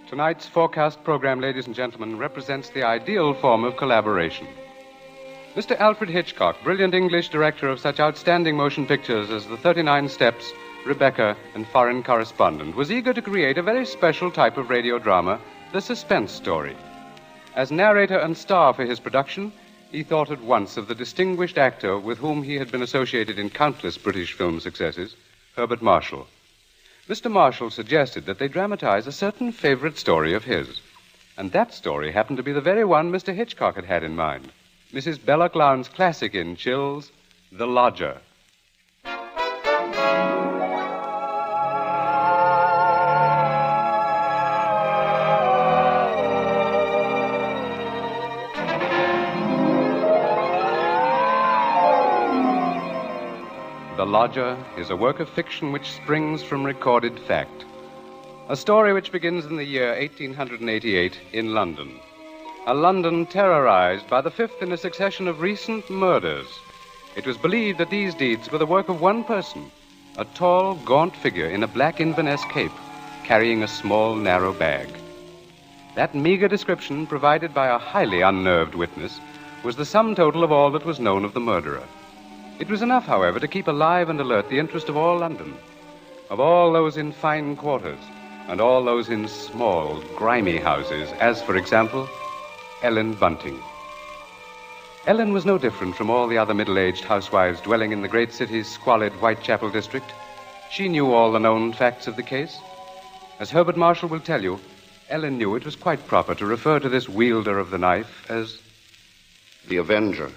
Tonight's forecast program, ladies and gentlemen, represents the ideal form of collaboration. Mr. Alfred Hitchcock, brilliant English director of such outstanding motion pictures as The 39 Steps, Rebecca, and Foreign Correspondent, was eager to create a very special type of radio drama, the suspense story. As narrator and star for his production, he thought at once of the distinguished actor with whom he had been associated in countless British film successes, Herbert Marshall. Mr. Marshall suggested that they dramatize a certain favorite story of his. And that story happened to be the very one Mr. Hitchcock had had in mind. Mrs. Belloc Lowndes' classic in Chills, The Lodger. The Lodger is a work of fiction which springs from recorded fact. A story which begins in the year 1888 in London. A London terrorized by the fifth in a succession of recent murders. It was believed that these deeds were the work of one person, a tall, gaunt figure in a black Inverness cape, carrying a small, narrow bag. That meager description, provided by a highly unnerved witness, was the sum total of all that was known of the murderer. It was enough, however, to keep alive and alert the interest of all London, of all those in fine quarters, and all those in small, grimy houses, as, for example, Ellen Bunting. Ellen was no different from all the other middle-aged housewives dwelling in the great city's squalid Whitechapel district. She knew all the known facts of the case. As Herbert Marshall will tell you, Ellen knew it was quite proper to refer to this wielder of the knife as the Avenger.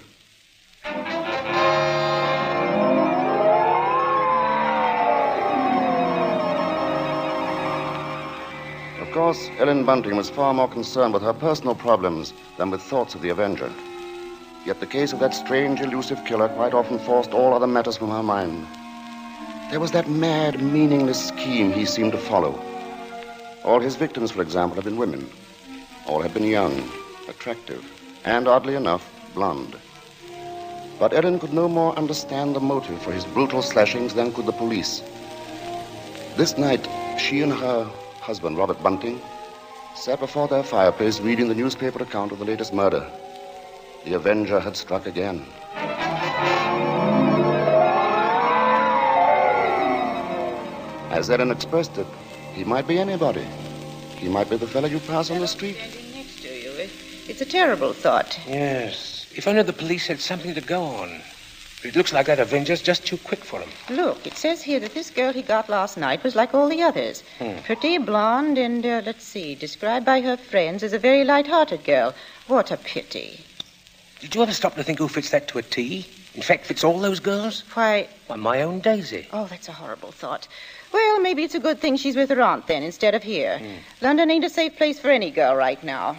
Of course, Ellen Bunting was far more concerned with her personal problems than with thoughts of the Avenger. Yet the case of that strange, elusive killer quite often forced all other matters from her mind. There was that mad, meaningless scheme he seemed to follow. All his victims, for example, had been women. All had been young, attractive, and, oddly enough, blonde. But Ellen could no more understand the motive for his brutal slashings than could the police. This night, she and her husband, Robert Bunting, sat before their fireplace reading the newspaper account of the latest murder. The Avenger had struck again. As Ellen expressed it, he might be anybody. He might be the fellow you pass on the street. Standing next to you. It's a terrible thought. Yes. If only the police had something to go on. It looks like that Avenger's just too quick for him. Look, it says here that this girl he got last night was like all the others. Pretty, blonde, and, described by her friends as a very light-hearted girl. What a pity. Did you ever stop to think who fits that to a T? In fact, fits all those girls? Why, my own Daisy. Oh, that's a horrible thought. Well, maybe it's a good thing she's with her aunt, then, instead of here. London ain't a safe place for any girl right now.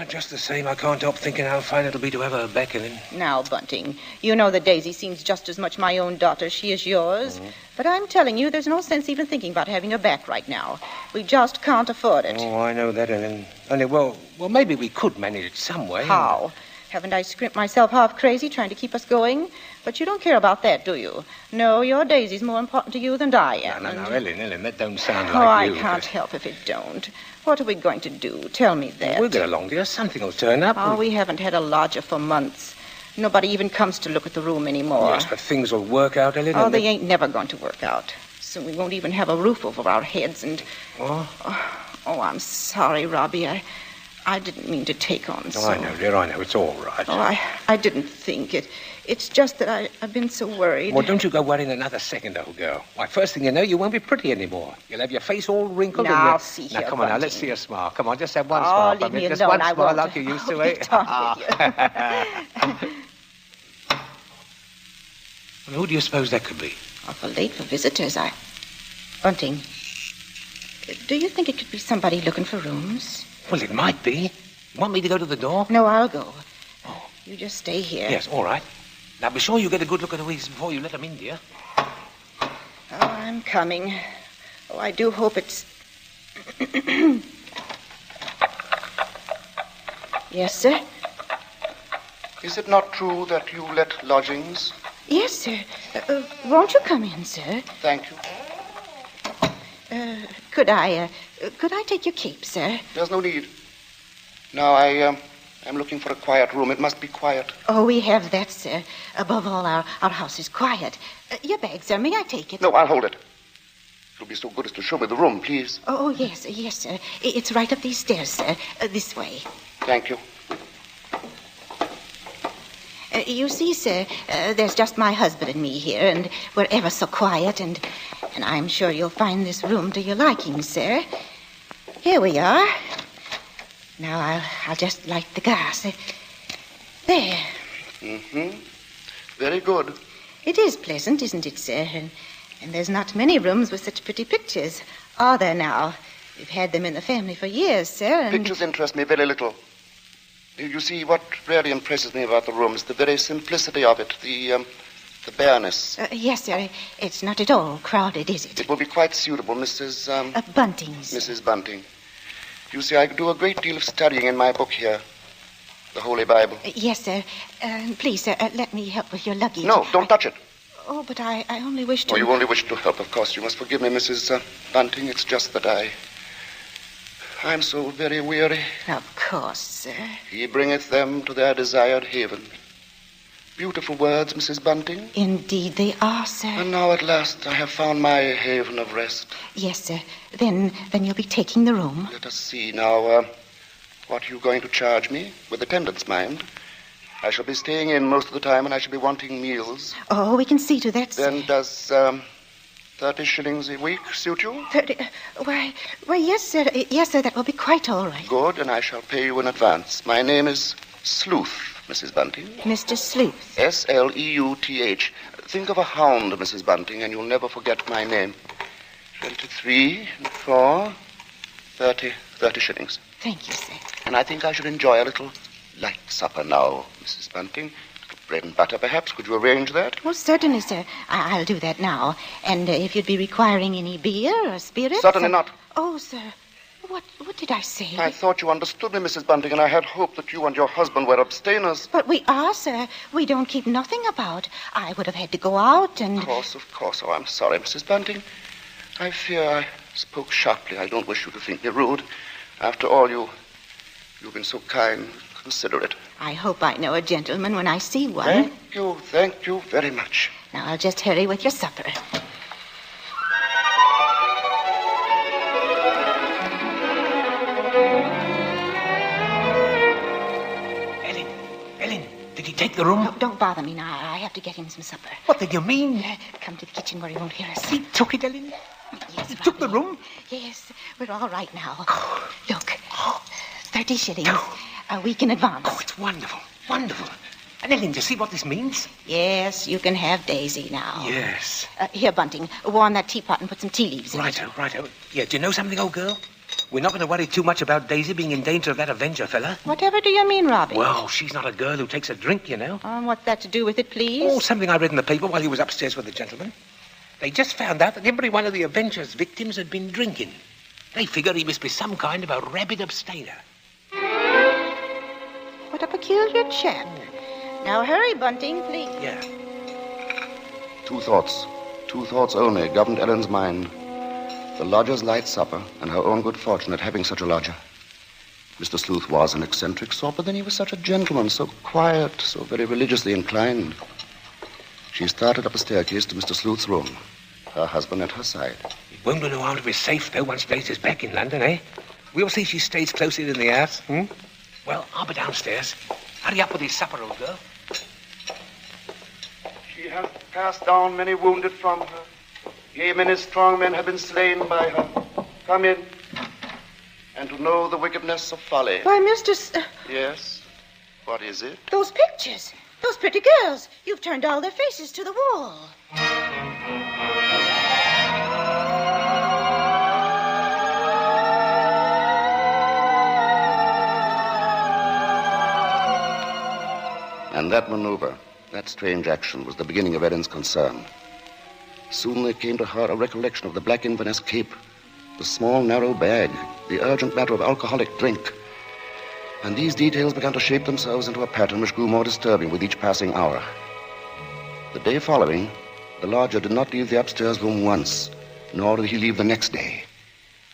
Just the same, I can't help thinking how fine it'll be to have her back in. Now, Bunting, you know that Daisy seems just as much my own daughter as she is yours. But I'm telling you, there's no sense even thinking about having her back right now. We just can't afford it. Oh, I know that, Ellen. Only, well, maybe we could manage it some way. How? Haven't I scrimped myself half crazy trying to keep us going? But you don't care about that, do you? No, your Daisy's more important to you than I am. No, Ellen, that don't sound like you. Oh, I can't help if it don't. What are we going to do? Tell me that. We'll get along, dear. Something will turn up. Oh, we haven't had a lodger for months. Nobody even comes to look at the room anymore. Yes, but things will work out, Ellen. Oh, they ain't never going to work out. Soon we won't even have a roof over our heads and... Oh, I'm sorry, Robbie. I didn't mean to take on so... Oh, I know, dear, I know. It's all right. Oh, I didn't think it. It's just that I've been so worried. Well, don't you go worrying another second, old girl. Why, first thing you know, you won't be pretty anymore. You'll have your face all wrinkled now, and... see Now, here, come on, Bunting. Now, let's see a smile. Come on, just have one smile for me. Just alone. one smile like you used to, eh? Well, who do you suppose that could be? Awful late for visitors. Bunting, do you think it could be somebody looking for rooms? Well, it might be. Want me to go to the door? No, I'll go. Oh. You just stay here. Yes, all right. Now, be sure you get a good look at Louise before you let them in, dear. Oh, I'm coming. Oh, I do hope it's... Yes, sir? Is it not true that you let lodgings? Yes, sir. Won't you come in, sir? Thank you. Could I Could I take your cape, sir? There's no need. Now, I'm looking for a quiet room. It must be quiet. Oh, we have that, sir. Above all, our house is quiet. Your bag, sir. May I take it? No, I'll hold it. You'll be so good as to show me the room, please. Oh, yes, sir. It's right up these stairs, sir. This way. Thank you. You see, sir, there's just my husband and me here, and we're ever so quiet, and I'm sure you'll find this room to your liking, sir. Here we are. Now, I'll just light the gas. There. Mm-hmm. Very good. It is pleasant, isn't it, sir? And there's not many rooms with such pretty pictures, are there now? We've had them in the family for years, sir, and... Pictures interest me very little. You see, what really impresses me about the room is the very simplicity of it, the bareness. Yes, sir. It's not at all crowded, is it? It will be quite suitable, Mrs. Bunting's. Mrs. Bunting. You see, I do a great deal of studying in my book here, the Holy Bible. Yes, sir. Please, sir, let me help with your luggage. No, don't touch it. Oh, but I only wish to... Oh, you only wish to help, of course. You must forgive me, Mrs. Bunting. It's just that I'm so very weary. Of course, sir. He bringeth them to their desired haven. Beautiful words, Mrs. Bunting. Indeed they are, sir. And now at last I have found my haven of rest. Yes, sir. Then you'll be taking the room. Let us see now. What are you going to charge me? With attendance, mind. I shall be staying in most of the time, and I shall be wanting meals. Oh, we can see to that, sir. Then does 30 shillings a week suit you? 30... Why, yes, sir. Yes, sir, that will be quite all right. Good, and I shall pay you in advance. My name is Sleuth, Mrs. Bunting. Mr. Sleuth. Sleuth. Think of a hound, Mrs. Bunting, and you'll never forget my name. 23 and 4, 30 shillings. Thank you, sir. And I think I should enjoy a little light supper now, Mrs. Bunting. Bread and butter, perhaps. Could you arrange that? Well, certainly, sir. I'll do that now. And if you'd be requiring any beer or spirits... Certainly not. Oh, sir. What did I say? I thought you understood me, Mrs. Bunting, and I had hoped that you and your husband were abstainers. But we are, sir. We don't keep nothing about. I would have had to go out and... Of course. Oh, I'm sorry, Mrs. Bunting. I fear I spoke sharply. I don't wish you to think me rude. After all, you've been so kind, considerate. I hope I know a gentleman when I see one. Thank you very much. Now, I'll just hurry with your supper. Ellen, did he take the room? No, don't bother me now. I have to get him some supper. What did you mean? Come to the kitchen where he won't hear us. He took it, Ellen? Yes, He took the room? Yes, we're all right now. Look, 30 shillings. A week in advance. Oh, it's wonderful. Wonderful. And Ellen, do you see what this means? Yes, you can have Daisy now. Yes. Here, Bunting, warm that teapot and put some tea leaves in it. Righto. Yeah, do you know something, old girl? We're not going to worry too much about Daisy being in danger of that Avenger fella. Whatever do you mean, Robbie? Well, she's not a girl who takes a drink, you know. What's that to do with it, please? Oh, something I read in the paper while he was upstairs with the gentleman. They just found out that every one of the Avenger's victims had been drinking. They figure he must be some kind of a rabid abstainer. What a peculiar chap. Now hurry, Bunting, please. Yeah. Two thoughts only governed Ellen's mind. The lodger's light supper and her own good fortune at having such a lodger. Mr. Sleuth was an eccentric sort, but then he was such a gentleman, so quiet, so very religiously inclined. She started up a staircase to Mr. Sleuth's room, her husband at her side. It won't do harm to be safe, though, once Daisy's back in London, eh? We'll see she stays closer in the house, Well, I'll be downstairs. Hurry up with his supper, old girl. She has passed down many wounded from her. Yea, many strong men have been slain by her. Come in. And to know the wickedness of folly. Why, Mr. Yes? What is it? Those pictures. Those pretty girls. You've turned all their faces to the wall. And that maneuver, that strange action, was the beginning of Ellen's concern. Soon there came to her a recollection of the black Inverness cape, the small, narrow bag, the urgent matter of alcoholic drink. And these details began to shape themselves into a pattern which grew more disturbing with each passing hour. The day following, the lodger did not leave the upstairs room once, nor did he leave the next day.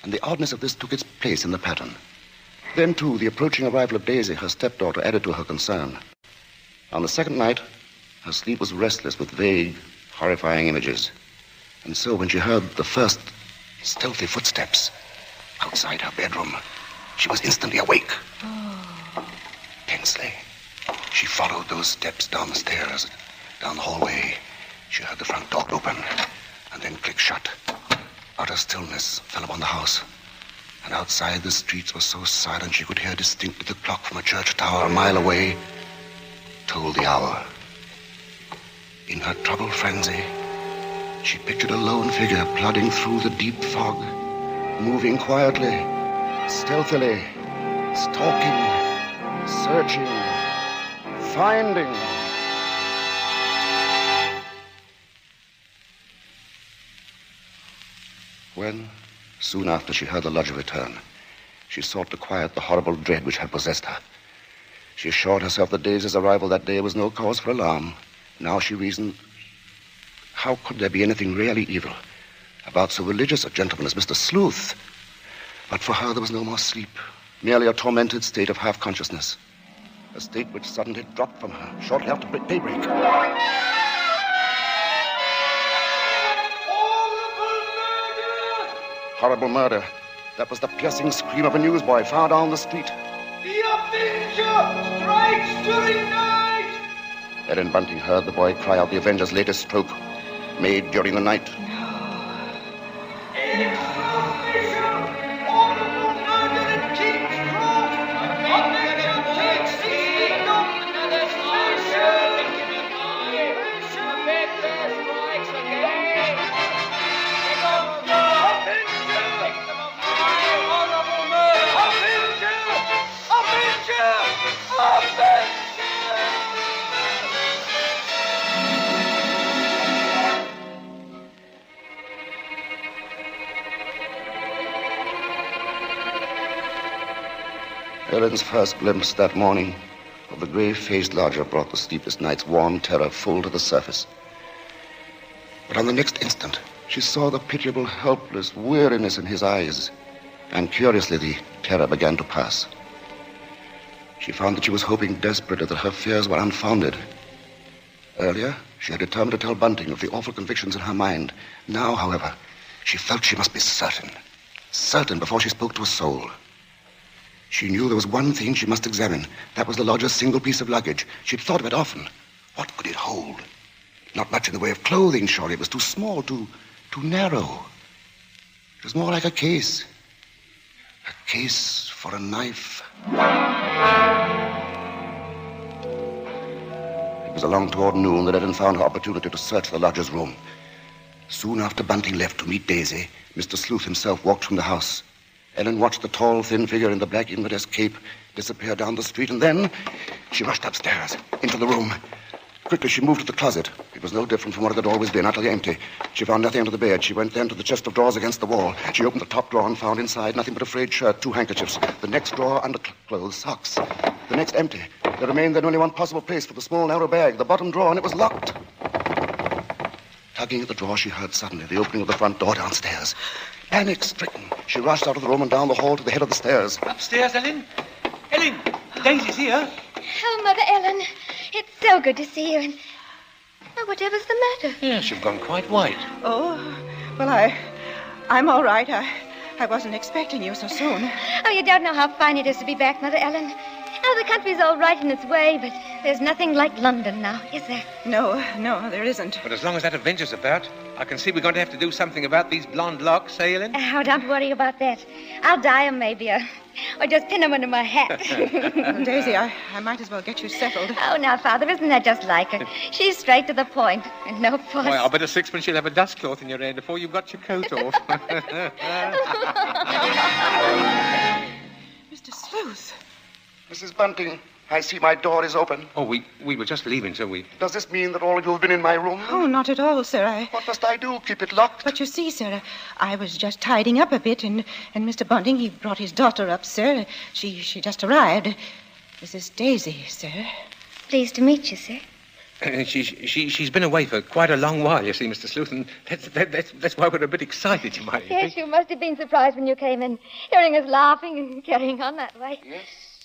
and the oddness of this took its place in the pattern. Then, too, the approaching arrival of Daisy, her stepdaughter, added to her concern. On the second night, her sleep was restless with vague, horrifying images. And so when she heard the first stealthy footsteps outside her bedroom, she was instantly awake. Tensely, she followed those steps down the stairs, down the hallway. She heard the front door open and then click shut. Utter stillness fell upon the house. And outside, the streets were so silent she could hear distinctly the clock from a church tower a mile away tolled the hour. In her troubled frenzy, she pictured a lone figure plodding through the deep fog, moving quietly, stealthily, stalking, searching, finding. When, soon after she heard the lodger return, she sought to quiet the horrible dread which had possessed her. She assured herself that Daisy's arrival that day was no cause for alarm. Now she reasoned, how could there be anything really evil about so religious a gentleman as Mr. Sleuth? But for her there was no more sleep, merely a tormented state of half-consciousness, a state which suddenly dropped from her shortly after daybreak. Horrible murder. That was the piercing scream of a newsboy far down the street. The Avenger strikes during night! Ellen Bunting heard the boy cry out the Avenger's latest stroke, made during the night. It's official! Horrible murder at King's Cross! Avenger takes the kingdom! Another special! Avenger strikes again! Ellen's first glimpse that morning of the grave-faced lodger brought the sleepless night's warm terror full to the surface. But on the next instant, she saw the pitiable, helpless weariness in his eyes, and curiously the terror began to pass. She found that she was hoping desperately that her fears were unfounded. Earlier, she had determined to tell Bunting of the awful convictions in her mind. Now, however, she felt she must be certain before she spoke to a soul. She knew there was one thing she must examine. That was the lodger's single piece of luggage. She'd thought of it often. What could it hold? Not much in the way of clothing, surely. It was too small, too narrow. It was more like a case. A case for a knife. It was along toward noon that Ellen found her opportunity to search the lodger's room. Soon after Bunting left to meet Daisy, Mr. Sleuth himself walked from the house. Ellen watched the tall, thin figure in the black Inverness cape disappear down the street, and then she rushed upstairs, into the room. Quickly, she moved to the closet. It was no different from what it had always been, utterly empty. She found nothing under the bed. She went then to the chest of drawers against the wall. She opened the top drawer and found inside nothing but a frayed shirt, 2 handkerchiefs. The next drawer, underclothes, socks. The next empty. There remained then only one possible place for the small, narrow bag, the bottom drawer, and it was locked. Tugging at the drawer, she heard suddenly the opening of the front door downstairs. Panic-stricken, she rushed out of the room and down the hall to the head of the stairs. Upstairs, Ellen? Ellen, Daisy's here. Oh, Mother Ellen, it's so good to see you. And whatever's the matter? Yes, you've gone quite white. Oh, well, I'm all right. I wasn't expecting you so soon. Oh, you don't know how fine it is to be back, Mother Ellen. Oh, the country's all right in its way, but there's nothing like London now, is there? No, there isn't. But as long as that Avenger's about, I can see we're going to have to do something about these blonde locks, eh, Ellen? Oh, don't worry about that. I'll dye 'em maybe, or just pin 'em under my hat. Daisy, I might as well get you settled. Oh, now, Father, isn't that just like her? She's straight to the point, and no fuss. Why, I'll bet a sixpence you'll have a dust cloth in your hand before you've got your coat off. Mr. Sleuth. Mrs. Bunting, I see my door is open. Oh, we were just leaving, so we... Does this mean that all of you have been in my room? Oh, not at all, sir. What must I do? Keep it locked? But you see, sir, I was just tidying up a bit, and Mr. Bunting, he brought his daughter up, sir. She just arrived. This is Daisy, sir. Pleased to meet you, sir. She's been away for quite a long while, you see, Mr. Sleuth, and that's why we're a bit excited, you might Yes, think. you must have been surprised when you came in, hearing us laughing and carrying on that way.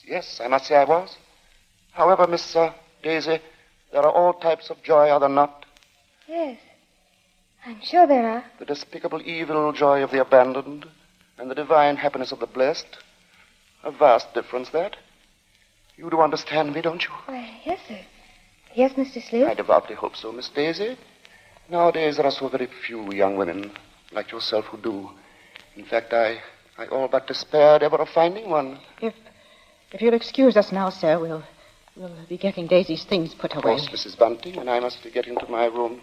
Yes, I must say I was. However, Miss Daisy, there are all types of joy, are there not? Yes, I'm sure there are. The despicable evil joy of the abandoned and the divine happiness of the blessed. A vast difference, that. You do understand me, don't you? Why, yes, sir. Yes, Mr. Sleuth. I devoutly hope so, Miss Daisy. Nowadays, there are so very few young women like yourself who do. In fact, I all but despaired ever of finding one. If you'll excuse us now, sir, we'll be getting Daisy's things put Of away. course, Mrs. Bunting, and I must get into my room.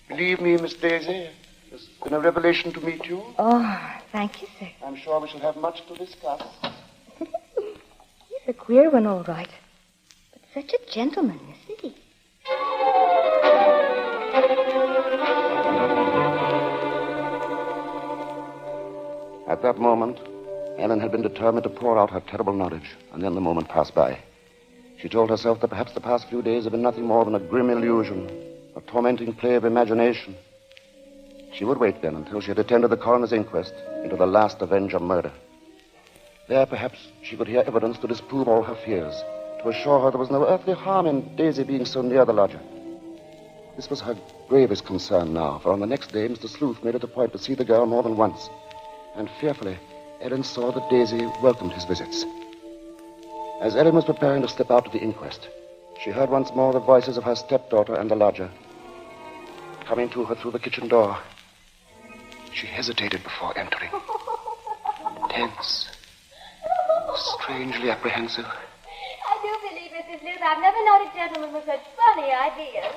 Believe me, Miss Daisy, it's been a revelation to meet you. Oh, thank you, sir. I'm sure we shall have much to discuss. He's a queer one, all right. But such a gentleman, isn't he? At that moment, Ellen had been determined to pour out her terrible knowledge, and then the moment passed by. She told herself that perhaps the past few days had been nothing more than a grim illusion, a tormenting play of imagination. She would wait then until she had attended the coroner's inquest into the last Avenger murder. There, perhaps, she could hear evidence to disprove all her fears, to assure her there was no earthly harm in Daisy being so near the lodger. This was her gravest concern now, for on the next day, Mr. Sleuth made it a point to see the girl more than once. And fearfully, Ellen saw that Daisy welcomed his visits. As Ellen was preparing to step out to the inquest, she heard once more the voices of her stepdaughter and the lodger coming to her through the kitchen door. She hesitated before entering, tense, strangely apprehensive. I do believe, Mrs. Sleuth, I've never known a gentleman with such funny ideas.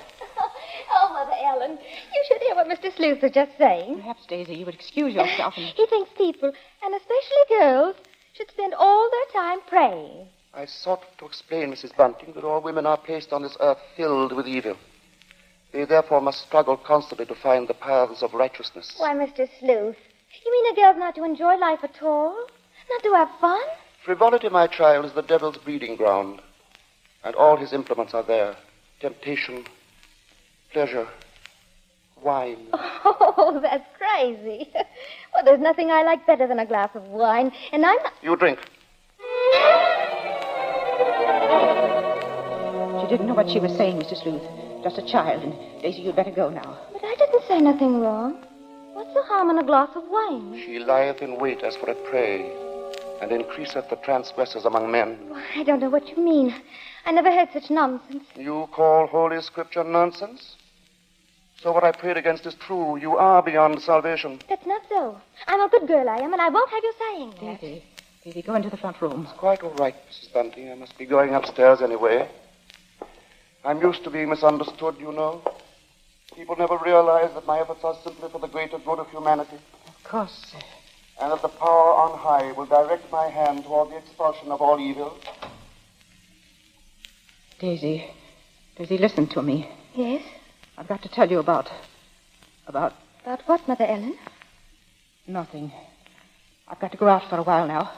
Oh, Mother Ellen, you should hear what Mr. Sleuth was just saying. Perhaps, Daisy, you would excuse yourself and... He thinks people, and especially girls, should spend all their time praying. I sought to explain, Mrs. Bunting, that all women are placed on this earth filled with evil. They therefore must struggle constantly to find the paths of righteousness. Why, Mr. Sleuth, you mean a girl's not to enjoy life at all? Not to have fun? Frivolity, my child, is the devil's breeding ground, and all his implements are there. Temptation, pleasure, wine. Oh, that's crazy. Well, there's nothing I like better than a glass of wine, and I'm not... You drink. She didn't know what she was saying, Mr. Sleuth. Just a child, and Daisy, you'd better go now. But I didn't say nothing wrong. What's the harm in a glass of wine? She lieth in wait as for a prey, and increaseth the transgressors among men. Why, I don't know what you mean. I never heard such nonsense. You call Holy Scripture nonsense? So what I prayed against is true. You are beyond salvation. That's not so. I'm a good girl, I am, and I won't have you saying that. Daisy, go into the front room. It's quite all right, Mrs. Bunting. I must be going upstairs anyway. I'm used to being misunderstood, you know. People never realize that my efforts are simply for the greater good of humanity. Of course, sir. And that the power on high will direct my hand toward the expulsion of all evil. Daisy, listen to me. Yes? I've got to tell you about... About what, Mother Ellen? Nothing. I've got to go out for a while now.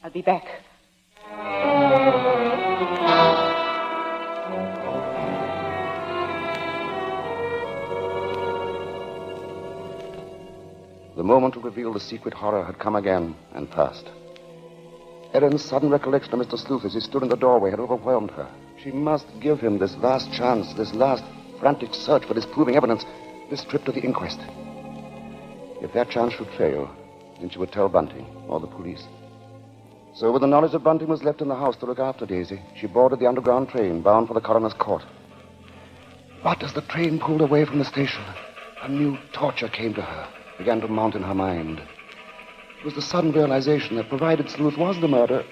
I'll be back. The moment to reveal the secret horror had come again and passed. Ellen's sudden recollection of Mr. Sleuth as he stood in the doorway had overwhelmed her. She must give him this last chance, this last frantic search for disproving evidence, this trip to the inquest. If that chance should fail, then she would tell Bunting or the police. So with the knowledge that Bunting was left in the house to look after Daisy, she boarded the underground train bound for the coroner's court. But as the train pulled away from the station, a new torture came to her, began to mount in her mind. It was the sudden realization that provided Sleuth was the murderer,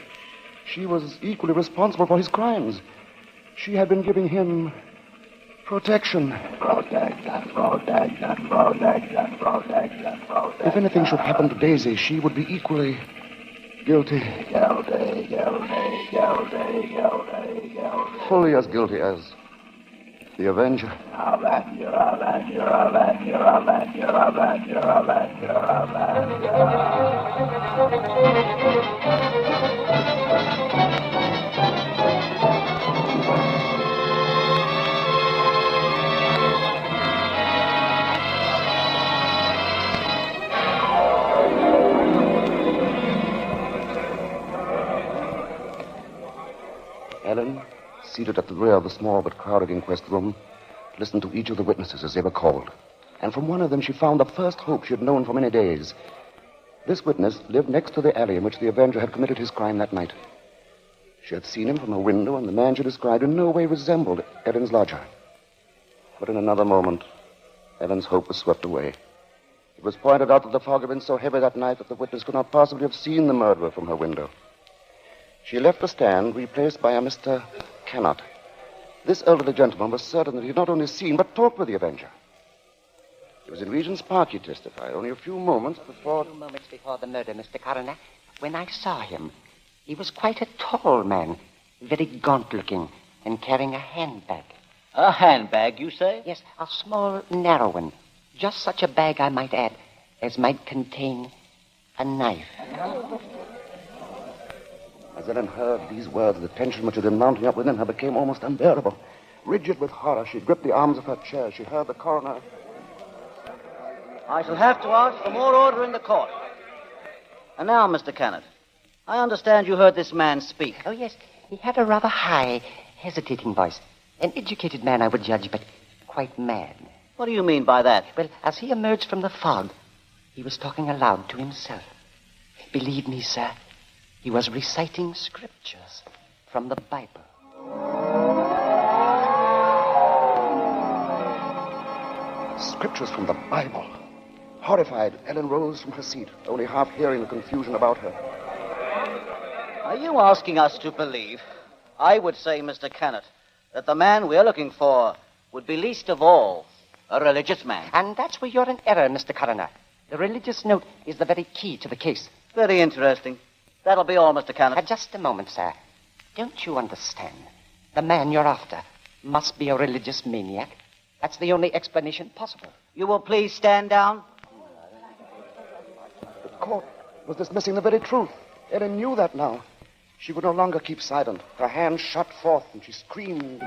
she was equally responsible for his crimes. She had been giving him protection. If anything should happen to Daisy, she would be equally guilty. Fully as guilty as the Avenger. Ellen, seated at the rear of the small but crowded inquest room, listened to each of the witnesses as they were called. And from one of them she found the first hope she had known for many days. This witness lived next to the alley in which the Avenger had committed his crime that night. She had seen him from her window, and the man she described in no way resembled Ellen's lodger. But in another moment, Ellen's hope was swept away. It was pointed out that the fog had been so heavy that night that the witness could not possibly have seen the murderer from her window. She left the stand, replaced by a Mr. Cannot. This elderly gentleman was certain that he had not only seen, but talked with the Avenger. It was in Regent's Park, he testified, only a few moments before... A few moments before the murder, Mr. Coroner, when I saw him. He was quite a tall man, very gaunt-looking, and carrying a handbag. A handbag, you say? Yes, a small, narrow one. Just such a bag, I might add, as might contain a knife. As Ellen heard these words, the tension which had been mounting up within her became almost unbearable. Rigid with horror, she gripped the arms of her chair. She heard the coroner... I shall have to ask for more order in the court. And now, Mr. Cannot, I understand you heard this man speak. Oh, yes, he had a rather high, hesitating voice. An educated man, I would judge, but quite mad. What do you mean by that? Well, as he emerged from the fog, he was talking aloud to himself. Believe me, sir, he was reciting scriptures from the Bible. Scriptures from the Bible. Horrified, Ellen rose from her seat, only half hearing the confusion about her. Are you asking us to believe, I would say, Mr. Cannot, that the man we're looking for would be least of all a religious man? And that's where you're in error, Mr. Coroner. The religious note is the very key to the case. Very interesting. That'll be all, Mr. Cannot. Just a moment, sir. Don't you understand? The man you're after must be a religious maniac. That's the only explanation possible. You will please stand down. The court was dismissing the very truth. Ellen knew that now. She would no longer keep silent. Her hands shot forth, and she screamed.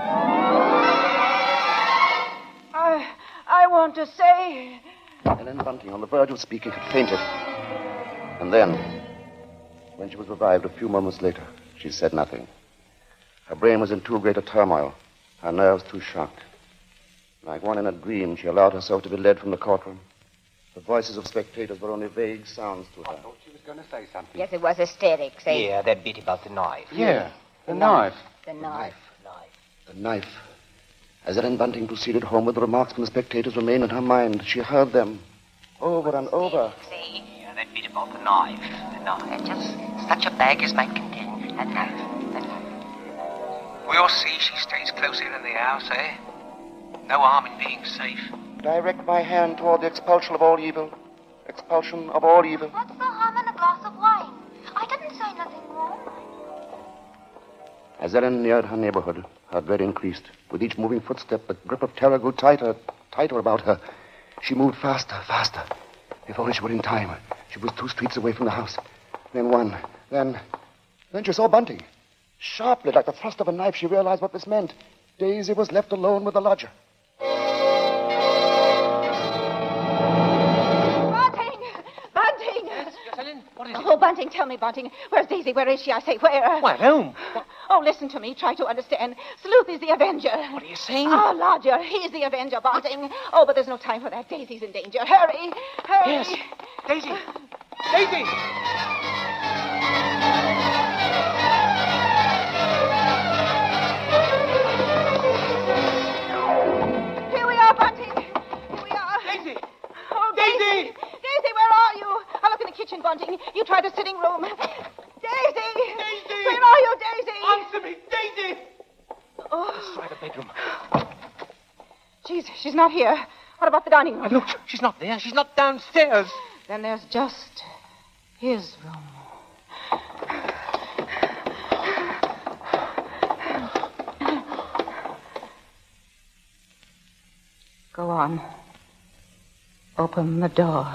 I want to say... Ellen Bunting, on the verge of speaking, had fainted. And then, when she was revived a few moments later, she said nothing. Her brain was in too great a turmoil, her nerves too shocked. Like one in a dream, she allowed herself to be led from the courtroom. The voices of spectators were only vague sounds to her. I thought she was going to say something. Yes, it was hysterics, eh? Yeah, that bit about the knife. Yeah, the knife. The knife. The knife. As Ellen Bunting proceeded homeward, the remarks from the spectators remained in her mind. She heard them over and over. Yeah, that bit about the knife. The knife. And just such a bag as might contain a knife. We'll see she stays close in the house, eh? No harm in being safe. Direct my hand toward the expulsion of all evil. Expulsion of all evil. What's the harm in a glass of wine? I didn't say nothing wrong. As Ellen neared her neighborhood, her dread increased. With each moving footstep, the grip of terror grew tighter about her. She moved faster. If only she were in time. She was 2 streets away from the house. Then one. Then she saw Bunting. Sharply, like the thrust of a knife, she realized what this meant. Daisy was left alone with the lodger. Bunting! Yes, Ellen, what is it? Oh, Bunting, tell me, Bunting. Where's Daisy? Where is she? I say, where? Why, at home. Oh, listen to me. Try to understand. Sleuth is the Avenger. What are you saying? Oh, Lodger, he's the Avenger, Bunting. Oh, but there's no time for that. Daisy's in danger. Hurry! Yes. Daisy! Daisy! Here we are, Bunting. Here we are. Daisy! Oh, Daisy! Daisy, where are you? I'll look in the kitchen, Bunting. You try the sitting room. Daisy! Daisy! Where are you, Daisy? Answer me, Daisy! Oh, Try the bedroom. she's not here. What about the dining room? Look, she's not there. She's not downstairs. Then there's just his room. Go on. Open the door.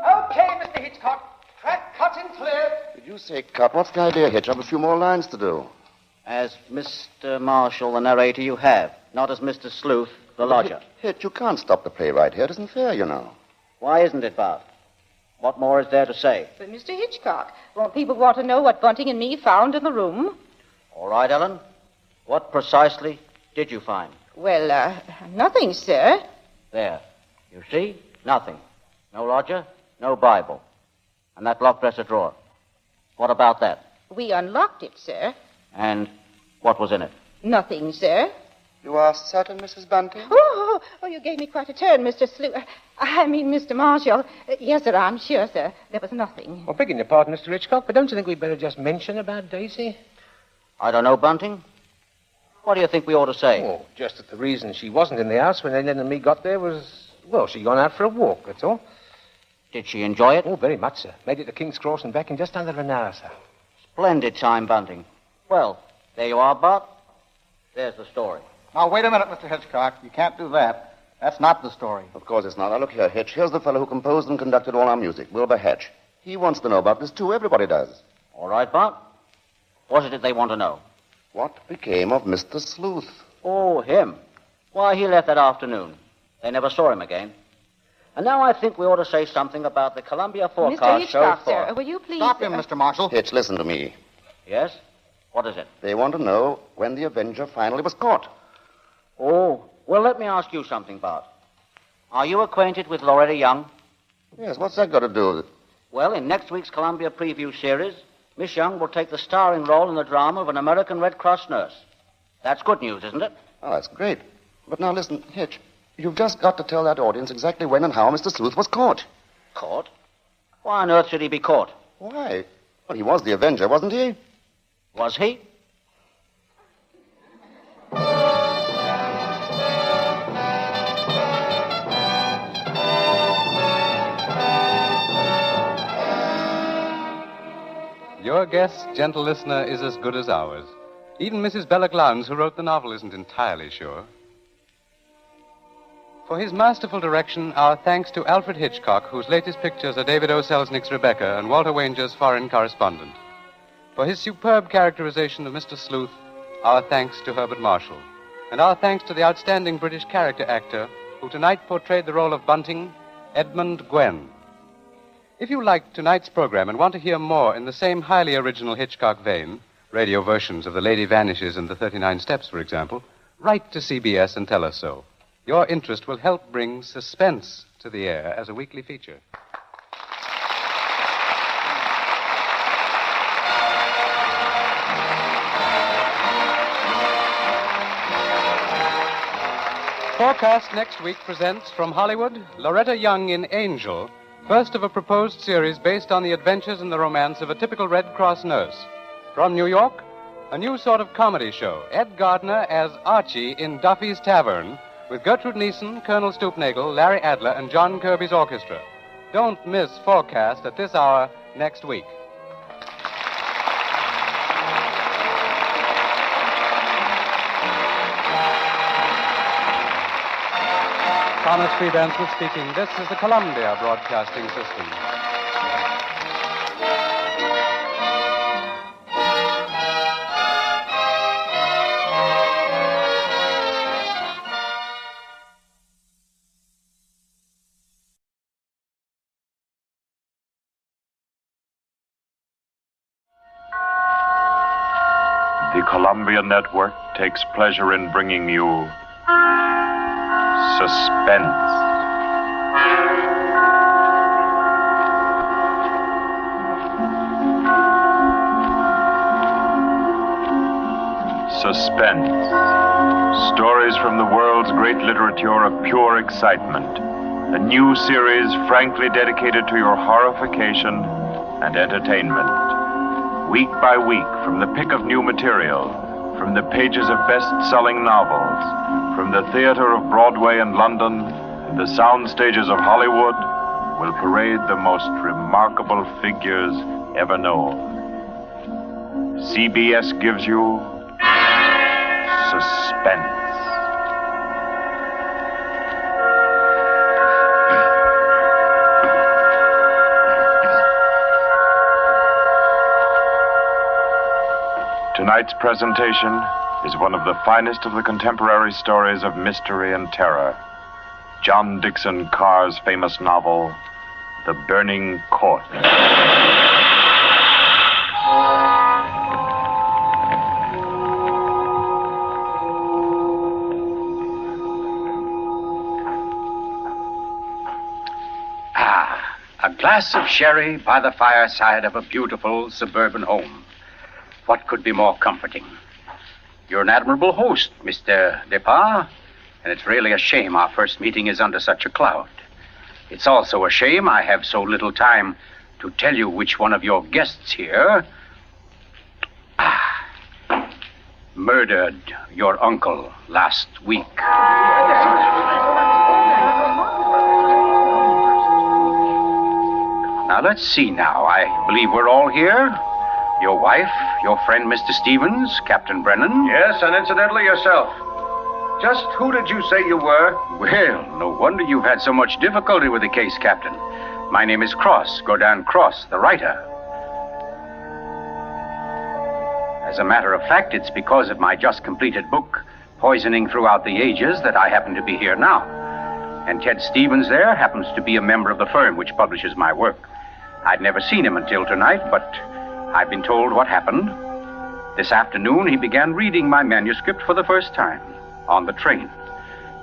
Okay, Mr. Hitchcock. Track cut and clear. you say cut? What's the idea, Hitch? I've a few more lines to do. As Mr. Marshall, the narrator, you have, not as Mr. Sleuth, the lodger. Hitch, you can't stop the play right here. It isn't fair, you know. Why isn't it, Bart? What more is there to say? But, Mr. Hitchcock, won't people want to know what Bunting and me found in the room? All right, Ellen. What precisely did you find? Well, nothing, sir. There. You see? Nothing. No lodger, no Bible. And that locked dresser drawer. What about that? We unlocked it, sir. And what was in it? Nothing, sir. You are certain, Mrs. Bunting? Oh, you gave me quite a turn, Mr. Mr. Marshall. Yes, sir, I'm sure, sir. There was nothing. Well, begging your pardon, Mr. Hitchcock, but don't you think we'd better just mention about Daisy? I don't know, Bunting. What do you think we ought to say? Oh, just that the reason she wasn't in the house when Ellen and me got there was, well, she'd gone out for a walk, that's all. Did she enjoy it? Oh, very much, sir. Made it to King's Cross and back in just under an hour, sir. Splendid time, Bunting. Well, there you are, Bart. There's the story. Now, wait a minute, Mr. Hitchcock. You can't do that. That's not the story. Of course it's not. Now, look here, Hitch. Here's the fellow who composed and conducted all our music, Wilbur Hatch. He wants to know about this, too. Everybody does. All right, Bart. What is it they want to know? What became of Mr. Sleuth? Oh, him. Why, he left that afternoon. They never saw him again. And now I think we ought to say something about the Columbia forecast Mr. Hitchcock, so far. sir, will you please... Stop him, Mr. Marshall. Hitch, listen to me. Yes? What is it? They want to know when the Avenger finally was caught. Oh, well, let me ask you something, Bart. Are you acquainted with Loretta Young? Yes, what's that got to do with it? Well, in next week's Columbia preview series, Miss Young will take the starring role in the drama of an American Red Cross nurse. That's good news, isn't it? Oh, that's great. But now listen, Hitch, you've just got to tell that audience exactly when and how Mr. Sleuth was caught. Caught? Why on earth should he be caught? Why? Well, he was the Avenger, wasn't he? Was he? Your guess, gentle listener, is as good as ours. Even Mrs. Bella Glounds, who wrote the novel, isn't entirely sure. For his masterful direction, our thanks to Alfred Hitchcock, whose latest pictures are David O. Selznick's Rebecca and Walter Wanger's Foreign Correspondent. For his superb characterization of Mr. Sleuth, our thanks to Herbert Marshall. And our thanks to the outstanding British character actor who tonight portrayed the role of Bunting, Edmund Gwen. If you liked tonight's program and want to hear more in the same highly original Hitchcock vein, radio versions of The Lady Vanishes and The 39 Steps, for example, write to CBS and tell us so. Your interest will help bring Suspense to the air as a weekly feature. Forecast next week presents from Hollywood, Loretta Young in Angel, first of a proposed series based on the adventures and the romance of a typical Red Cross nurse. From New York, a new sort of comedy show, Ed Gardner as Archie in Duffy's Tavern, with Gertrude Neeson, Colonel Stoopnagle, Larry Adler, and John Kirby's orchestra. Don't miss Forecast at this hour next week. Thomas Freebandsmith speaking. This is the Columbia Broadcasting System. The Columbia Network takes pleasure in bringing you Suspense. Suspense. Stories from the world's great literature of pure excitement. A new series frankly dedicated to your horrification and entertainment. Week by week, from the pick of new material, from the pages of best-selling novels, from the theater of Broadway and London, and the sound stages of Hollywood, will parade the most remarkable figures ever known. CBS gives you Suspense. Tonight's presentation is one of the finest of the contemporary stories of mystery and terror. John Dickson Carr's famous novel, The Burning Court. A glass of sherry by the fireside of a beautiful suburban home. What could be more comforting? You're an admirable host, Mr. Depard, and it's really a shame our first meeting is under such a cloud. It's also a shame I have so little time to tell you which one of your guests here murdered your uncle last week. Now, let's see now. I believe we're all here. Your wife, your friend, Mr. Stevens, Captain Brennan. Yes, and incidentally yourself. Just who did you say you were? Well, no wonder you've had so much difficulty with the case, Captain. My name is Cross, Godin Cross, the writer. As a matter of fact, it's because of my just completed book, Poisoning Throughout the Ages, that I happen to be here now. And Ted Stevens there happens to be a member of the firm which publishes my work. I'd never seen him until tonight, but I've been told what happened. This afternoon, he began reading my manuscript for the first time on the train.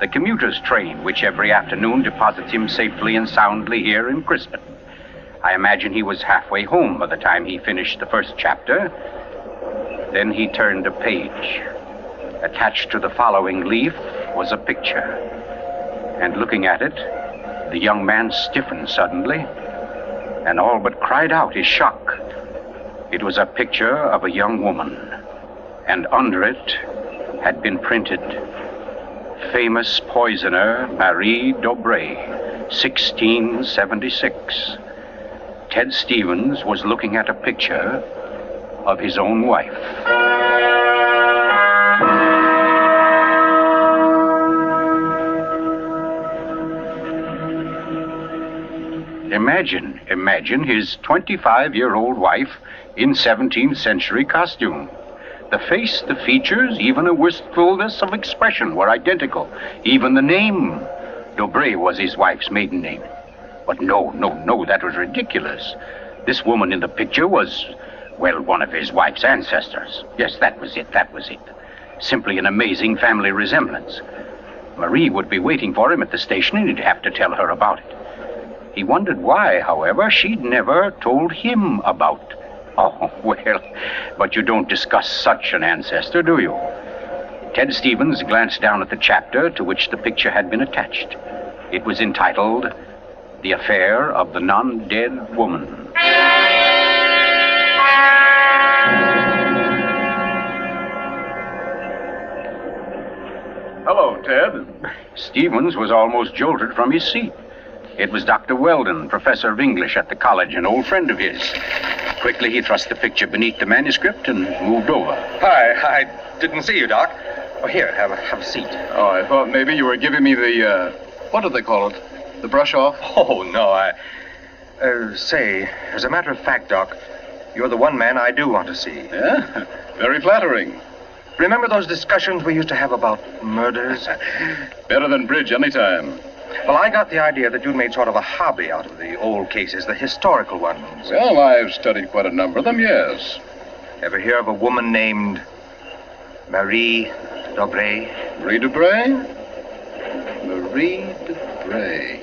The commuter's train, which every afternoon deposits him safely and soundly here in Crispin. I imagine he was halfway home by the time he finished the first chapter. Then he turned a page. Attached to the following leaf was a picture. And looking at it, the young man stiffened suddenly and all but cried out his shock. It was a picture of a young woman, and under it had been printed, famous poisoner Marie Dobré, 1676. Ted Stevens was looking at a picture of his own wife. Imagine his 25-year-old wife in 17th century costume. The face, the features, even a wistfulness of expression were identical. Even the name. Dobré was his wife's maiden name. But no, that was ridiculous. This woman in the picture was, well, one of his wife's ancestors. Yes, that was it. Simply an amazing family resemblance. Marie would be waiting for him at the station, and he'd have to tell her about it. He wondered why, however, she'd never told him about. Oh, well, but you don't discuss such an ancestor, do you? Ted Stevens glanced down at the chapter to which the picture had been attached. It was entitled, The Affair of the Non-Dead Woman. Hello, Ted. Stevens was almost jolted from his seat. It was Dr. Weldon, professor of English at the college, an old friend of his. Quickly, he thrust the picture beneath the manuscript and moved over. Hi, I didn't see you, Doc. Oh, here, have a seat. Oh, I thought maybe you were giving me the, what do they call it? The brush off? Oh, no, say, as a matter of fact, Doc, you're the one man I do want to see. Yeah? Very flattering. Remember those discussions we used to have about murders? Better than bridge anytime. Well, I got the idea that you'd made sort of a hobby out of the old cases, the historical ones. Well, I've studied quite a number of them, yes. Ever hear of a woman named Marie Dobré? Marie Dobré? Marie Dobré.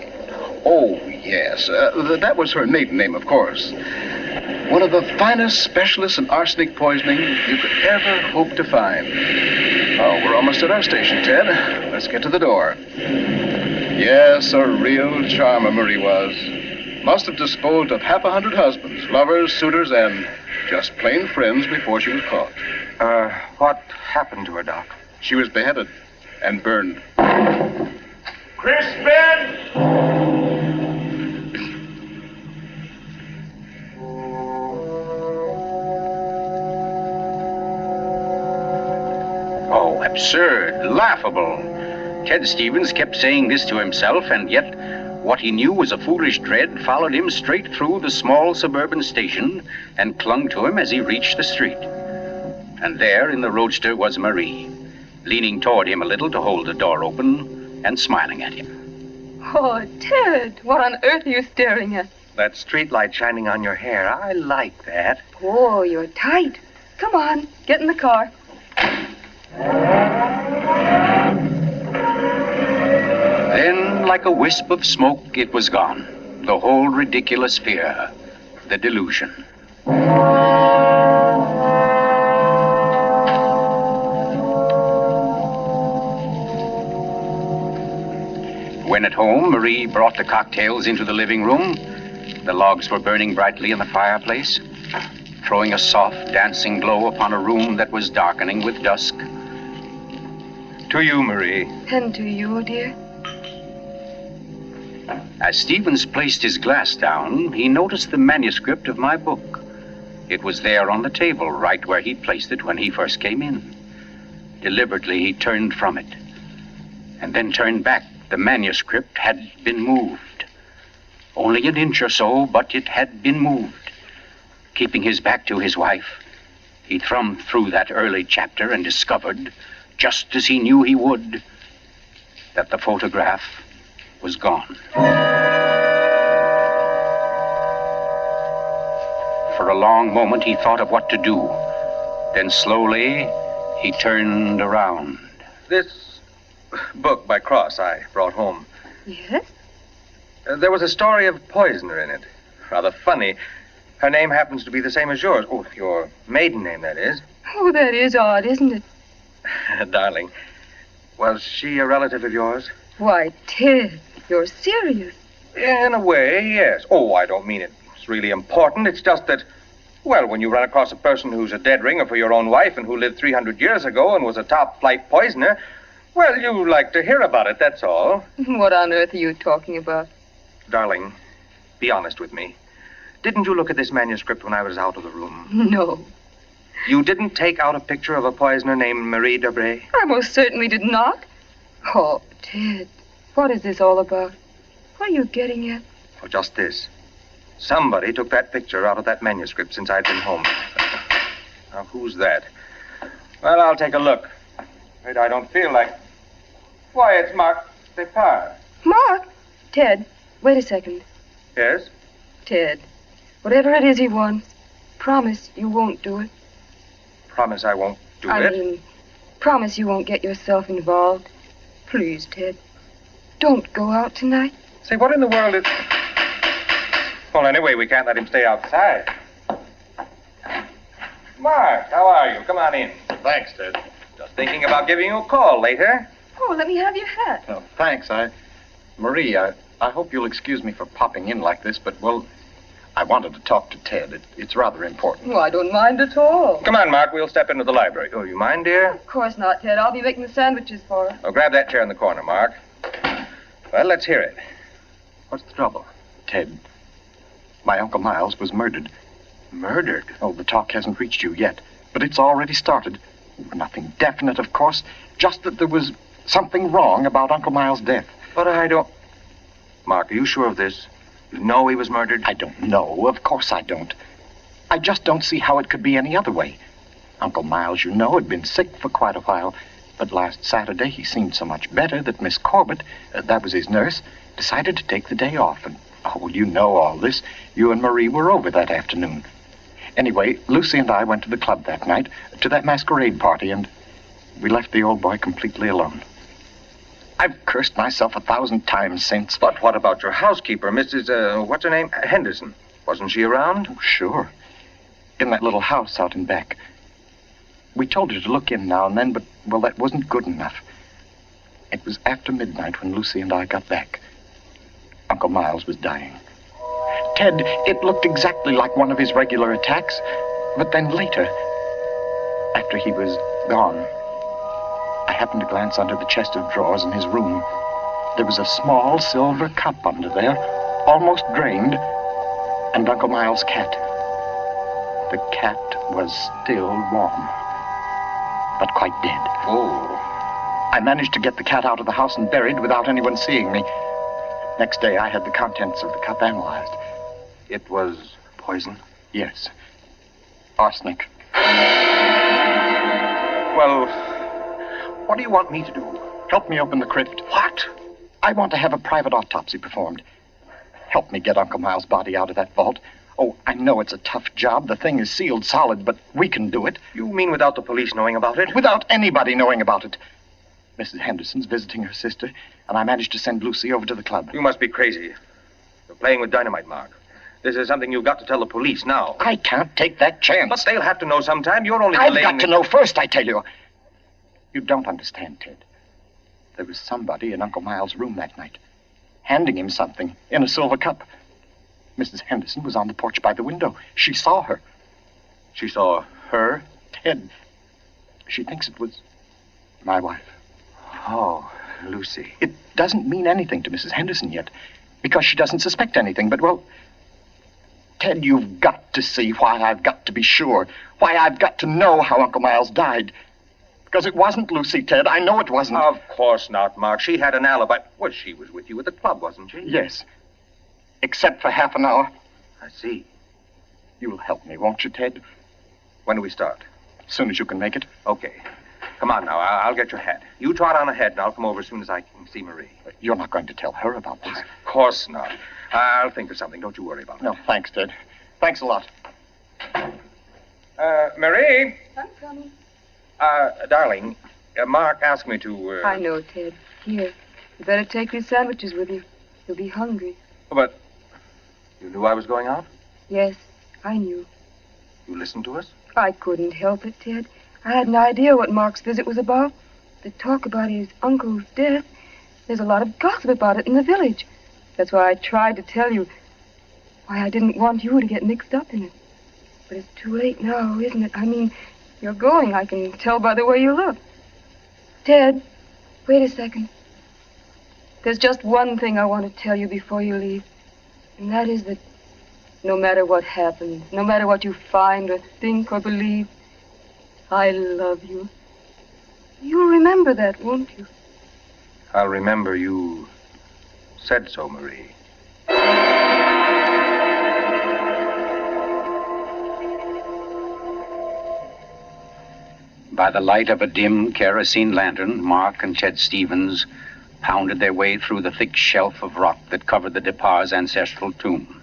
Oh, yes. That was her maiden name, of course. One of the finest specialists in arsenic poisoning you could ever hope to find. Oh, we're almost at our station, Ted. Let's get to the door. Yes, a real charmer Marie was. Must have disposed of 100 husbands, lovers, suitors, and just plain friends before she was caught. What happened to her, Doc? She was beheaded and burned. Crispin! Oh, absurd, laughable. Ted Stevens kept saying this to himself, and yet what he knew was a foolish dread followed him straight through the small suburban station and clung to him as he reached the street. And there in the roadster was Marie, leaning toward him a little to hold the door open and smiling at him. Oh, Ted, what on earth are you staring at? That streetlight shining on your hair. I like that. Oh, you're tight. Come on, get in the car. Then, like a wisp of smoke, it was gone. The whole ridiculous fear, the delusion. When at home, Marie brought the cocktails into the living room. The logs were burning brightly in the fireplace, throwing a soft, dancing glow upon a room that was darkening with dusk. To you, Marie. And to you, dear. As Stevens placed his glass down, he noticed the manuscript of my book. It was there on the table, right where he'd placed it when he first came in. Deliberately, he turned from it, and then turned back. The manuscript had been moved. Only an inch or so, but it had been moved. Keeping his back to his wife, he thumbed through that early chapter and discovered, just as he knew he would, that the photograph was gone. For a long moment, he thought of what to do. Then slowly, he turned around. This book by Cross I brought home. Yes? There was a story of poisoner in it. Rather funny. Her name happens to be the same as yours. Oh, your maiden name, that is. Oh, that is odd, isn't it? Darling, was she a relative of yours? Why, Ted, you're serious. In a way, yes. Oh, I don't mean it's really important. It's just that, well, when you run across a person who's a dead ringer for your own wife and who lived 300 years ago and was a top-flight poisoner, well, you like to hear about it, that's all. What on earth are you talking about? Darling, be honest with me. Didn't you look at this manuscript when I was out of the room? No. You didn't take out a picture of a poisoner named Marie Debray? I most certainly did not. Oh, Ted, what is this all about? What are you getting at? Oh, just this. Somebody took that picture out of that manuscript since I'd been home. Now, who's that? Well, I'll take a look. Wait, I don't feel like... Why, it's Mark Depart. Mark? Ted, wait a second. Yes? Ted, whatever it is he wants, promise you won't do it. Promise I won't do I it? mean, promise you won't get yourself involved. Please, Ted, don't go out tonight. Say, what in the world is... Well, anyway, we can't let him stay outside. Mark, how are you? Come on in. Thanks, Ted. Just thinking about giving you a call later. Oh, let me have your hat. Oh, thanks. Marie, I hope you'll excuse me for popping in like this, but, well, I wanted to talk to Ted. It's rather important. Oh, I don't mind at all. Come on, Mark. We'll step into the library. Oh, you mind, dear? Of course not, Ted. I'll be making the sandwiches for her. Oh, grab that chair in the corner, Mark. Well, let's hear it. What's the trouble? Ted, my Uncle Miles was murdered. Murdered? Oh, the talk hasn't reached you yet, but it's already started. Nothing definite, of course, just that there was something wrong about Uncle Miles' death. But I don't... Mark, are you sure of this? You know he was murdered? I don't know. Of course I don't. I just don't see how it could be any other way. Uncle Miles, you know, had been sick for quite a while, but last Saturday he seemed so much better that Miss Corbett, that was his nurse, decided to take the day off. And, oh, you know all this. You and Marie were over that afternoon. Anyway, Lucy and I went to the club that night, to that masquerade party, and we left the old boy completely alone. I've cursed myself 1,000 times since. But what about your housekeeper, Mrs., what's her name? Henderson. Wasn't she around? Oh, sure. In that little house out in back. We told her to look in now and then, but, well, that wasn't good enough. It was after midnight when Lucy and I got back. Uncle Miles was dying. Ted, it looked exactly like one of his regular attacks. But then later, after he was gone, I happened to glance under the chest of drawers in his room. There was a small silver cup under there, almost drained, and Uncle Miles' cat. The cat was still warm, but quite dead. Oh. I managed to get the cat out of the house and buried without anyone seeing me. Next day, I had the contents of the cup analyzed. It was poison? Yes. Arsenic. Well, what do you want me to do? Help me open the crypt. What? I want to have a private autopsy performed. Help me get Uncle Miles' body out of that vault. Oh, I know it's a tough job. The thing is sealed solid, but we can do it. You mean without the police knowing about it? Without anybody knowing about it. Mrs. Henderson's visiting her sister, and I managed to send Lucy over to the club. You must be crazy. You're playing with dynamite, Mark. This is something you've got to tell the police now. I can't take that chance. But they'll have to know sometime. You're only I've delaying... got to know first, I tell you. You don't understand, Ted. There was somebody in Uncle Miles' room that night, handing him something in a silver cup. Mrs. Henderson was on the porch by the window. She saw her. She saw her? Ted. She thinks it was my wife. Oh, Lucy. It doesn't mean anything to Mrs. Henderson yet, because she doesn't suspect anything, but, well, Ted, you've got to see why I've got to be sure, why I've got to know how Uncle Miles died. Because it wasn't Lucy, Ted. I know it wasn't. Of course not, Mark. She had an alibi. Well, she was with you at the club, wasn't she? Yes. Except for half an hour. I see. You'll help me, won't you, Ted? When do we start? As soon as you can make it. Okay. Come on now. I'll get your hat. You trot on ahead, and I'll come over as soon as I can see Marie. You're not going to tell her about this. Of course not. I'll think of something. Don't you worry about it. No, thanks, Ted. Thanks a lot. Marie? I'm coming. Darling, Mark asked me to... I know, Ted. Here. You better take these sandwiches with you. You'll be hungry. But you knew I was going out? Yes, I knew. You listened to us? I couldn't help it, Ted. I had an idea what Mark's visit was about. The talk about his uncle's death. There's a lot of gossip about it in the village. That's why I tried to tell you. Why I didn't want you to get mixed up in it. But it's too late now, isn't it? I mean, you're going. I can tell by the way you look. Ted, wait a second. There's just one thing I want to tell you before you leave. And that is that no matter what happens, no matter what you find or think or believe, I love you. You'll remember that, won't you? I'll remember you said so, Marie. By the light of a dim kerosene lantern, Mark and Ted Stevens pounded their way through the thick shelf of rock that covered the Depar's ancestral tomb,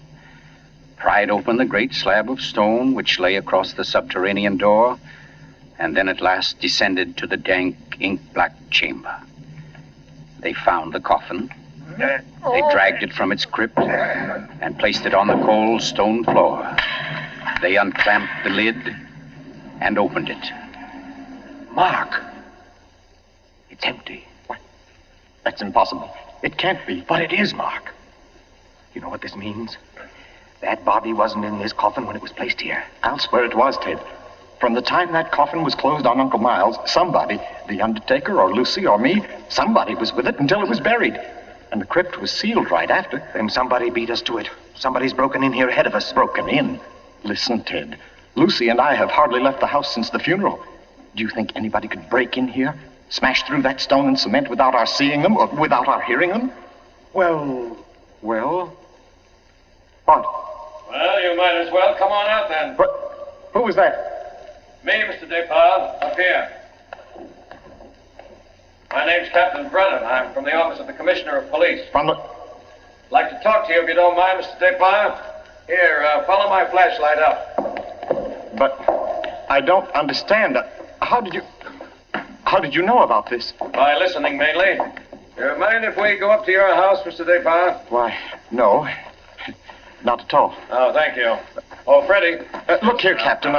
pried open the great slab of stone which lay across the subterranean door, and then at last descended to the dank, ink-black chamber. They found the coffin. They dragged it from its crypt and placed it on the cold stone floor. They unclamped the lid and opened it. Mark! It's empty. What? That's impossible. It can't be. But it is, Mark. You know what this means? That body wasn't in this coffin when it was placed here. I'll swear it was, Ted. From the time that coffin was closed on Uncle Miles, somebody, the undertaker or Lucy or me, somebody was with it until it was buried. And the crypt was sealed right after. Then somebody beat us to it. Somebody's broken in here ahead of us. Broken in? Listen, Ted. Lucy and I have hardly left the house since the funeral. Do you think anybody could break in here, smash through that stone and cement without our seeing them or without our hearing them? Well... What? Well, you might as well come on out then. But who was that? Me, Mr. Depar, up here. My name's Captain Brennan. I'm from the office of the Commissioner of Police. From the... Like to talk to you if you don't mind, Mr. Depar. Here, follow my flashlight up. But I don't understand. How did you know about this? By listening, mainly. You mind if we go up to your house, Mr. Depar? Why, no. Not at all. Oh, thank you. Oh, Freddie. Look here, Captain,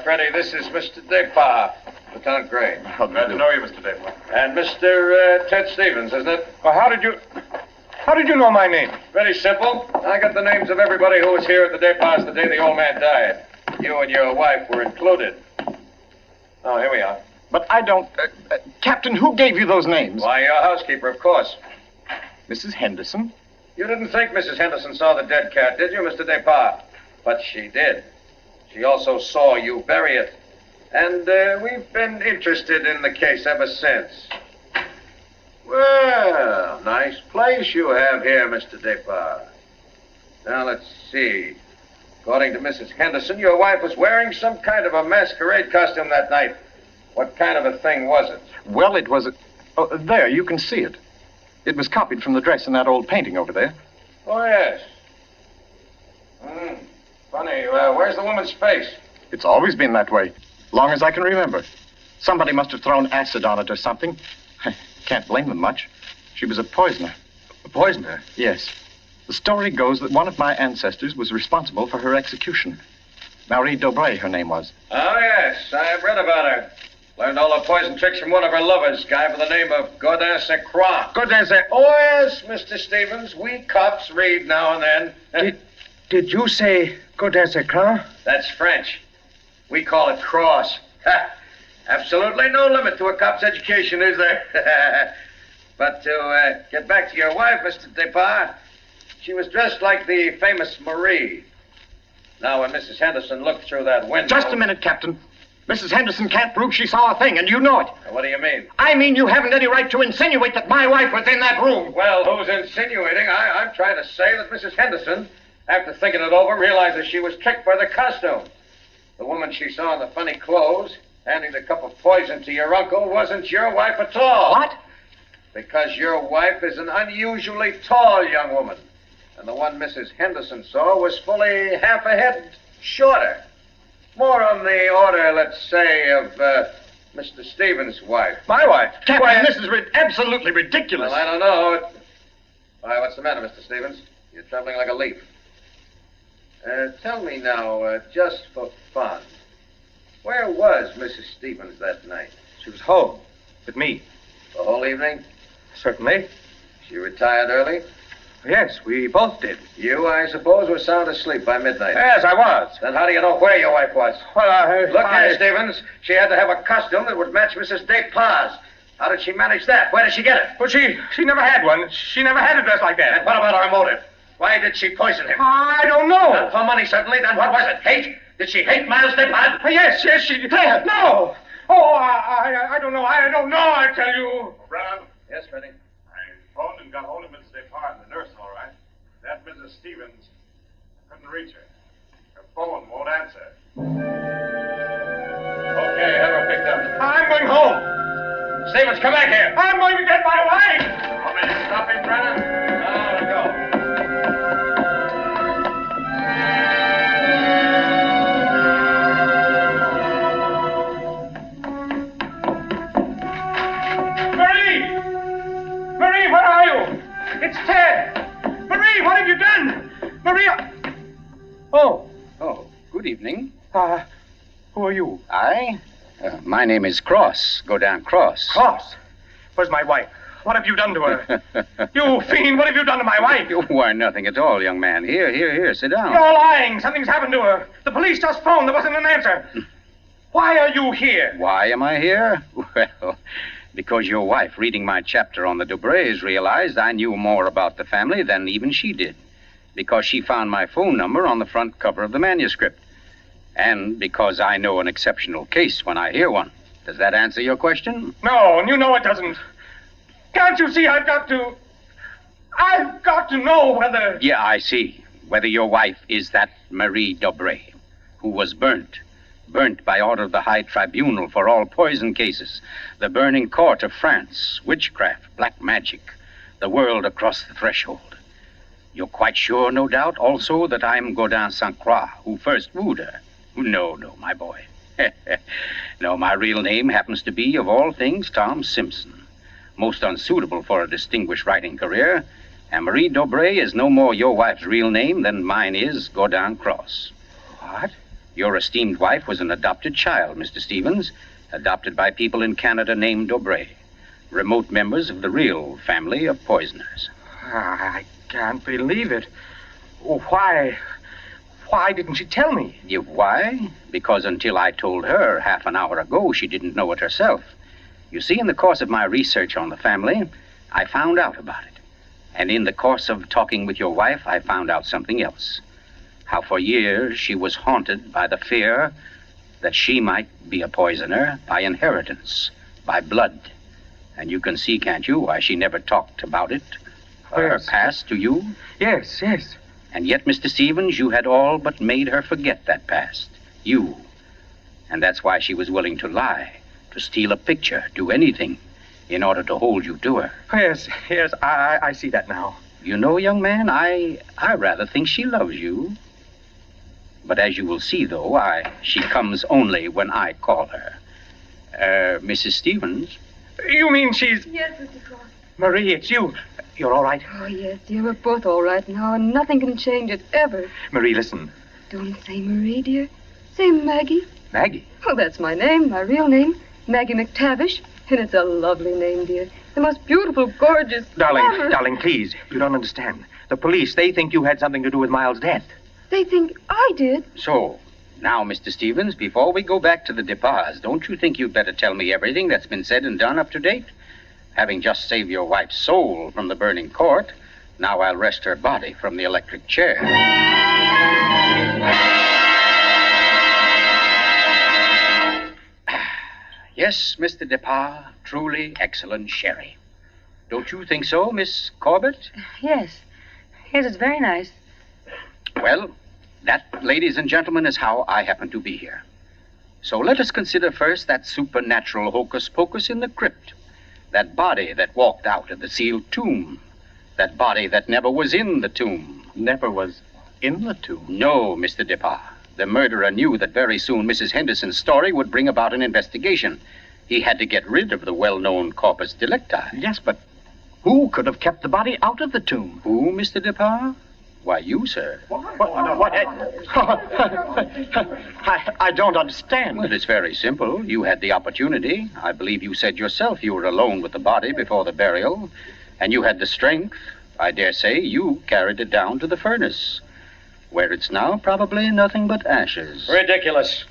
Freddie, this is Mr. Depar, Lieutenant Gray. Glad to know you, Mr. Depar. And Mr. Ted Stevens, isn't it? Well, how did you know my name? Very simple. I got the names of everybody who was here at the Depars the day the old man died. You and your wife were included. Oh, here we are. But I don't... Captain, who gave you those names? Why, your housekeeper, of course. Mrs. Henderson? You didn't think Mrs. Henderson saw the dead cat, did you, Mr. Depar? But she did. She also saw you bury it. And we've been interested in the case ever since. Well, nice place you have here, Mr. Depar. Now, let's see. According to Mrs. Henderson, your wife was wearing some kind of a masquerade costume that night. What kind of a thing was it? Well, it was a... Oh, there, you can see it. It was copied from the dress in that old painting over there. Oh, yes. Funny. Where's the woman's face? It's always been that way, long as I can remember. Somebody must have thrown acid on it or something. I can't blame them much. She was a poisoner. A poisoner? Yes. The story goes that one of my ancestors was responsible for her execution. Marie Dobré, her name was. Oh, yes. I've read about her. Learned all the poison tricks from one of her lovers, guy by the name of Godin Saint Croix. Godin Saint... Oh, yes, Mr. Stevens. We cops read now and then. Did you say Godin Saint Croix? That's French. We call it cross. Ha! Absolutely no limit to a cop's education, is there? But to get back to your wife, Mr. Depart, she was dressed like the famous Marie. Now, when Mrs. Henderson looked through that window... Just a minute, Captain. Mrs. Henderson can't prove she saw a thing, and you know it. What do you mean? I mean you haven't any right to insinuate that my wife was in that room. Well, who's insinuating? I'm trying to say that Mrs. Henderson, after thinking it over, realizes she was tricked by the costume. The woman she saw in the funny clothes, handing the cup of poison to your uncle, wasn't your wife at all. What? Because your wife is an unusually tall young woman. And the one Mrs. Henderson saw was fully half a head shorter. More on the order, let's say, of Mr. Stevens' wife. My wife? Captain, this is absolutely ridiculous. Well, I don't know. Why, what's the matter, Mr. Stevens? You're trembling like a leaf. Tell me now, just for fun, where was Mrs. Stevens that night? She was home with me. The whole evening? Certainly. She retired early? Yes, we both did. You, I suppose, were sound asleep by midnight. Yes, I was. Then how do you know where your wife was? Well, Look here, Stevens. She had to have a costume that would match Mrs. Depar's. How did she manage that? Where did she get it? Well, she never had one. She never had a dress like that. And what about her motive? Why did she poison him? I don't know. Not for money, certainly. Then what was it? Hate? Did she hate Miles Depart? Yes, she did. No. Oh, I don't know. I don't know, I tell you. Brown? Yes, Freddie. I phoned and got hold of Mrs. Depart, the nurse, all right. That Mrs. Stevens, I couldn't reach her. Her phone won't answer. Okay, have her picked up. I'm going home. Stevens, come back here. I'm going to get my wife. Want me to stop him, Brennan? No, go. Marie, where are you? It's Ted. Marie, what have you done? Maria. Oh, good evening. Who are you? I? My name is Cross. Godin Cross. Cross? Where's my wife? What have you done to her? You fiend, what have you done to my wife? Why, nothing at all, young man. Here, sit down. You're lying. Something's happened to her. The police just phoned. There wasn't an answer. Why are you here? Why am I here? Well, because your wife, reading my chapter on the Dobrés, realized I knew more about the family than even she did. Because she found my phone number on the front cover of the manuscript. And because I know an exceptional case when I hear one. Does that answer your question? No, and you know it doesn't. Can't you see I've got to know whether... Yeah, I see. Whether your wife is that Marie Dobré, who was burnt by order of the High Tribunal for all poison cases, the burning court of France, witchcraft, black magic, the world across the threshold. You're quite sure, no doubt, also that I'm Godin Saint Croix, who first wooed her. No, my boy. No, my real name happens to be, of all things, Tom Simpson. Most unsuitable for a distinguished writing career. And Marie Dobré is no more your wife's real name than mine is Godin Cross. What? Your esteemed wife was an adopted child, Mr. Stevens, adopted by people in Canada named Dobré, remote members of the real family of poisoners. I can't believe it. Why didn't she tell me? Why? Because until I told her half an hour ago, she didn't know it herself. You see, in the course of my research on the family, I found out about it. And in the course of talking with your wife, I found out something else. How for years she was haunted by the fear that she might be a poisoner by inheritance, by blood. And you can see, can't you, why she never talked about it, her past to you? Yes. And yet, Mr. Stevens, you had all but made her forget that past. You. And that's why she was willing to lie, to steal a picture, do anything in order to hold you to her. Yes, I see that now. You know, young man, I rather think she loves you. But as you will see, though, she comes only when I call her. Mrs. Stevens? You mean she's... Yes, Mr. Cross. Marie, it's you. You're all right? Oh, yes, dear. We're both all right now, and nothing can change it, ever. Marie, listen. Don't say Marie, dear. Say Maggie. Maggie? Oh, that's my name, my real name. Maggie McTavish. And it's a lovely name, dear. The most beautiful, gorgeous... Darling, please. You don't understand. The police, they think you had something to do with Miles' death. They think I did. So, now, Mr. Stevens, before we go back to the Depas, don't you think you'd better tell me everything that's been said and done up to date? Having just saved your wife's soul from the burning court, now I'll wrest her body from the electric chair. Yes, Mr. Depas, truly excellent sherry. Don't you think so, Miss Corbett? Yes. Yes, it's very nice. Well, that, ladies and gentlemen, is how I happen to be here. So let us consider first that supernatural hocus-pocus in the crypt. That body that walked out of the sealed tomb. That body that never was in the tomb. Never was in the tomb? No, Mr. Depas. The murderer knew that very soon Mrs. Henderson's story would bring about an investigation. He had to get rid of the well-known corpus delicti. Yes, but who could have kept the body out of the tomb? Who, Mr. Depas? Why, you, sir. What? I don't understand. Well, it's very simple. You had the opportunity. I believe you said yourself you were alone with the body before the burial. And you had the strength. I dare say you carried it down to the furnace, where it's now probably nothing but ashes. Ridiculous.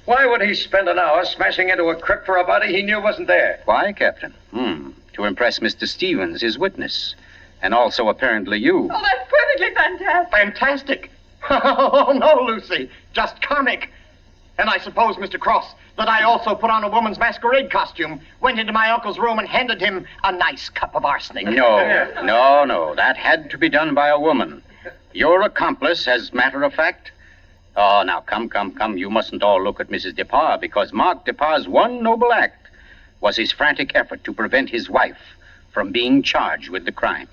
Why would he spend an hour smashing into a crypt for a body he knew wasn't there? Why, Captain? To impress Mr. Stevens, his witness. And also, apparently, you. Oh, that's perfectly fantastic. Fantastic? Oh, no, Lucy. Just comic. And I suppose, Mr. Cross, that I also put on a woman's masquerade costume, went into my uncle's room and handed him a nice cup of arsenic. No. That had to be done by a woman. Your accomplice, as matter of fact. Oh, now, come. You mustn't all look at Mrs. Depas, because Mark Depas's one noble act was his frantic effort to prevent his wife from being charged with the crime.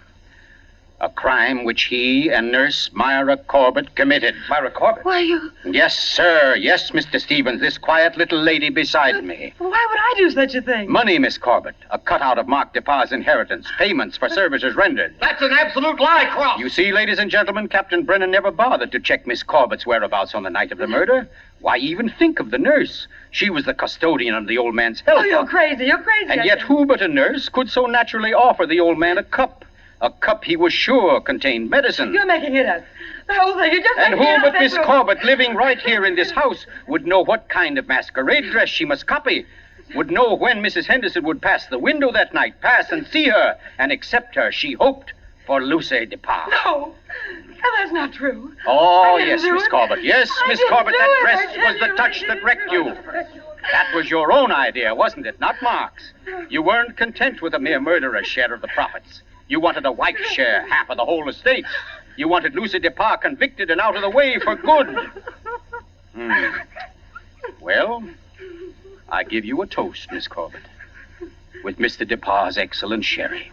A crime which he and Nurse Myra Corbett committed. Myra Corbett? Why, you... Yes, sir. Yes, Mr. Stevens, this quiet little lady beside me. Why would I do such a thing? Money, Miss Corbett. A cutout of Mark Depas's inheritance. Payments for services rendered. That's an absolute lie, Cross. You see, ladies and gentlemen, Captain Brennan never bothered to check Miss Corbett's whereabouts on the night of the murder. Why even think of the nurse? She was the custodian of the old man's health. Oh, you're crazy. And yet who but a nurse could so naturally offer the old man a cup? A cup he was sure contained medicine. You're making it up. The whole thing, you're just And making it who up. but Miss Corbett, living right here in this house, would know what kind of masquerade dress she must copy, would know when Mrs. Henderson would pass the window that night, pass and see her, and accept her, she hoped, for Lucy Depas. No, that's not true. Oh, I didn't yes, do Miss it. Corbett. Yes, I Miss didn't Corbett, do that it. dress I tell was the you, touch I that didn't wrecked do you. it. That was your own idea, wasn't it? Not Mark's. You weren't content with a mere murderer's share of the profits. You wanted a wife's share, half of the whole estate. You wanted Lucy Depas convicted and out of the way for good. Well, I give you a toast, Miss Corbett, with Mr. Depas's excellent sherry,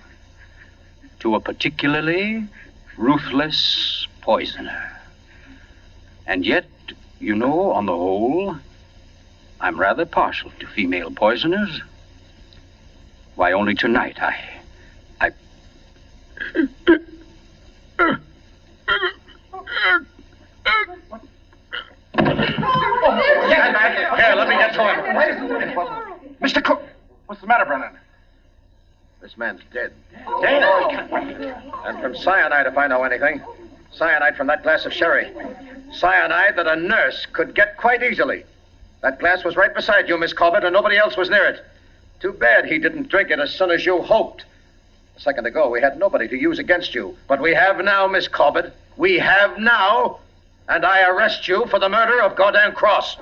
to a particularly ruthless poisoner. And yet, you know, on the whole, I'm rather partial to female poisoners. Why, only tonight I... Here, let me get to him. Mr. Cook, what's the matter, Brennan? This man's dead. Dead? And from cyanide, if I know anything. Cyanide from that glass of sherry. Cyanide that a nurse could get quite easily. That glass was right beside you, Miss Corbett, and nobody else was near it. Too bad he didn't drink it as soon as you hoped. A second ago, we had nobody to use against you. But we have now, Miss Corbett. We have now. And I arrest you for the murder of Gordon Cross.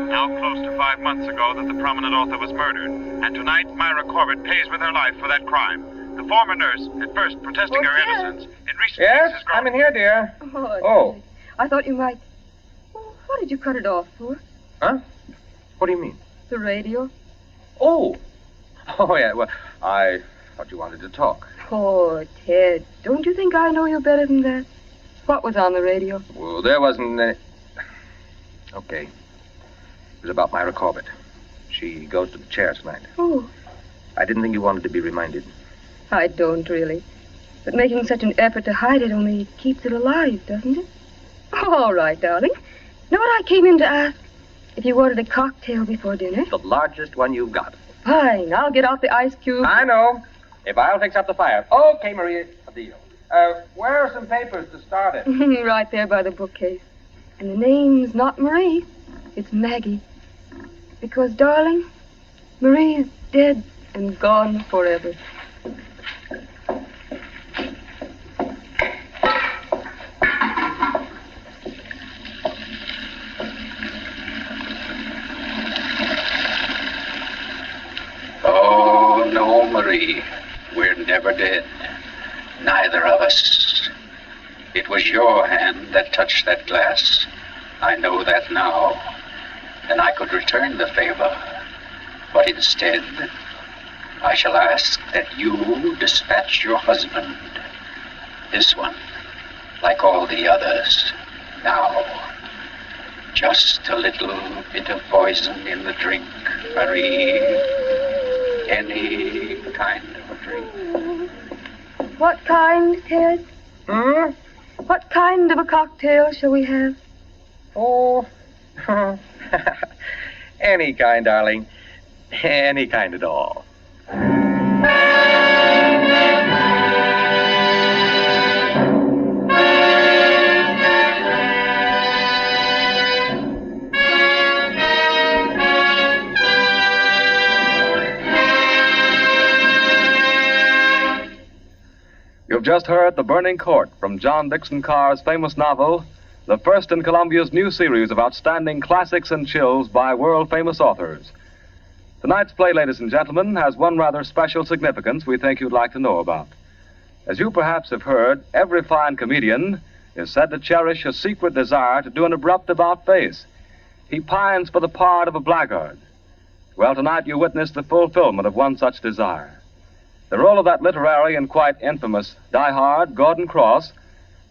Now close to 5 months months ago that the prominent author was murdered. And tonight, Myra Corbett pays with her life for that crime. The former nurse, at first protesting her innocence, in recent Yes, weeks has grown... I'm in here, dear. Oh. I thought you might... Oh, what did you cut it off for? Huh? What do you mean? The radio. Oh, yeah, well, I thought you wanted to talk. Oh, Ted, don't you think I know you better than that? What was on the radio? Well, there wasn't any... Okay. It was about Myra Corbett. She goes to the chair tonight. Oh, I didn't think you wanted to be reminded. I don't really. But making such an effort to hide it only keeps it alive, doesn't it? All right, darling. Know what I came in to ask? If you wanted a cocktail before dinner? The largest one you've got. Fine. I'll get out the ice cube. I know. If I'll fix up the fire. Okay, Maria, a deal. Where are some papers to start it? Right there by the bookcase. And the name's not Marie. It's Maggie. Because, darling, Marie's dead and gone forever. Oh, no, Marie. We're never dead. Neither of us. It was your hand that touched that glass. I know that now. And I could return the favor. But instead, I shall ask that you dispatch your husband. This one, like all the others. Now, just a little bit of poison in the drink, Marie. Any kind of a drink. What kind, Ted? What kind of a cocktail shall we have? Oh, any kind, darling. Any kind at all. You've just heard The Burning Court from John Dixon Carr's famous novel, the first in Columbia's new series of outstanding classics and chills by world-famous authors. Tonight's play, ladies and gentlemen, has one rather special significance we think you'd like to know about. As you perhaps have heard, every fine comedian is said to cherish a secret desire to do an abrupt about-face. He pines for the part of a blackguard. Well, tonight you witness the fulfillment of one such desire. The role of that literary and quite infamous diehard, Gordon Cross,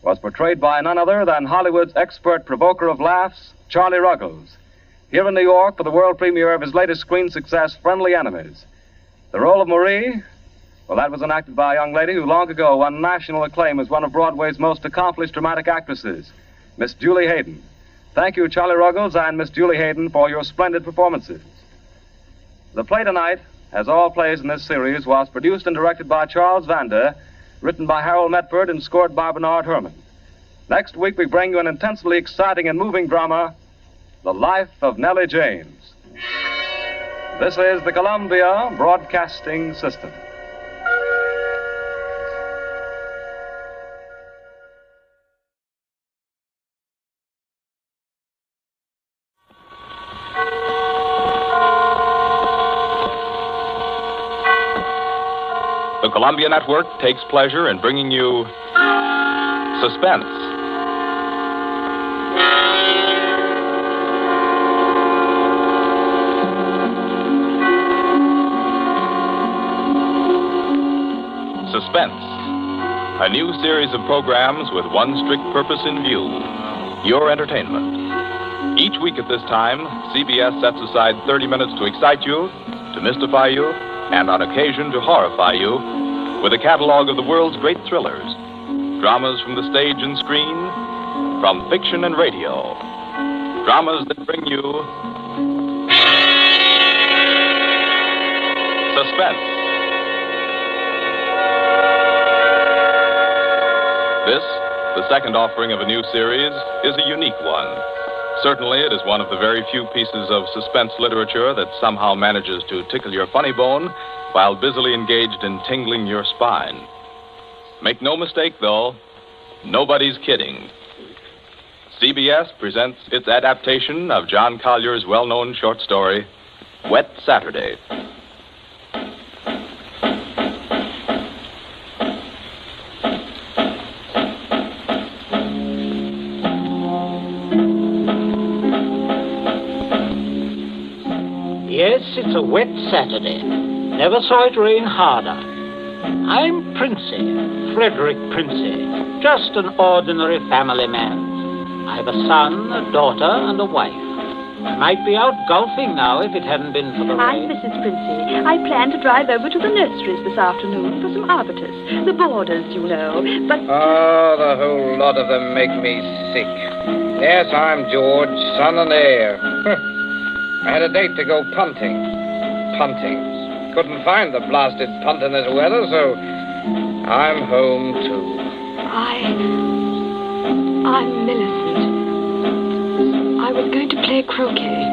was portrayed by none other than Hollywood's expert provoker of laughs, Charlie Ruggles, here in New York for the world premiere of his latest screen success, Friendly Enemies. The role of Marie, well, that was enacted by a young lady who long ago won national acclaim as one of Broadway's most accomplished dramatic actresses, Miss Julie Hayden. Thank you, Charlie Ruggles and Miss Julie Hayden, for your splendid performances. The play tonight, as all plays in this series, was produced and directed by Charles Vander, written by Harold Metford and scored by Bernard Herrmann. Next week, we bring you an intensely exciting and moving drama, The Life of Nellie James. This is the Columbia Broadcasting System. The Columbia Network takes pleasure in bringing you Suspense. Suspense, a new series of programs with one strict purpose in view, your entertainment. Each week at this time, CBS sets aside 30 minutes to excite you, to mystify you, and on occasion to horrify you with a catalog of the world's great thrillers, dramas from the stage and screen, from fiction and radio, dramas that bring you suspense. This, the second offering of a new series, is a unique one. Certainly, it is one of the very few pieces of suspense literature that somehow manages to tickle your funny bone while busily engaged in tingling your spine. Make no mistake, though, nobody's kidding. CBS presents its adaptation of John Collier's well-known short story, Wet Saturday. Yes, it's a wet Saturday. Never saw it rain harder. I'm Princey, Frederick Princey, just an ordinary family man. I've a son, a daughter, and a wife. I might be out golfing now if it hadn't been for the I'm rain. Mrs. Princey. I plan to drive over to the nurseries this afternoon for some arbutus. The borders, you know. But Oh, the whole lot of them make me sick. Yes, I'm George, son and heir. I had a date to go punting. Couldn't find the blasted punt in this weather, so I'm home too. I'm Millicent. I was going to play croquet.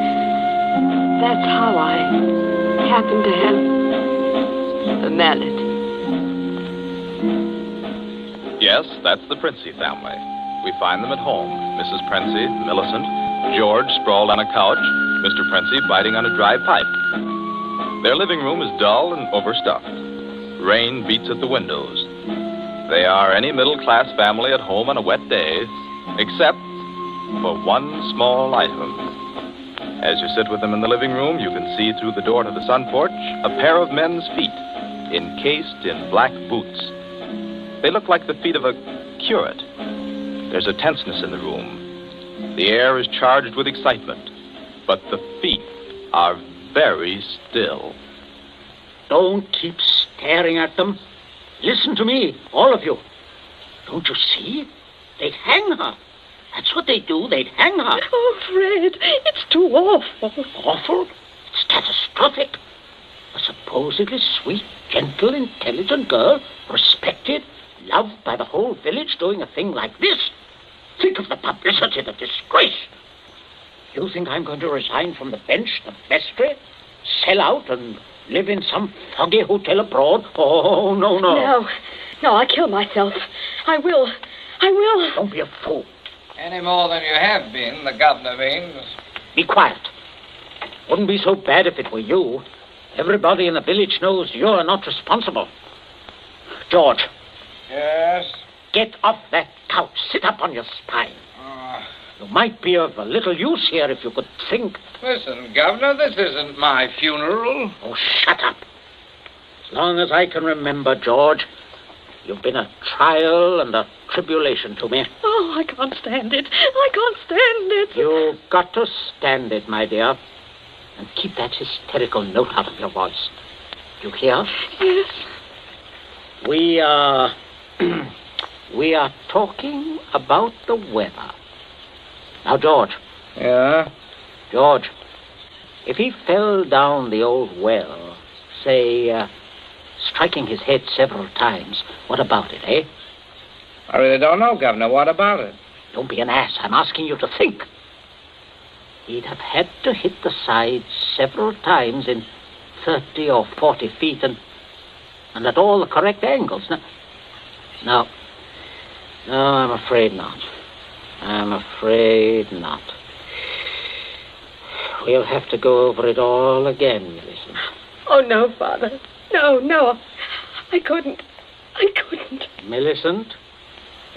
That's how I happened to have a mallet. Yes, that's the Princey family. We find them at home. Mrs. Princey, Millicent, George sprawled on a couch, Mr. Princey biting on a dry pipe. Their living room is dull and overstuffed. Rain beats at the windows. They are any middle-class family at home on a wet day, except for one small item. As you sit with them in the living room, you can see through the door to the sun porch a pair of men's feet, encased in black boots. They look like the feet of a curate. There's a tenseness in the room. The air is charged with excitement, but the feet are very still. Don't keep staring at them. Listen to me, all of you. Don't you see? They'd hang her. That's what they do. They'd hang her. Oh, Fred, it's too awful. Awful? It's catastrophic. A supposedly sweet, gentle, intelligent girl, respected, loved by the whole village, doing a thing like this. Think of the publicity, the disgrace. You think I'm going to resign from the bench, the vestry, sell out and live in some foggy hotel abroad? Oh, no. No, I'll kill myself. I will. Don't be a fool. Any more than you have been, the governor means. Be quiet. Wouldn't be so bad if it were you. Everybody in the village knows you're not responsible. George. Yes? Get off that couch. Sit up on your spine. You might be of a little use here if you could think. Listen, Governor, this isn't my funeral. Oh, shut up. As long as I can remember, George, you've been a trial and a tribulation to me. Oh, I can't stand it. You've got to stand it, my dear. And keep that hysterical note out of your voice. You hear? Yes. We are talking about the weather. Now, George. Yeah? George, if he fell down the old well, say, striking his head several times, what about it, eh? I really don't know, Governor. What about it? Don't be an ass. I'm asking you to think. He'd have had to hit the sides several times in 30 or 40 feet and at all the correct angles. No, I'm afraid not. We'll have to go over it all again, Millicent. Oh, no, Father. No. I couldn't. Millicent,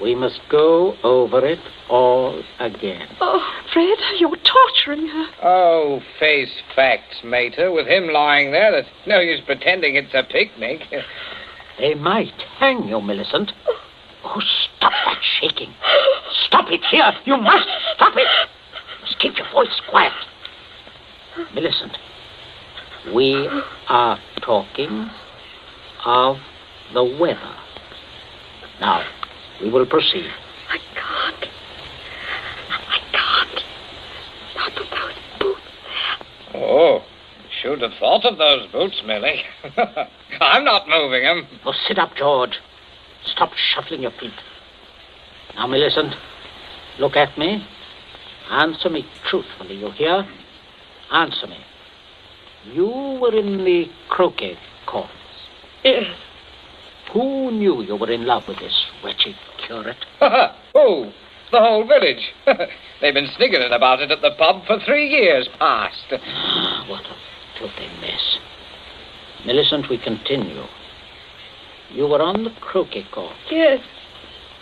we must go over it all again. Oh, Fred, you're torturing her. Oh, face facts, Mater. With him lying there, there's no use pretending it's a picnic. They might hang you, Millicent. Oh, stop that shaking. Stop it here. You must stop it. Just keep your voice quiet. Millicent, we are talking of the weather. Now, we will proceed. I can't. Not with those boots there. Oh, should have thought of those boots, Millie. I'm not moving them. Oh, sit up, George. Stop shuffling your feet. Now, Millicent, look at me. Answer me truthfully, you hear? Answer me. You were in the croquet courts. Yes. Who knew you were in love with this wretched curate? Oh, the whole village. They've been sniggering about it at the pub for 3 years past. What Filthy mess. Millicent, we continue. You were on the croquet court. Yes,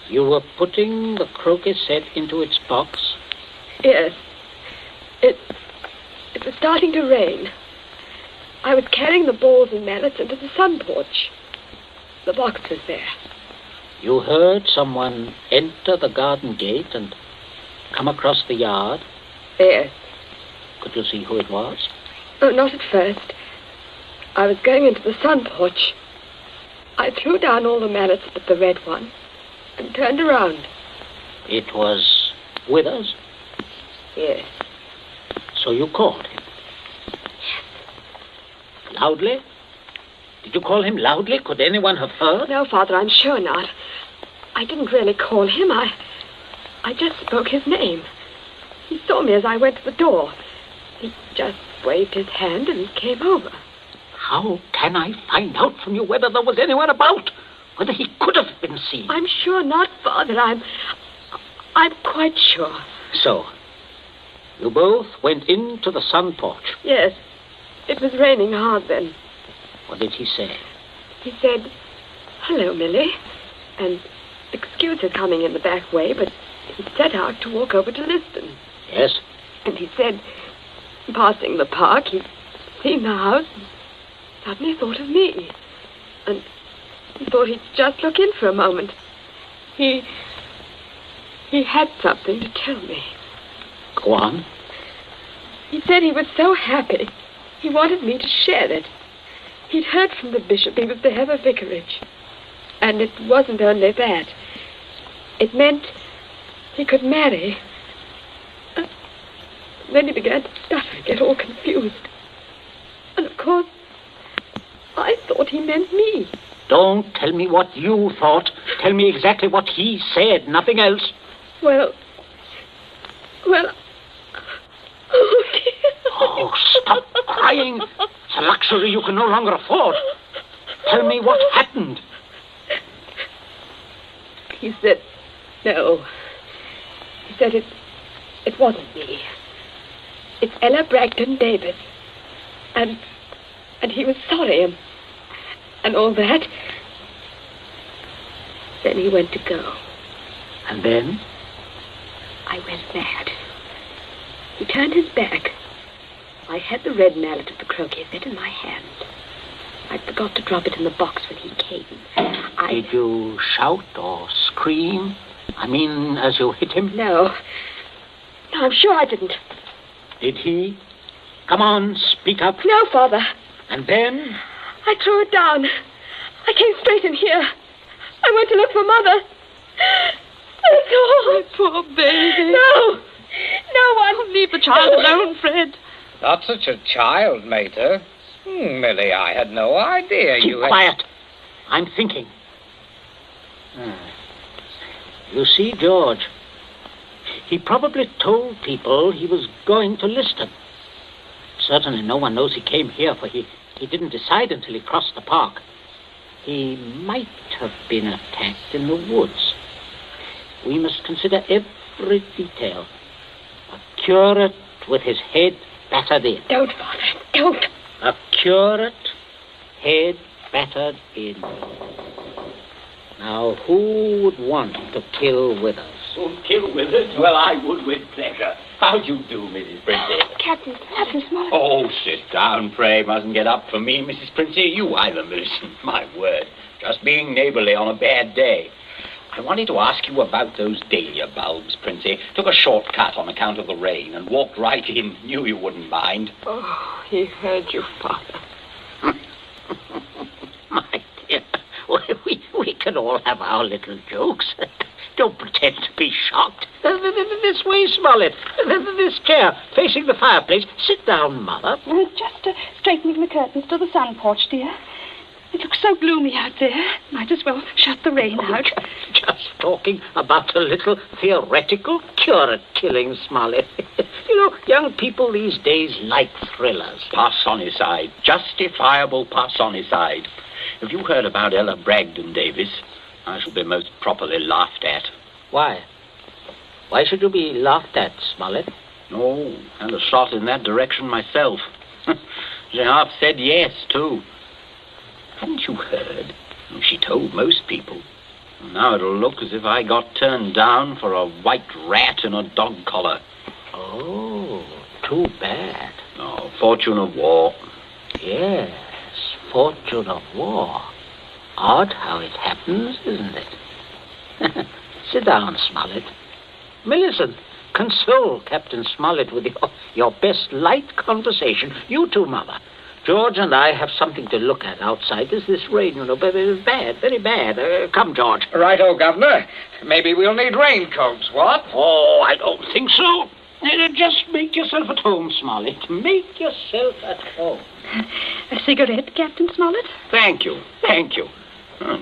You were putting the croquet set into its box. yes. It was starting to rain. I was carrying the balls and mallets into the sun porch. The box was there. You heard someone enter the garden gate and come across the yard. Yes. Could you see who it was? Oh, not at first. I was going into the sun porch. I threw down all the mallets but the red one and turned around. It was Withers. Yes. So you called him? Yes. Loudly? Did you call him loudly? Could anyone have heard? No, Father, I'm sure not. I didn't really call him. I just spoke his name. He saw me as I went to the door. He just waved his hand and came over. How can I find out from you whether there was anyone about? Whether he could have been seen? I'm sure not, Father. I'm quite sure. So, you both went into the sun porch. Yes. It was raining hard then. What did he say? He said, "Hello, Millie," and excuse his coming in the back way, but he set out to walk over to Liston. Yes? And he said, passing the park, he'd seen the house and suddenly thought of me. And he thought he'd just look in for a moment. He had something to tell me. Go on. He said he was so happy. He wanted me to share it. He'd heard from the bishop he was to have a vicarage. And it wasn't only that. It meant he could marry. Then he began to stutter and get all confused. And of course, I thought he meant me. Don't tell me what you thought. Tell me exactly what he said, nothing else. Well, oh, dear. Oh, stop crying. It's a luxury you can no longer afford. Tell me what happened. He said, no. He said it wasn't me. It's Ella Bragdon Davis. And he was sorry and all that. Then he went to go. And then? I went mad. He turned his back. I had the red mallet of the croquet set in my hand. I forgot to drop it in the box when he came. Did you shout or scream? I mean, as you hit him? No, I'm sure I didn't. Did he? Come on, speak up. No, Father. And then? I threw it down. I came straight in here. I went to look for Mother. That's all. My poor baby. No one. Leave the child alone, Fred. Not such a child, Mater. Millie, I had no idea Keep you had... quiet. I'm thinking. You see, George, he probably told people he was going to Liston. Certainly no one knows he came here, for he didn't decide until he crossed the park. He might have been attacked in the woods. We must consider every detail. A curate with his head battered in. Don't, Father, don't. A curate, head battered in. Now, who would want to kill Withers? Oh, kill Withers? Well, I would with pleasure. How do you do, Mrs. Princey? Captain Smollett. Oh, sit down, pray. Mustn't get up for me, Mrs. Princey. You either, Millicent. My word. Just being neighborly on a bad day. I wanted to ask you about those dahlia bulbs, Princey. Took a shortcut on account of the rain and walked right in. Knew you wouldn't mind. Oh, he heard you, Father. My dear, we can all have our little jokes. Don't pretend to be shocked. This way, Smollett. This chair, facing the fireplace. Sit down, Mother. Just straightening the curtains to the sun porch, dear. It looks so gloomy out there. Might as well shut the rain out. Just talking about a little theoretical curate killing, Smollett. You know, young people these days like thrillers. Parsonicide. Justifiable parsonicide. Have you heard about Ella Bragdon Davis? I shall be most properly laughed at. Why? Why should you be laughed at, Smollett? Oh, and a shot in that direction myself. She half said yes, too. Hadn't you heard? She told most people. Now it'll look as if I got turned down for a white rat in a dog collar. Oh, too bad. Oh, fortune of war. Yes, fortune of war. Odd how it happens, isn't it? Sit down, Smollett. Millicent, console Captain Smollett with your best light conversation. You too, Mother. George and I have something to look at outside. There's this rain, you know, very bad, very bad. Come, George. Righto, Governor. Maybe we'll need raincoats, what? Oh, I don't think so. Just make yourself at home, Smollett. Make yourself at home. A cigarette, Captain Smollett? Thank you, thank you.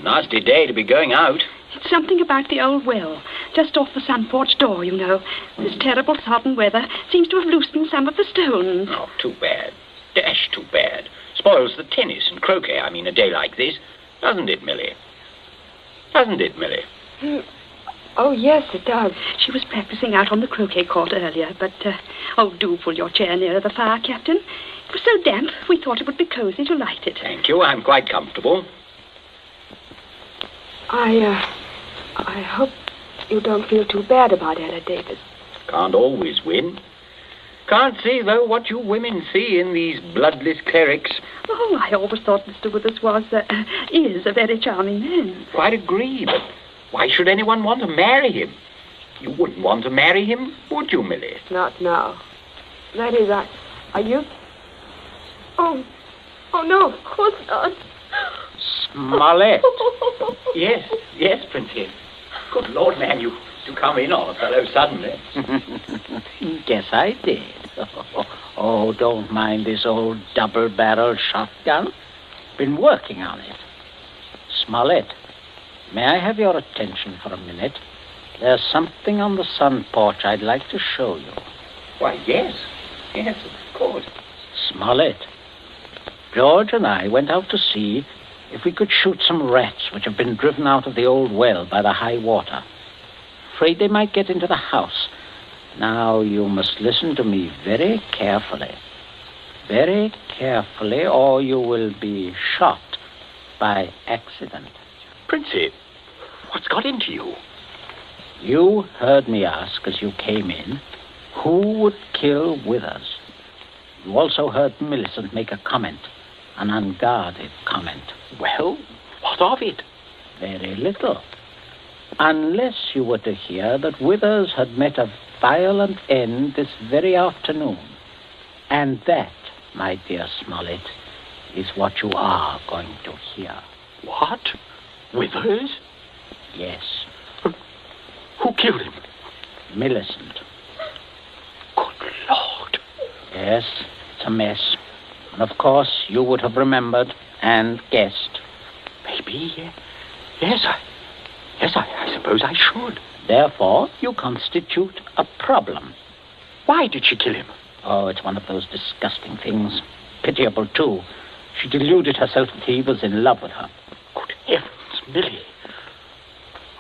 Nasty day to be going out. It's something about the old well, just off the sun porch door, you know. This terrible sodden weather seems to have loosened some of the stones. Oh, too bad. Dash too bad. Spoils the tennis and croquet, I mean, a day like this. Doesn't it, Millie? Doesn't it, Millie? Oh, yes, it does. She was practicing out on the croquet court earlier, but, do pull your chair nearer the fire, Captain. It was so damp, we thought it would be cozy to light it. Thank you, I'm quite comfortable. I hope you don't feel too bad about Ella Davis. Can't always win. Can't see, though, what you women see in these bloodless clerics. Oh, I always thought Mr. Withers is a very charming man. Quite agree, but why should anyone want to marry him? You wouldn't want to marry him, would you, Millie? Not now. That is, are you? Oh, no, of course not. Smollett. Yes, Princess. Good Lord, man, you come in on a fellow suddenly. Guess I did. Oh, don't mind this old double-barrel shotgun. Been working on it. Smollett, may I have your attention for a minute? There's something on the sun porch I'd like to show you. Why, yes, of course. Smollett, George and I went out to see if we could shoot some rats which have been driven out of the old well by the high water. Afraid they might get into the house. Now, you must listen to me very carefully. Very carefully, or you will be shot by accident. Princey, what's got into you? You heard me ask as you came in, who would kill Withers? You also heard Millicent make a comment, an unguarded comment. Well, what of it? Very little. Unless you were to hear that Withers had met a violent end this very afternoon. And that, my dear Smollett, is what you are going to hear. What? Withers? Yes. Who killed him? Millicent. Good Lord. Yes, it's a mess. And of course, you would have remembered and guessed. Maybe, yes, I suppose I should. Therefore, you constitute a problem. Why did she kill him? Oh, it's one of those disgusting things. Pitiable, too. She deluded herself that he was in love with her. Good heavens, Millie.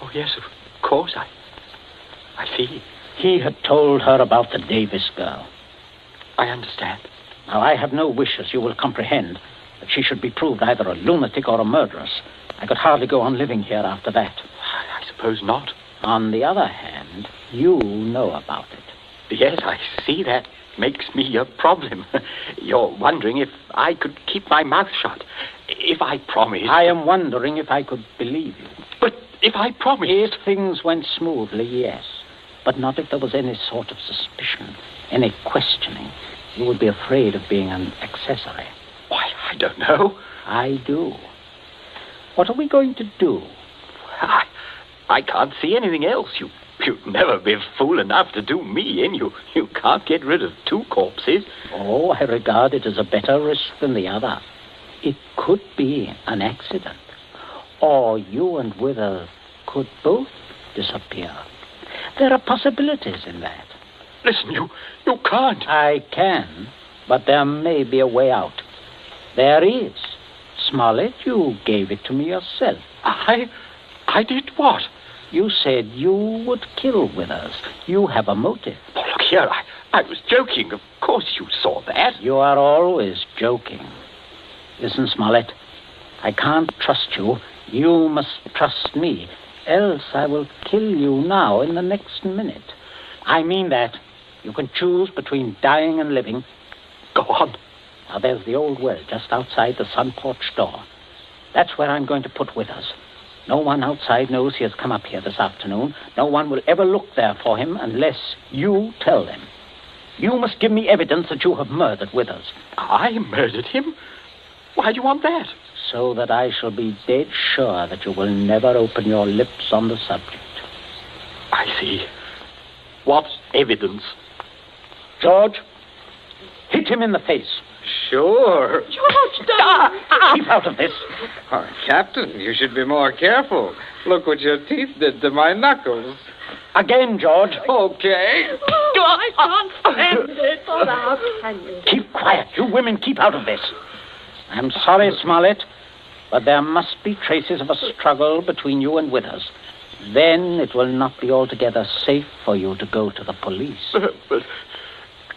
Oh, yes, of course, I see. He had told her about the Davis girl. I understand. Now, I have no wish, as you will comprehend, that she should be proved either a lunatic or a murderess. I could hardly go on living here after that. I suppose not. On the other hand, you know about it. Yes, I see that makes me a problem. You're wondering if I could keep my mouth shut. If I promised... I am wondering if I could believe you. But if I promised... If things went smoothly, yes. But not if there was any sort of suspicion, any questioning. You would be afraid of being an accessory. Why, I don't know. I do. What are we going to do? I can't see anything else. You'd never be fool enough to do me in. You can't get rid of two corpses. Oh, I regard it as a better risk than the other. It could be an accident. Or you and Withers could both disappear. There are possibilities in that. Listen, you can't. I can, but there may be a way out. There is. Smollett, you gave it to me yourself. I did what? You said you would kill Withers. You have a motive. Oh, look here, I was joking. Of course you saw that. You are always joking. Listen, Smollett, I can't trust you. You must trust me, else I will kill you now in the next minute. I mean that. You can choose between dying and living. Go on. Now, there's the old well just outside the sun porch door. That's where I'm going to put Withers. No one outside knows he has come up here this afternoon. No one will ever look there for him unless you tell them. You must give me evidence that you have murdered Withers. I murdered him? Why do you want that? So that I shall be dead sure that you will never open your lips on the subject. I see. What evidence? George, hit him in the face. Sure. George, don't! Keep out of this. Oh, Captain, you should be more careful. Look what your teeth did to my knuckles. Again, George. Okay. Oh, I can't stand it. Oh, how can you? Keep quiet. You women keep out of this. I'm sorry, Smollett, but there must be traces of a struggle between you and Withers. Then it will not be altogether safe for you to go to the police. But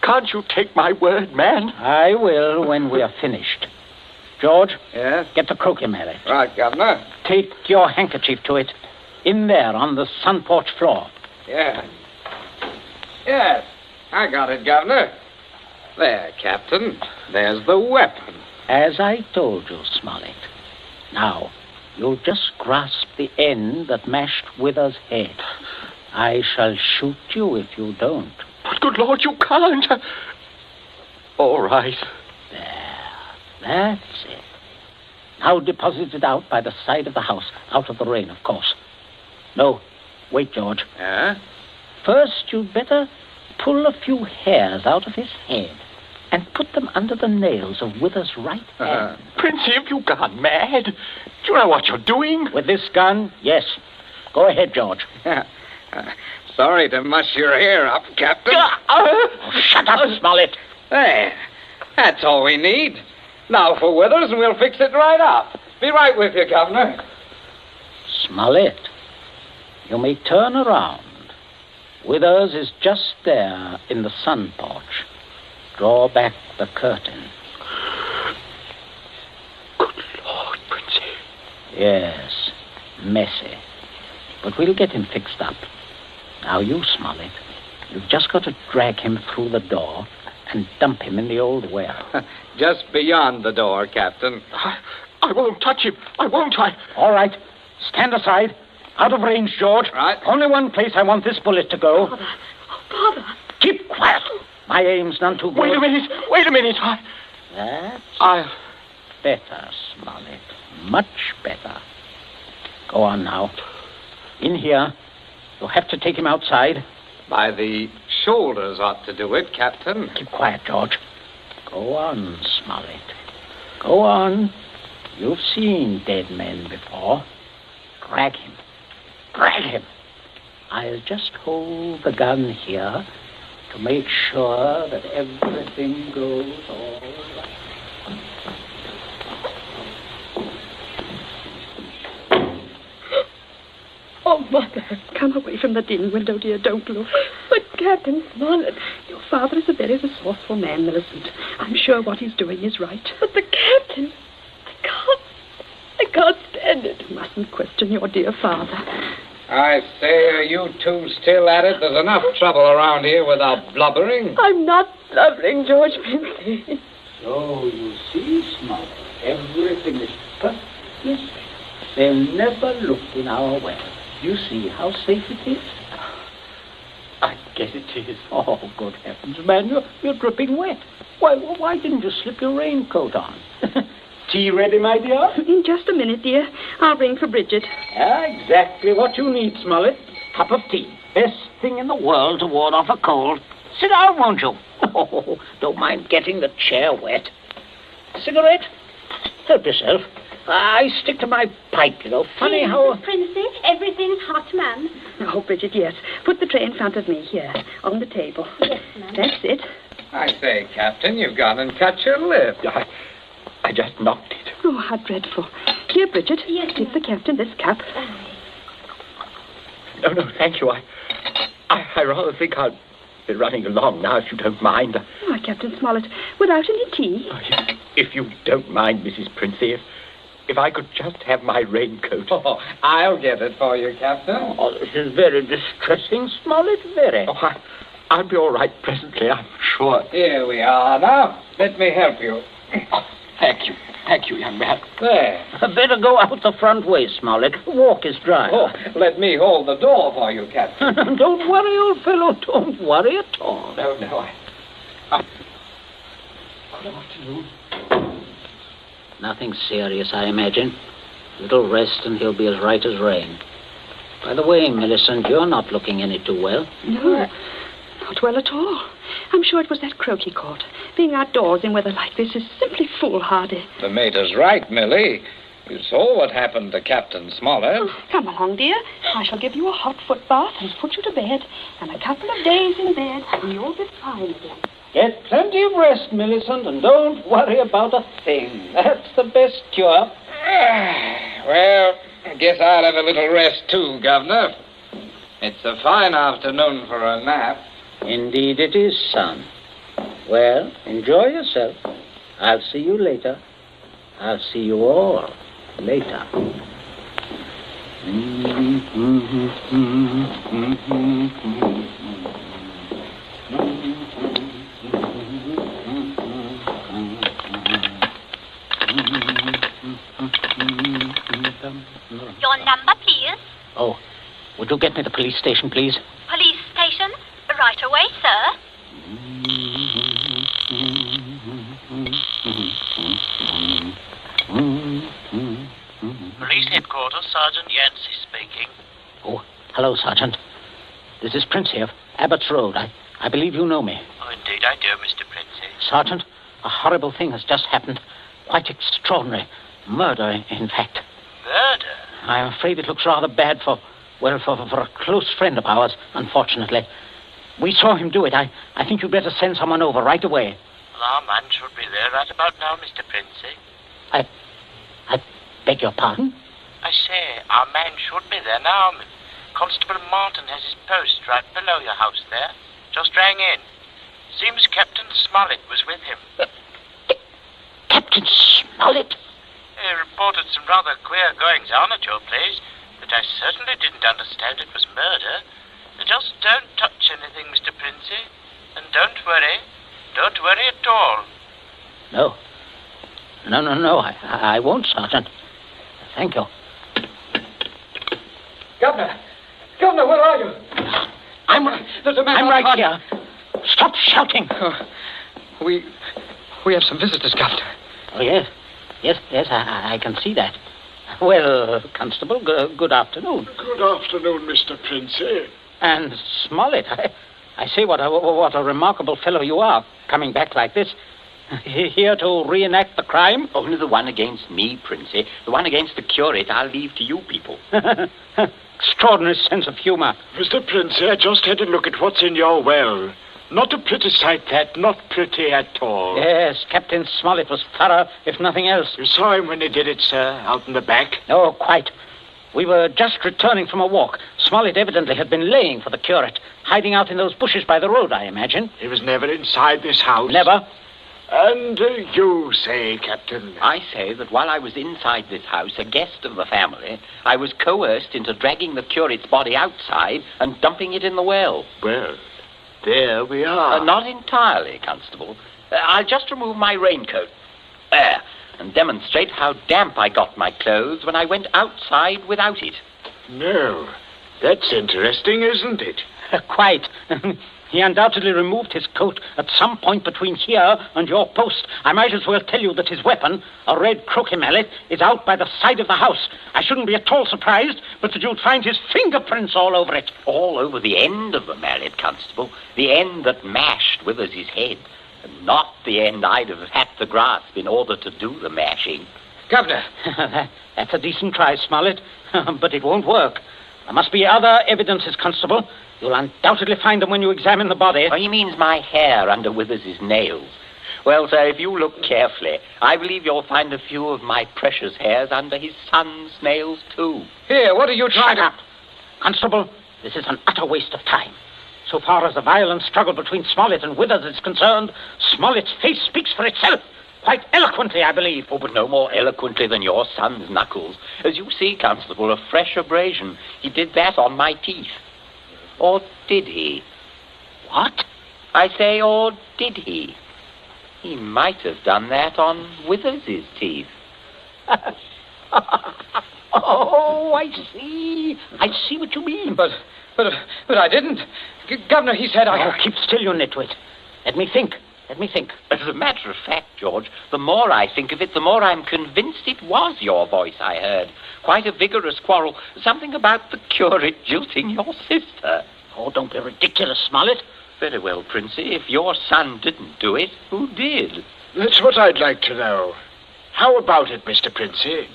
can't you take my word, man? I will when we are finished. George? Yes? Get the croquet mallet. Right, Governor. Take your handkerchief to it. In there on the sun porch floor. Yeah. Yes, I got it, Governor. There, Captain. There's the weapon. As I told you, Smollett. Now, you'll just grasp the end that mashed Withers' head. I shall shoot you if you don't. But good Lord, you can't. All right. That's it. Now deposit it out by the side of the house, out of the rain, of course. No, wait, George. First, you'd better pull a few hairs out of his head and put them under the nails of Withers' right hand. Princey, have you gone mad? Do you know what you're doing? With this gun, yes. Go ahead, George. Sorry to muss your hair up, Captain. Shut up, Smollett. There. That's all we need. Now for Withers, and we'll fix it right up. Be right with you, Governor. Smollett, you may turn around. Withers is just there in the sun porch. Draw back the curtain. Good Lord, Princey. Yes, messy. But we'll get him fixed up. Now you, Smollett, you've just got to drag him through the door and dump him in the old well. Just beyond the door, Captain. I won't touch him. I won't. All right. Stand aside. Out of range, George. Right. Only one place I want this bullet to go. Father. Oh, Father. Keep quiet. My aim's none too good. Wait a minute. That's better, Smollett. Much better. Go on now. In here. You'll have to take him outside. By the shoulders ought to do it, Captain. Keep quiet, George. Go on, Smollett. Go on. You've seen dead men before. Drag him. Drag him. I'll just hold the gun here to make sure that everything goes all right. Oh, Mother, come away from the dim window, dear. Don't look. But, Captain Smollett, your father is a very resourceful man, Millicent. I'm sure what he's doing is right. But the Captain, I can't stand it. You mustn't question your dear father. I say, are you two still at it? There's enough trouble around here without blubbering. I'm not blubbering, George Princey. So, you see, Smollett, everything is perfectly safe. They'll never look in our well. You see how safe it is? I guess it is. Oh, good heavens, man, you're dripping wet. Why didn't you slip your raincoat on? Tea ready, my dear? In just a minute, dear. I'll ring for Bridget. Exactly what you need, Smollett. Cup of tea. Best thing in the world to ward off a cold. Sit down, won't you? Oh, don't mind getting the chair wet. Cigarette? Help yourself. I stick to my pipe, you know. Funny how... Princey, everything's hot, ma'am. Oh, Bridget, yes. Put the tray in front of me here, on the table. Yes, ma'am. That's it. I say, Captain, you've gone and cut your lip. I just knocked it. Oh, how dreadful. Here, Bridget, give the captain this cup. No, thank you. I rather think I'll be running along now, if you don't mind. Why, Captain Smollett, without any tea? If you don't mind, Mrs. Princey, if I could just have my raincoat. Oh, I'll get it for you, Captain. Oh, this is very distressing, Smollett, very. Oh, I'll be all right presently, I'm sure. Here we are now. Let me help you. Thank you. Thank you, young man. There. Better go out the front way, Smollett. The walk is dry. Oh, let me hold the door for you, Captain. Don't worry, old fellow. Don't worry at all. No. Good afternoon. Nothing serious, I imagine. Little rest and he'll be as right as rain. By the way, Millicent, you're not looking any too well. No, not well at all. I'm sure it was that croak he caught. Being outdoors in weather like this is simply foolhardy. The mater's right, Millie. You saw what happened to Captain Smollett. Oh, come along, dear. I shall give you a hot foot bath and put you to bed. And a couple of days in bed, and you'll be fine again. Get plenty of rest, Millicent, and don't worry about a thing. That's the best cure. Well, I guess I'll have a little rest too, Governor. It's a fine afternoon for a nap. Indeed it is, son. Well, enjoy yourself. I'll see you later. I'll see you all later. Your number, please. Oh, would you get me the police station, please? Police station? Right away, sir. Police headquarters, Sergeant Yancey speaking. Oh, hello, Sergeant. This is Princey of Abbott's Road. I believe you know me. Oh, indeed I do, Mr. Princey. Sergeant, a horrible thing has just happened. Quite extraordinary. Murder, in fact. Murder? I'm afraid it looks rather bad for a close friend of ours, unfortunately. We saw him do it. I think you'd better send someone over right away. Well, our man should be there right about now, Mr. Princey. I beg your pardon? I say, our man should be there now. Constable Martin has his post right below your house there. Just rang in. Seems Captain Smollett was with him. Captain Smollett? He reported some rather queer goings-on at your place, but I certainly didn't understand it was murder. Just don't touch anything, Mr. Princey. And don't worry. Don't worry at all. No. No. I won't, Sergeant. Thank you. Governor, where are you? There's a man I'm right outside. here. Stop shouting. We have some visitors, Governor. Oh, yes. Yes, I can see that. Well, Constable, good afternoon. Good afternoon, Mr. Princey. And Smollett, I say what a remarkable fellow you are, coming back like this. Here to reenact the crime? Only the one against me, Princey. The one against the curate I'll leave to you people. Extraordinary sense of humor. Mr. Princey, I just had a look at what's in your well. Not a pretty sight, that. Not pretty at all. Yes, Captain Smollett was thorough, if nothing else. You saw him when he did it, sir, out in the back? Oh, quite. We were just returning from a walk. Smollett evidently had been laying for the curate, hiding out in those bushes by the road, I imagine. He was never inside this house? Never. And you say, Captain? I say that while I was inside this house, a guest of the family, I was coerced into dragging the curate's body outside and dumping it in the well. Well, there we are. Not entirely, Constable. I'll just remove my raincoat. There. And demonstrate how damp I got my clothes when I went outside without it. No. That's interesting, isn't it? Quite. He undoubtedly removed his coat at some point between here and your post. I might as well tell you that his weapon, a red croquet mallet, is out by the side of the house. I shouldn't be at all surprised, but that you'd find his fingerprints all over it. All over the end of the mallet, Constable. The end that mashed Withers' head. And not the end I'd have had to grasp in order to do the mashing. Governor! That's a decent try, Smollett, but it won't work. There must be other evidences, Constable. You'll undoubtedly find them when you examine the body. Oh, he means my hair under Withers' nails. Well, sir, if you look carefully, I believe you'll find a few of my precious hairs under his son's nails, too. Here, what are you trying to... Constable, this is an utter waste of time. So far as the violent struggle between Smollett and Withers is concerned, Smollett's face speaks for itself. Quite eloquently, I believe. Oh, but no more eloquently than your son's knuckles. As you see, Constable, a fresh abrasion. He did that on my teeth. Or did he? What? I say, or did he? He might have done that on Withers's teeth. Oh, I see. I see what you mean. But I didn't. Governor, he said I... Oh, keep still, you nitwit. Let me think. As a matter of fact, George, the more I think of it, the more I'm convinced it was your voice I heard. Quite a vigorous quarrel. Something about the curate jilting your sister. Oh, don't be ridiculous, Smollett. Very well, Princey. If your son didn't do it, who did? That's what I'd like to know. How about it, Mr. Princey?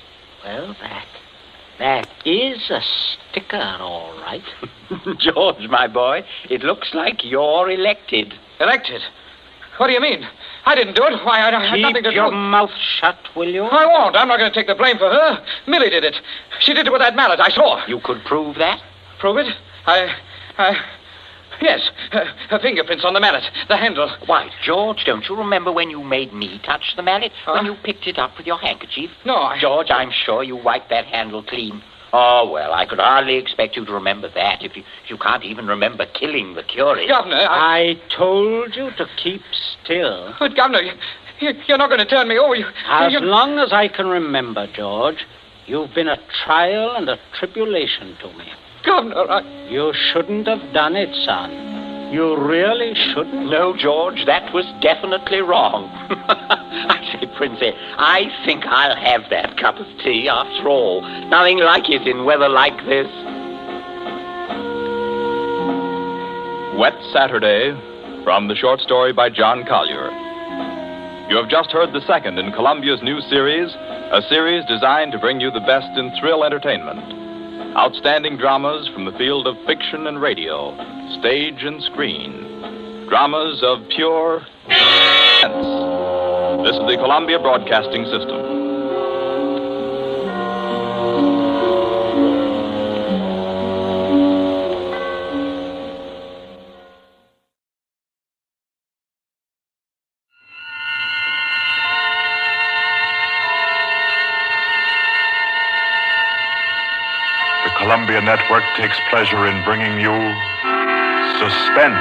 Well, that is a sticker, all right. George, my boy, it looks like you're elected. Elected? What do you mean? I didn't do it. Why, I had nothing to do. Keep your mouth shut, will you? I won't. I'm not going to take the blame for her. Millie did it. She did it with that mallet. I saw her. You could prove that? Prove it? Yes. Her fingerprints on the mallet. The handle. Why, George, don't you remember when you made me touch the mallet? When you picked it up with your handkerchief? No, George, I'm sure you wiped that handle clean. Oh, well, I could hardly expect you to remember that if you can't even remember killing the curate. Governor, I told you to keep still. But, Governor, you're not going to turn me over. As long as I can remember, George, you've been a trial and a tribulation to me. Governor, You shouldn't have done it, son. You really shouldn't. No, George, that was definitely wrong. I say, Princey, I think I'll have that cup of tea after all. Nothing like it in weather like this. Wet Saturday, from the short story by John Collier. You have just heard the second in Columbia's new series, a series designed to bring you the best in thrill entertainment. Outstanding dramas from the field of fiction and radio, stage and screen. Dramas of pure sense. This is the Columbia Broadcasting System. Columbia Network takes pleasure in bringing you Suspense.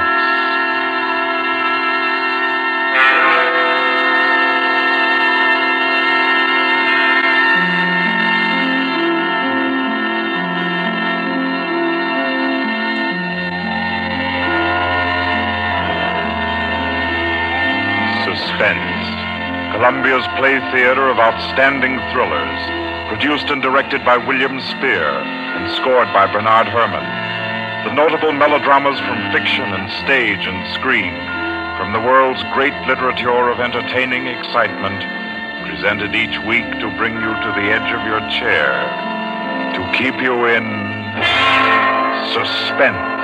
Suspense, Columbia's play theater of outstanding thrillers. Produced and directed by William Spear and scored by Bernard Herrmann. The notable melodramas from fiction and stage and screen, from the world's great literature of entertaining excitement, presented each week to bring you to the edge of your chair, to keep you in suspense.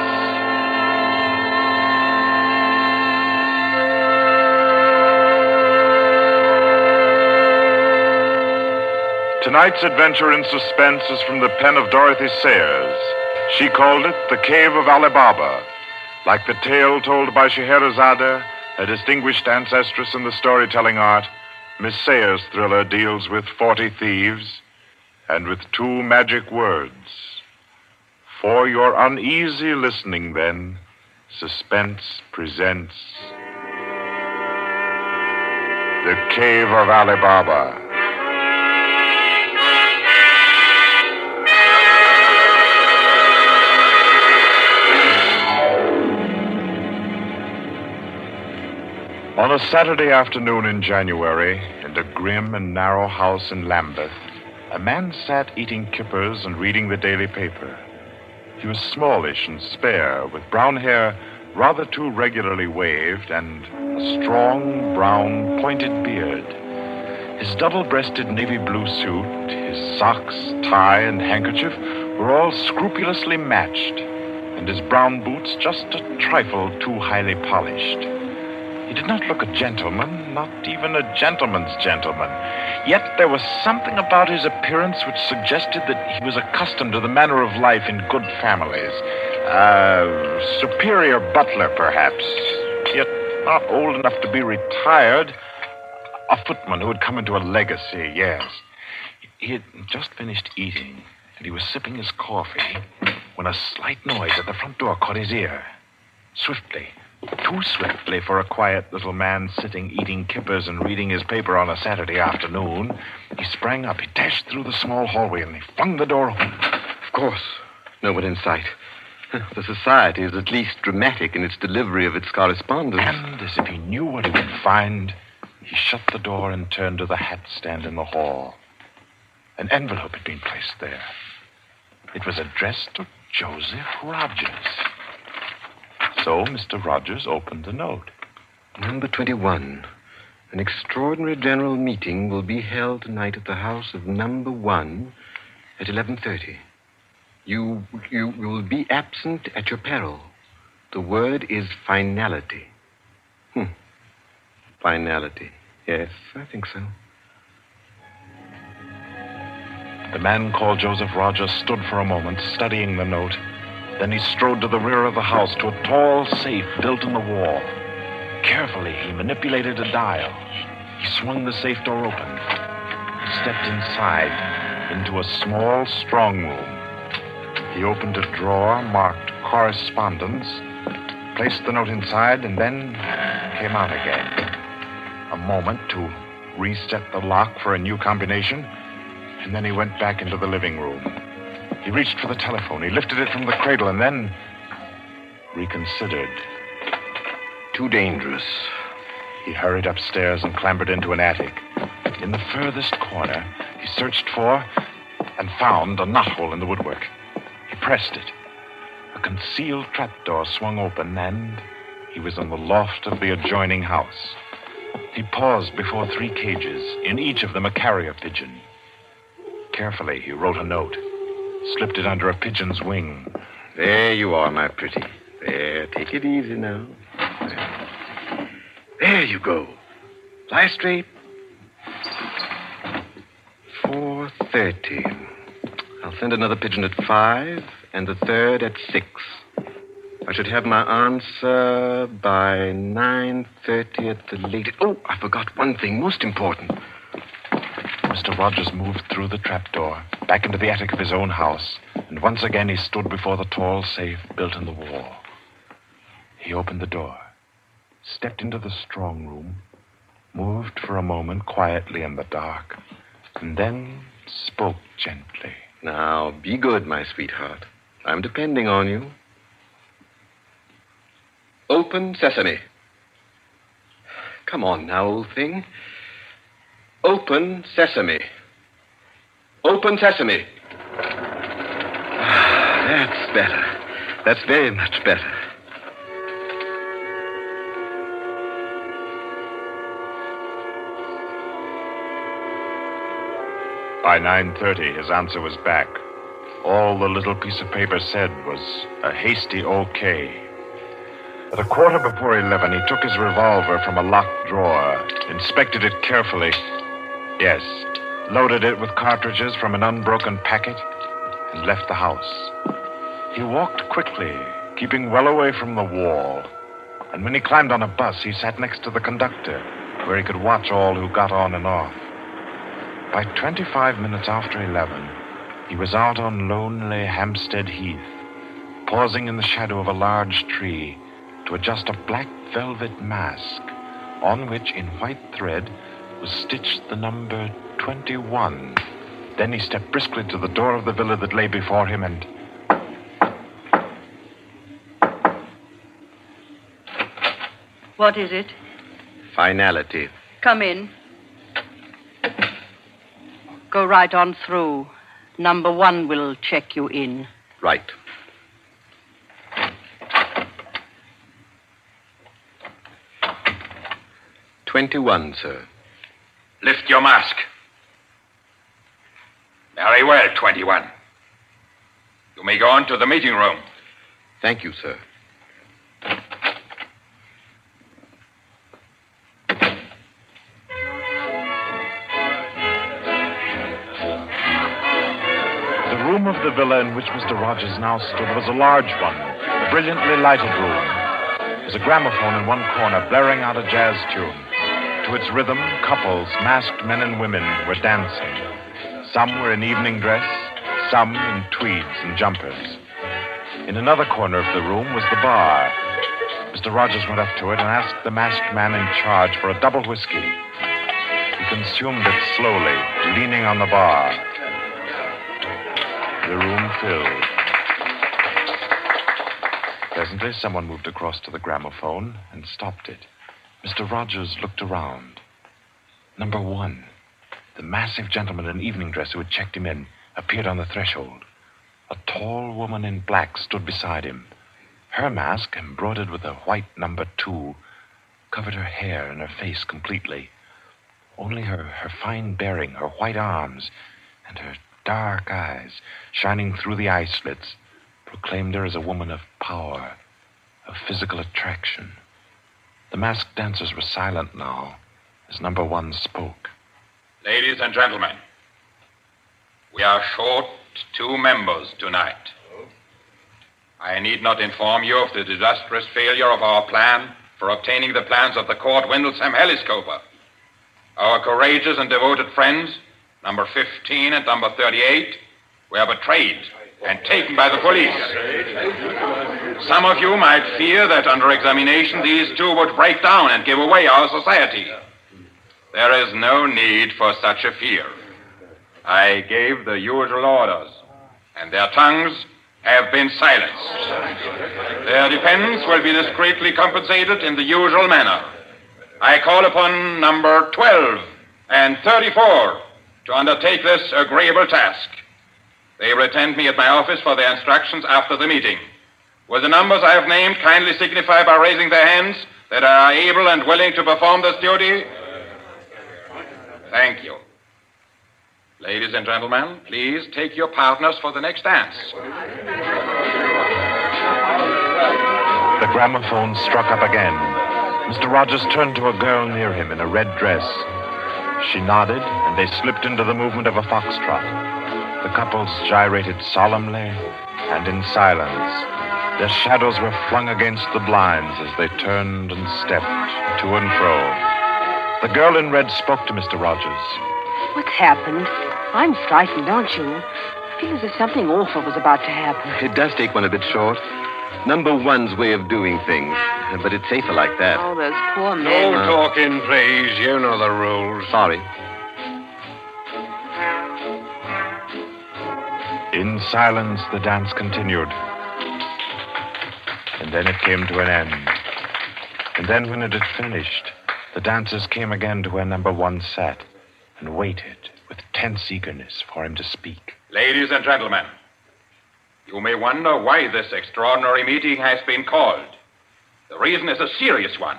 Tonight's adventure in suspense is from the pen of Dorothy Sayers. She called it The Cave of Ali Baba. Like the tale told by Scheherazade, a distinguished ancestress in the storytelling art, Miss Sayers' thriller deals with 40 thieves and with 2 magic words. For your uneasy listening, then, Suspense presents The Cave of Ali Baba. On a Saturday afternoon in January, in a grim and narrow house in Lambeth, a man sat eating kippers and reading the daily paper. He was smallish and spare, with brown hair rather too regularly waved and a strong, brown, pointed beard. His double-breasted navy blue suit, his socks, tie, and handkerchief were all scrupulously matched, and his brown boots just a trifle too highly polished. He did not look a gentleman, not even a gentleman's gentleman. Yet there was something about his appearance which suggested that he was accustomed to the manner of life in good families, A superior butler, perhaps, yet not old enough to be retired. A footman who had come into a legacy, yes. He had just finished eating, and he was sipping his coffee when a slight noise at the front door caught his ear. Swiftly, too swiftly for a quiet little man sitting eating kippers and reading his paper on a Saturday afternoon, he sprang up. He dashed through the small hallway and he flung the door open. Of course, no one in sight. The Society is at least dramatic in its delivery of its correspondence. And as if he knew what he would find, he shut the door and turned to the hat stand in the hall. An envelope had been placed there. It was addressed to Joseph Rogers. So Mr. Rogers opened the note. Number 21. An extraordinary general meeting will be held tonight at the house of number 1 at 11:30. You will be absent at your peril. The word is finality. Finality. Yes, I think so. The man called Joseph Rogers stood for a moment, studying the note. Then he strode to the rear of the house, to a tall safe built in the wall. Carefully, he manipulated a dial. He swung the safe door open. He stepped inside into a small strong room. He opened a drawer marked correspondence, placed the note inside, and then came out again. A moment to reset the lock for a new combination, and then he went back into the living room. He reached for the telephone. He lifted it from the cradle and then reconsidered. Too dangerous. He hurried upstairs and clambered into an attic. In the furthest corner, he searched for and found a knothole in the woodwork. He pressed it. A concealed trapdoor swung open, and he was in the loft of the adjoining house. He paused before 3 cages, in each of them a carrier pigeon. Carefully, he wrote a note, slipped it under a pigeon's wing. There you are, my pretty. There, take it easy now. There you go. Lie straight. 4:30. I'll send another pigeon at 5 and the third at 6. I should have my answer by 9:30 at the latest. Oh, I forgot one thing, most important. Mr. Rogers moved through the trapdoor, back into the attic of his own house, and once again he stood before the tall safe built in the wall. He opened the door, stepped into the strong room, moved for a moment quietly in the dark, and then spoke gently. Now, be good, my sweetheart. I'm depending on you. Open sesame. Come on now, old thing. Open sesame. Open sesame. That's better. That's very much better. By 9:30, his answer was back. All the little piece of paper said was a hasty okay. At a quarter before 11, he took his revolver from a locked drawer, inspected it carefully. Yes, loaded it with cartridges from an unbroken packet, and left the house. He walked quickly, keeping well away from the wall. And when he climbed on a bus, he sat next to the conductor, where he could watch all who got on and off. By 25 minutes after 11, he was out on lonely Hampstead Heath, pausing in the shadow of a large tree to adjust a black velvet mask, on which, in white thread, was stitched the number 21. Then he stepped briskly to the door of the villa that lay before him and... What is it? Finality. Come in. Go right on through. Number 1 will check you in. Right. $21, sir. Lift your mask. Very well, 21. You may go on to the meeting room. Thank you, sir. The room of the villa in which Mr. Rogers now stood was a large one, a brilliantly lighted room. There was a gramophone in one corner blaring out a jazz tune. To its rhythm, couples, masked men and women, were dancing. Some were in evening dress, some in tweeds and jumpers. In another corner of the room was the bar. Mr. Rogers went up to it and asked the masked man in charge for a double whiskey. He consumed it slowly, leaning on the bar. The room filled. Presently, someone moved across to the gramophone and stopped it. Mr. Rogers looked around. Number 1, the massive gentleman in evening dress who had checked him in, appeared on the threshold. A tall woman in black stood beside him. Her mask, embroidered with a white number 2, covered her hair and her face completely. Only her fine bearing, her white arms, and her dark eyes, shining through the eye slits, proclaimed her as a woman of power, of physical attraction. The masked dancers were silent now as number 1 spoke. Ladies and gentlemen, we are short 2 members tonight. I need not inform you of the disastrous failure of our plan for obtaining the plans of the Court Windlesham Heliscoper. Our courageous and devoted friends, number 15 and number 38, were betrayed and taken by the police. Some of you might fear that under examination these 2 would break down and give away our society. There is no need for such a fear. I gave the usual orders, and their tongues have been silenced. Their defense will be discreetly compensated in the usual manner. I call upon number 12 and 34 to undertake this agreeable task. They will attend me at my office for their instructions after the meeting. Will the numbers I have named kindly signify by raising their hands that they are able and willing to perform this duty? Thank you. Ladies and gentlemen, please take your partners for the next dance. The gramophone struck up again. Mr. Rogers turned to a girl near him in a red dress. She nodded, and they slipped into the movement of a foxtrot. The couples gyrated solemnly and in silence. Their shadows were flung against the blinds as they turned and stepped to and fro. The girl in red spoke to Mr. Rogers. What's happened? I'm frightened, aren't you? I feel as if something awful was about to happen. It does take one a bit short. Number 1's way of doing things, but it's safer like that. Oh, those poor men. No talking, please. You know the rules. Sorry. In silence, the dance continued. And then it came to an end. And then when it had finished, the dancers came again to where number 1 sat and waited with tense eagerness for him to speak. Ladies and gentlemen, you may wonder why this extraordinary meeting has been called. The reason is a serious one.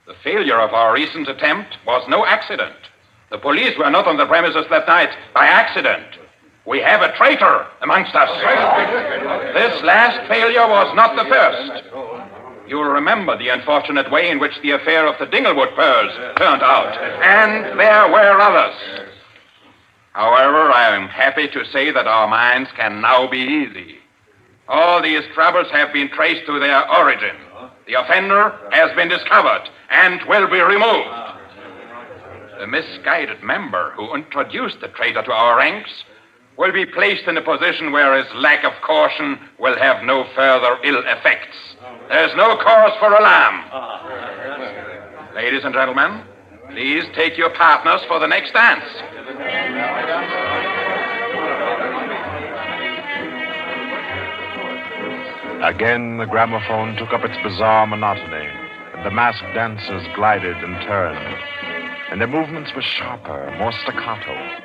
The failure of our recent attempt was no accident. The police were not on the premises that night by accident. We have a traitor amongst us. This last failure was not the first. You'll remember the unfortunate way in which the affair of the Dinglewood pearls turned out. And there were others. However, I am happy to say that our minds can now be easy. All these troubles have been traced to their origin. The offender has been discovered and will be removed. The misguided member who introduced the traitor to our ranks will be placed in a position where his lack of caution will have no further ill effects. There's no cause for alarm. Ladies and gentlemen, please take your partners for the next dance. Again, the gramophone took up its bizarre monotony, and the masked dancers glided and turned, and their movements were sharper, more staccato.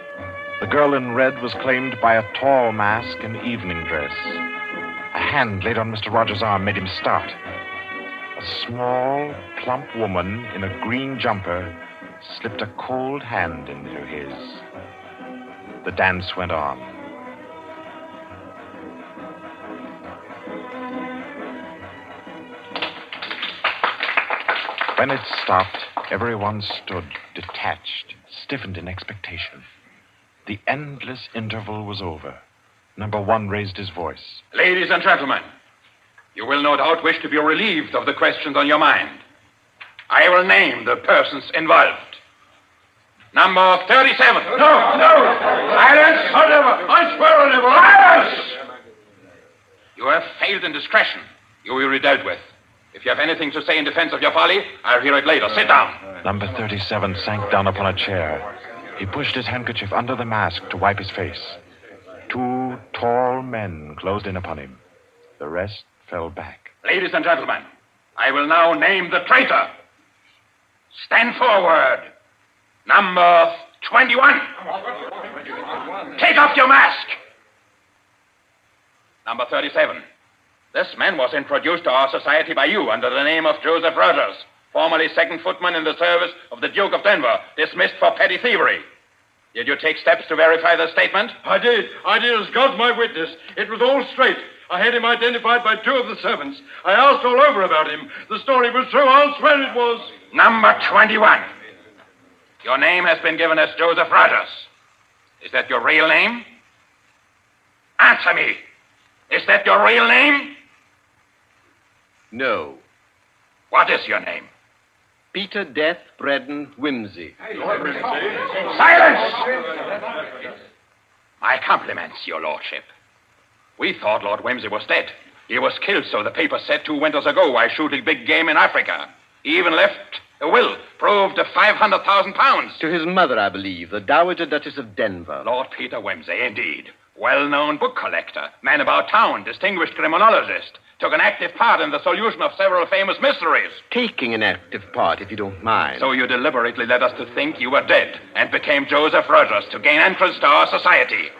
The girl in red was claimed by a tall mask in evening dress. A hand laid on Mr. Rogers' arm made him start. A small, plump woman in a green jumper slipped a cold hand into his. The dance went on. When it stopped, everyone stood detached, stiffened in expectation. The endless interval was over. Number 1 raised his voice. Ladies and gentlemen, you will no doubt wish to be relieved of the questions on your mind. I will name the persons involved. Number 37. No! Silence! I swear on it! Silence! You have failed in discretion. You will be dealt with. If you have anything to say in defense of your folly, I'll hear it later. Sit down. Number 37 sank down upon a chair. He pushed his handkerchief under the mask to wipe his face. 2 tall men closed in upon him. The rest fell back. Ladies and gentlemen, I will now name the traitor. Stand forward. Number 21. Take off your mask. Number 37. This man was introduced to our society by you under the name of Joseph Rogers, formerly second footman in the service of the Duke of Denver, dismissed for petty thievery. Did you take steps to verify the statement? I did, as God's my witness. It was all straight. I had him identified by 2 of the servants. I asked all over about him. The story was true. I'll swear it was. Number 21. Your name has been given as Joseph Rogers. Is that your real name? Answer me. Is that your real name? No. What is your name? Peter Death Braden Whimsy. Silence! My compliments, your lordship. We thought Lord Whimsy was dead. He was killed, so the paper said 2 winters ago, while shooting big game in Africa. He even left a will, proved of £500,000. To his mother, I believe, the Dowager Duchess of Denver. Lord Peter Whimsy, indeed. Well-known book collector, man about town, distinguished criminologist. Took an active part in the solution of several famous mysteries. Taking an active part, if you don't mind. So you deliberately led us to think you were dead and became Joseph Rogers to gain entrance to our society.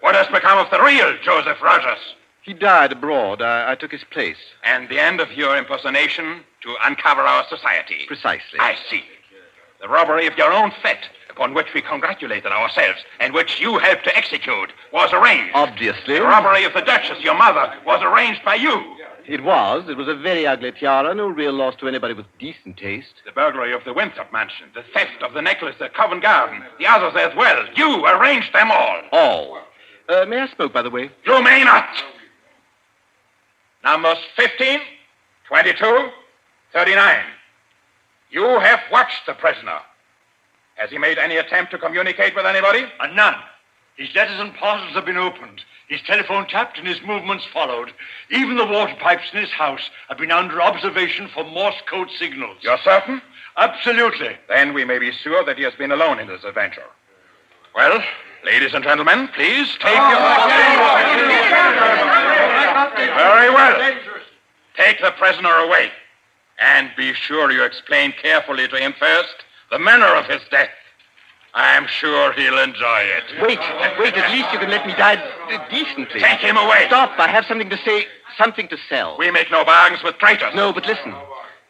What has become of the real Joseph Rogers? He died abroad. I took his place. And the end of your impersonation to uncover our society. Precisely. I see. The robbery of your own fete, upon which we congratulated ourselves, and which you helped to execute, was arranged. Obviously. The robbery of the Duchess, your mother, was arranged by you. It was. It was a very ugly tiara, no real loss to anybody with decent taste. The burglary of the Winthrop mansion, the theft of the necklace at Covent Garden, the others as well. You arranged them all. All. May I smoke, by the way? You may not. Numbers 15, 22, 39. You have watched the prisoner. Has he made any attempt to communicate with anybody? None. His letters and parcels have been opened. His telephone tapped and his movements followed. Even the water pipes in his house have been under observation for Morse code signals. You're certain? Absolutely. Then we may be sure that he has been alone in this adventure. Well, ladies and gentlemen, please take your... Very well. Take the prisoner away. And be sure you explain carefully to him first the manner of his death. I'm sure he'll enjoy it. Wait, at least you can let me die decently. Take him away. Stop, I have something to say, something to sell. We make no bargains with traitors. No, but listen.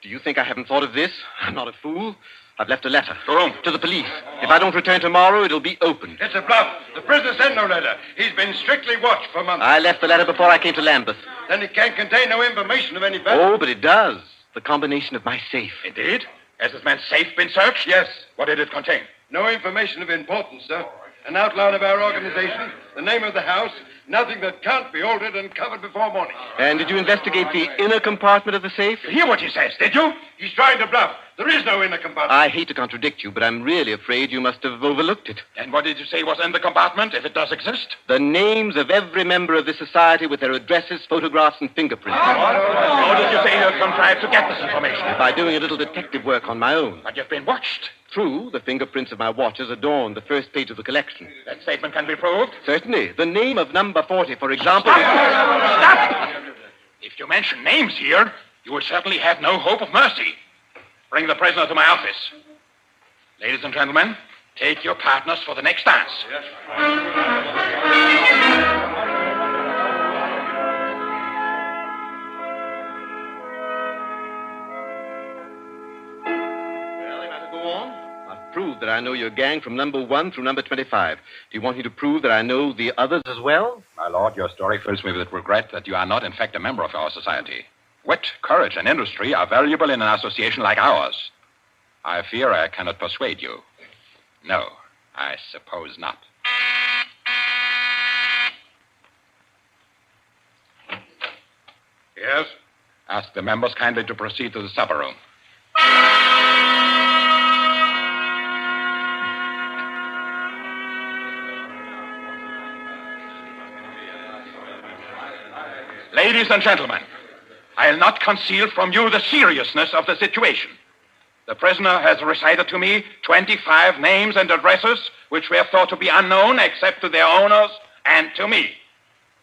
Do you think I haven't thought of this? I'm not a fool. I've left a letter. To whom? To the police. If I don't return tomorrow, it'll be opened. It's a bluff. The prisoner sent no letter. He's been strictly watched for months. I left the letter before I came to Lambeth. Then it can't contain no information of any value. Oh, but it does. The combination of my safe. Indeed? Has this man's safe been searched? Yes. What did it contain? No information of importance, sir. An outline of our organization, the name of the house, nothing that can't be altered and covered before morning. And did you investigate the inner compartment of the safe? You hear what he says, did you? He's trying to bluff. There is no inner compartment. I hate to contradict you, but I'm really afraid you must have overlooked it. And what did you say was in the compartment, if it does exist? The names of every member of this society with their addresses, photographs, and fingerprints. How did you say you contrived to get this information? By doing a little detective work on my own. But you've been watched. True, the fingerprints of my watches adorn the first page of the collection. That statement can be proved? Certainly. The name of number 40, for example... Stop! If you mention names here, you will certainly have no hope of mercy. Bring the prisoner to my office. Ladies and gentlemen, take your partners for the next dance. Yes. Prove that I know your gang from number 1 through number 25. Do you want me to prove that I know the others as well? My lord, your story fills me with regret that you are not, in fact, a member of our society. Wit, courage, and industry are valuable in an association like ours. I fear I cannot persuade you. No, I suppose not. Yes? Ask the members kindly to proceed to the supper room. Ladies and gentlemen, I'll not conceal from you the seriousness of the situation. The prisoner has recited to me 25 names and addresses which were thought to be unknown except to their owners and to me.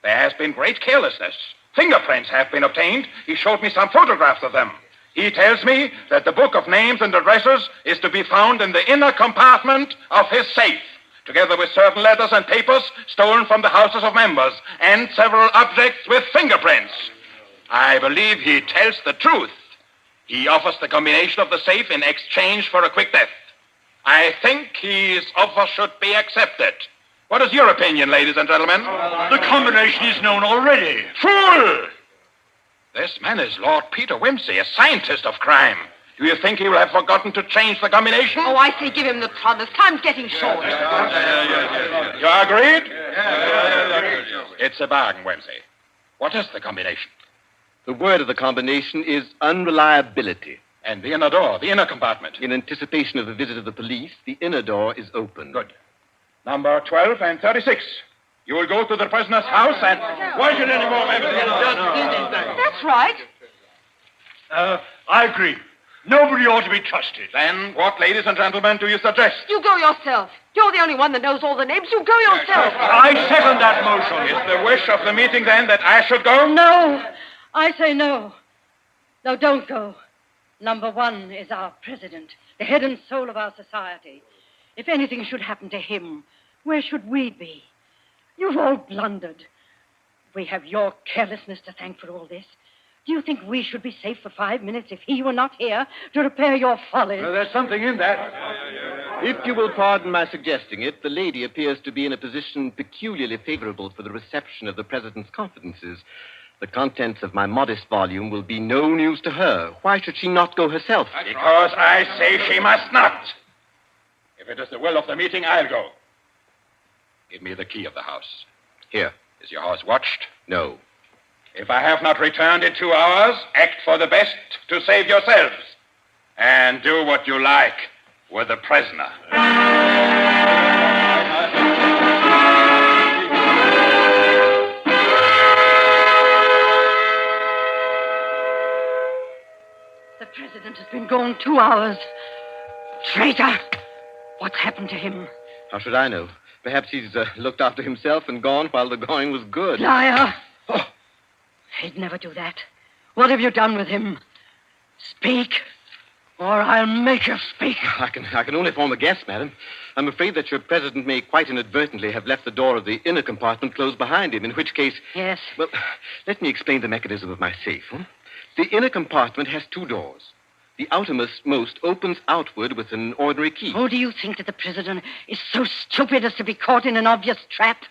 There has been great carelessness. Fingerprints have been obtained. He showed me some photographs of them. He tells me that the book of names and addresses is to be found in the inner compartment of his safe, together with certain letters and papers stolen from the houses of members, and several objects with fingerprints. I believe he tells the truth. He offers the combination of the safe in exchange for a quick death. I think his offer should be accepted. What is your opinion, ladies and gentlemen? The combination is known already. Fool! This man is Lord Peter Wimsey, a scientist of crime. Do you think he will have forgotten to change the combination? Oh, I say give him the promise. Time's getting short. You agreed? It's a bargain, Wimsey. What is the combination? The word of the combination is unreliability. And the inner door, the inner compartment? In anticipation of the visit of the police, the inner door is open. Good. Number 12 and 36. You will go to the prisoner's house and... Why should any more members... That's right. I agree. Nobody ought to be trusted. Then what, ladies and gentlemen, do you suggest? You go yourself. You're the only one that knows all the names. You go yourself. I second that motion. Is the wish of the meeting, then, that I should go? No. I say no. No, don't go. Number 1 is our president, the head and soul of our society. If anything should happen to him, where should we be? You've all blundered. We have your carelessness to thank for all this. Do you think we should be safe for 5 minutes if he were not here to repair your follies? Well, there's something in that. If you will pardon my suggesting it, the lady appears to be in a position peculiarly favorable for the reception of the president's confidences. The contents of my modest volume will be no news to her. Why should she not go herself? Because I say she must not. If it is the will of the meeting, I'll go. Give me the key of the house. Here. Is your house watched? No. If I have not returned in 2 hours, act for the best to save yourselves. And do what you like with the prisoner. The president has been gone 2 hours. Traitor! What's happened to him? How should I know? Perhaps he's looked after himself and gone while the going was good. Liar! Oh. He'd never do that. What have you done with him? Speak, or I'll make you speak. I can only form a guess, madam. I'm afraid that your president may quite inadvertently have left the door of the inner compartment closed behind him, in which case... Yes? Well, let me explain the mechanism of my safe. The inner compartment has 2 doors. The outermost opens outward with an ordinary key. Oh, do you think that the president is so stupid as to be caught in an obvious trap?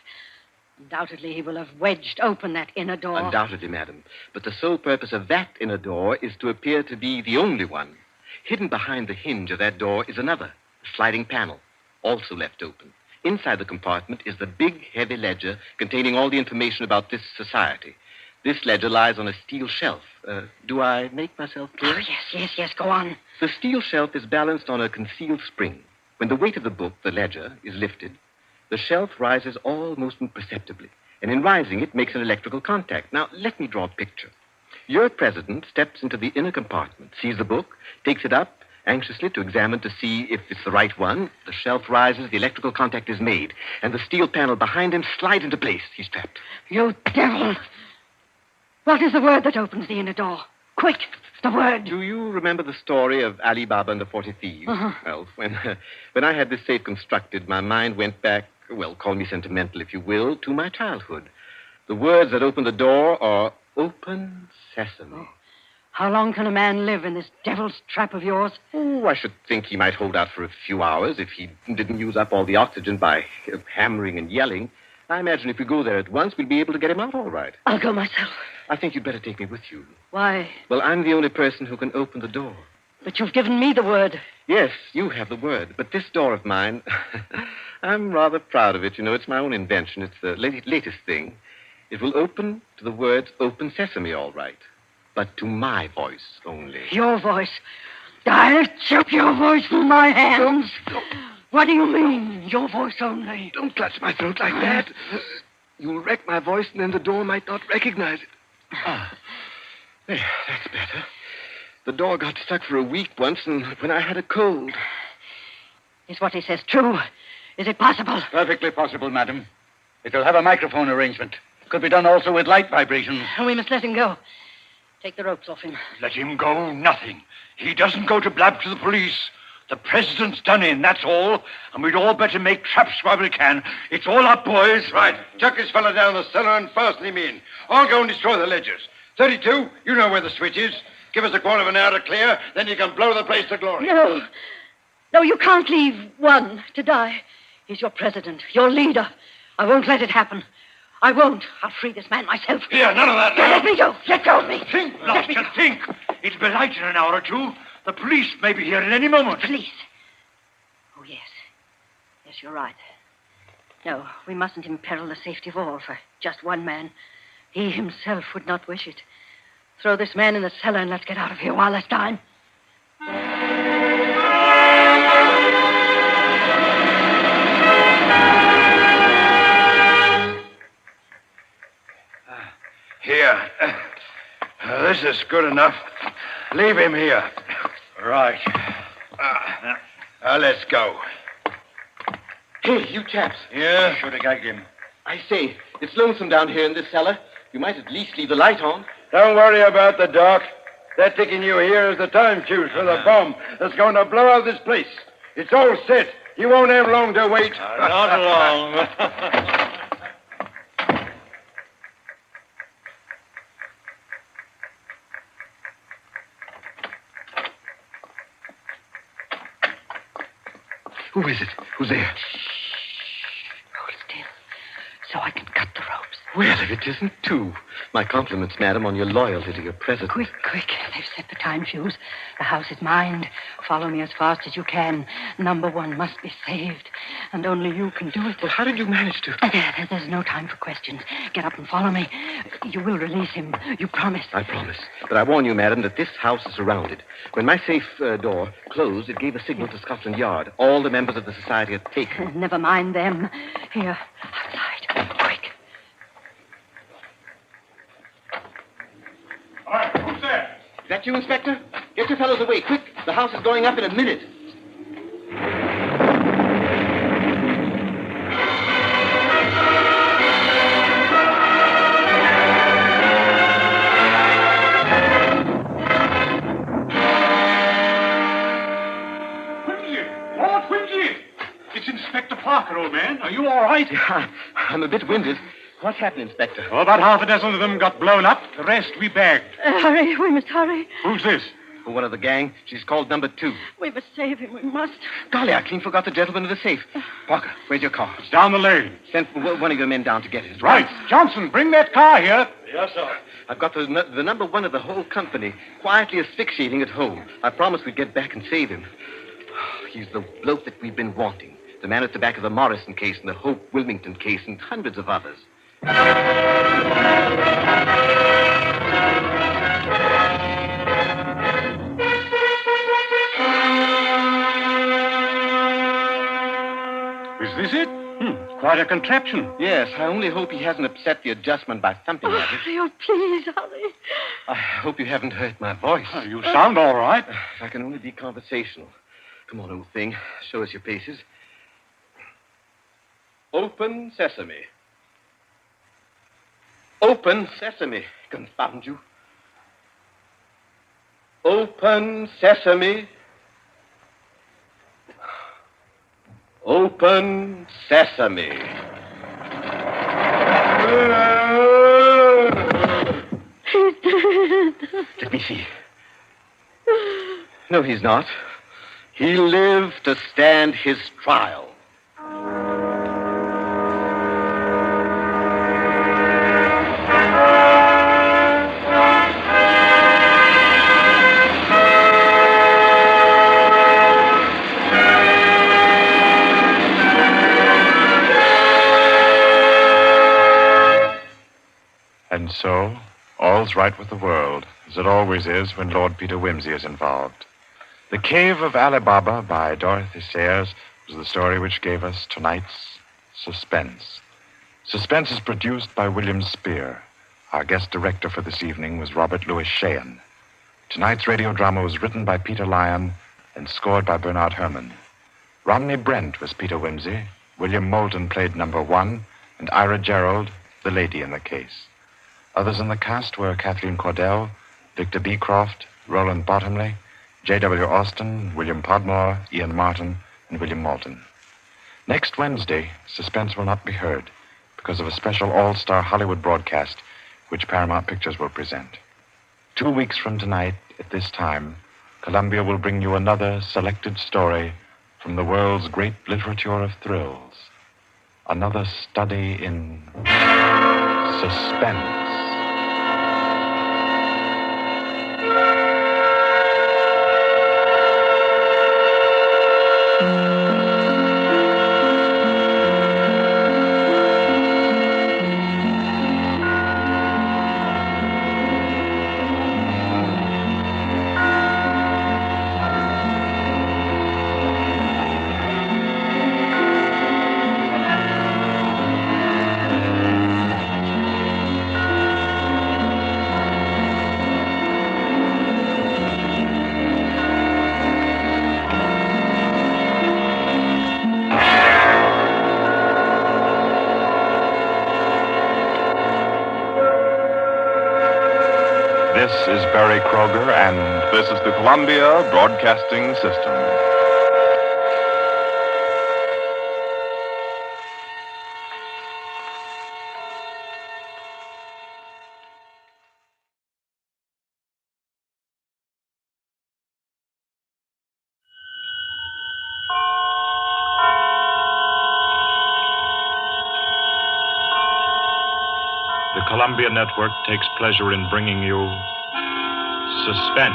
Undoubtedly, he will have wedged open that inner door. Undoubtedly, madam. But the sole purpose of that inner door is to appear to be the only one. Hidden behind the hinge of that door is another, a sliding panel, also left open. Inside the compartment is the big, heavy ledger containing all the information about this society. This ledger lies on a steel shelf. Do I make myself clear? Oh, yes, go on. The steel shelf is balanced on a concealed spring. When the weight of the book, the ledger, is lifted, the shelf rises almost imperceptibly, and in rising, it makes an electrical contact. Now, let me draw a picture. Your president steps into the inner compartment, sees the book, takes it up anxiously to examine to see if it's the right one. The shelf rises, the electrical contact is made, and the steel panel behind him slides into place. He's trapped. You devil! What is the word that opens the inner door? Quick, the word. Do you remember the story of Ali Baba and the 40 Thieves? Uh-huh. Well, when I had this safe constructed, my mind went back, well, call me sentimental if you will, to my childhood. The words that open the door are open sesame. Oh. How long can a man live in this devil's trap of yours? Oh, I should think he might hold out for a few hours if he didn't use up all the oxygen by hammering and yelling. I imagine if we go there at once, we'll be able to get him out all right. I'll go myself. I think you'd better take me with you. Why? Well, I'm the only person who can open the door. But you've given me the word. Yes, you have the word. But this door of mine, I'm rather proud of it. You know, it's my own invention. It's the latest thing. It will open to the words open sesame, all right. but to my voice only. Your voice. I'll choke your voice from my hands. What do you mean, your voice only? Don't clutch my throat like that. You'll wreck my voice, and then the door might not recognize it. There, that's better. The door got stuck for a week once, and when I had a cold. Is what he says true? Is it possible? Perfectly possible, madam. It'll have a microphone arrangement. Could be done also with light vibrations. We must let him go. Take the ropes off him. Let him go? Nothing. He doesn't go to blab to the police. The president's done in, that's all. And we'd all better make traps while we can. It's all up, boys. Right. Chuck this fella down the cellar and fasten him in. I'll go and destroy the ledgers. 32, you know where the switch is. Give us a quarter of an hour to clear, then you can blow the place to glory. No. No, you can't leave one to die. He's your president, your leader. I won't let it happen. I won't. I'll free this man myself. Here, none of that now. Let me go. Let go of me. Think, Blaster, think. It'll be light in an hour or two. The police may be here at any moment. Police? Oh, yes. Yes, you're right. No, we mustn't imperil the safety of all for just one man. He himself would not wish it. Throw this man in the cellar and let's get out of here while there's time. Here. This is good enough. Leave him here. Right. Let's go. Hey, you chaps. Yeah? Should have gagged him. I say, it's lonesome down here in this cellar. You might at least leave the light on. Don't worry about the dark. They're taking you here as the time fuse for the bomb that's going to blow out this place. It's all set. You won't have long to wait. Not long. Who is it? Who's there? Hold still, so I can cut the ropes. Well, if it isn't two. My compliments, madam, on your loyalty to your president. Quick, quick. They've set the time fuse. The house is mine. Follow me as fast as you can. Number one must be saved. And only you can do it. Well, how did you manage to? There's no time for questions. Get up and follow me. You will release him. You promise. I promise. But I warn you, madam, that this house is surrounded. When my safe door closed, it gave a signal to Scotland Yard. All the members of the society had taken. Never mind them. Here, outside. Quick. All right, who's there? Is that you, Inspector? Get your fellows away, quick. The house is going up in a minute. It's Inspector Parker, old man. Are you all right? Yeah, I'm a bit winded. What's happened, Inspector? Oh, about half a dozen of them got blown up. The rest we bagged. Hurry, we must hurry. Who's this? One of the gang. She's called number 2. We must save him, we must. Golly, I clean forgot the gentleman in the safe. Parker, where's your car? It's down the lane. Send one of your men down to get it. Right. Johnson, bring that car here. Yes, sir. I've got the number 1 of the whole company, quietly asphyxiating at home. I promised we'd get back and save him. He's the bloke that we've been wanting. The man at the back of the Morrison case and the Hope Wilmington case and hundreds of others. Is this it? Quite a contraption. Yes, I only hope he hasn't upset the adjustment by thumping at it. Oh, please, hurry. I hope you haven't hurt my voice. You sound all right. I can only be conversational. Come on, old thing. Show us your paces. Open sesame. Open sesame, confound you. Open sesame. Open sesame. He's dead. Let me see. No, he's not. He lived to stand his trial. And so, all's right with the world. as it always is when Lord Peter Wimsey is involved. The Cave of Alibaba by Dorothy Sayers was the story which gave us tonight's Suspense. Suspense is produced by William Spear. Our guest director for this evening was Robert Louis Sheehan. Tonight's radio drama was written by Peter Lyon and scored by Bernard Herrmann. Romney Brent was Peter Wimsey, William Moulton played number 1, and Ira Gerald, the lady in the case. Others in the cast were Kathleen Cordell, Victor Beecroft, Roland Bottomley, J.W. Austin, William Podmore, Ian Martin, and William Moulton. Next Wednesday, Suspense will not be heard because of a special all-star Hollywood broadcast which Paramount Pictures will present. 2 weeks from tonight, at this time, Columbia will bring you another selected story from the world's great literature of thrills. Another study in suspense. This is Barry Kroger, and this is the Columbia Broadcasting System. The Columbia Network takes pleasure in bringing you Suspense.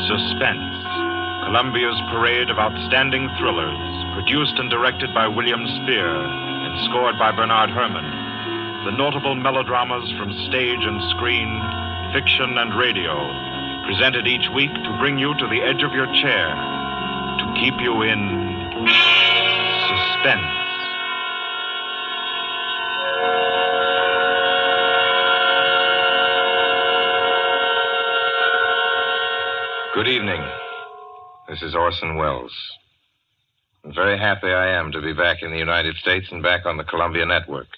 Suspense, Columbia's parade of outstanding thrillers, produced and directed by William Spear and scored by Bernard Herrmann. The notable melodramas from stage and screen, fiction and radio, presented each week to bring you to the edge of your chair, to keep you in suspense. Good evening. This is Orson Welles. I'm very happy I am to be back in the United States and back on the Columbia Network,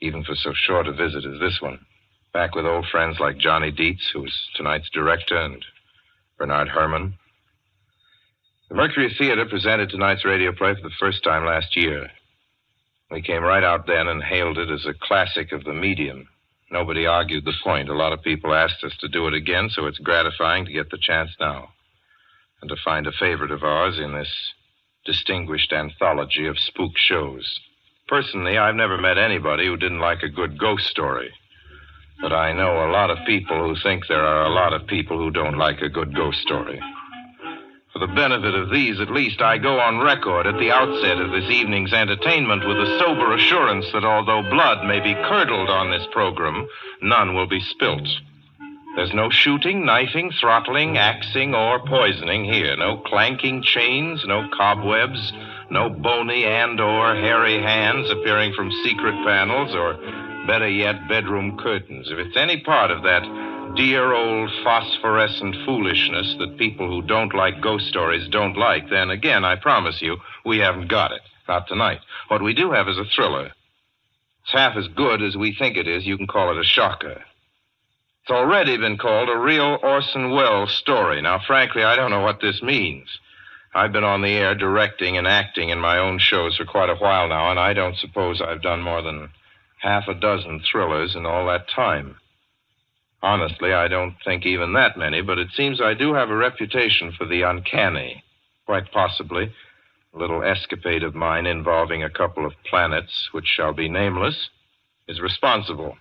even for so short a visit as this one. Back with old friends like Johnny Dietz, who is tonight's director, and Bernard Herrmann. The Mercury Theater presented tonight's radio play for the first time last year. We came right out then and hailed it as a classic of the medium. Nobody argued the point. A lot of people asked us to do it again, so it's gratifying to get the chance now and to find a favorite of ours in this distinguished anthology of spook shows. Personally, I've never met anybody who didn't like a good ghost story. But I know a lot of people who think there are a lot of people who don't like a good ghost story. For the benefit of these, at least, I go on record at the outset of this evening's entertainment with the sober assurance that although blood may be curdled on this program, none will be spilt. There's no shooting, knifing, throttling, axing, or poisoning here. No clanking chains, no cobwebs, no bony and/or hairy hands appearing from secret panels, or, better yet, bedroom curtains. If it's any part of that dear old phosphorescent foolishness that people who don't like ghost stories don't like, then again, I promise you, we haven't got it. Not tonight. What we do have is a thriller. It's half as good as we think it is. You can call it a shocker. It's already been called a real Orson Welles story. Now, frankly, I don't know what this means. I've been on the air directing and acting in my own shows for quite a while now, and I don't suppose I've done more than half a dozen thrillers in all that time. Honestly, I don't think even that many, but it seems I do have a reputation for the uncanny. Quite possibly, a little escapade of mine involving a couple of planets, which shall be nameless, is responsible.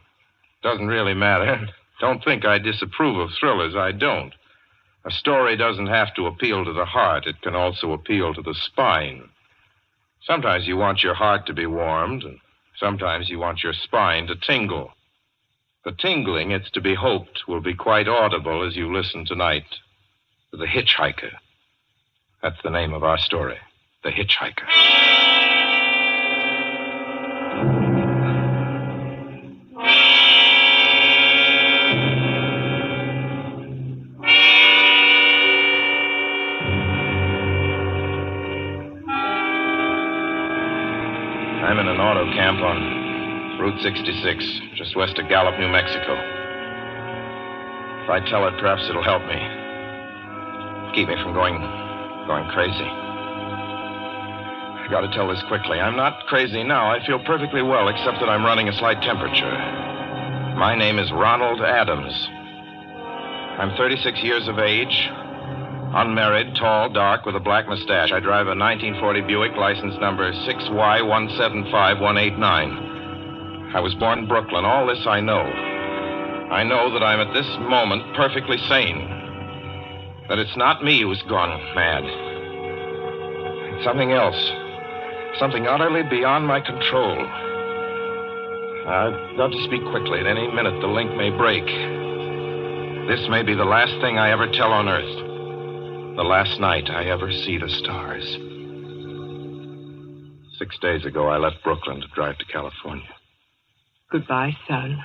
Doesn't really matter. Don't think I disapprove of thrillers. I don't. A story doesn't have to appeal to the heart. It can also appeal to the spine. Sometimes you want your heart to be warmed, and sometimes you want your spine to tingle. The tingling, it's to be hoped, will be quite audible as you listen tonight to The Hitchhiker. That's the name of our story, The Hitchhiker. I'm in an auto camp on Route 66, just west of Gallup, New Mexico. If I tell it, perhaps it'll help me. Keep me from going crazy. I gotta tell this quickly. I'm not crazy now. I feel perfectly well, except that I'm running a slight temperature. My name is Ronald Adams. I'm 36 years of age, unmarried, tall, dark, with a black mustache. I drive a 1940 Buick, license number 6Y175189. I was born in Brooklyn. All this I know. I know that I'm at this moment perfectly sane. That it's not me who's gone mad. It's something else. Something utterly beyond my control. I've got to speak quickly. At any minute, the link may break. This may be the last thing I ever tell on Earth. The last night I ever see the stars. 6 days ago, I left Brooklyn to drive to California. Goodbye, son.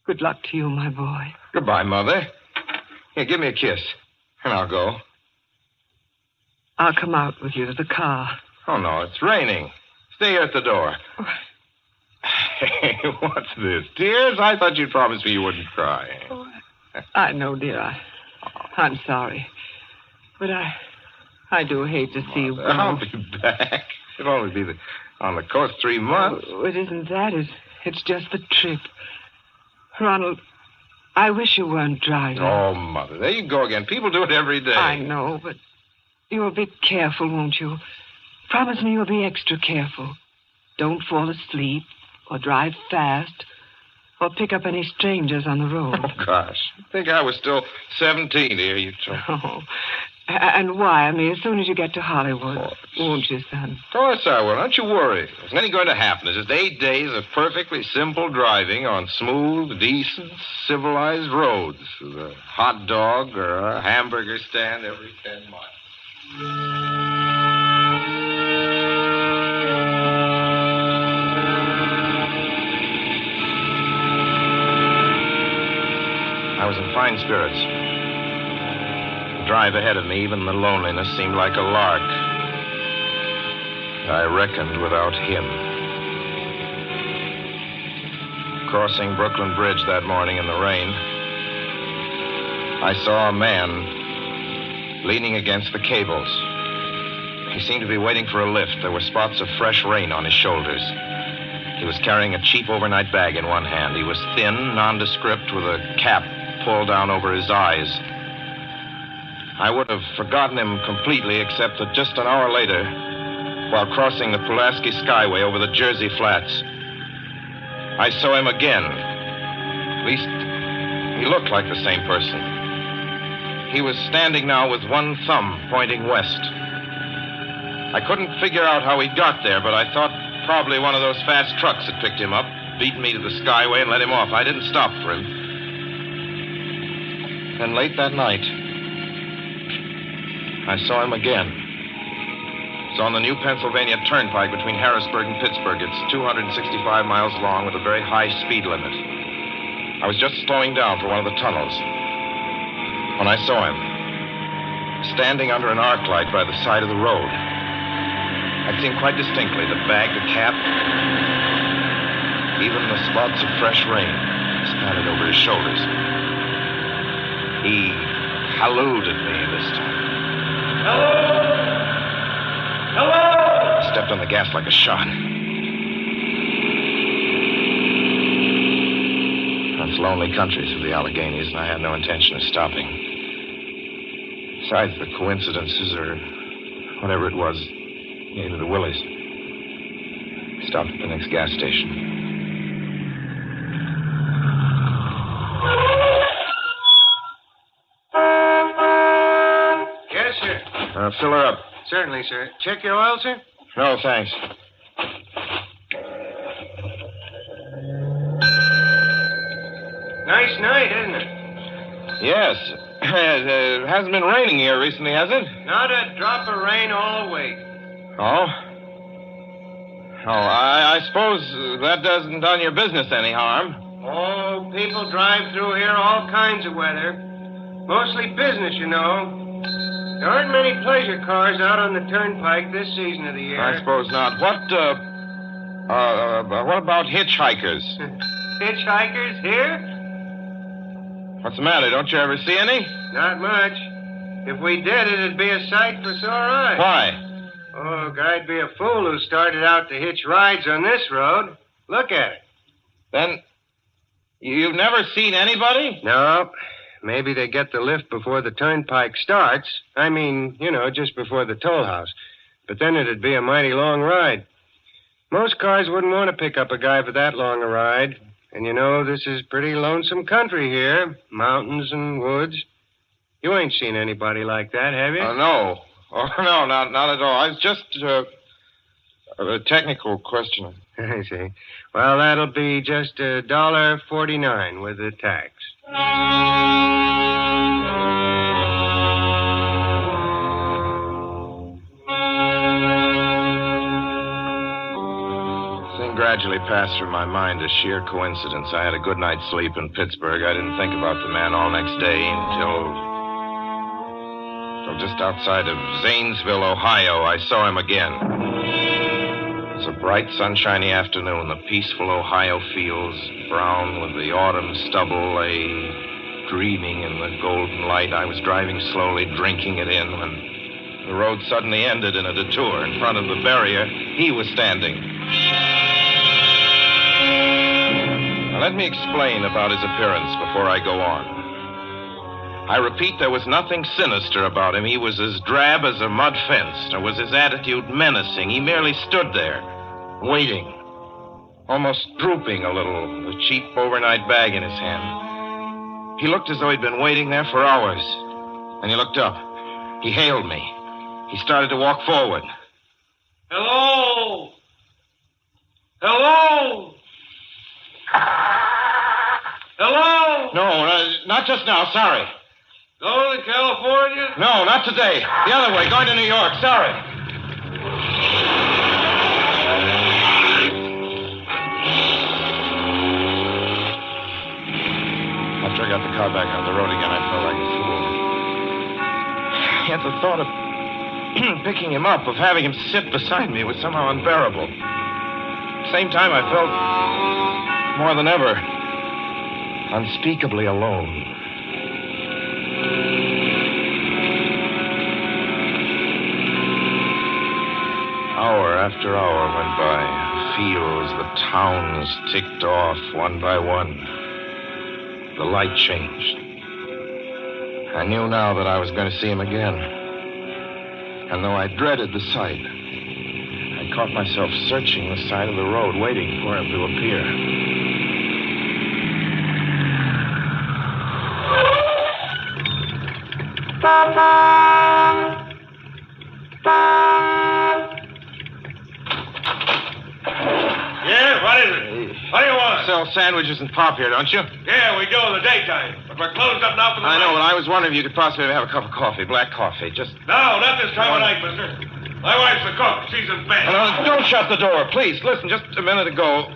Good luck to you, my boy. Goodbye, Mother. Here, give me a kiss, and I'll go. I'll come out with you to the car. Oh, no, it's raining. Stay here at the door. Hey, what's this? Tears? I thought you'd promised me you wouldn't cry. I know, dear. I'm sorry. But I do hate to see you go. I'll be back. It'll only be on the coast 3 months. Oh, it isn't that. It's just the trip. Ronald, I wish you weren't driving. Oh, Mother, there you go again. People do it every day. I know, but you'll be careful, won't you? Promise me you'll be extra careful. Don't fall asleep or drive fast or pick up any strangers on the road. Oh, gosh. I think I was still 17 here, you told me. Oh. And wire me as soon as you get to Hollywood, won't you, son? Of course I will. Don't you worry. There's nothing going to happen. It's just 8 days of perfectly simple driving on smooth, decent, civilized roads with a hot dog or a hamburger stand every 10 miles. I was in fine spirits. The drive ahead of me, even the loneliness, seemed like a lark. I reckoned without him. Crossing Brooklyn Bridge that morning in the rain, I saw a man leaning against the cables. He seemed to be waiting for a lift. There were spots of fresh rain on his shoulders. He was carrying a cheap overnight bag in one hand. He was thin, nondescript, with a cap pulled down over his eyes. I would have forgotten him completely, except that just an hour later, while crossing the Pulaski Skyway over the Jersey Flats, I saw him again. At least, he looked like the same person. He was standing now with one thumb pointing west. I couldn't figure out how he got there, but I thought probably one of those fast trucks had picked him up, beaten me to the Skyway, and let him off. I didn't stop for him. Then late that night, I saw him again. It's on the new Pennsylvania Turnpike between Harrisburg and Pittsburgh. It's 265 miles long with a very high speed limit. I was just slowing down for one of the tunnels when I saw him, standing under an arc light by the side of the road. I'd seen quite distinctly the bag, the cap, even the spots of fresh rain spattered over his shoulders. He hallooed at me this time. Hello! Hello! I stepped on the gas like a shot. That's lonely country through the Alleghenies, and I had no intention of stopping. Besides, the coincidences, or whatever it was, gave me the willies. Stopped at the next gas station. Fill her up. Certainly, sir. Check your oil, sir? No, thanks. Nice night, isn't it? Yes. It hasn't been raining here recently, has it? Not a drop of rain all week. Oh? Oh, I suppose that doesn't done your business any harm. Oh, people drive through here all kinds of weather. Mostly business, you know. There aren't many pleasure cars out on the turnpike this season of the year. I suppose not. What about hitchhikers? Hitchhikers here? What's the matter? Don't you ever see any? Not much. If we did, it'd be a sight for sore eyes. Why? Oh, I'd be a fool who started out to hitch rides on this road. Look at it. Then, you've never seen anybody? No. Maybe they get the lift before the turnpike starts. I mean, you know, just before the toll house. But then it'd be a mighty long ride. Most cars wouldn't want to pick up a guy for that long a ride. And you know, this is pretty lonesome country here. Mountains and woods. You ain't seen anybody like that, have you? No. Oh, no, not at all. It's just a technical question. I see. Well, that'll be just $1.49 with the tax. Gradually passed through my mind a sheer coincidence. I had a good night's sleep in Pittsburgh. I didn't think about the man all next day until just outside of Zanesville, Ohio, I saw him again. It was a bright, sunshiny afternoon. The peaceful Ohio fields, brown with the autumn stubble, lay dreaming in the golden light. I was driving slowly, drinking it in, when the road suddenly ended in a detour. In front of the barrier, he was standing. Now, let me explain about his appearance before I go on. I repeat, there was nothing sinister about him. He was as drab as a mud fence, nor was his attitude menacing. He merely stood there, waiting, almost drooping a little, the cheap overnight bag in his hand. He looked as though he'd been waiting there for hours. And he looked up. He hailed me. He started to walk forward. Hello? Hello? Hello? No, not just now. Sorry. Going to California? No, not today. The other way, going to New York. Sorry. After I got the car back on the road again, I felt like a fool. Yet the thought of picking him up, of having him sit beside me, was somehow unbearable. At the same time, I felt more than ever unspeakably alone. Hour after hour went by. Fields, the towns ticked off one by one. The light changed. I knew now that I was going to see him again. And though I dreaded the sight, I caught myself searching the side of the road, waiting for him to appear. Yeah, what is it? What do you want? Sell sandwiches and pop here, don't you? Yeah, we do in the daytime. But we're closed up now for the I know, night. but I was wondering if you could possibly have a cup of coffee, black coffee, just... No, not this time of night, mister. My wife's the cook. She's in bed. No, don't shut the door, please. Listen, just a minute ago...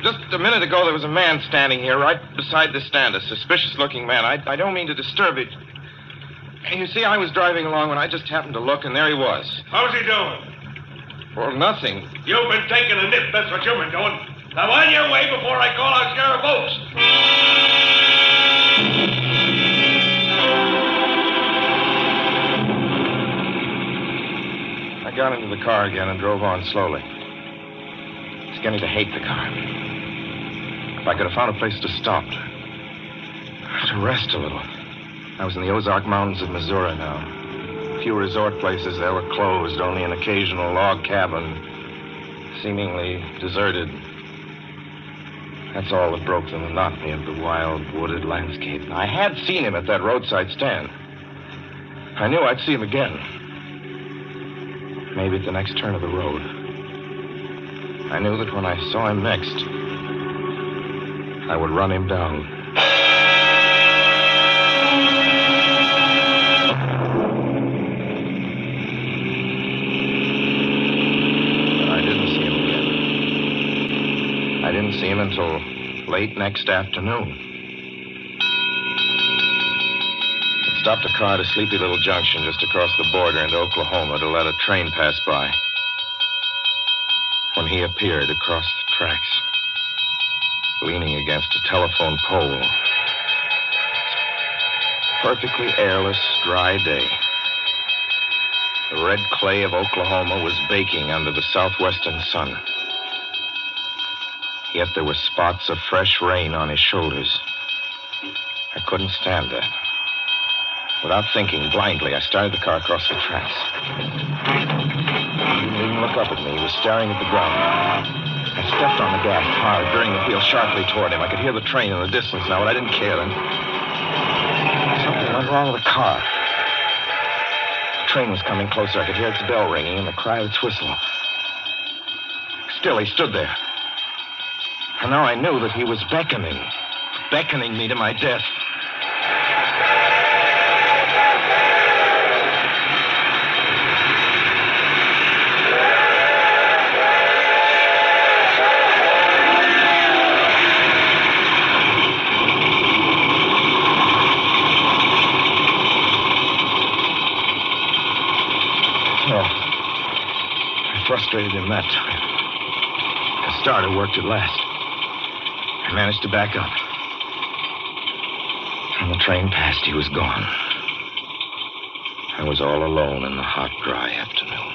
just a minute ago, there was a man standing here right beside the stand, a suspicious-looking man. I don't mean to disturb it. You see, I was driving along when I just happened to look, and there he was. How's he doing? Well, nothing. You've been taking a nip. That's what you've been doing. Now, on your way before I call out Sheriff Oates. I got into the car again and drove on slowly. I was beginning to hate the car. If I could have found a place to stop, to rest a little. I was in the Ozark Mountains of Missouri now. A few resort places there were closed, only an occasional log cabin, seemingly deserted. That's all that broke the monotony of the wild, wooded landscape. I had seen him at that roadside stand. I knew I'd see him again. Maybe at the next turn of the road. I knew that when I saw him next, I would run him down. But I didn't see him again. I didn't see him until late next afternoon. I stopped a car at a sleepy little junction just across the border into Oklahoma to let a train pass by. When he appeared across the tracks, leaning against a telephone pole. Perfectly airless, dry day. The red clay of Oklahoma was baking under the southwestern sun. Yet there were spots of fresh rain on his shoulders. I couldn't stand that. Without thinking, blindly, I started the car across the tracks. He didn't even look up at me. He was staring at the ground. I stepped on the gas hard, veering the wheel sharply toward him. I could hear the train in the distance now, but I didn't care then. Something went wrong with the car. The train was coming closer. I could hear its bell ringing and the cry of its whistle. Still, he stood there. And now I knew that he was beckoning me to my death. Frustrated him that time. The starter worked at last. I managed to back up. When the train passed, he was gone. I was all alone in the hot, dry afternoon.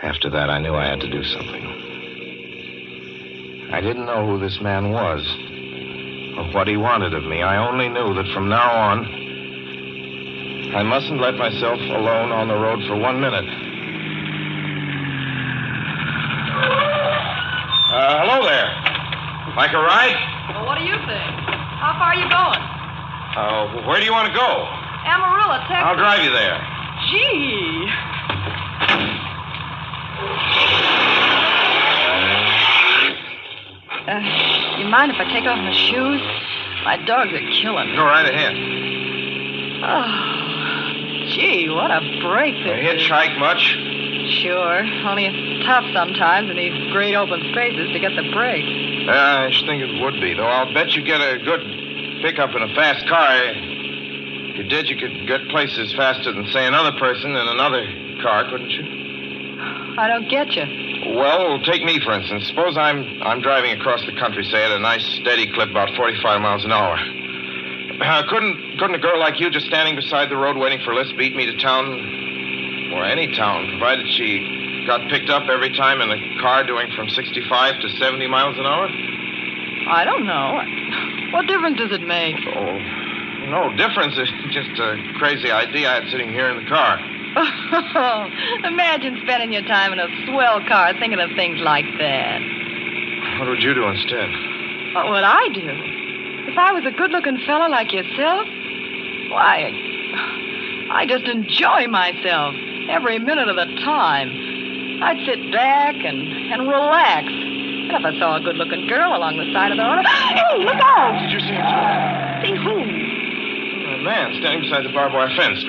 After that, I knew I had to do something. I didn't know who this man was or what he wanted of me. I only knew that from now on, I mustn't let myself alone on the road for 1 minute. Hello there. Like a ride? Well, what do you think? How far are you going? Where do you want to go? Amarillo, Texas. I'll drive you there. Gee. You mind if I take off my shoes? My dogs are killing me. Go right ahead. Oh. Gee, what a break this is. Hitchhike much? Sure. Only it's tough sometimes in these great open spaces to get the break. I should think it would be, though I'll bet you get a good pickup in a fast car. If you did, you could get places faster than, say, another person in another car, couldn't you? I don't get you. Well, take me, for instance. Suppose I'm driving across the country, say, at a nice, steady clip, about 45 miles an hour. Couldn't a girl like you just standing beside the road waiting for lifts beat me to town, or any town, provided she got picked up every time in a car doing from 65 to 70 miles an hour? I don't know. What difference does it make? Oh, no difference. It's just a crazy idea I had sitting here in the car. Oh, imagine spending your time in a swell car thinking of things like that. What would you do instead? What would I do? If I was a good-looking fella like yourself, why, I just enjoy myself every minute of the time. I'd sit back and relax. And if I saw a good-looking girl along the side of the road, hey, look out! Did you see him? See who? A man standing beside the barbed wire fence.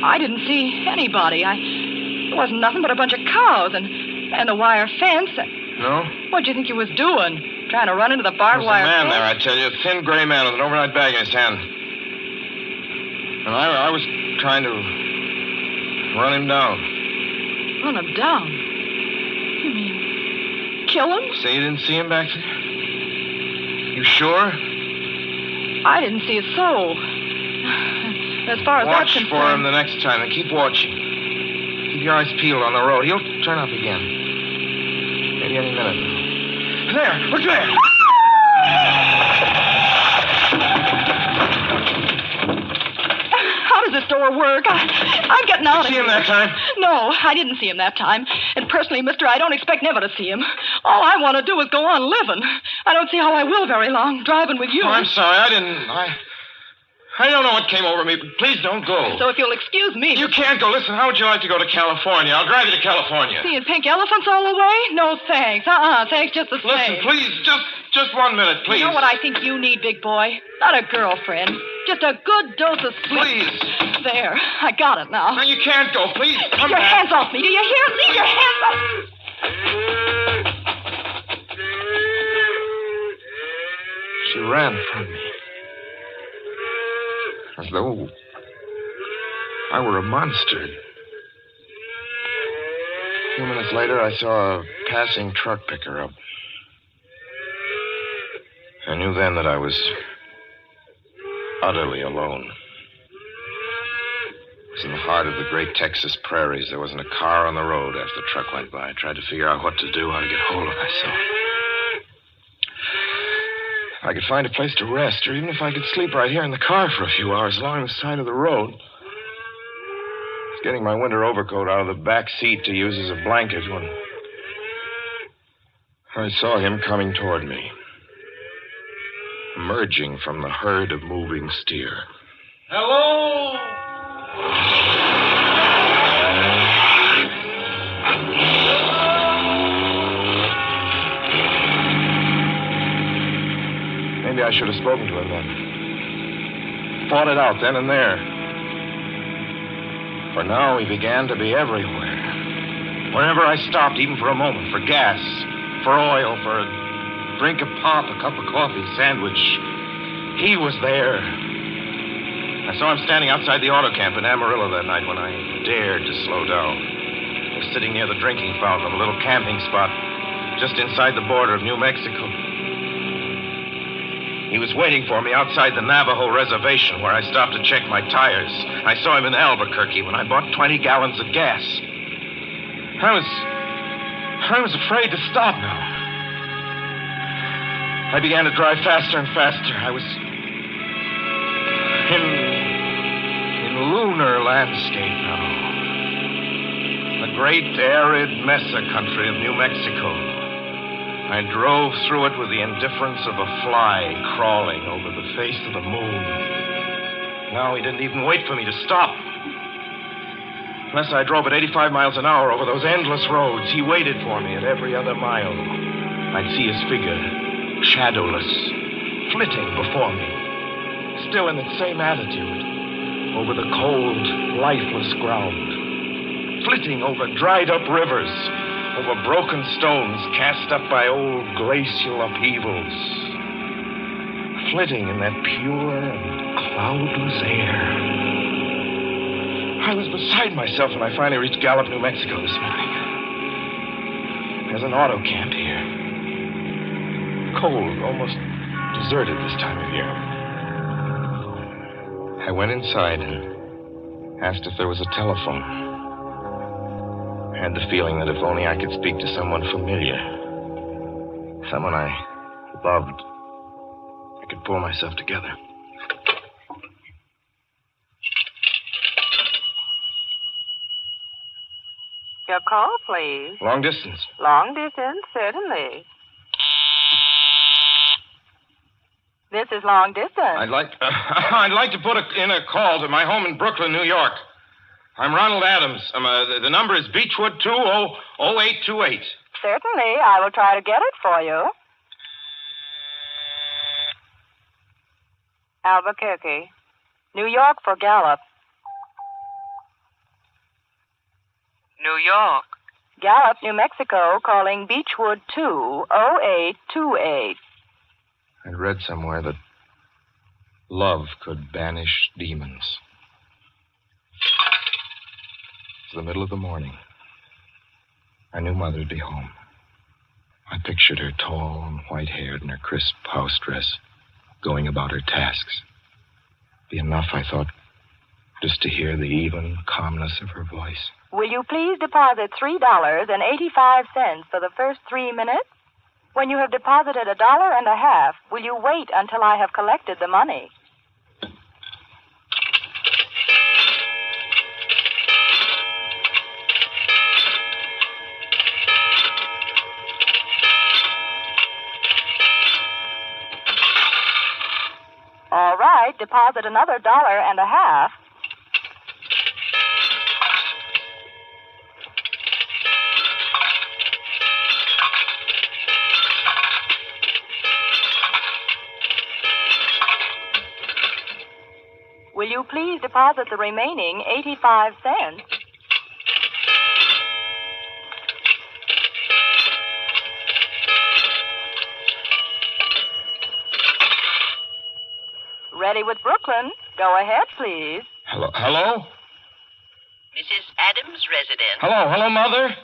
I didn't see anybody. There wasn't nothing but a bunch of cows and a wire fence. No? What'd you think you was doing? Trying to run into the barbed wire fence? There's a man there, I tell you. A thin gray man with an overnight bag in his hand. And I was trying to run him down. Run him down? You mean kill him? Say you didn't see him back there? You sure? I didn't see a soul. As far as that's concerned... Watch for him the next time and keep watching. Keep your eyes peeled on the road. He'll turn up again. Maybe any minute. There! Look there! How does this door work? I'm getting out of here. Did you see him that time? No, I didn't see him that time. And personally, mister, I don't expect never to see him. All I want to do is go on living. I don't see how I will very long, driving with you. Oh, I'm sorry. I don't know what came over me, but please don't go. So if you'll excuse me... You can't go. Listen, how would you like to go to California? I'll drive you to California. Seeing pink elephants all the way? No, thanks. Thanks just the same. Listen, please, just 1 minute, please. You know what I think you need, big boy? Not a girlfriend. Just a good dose of sleep. Please. There. I got it now. No, you can't go. Please, come your back. hands off me. Do you hear? Leave your hands off. She ran from me. As though I were a monster. A few minutes later, I saw a passing truck pick her up. I knew then that I was utterly alone. It was in the heart of the great Texas prairies. There wasn't a car on the road after the truck went by. I tried to figure out what to do, how to get hold of myself. If I could find a place to rest, or even if I could sleep right here in the car for a few hours along the side of the road. I was getting my winter overcoat out of the back seat to use as a blanket when I saw him coming toward me, emerging from the herd of moving steer. Hello? Maybe I should have spoken to him then. Fought it out then and there. For now, he began to be everywhere. Whenever I stopped, even for a moment, for gas, for oil, for a drink of pop, a cup of coffee, sandwich, he was there. I saw him standing outside the auto camp in Amarillo that night when I dared to slow down. I was sitting near the drinking fountain of a little camping spot just inside the border of New Mexico. He was waiting for me outside the Navajo reservation where I stopped to check my tires. I saw him in Albuquerque when I bought 20 gallons of gas. I was afraid to stop now. I began to drive faster and faster. I was in lunar landscape now. The great arid mesa country of New Mexico. I drove through it with the indifference of a fly crawling over the face of the moon. Now he didn't even wait for me to stop. Unless I drove at 85 miles an hour over those endless roads, he waited for me at every other mile. I'd see his figure, shadowless, flitting before me, still in its same attitude, over the cold, lifeless ground, flitting over dried-up rivers, over broken stones cast up by old glacial upheavals, flitting in that pure and cloudless air. I was beside myself when I finally reached Gallup, New Mexico this morning. There's an auto camp here. Cold, almost deserted this time of year. I went inside and asked if there was a telephone. I had the feeling that if only I could speak to someone familiar, someone I loved, I could pull myself together. Your call, please. Long distance. Long distance, certainly. This is long distance. I'd like to put in a call to my home in Brooklyn, New York. I'm Ronald Adams. The number is Beechwood 20828. Certainly. I will try to get it for you. Albuquerque. New York for Gallup. New York. Gallup, New Mexico, calling Beechwood 20828. I'd read somewhere that love could banish demons. It's the middle of the morning. I knew Mother'd be home. I pictured her tall and white-haired in her crisp house dress, going about her tasks. Be enough, I thought, just to hear the even calmness of her voice. Will you please deposit $3.85 for the first 3 minutes? When you have deposited $1.50, will you wait until I have collected the money? like, deposit another $1.50. Will you please deposit the remaining 85 cents? Ready with Brooklyn. Go ahead, please. Hello? Hello? Mrs. Adams' residence. Hello, Mother?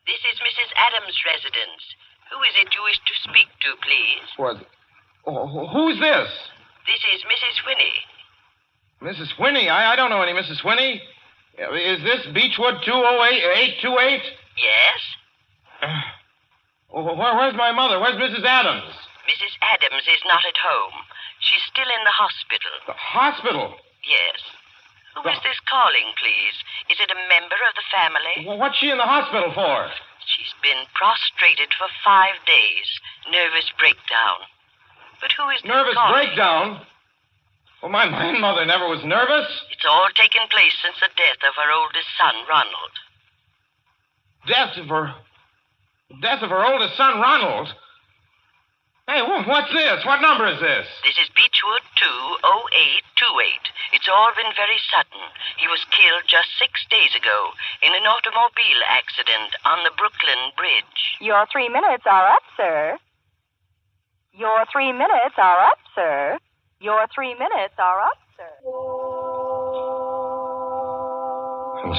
This is Mrs. Adams' residence. Who is it you wish to speak to, please? What? Who's this? This is Mrs. Whinney. Mrs. Whinney? I don't know any Mrs. Whinney. Is this Beechwood 208-828? Yes? Where's my mother? Where's Mrs. Adams? Mrs. Adams is not at home. She's still in the hospital. The hospital? Yes. Who is this calling, please? Is it a member of the family? Well, what's she in the hospital for? She's been prostrated for 5 days. Nervous breakdown. But who is this Nervous calling? breakdown? Well, my mother never was nervous. It's all taken place since the death of her oldest son, Ronald. Death of her oldest son, Ronald? Hey, what's this? What number is this? This is Beechwood 20828. It's all been very sudden. He was killed just 6 days ago in an automobile accident on the Brooklyn Bridge. Your 3 minutes are up, sir. Your 3 minutes are up, sir. Your 3 minutes are up, sir. And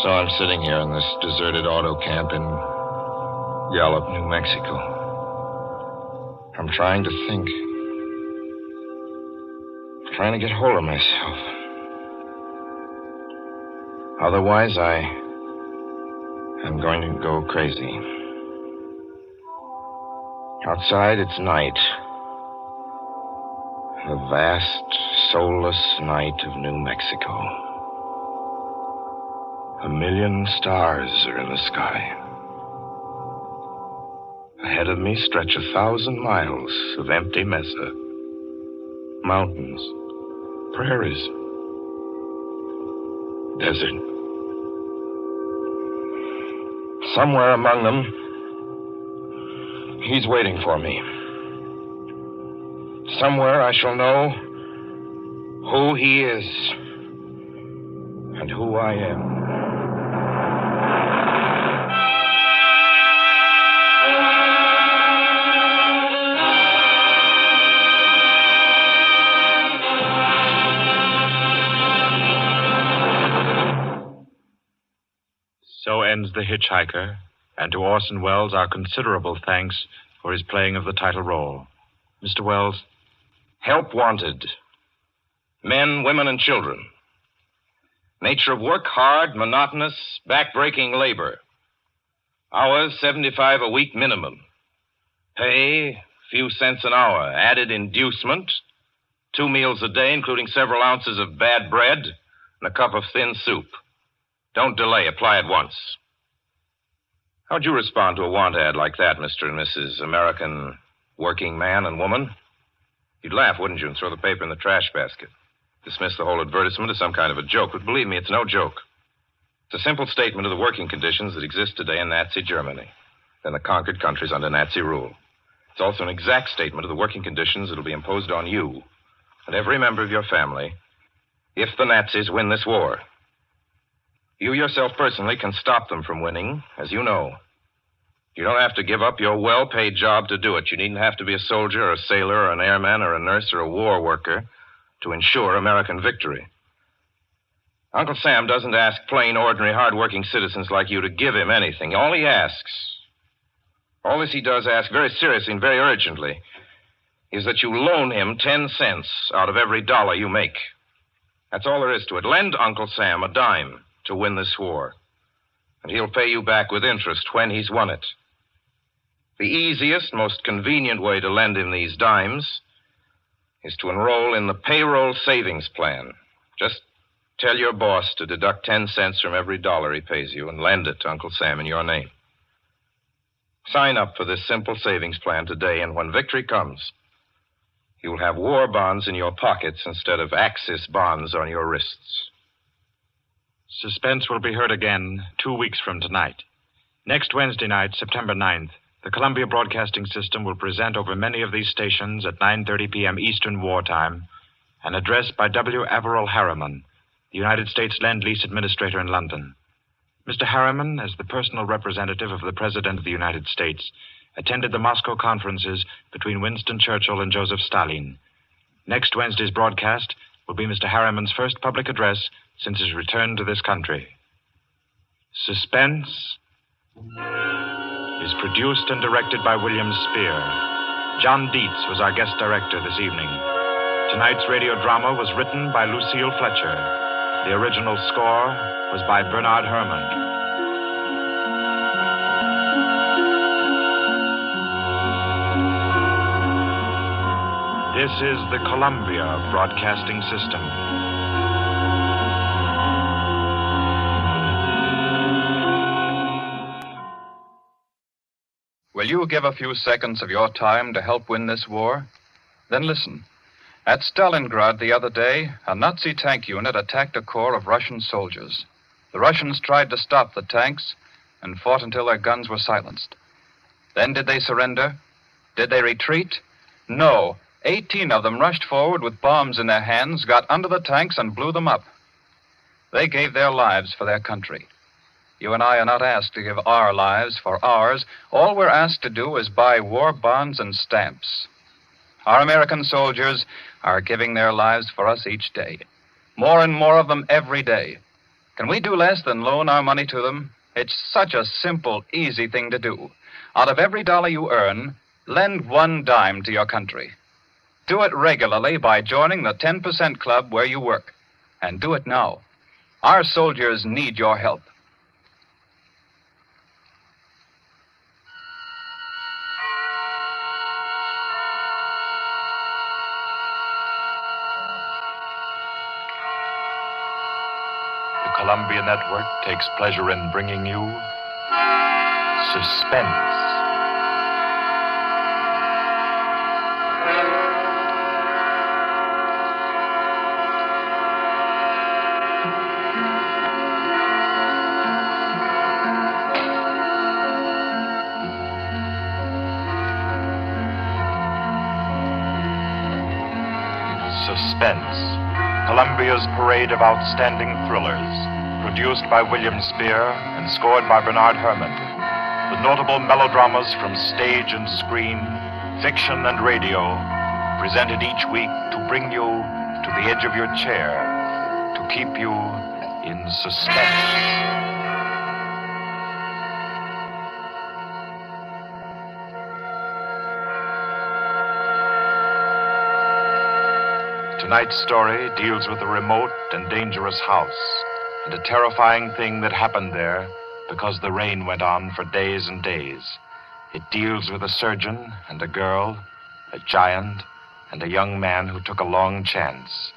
so I'm sitting here in this deserted auto camp in Gallup, New Mexico. I'm trying to think. Trying to get hold of myself. Otherwise, I'm going to go crazy. Outside, it's night. The vast, soulless night of New Mexico. 1 million stars are in the sky. Ahead of me stretch 1,000 miles of empty mesa. Mountains, prairies, desert. Somewhere among them, he's waiting for me. Somewhere I shall know who he is and who I am. So ends The Hitchhiker, and to Orson Welles our considerable thanks for his playing of the title role. Mr. Welles? Help wanted. Men, women, and children. Nature of work, hard, monotonous, back-breaking labor. Hours, 75 a week minimum. Pay, few cents an hour. Added inducement, 2 meals a day, including several ounces of bad bread and a cup of thin soup. Don't delay. Apply at once. How'd you respond to a want ad like that, Mr. and Mrs. American working man and woman? You'd laugh, wouldn't you, and throw the paper in the trash basket. Dismiss the whole advertisement as some kind of a joke, but believe me, it's no joke. It's a simple statement of the working conditions that exist today in Nazi Germany and the conquered countries under Nazi rule. It's also an exact statement of the working conditions that will be imposed on you and every member of your family if the Nazis win this war. You yourself personally can stop them from winning, as you know. You don't have to give up your well-paid job to do it. You needn't have to be a soldier or a sailor or an airman or a nurse or a war worker to ensure American victory. Uncle Sam doesn't ask plain, ordinary, hard-working citizens like you to give him anything. All he does ask very seriously and very urgently is that you loan him 10 cents out of every dollar you make. That's all there is to it. Lend Uncle Sam a dime to win this war, and he'll pay you back with interest when he's won it. The easiest, most convenient way to lend him these dimes is to enroll in the payroll savings plan. Just tell your boss to deduct 10 cents from every dollar he pays you and lend it to Uncle Sam in your name. Sign up for this simple savings plan today, and when victory comes, You'll have war bonds in your pockets instead of Axis bonds on your wrists. Suspense will be heard again 2 weeks from tonight. Next Wednesday night, September 9th, the Columbia Broadcasting System will present over many of these stations at 9:30 p.m. Eastern Wartime an address by W. Averill Harriman, the United States Lend-Lease Administrator in London. Mr. Harriman, as the personal representative of the President of the United States, attended the Moscow conferences between Winston Churchill and Joseph Stalin. Next Wednesday's broadcast will be Mr. Harriman's first public address since his return to this country. Suspense is produced and directed by William Spear. John Dietz was our guest director this evening. Tonight's radio drama was written by Lucille Fletcher. The original score was by Bernard Herrmann. This is the Columbia Broadcasting System. Will you give a few seconds of your time to help win this war? Then listen. At Stalingrad the other day, a Nazi tank unit attacked a corps of Russian soldiers. The Russians tried to stop the tanks and fought until their guns were silenced. Then did they surrender? Did they retreat? No. 18 of them rushed forward with bombs in their hands, got under the tanks, and blew them up. They gave their lives for their country. You and I are not asked to give our lives for ours. All we're asked to do is buy war bonds and stamps. Our American soldiers are giving their lives for us each day. More and more of them every day. Can we do less than loan our money to them? It's such a simple, easy thing to do. Out of every dollar you earn, lend 1 dime to your country. Do it regularly by joining the 10% club where you work. And do it now. Our soldiers need your help. Columbia Network takes pleasure in bringing you Suspense. Suspense, Columbia's parade of outstanding thrillers. Produced by William Spear and scored by Bernard Herrmann. The notable melodramas from stage and screen, fiction and radio, presented each week to bring you to the edge of your chair, to keep you in suspense. Tonight's story deals with a remote and dangerous house. And a terrifying thing that happened there because the rain went on for days and days. It deals with a surgeon and a girl, a giant, and a young man who took a long chance.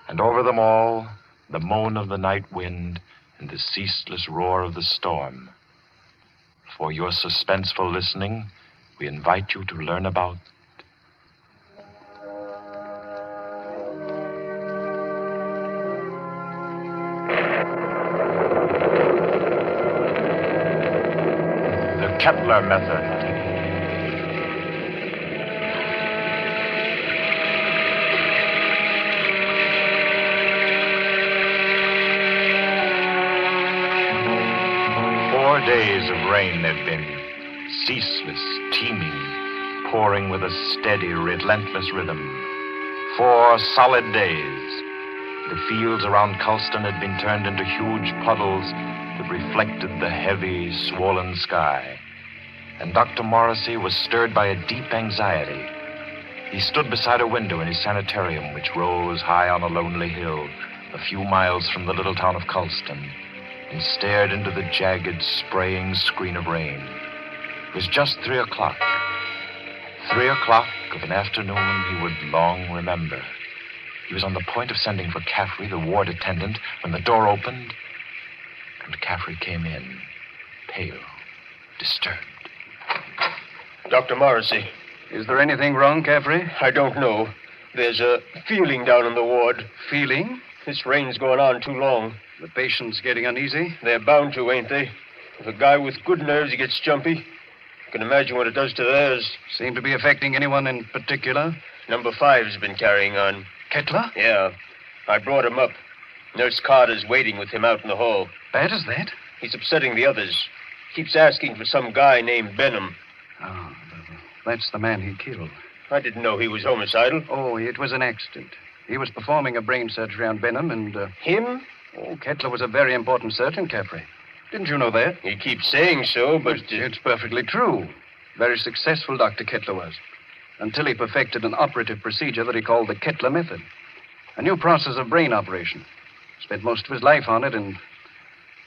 And over them all, the moan of the night wind and the ceaseless roar of the storm. For your suspenseful listening, we invite you to learn about Kepler method. Four days of rain there'd been, ceaseless, teeming, pouring with a steady, relentless rhythm. 4 solid days. The fields around Culston had been turned into huge puddles that reflected the heavy, swollen sky. And Dr. Morrissey was stirred by a deep anxiety. He stood beside a window in his sanitarium, which rose high on a lonely hill, a few miles from the little town of Culston, and stared into the jagged, spraying screen of rain. It was just 3 o'clock. 3 o'clock of an afternoon he would long remember. He was on the point of sending for Caffrey, the ward attendant, when the door opened, and Caffrey came in, pale, disturbed. Dr. Morrissey. Is there anything wrong, Caffrey? I don't know. There's a feeling down in the ward. Feeling? This rain's going on too long. The patient's getting uneasy? They're bound to, ain't they? If a guy with good nerves gets jumpy, you can imagine what it does to theirs. Seem to be affecting anyone in particular? Number 5's been carrying on. Kettler? Yeah. I brought him up. Nurse Carter's waiting with him out in the hall. Bad as that? He's upsetting the others. Keeps asking for some guy named Benham. Oh, that's the man he killed. I didn't know he was homicidal. Oh, it was an accident. He was performing a brain surgery on Benham and... Him? Oh, Kettler was a very important surgeon, Caffrey. Didn't you know that? He keeps saying so, but... It's perfectly true. Very successful, Dr. Kettler was. Until he perfected an operative procedure that he called the Kettler method. A new process of brain operation. Spent most of his life on it, and...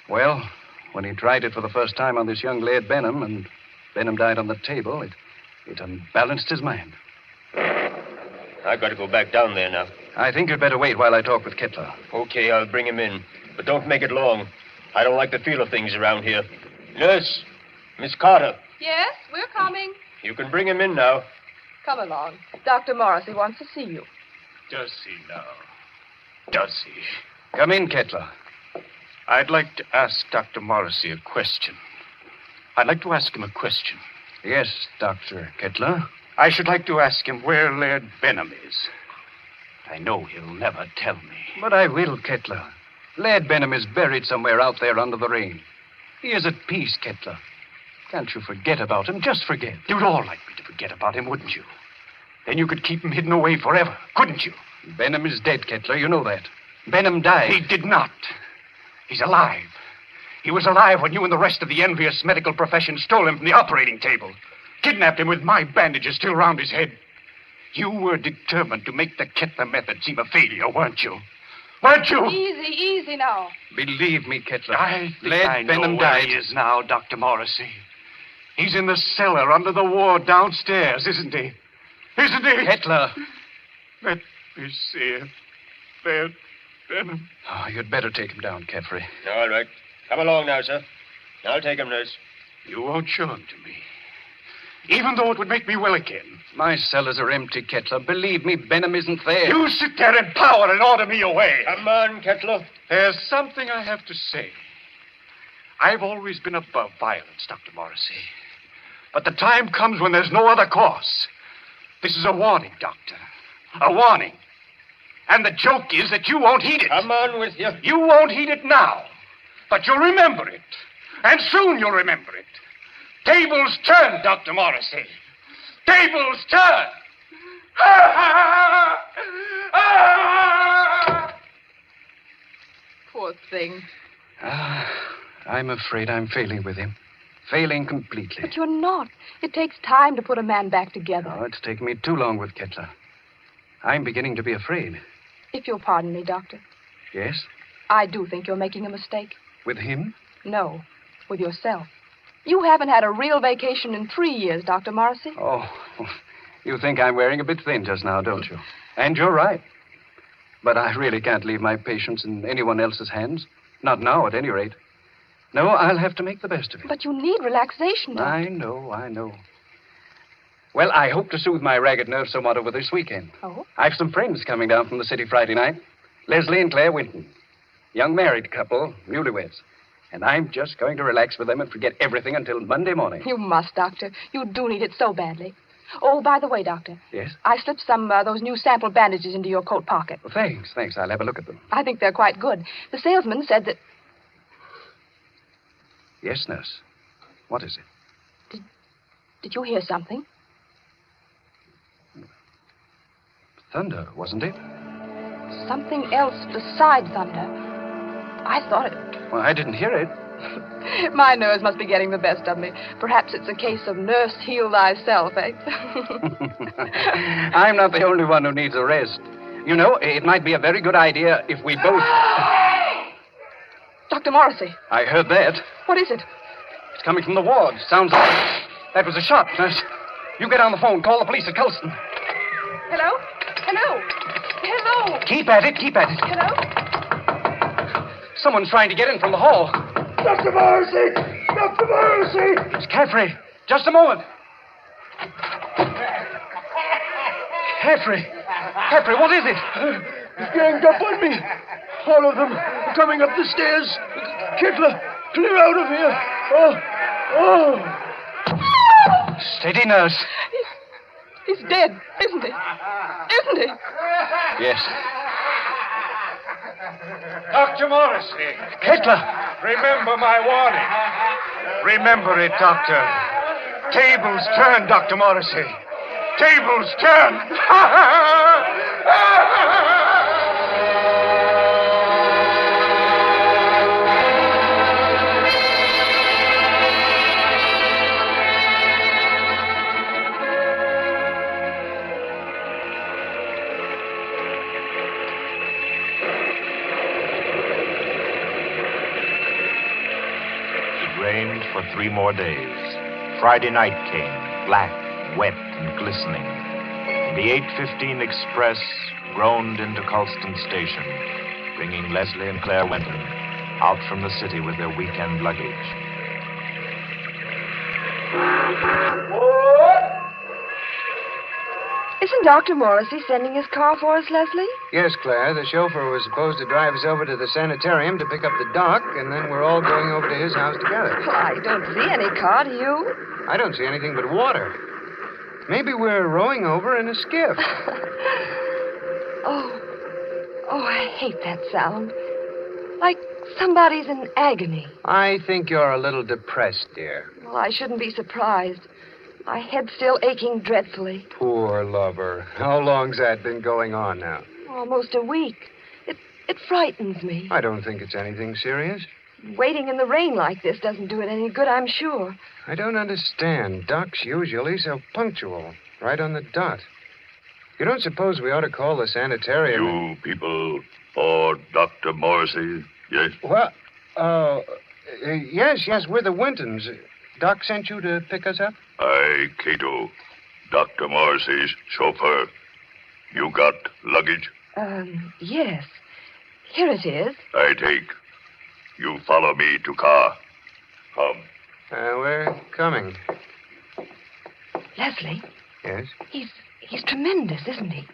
Well, when he tried it for the first time on this young lad Benham, and Benham died on the table, it unbalanced his mind. I've got to go back down there now. I think you'd better wait while I talk with Kettler. Okay, I'll bring him in. But don't make it long. I don't like the feel of things around here. Nurse, Miss Carter, Yes, we're coming. you can bring him in now. Come along. Dr. Morrissey wants to see you. Does he now? Does he? Come in, Kettler. I'd like to ask Dr. Morrissey a question. I'd like to ask him a question. Yes, Dr. Kettler. I should like to ask him where Laird Benham is. I know he'll never tell me. But I will, Kettler. Lad Benham is buried somewhere out there under the rain. He is at peace, Kettler. Can't you forget about him? Just forget. You'd all like me to forget about him, wouldn't you? Then you could keep him hidden away forever, couldn't you? Benham is dead, Kettler. You know that. Benham died. He did not. He's alive. He was alive when you and the rest of the envious medical profession stole him from the operating table. Kidnapped him with my bandages still round his head. You were determined to make the Kettler method seem a failure, weren't you? Weren't you? Easy now. Believe me, Kettler. I think Lad I know Benham where died. he is now, Dr. Morrissey. He's in the cellar under the ward downstairs, isn't he? Isn't he? Kettler. Let me see him. There, Benham. Oh, you'd better take him down, Caffrey. All right. Come along now, sir. I'll take him, nurse. You won't show him to me. Even though it would make me well again. My cellars are empty, Kettler. Believe me, Benham isn't there. You sit there in power and order me away. Come on, Kettler. There's something I have to say. I've always been above violence, Dr. Morrissey. But the time comes when there's no other course. This is a warning, Doctor. A warning. And the joke is that you won't heed it. Come on with you. You won't heed it now. But you'll remember it. And soon you'll remember it. Tables turn, Dr. Morrissey. Tables turn. Poor thing. I'm afraid I'm failing with him. Failing completely. But you're not. It takes time to put a man back together. Oh, it's taken me too long with Kettler. I'm beginning to be afraid. If you'll pardon me, Doctor, Yes? I do think you're making a mistake. With him? No, with yourself. You haven't had a real vacation in 3 years, Dr. Morrissey. Oh, you think I'm wearing a bit thin just now, don't you? And you're right. But I really can't leave my patients in anyone else's hands. Not now, at any rate. No, I'll have to make the best of it. But you need relaxation, Doctor. I know. Well, I hope to soothe my ragged nerves somewhat over this weekend. Oh? I've some friends coming down from the city Friday night. Leslie and Claire Winton. Young married couple, newlyweds. And I'm just going to relax with them and forget everything until Monday morning. You must, Doctor. You do need it so badly. Oh, by the way, Doctor, Yes? I slipped some those new sample bandages into your coat pocket. Well, thanks. I'll have a look at them. I think they're quite good. The salesman said that... Yes, nurse. What is it? Did you hear something? Thunder, wasn't it? Something else besides thunder. I thought it... Well, I didn't hear it. My nerves must be getting the best of me. Perhaps it's a case of nurse heal thyself, eh? I'm not the only one who needs a rest. You know, it might be a very good idea if we both... Dr. Morrissey, I heard that. what is it? It's coming from the ward. Sounds like... That was a shot, nurse. You get on the phone. Call the police at Colston. Hello? Keep at it. Hello? Someone's trying to get in from the hall. Dr. Morrissey! Dr. Morrissey! It's Caffrey. Just a moment. Caffrey. Capri, what is it? He's ganged up on me. All of them coming up the stairs. Kittler, clear out of here. Oh. Steady, nurse. He's dead, isn't he? Isn't he? Yes. Dr. Morrissey. Kittler. Remember my warning. Remember it, Doctor. Tables turn, Dr. Morrissey. Tables turn. Rained for 3 more days. Friday night came, black, wet, and glistening. The 8:15 express groaned into Colston Station, bringing Leslie and Claire Wenton out from the city with their weekend luggage. Isn't Dr. Morrissey sending his car for us, Leslie? Yes, Claire. The chauffeur was supposed to drive us over to the sanitarium to pick up the doc, and then we're all going over to his house together. Well, I don't see any car, do you? I don't see anything but water. Maybe we're rowing over in a skiff. Oh, I hate that sound. Like somebody's in agony. I think you're a little depressed, dear. Well, I shouldn't be surprised. My head's still aching dreadfully. Poor lover. How long's that been going on now? Almost a week. It frightens me. I don't think it's anything serious. Waiting in the rain like this doesn't do it any good, I'm sure. I don't understand. Doc's usually so punctual. Right on the dot. You don't suppose we ought to call the sanitarium? You people for Dr. Morrissey, yes? Well, yes, we're the Wintons. Doc sent you to pick us up? I, Cato, Dr. Morrissey's chauffeur. You got luggage? Yes. Here it is. I take. You follow me to car. Come. We're coming. Leslie? Yes? He's tremendous, isn't he?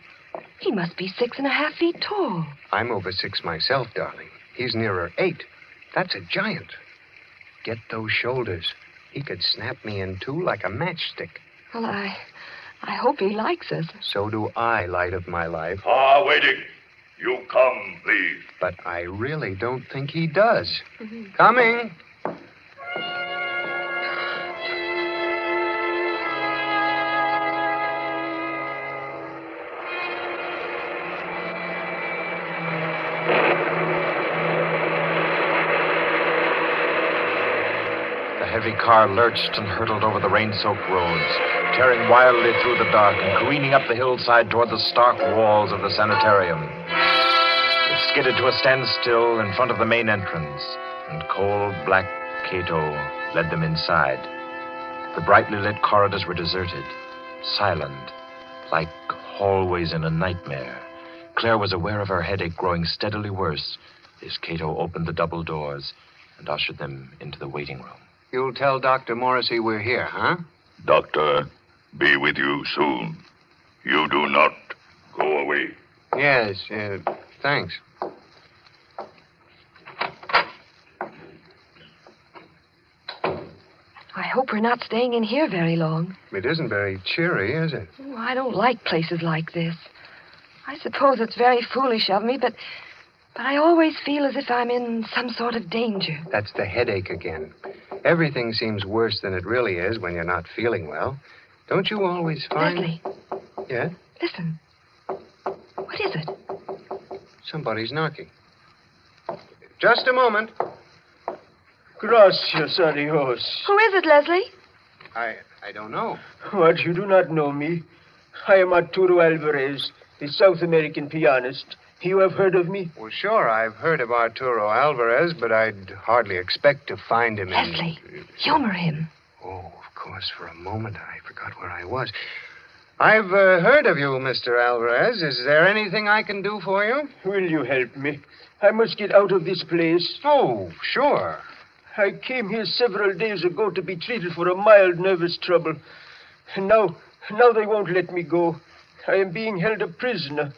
He must be 6.5 feet tall. I'm over 6 myself, darling. He's nearer 8. That's a giant. Get those shoulders. He could snap me in 2 like a matchstick. Well, I hope he likes us. So do I, light of my life. Waiting. You come, please. But I really don't think he does. Coming. The heavy car lurched and hurtled over the rain-soaked roads, tearing wildly through the dark and careening up the hillside toward the stark walls of the sanitarium. It skidded to a standstill in front of the main entrance, and cold black Cato led them inside. The brightly lit corridors were deserted, silent, like hallways in a nightmare. Claire was aware of her headache growing steadily worse as Cato opened the double doors and ushered them into the waiting room. You'll tell Dr. Morrissey we're here, huh? Doctor, be with you soon. You do not go away. Yes, thanks. I hope we're not staying in here very long. It isn't very cheery, is it? Oh, I don't like places like this. I suppose it's very foolish of me, but I always feel as if I'm in some sort of danger. That's the headache again. Everything seems worse than it really is when you're not feeling well. Don't you always find... Leslie. Yeah? Listen. What is it? Somebody's knocking. Just a moment. Gracias a Dios. Who is it, Leslie? I don't know. What, you do not know me? I am Arturo Alvarez, the South American pianist. You have heard of me? Well, sure, I've heard of Arturo Alvarez, but I'd hardly expect to find him Leslie, humor him. Oh, of course, for a moment I forgot where I was. I've heard of you, Mr. Alvarez. Is there anything I can do for you? Will you help me? I must get out of this place. Oh, sure. I came here several days ago to be treated for a mild nervous trouble. And now they won't let me go. I am being held a prisoner.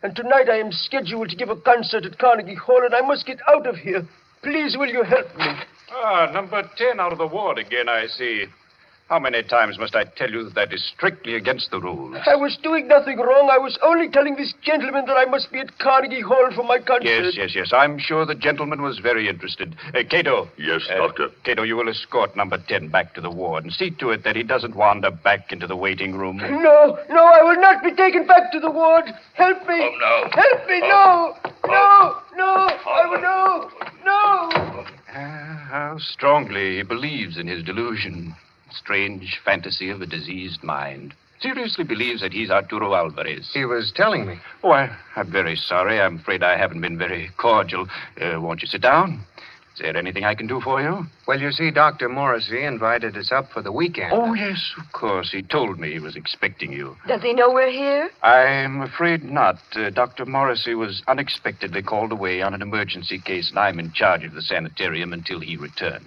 And tonight I am scheduled to give a concert at Carnegie Hall, and I must get out of here. Please, will you help me? Ah, number 10 out of the ward again, I see. How many times must I tell you that is strictly against the rules? I was doing nothing wrong. I was only telling this gentleman that I must be at Carnegie Hall for my concert. Yes. I'm sure the gentleman was very interested. Cato. Yes, Doctor. Cato, you will escort number 10 back to the ward and see to it that he doesn't wander back into the waiting room. No, I will not be taken back to the ward. Help me. Oh, no. Help me, no. No. How strongly he believes in his delusion. Strange fantasy of a diseased mind. Seriously believes that he's Arturo Alvarez. He was telling me. Oh, I'm very sorry. I'm afraid I haven't been very cordial. Won't you sit down? Is there anything I can do for you? Well, you see, Dr. Morrissey invited us up for the weekend. Oh, yes, of course. He told me he was expecting you. Does he know we're here? I'm afraid not. Dr. Morrissey was unexpectedly called away on an emergency case, and I'm in charge of the sanitarium until he returns.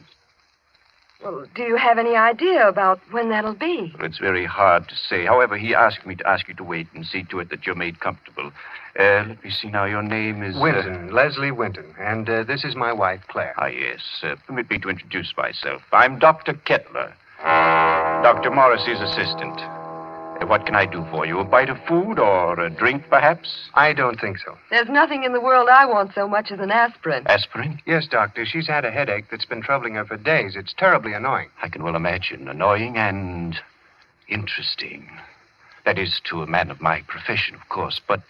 Well, do you have any idea about when that'll be? Well, it's very hard to say. However, he asked me to ask you to wait and see to it that you're made comfortable. Let me see now. Your name is... Winton, Leslie Winton. And this is my wife, Claire. Ah, yes. Permit me to introduce myself. I'm Dr. Kettler, Dr. Morrissey's assistant. What can I do for you? A bite of food or a drink, perhaps? I don't think so. There's nothing in the world I want so much as an aspirin. Aspirin? Yes, Doctor. She's had a headache that's been troubling her for days. It's terribly annoying. I can well imagine. Annoying and interesting. That is to a man of my profession, of course. But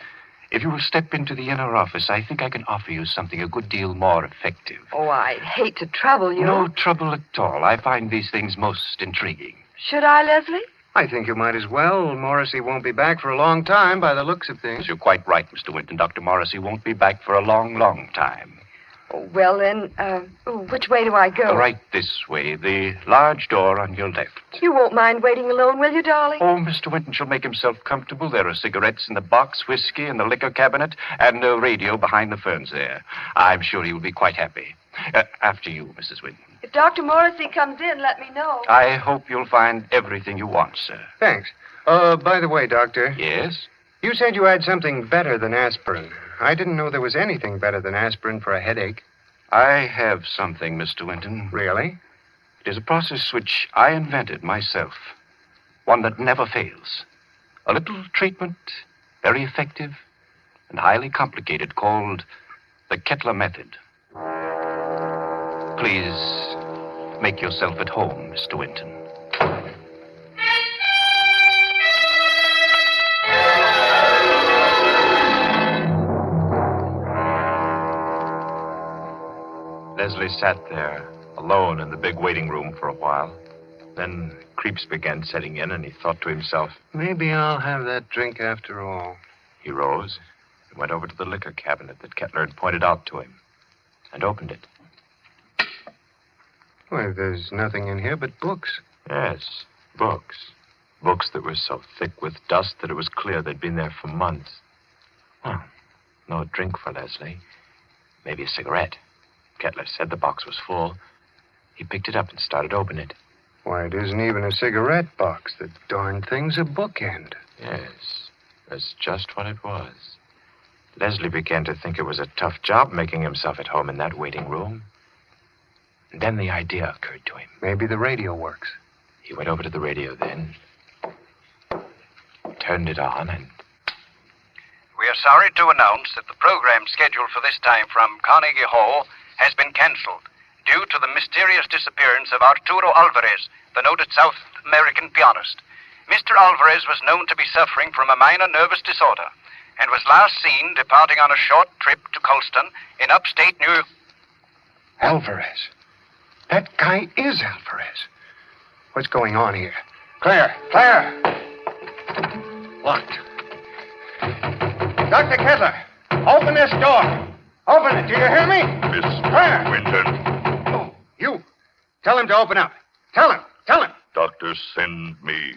if you will step into the inner office, I think I can offer you something a good deal more effective. Oh, I'd hate to trouble you. No trouble at all. I find these things most intriguing. Should I, Leslie? I think you might as well. Morrissey won't be back for a long time by the looks of things. You're quite right, Mr. Winton. Dr. Morrissey won't be back for a long, long time. Oh, well, then, which way do I go? Right this way. The large door on your left. You won't mind waiting alone, will you, darling? Oh, Mr. Winton shall make himself comfortable. There are cigarettes in the box, whiskey in the liquor cabinet, and a radio behind the ferns there. I'm sure he will be quite happy. After you, Mrs. Winton. If Dr. Morrissey comes in, let me know. I hope you'll find everything you want, sir. Thanks. By the way, Doctor. Yes? You said you had something better than aspirin. I didn't know there was anything better than aspirin for a headache. I have something, Mr. Winton. Really? It is a process which I invented myself. One that never fails. A little treatment, very effective and highly complicated, called the Kettler method. Please make yourself at home, Mr. Winton. Leslie sat there, alone in the big waiting room for a while. Then creeps began setting in, and he thought to himself, maybe I'll have that drink after all. He rose and went over to the liquor cabinet that Kettler had pointed out to him and opened it. Well, there's nothing in here but books. Yes, books. Books that were so thick with dust that it was clear they'd been there for months. Well, no drink for Leslie. Maybe a cigarette. Kettler said the box was full. He picked it up and started to open it. Why, it isn't even a cigarette box. The darn thing's a bookend. Yes, that's just what it was. Leslie began to think it was a tough job making himself at home in that waiting room. And then the idea occurred to him. Maybe the radio works. He went over to the radio then, turned it on, and... We are sorry to announce that the program scheduled for this time from Carnegie Hall has been cancelled due to the mysterious disappearance of Arturo Alvarez, the noted South American pianist. Mr. Alvarez was known to be suffering from a minor nervous disorder and was last seen departing on a short trip to Colston in upstate New York. Alvarez. That guy is Alvarez. What's going on here? Claire! Locked. Dr. Kettler, open this door. Open it, do you hear me? Miss Claire! Winton. Oh, you. Tell him to open up. Tell him. Doctor send me.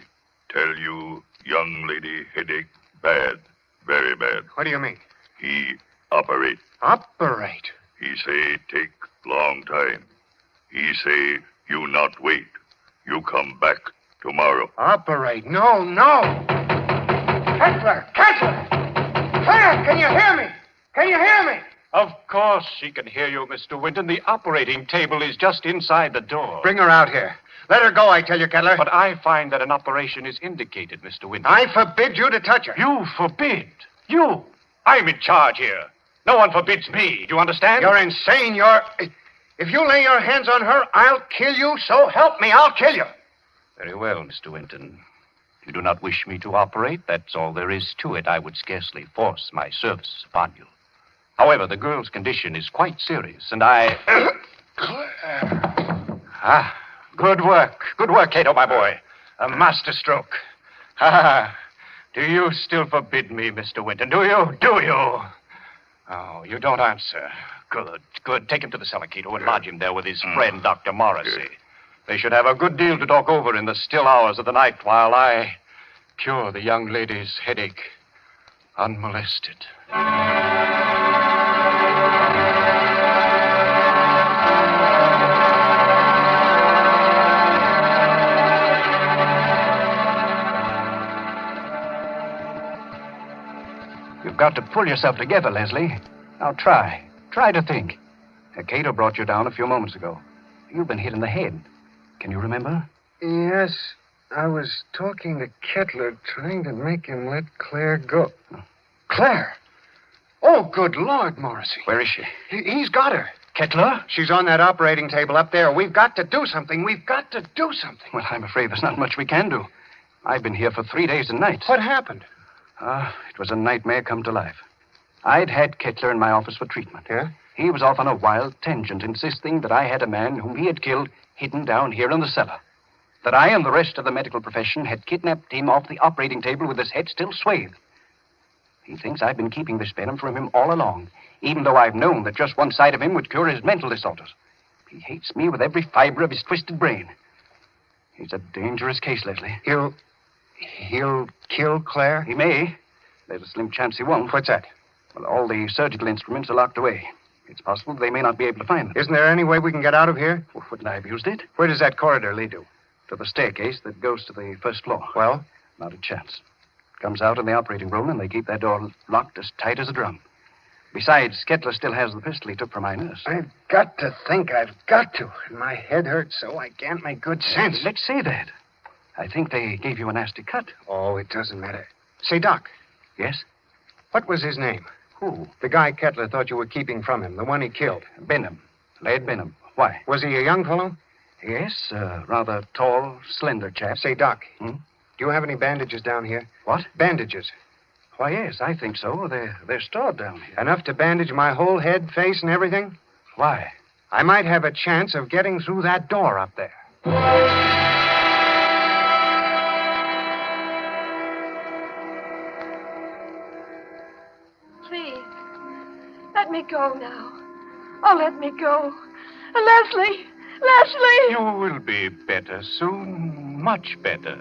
Tell you, young lady, headache bad. Very bad. What do you mean? He operate. Operate? He say take long time. He say you not wait. You come back tomorrow. Operate? No. Kettler! Kettler! Claire, can you hear me? Can you hear me? Of course she can hear you, Mr. Winton. The operating table is just inside the door. Bring her out here. Let her go, I tell you, Kettler. But I find that an operation is indicated, Mr. Winton. I forbid you to touch her. You forbid? You? I'm in charge here. No one forbids me. Do you understand? You're insane. If you lay your hands on her, I'll kill you. So help me, I'll kill you. Very well, Mr. Winton. If you do not wish me to operate, that's all there is to it. I would scarcely force my service upon you. However, the girl's condition is quite serious, and I... Good work. Good work, Cato, my boy. A masterstroke. Do you still forbid me, Mr. Winton? Do you? Do you? Oh, you don't answer. Good, good. Take him to the cellar, Cato, and lodge him there with his friend, Dr. Morrissey. They should have a good deal to talk over in the still hours of the night while I cure the young lady's headache unmolested. You've got to pull yourself together, Leslie. Now try. Try to think. Cato brought you down a few moments ago. You've been hit in the head. Can you remember? Yes, I was talking to Kettler, trying to make him let Claire go. Claire? Oh, good Lord, Morrissey. Where is she? He's got her. Kettler? She's on that operating table up there. We've got to do something. We've got to do something. Well, I'm afraid there's not much we can do. I've been here for 3 days and nights. What happened? It was a nightmare come to life. I'd had Kettler in my office for treatment. Yeah? He was off on a wild tangent, insisting that I had a man whom he had killed hidden down here in the cellar. That I and the rest of the medical profession had kidnapped him off the operating table with his head still swathed. He thinks I've been keeping this venom from him all along, even though I've known that just one side of him would cure his mental disorders. He hates me with every fiber of his twisted brain. He's a dangerous case, Leslie. He'll kill Claire? He may. There's a slim chance he won't. What's that? Well, all the surgical instruments are locked away. It's possible they may not be able to find them. Isn't there any way we can get out of here? Well, wouldn't I have used it? Where does that corridor lead to? To the staircase that goes to the first floor. Well? Not a chance. Comes out in the operating room, and they keep that door locked as tight as a drum. Besides, Kettler still has the pistol he took from my nurse. I've got to think. I've got to. My head hurts so I can't make good sense. Let's say that. I think they gave you a nasty cut. Oh, it doesn't matter. Say, Doc. Yes? What was his name? Who? The guy Kettler thought you were keeping from him, the one he killed. Benham. Lad Benham. Why? Was he a young fellow? Yes, rather tall, slender chap. Say, Doc, Hmm? do you have any bandages down here? What? Bandages. Why, yes, I think so. They're stored down here. Enough to bandage my whole head, face, and everything? Why? I might have a chance of getting through that door up there. Please, let me go now. Oh, let me go. Leslie! Leslie! You will be better soon. Much better.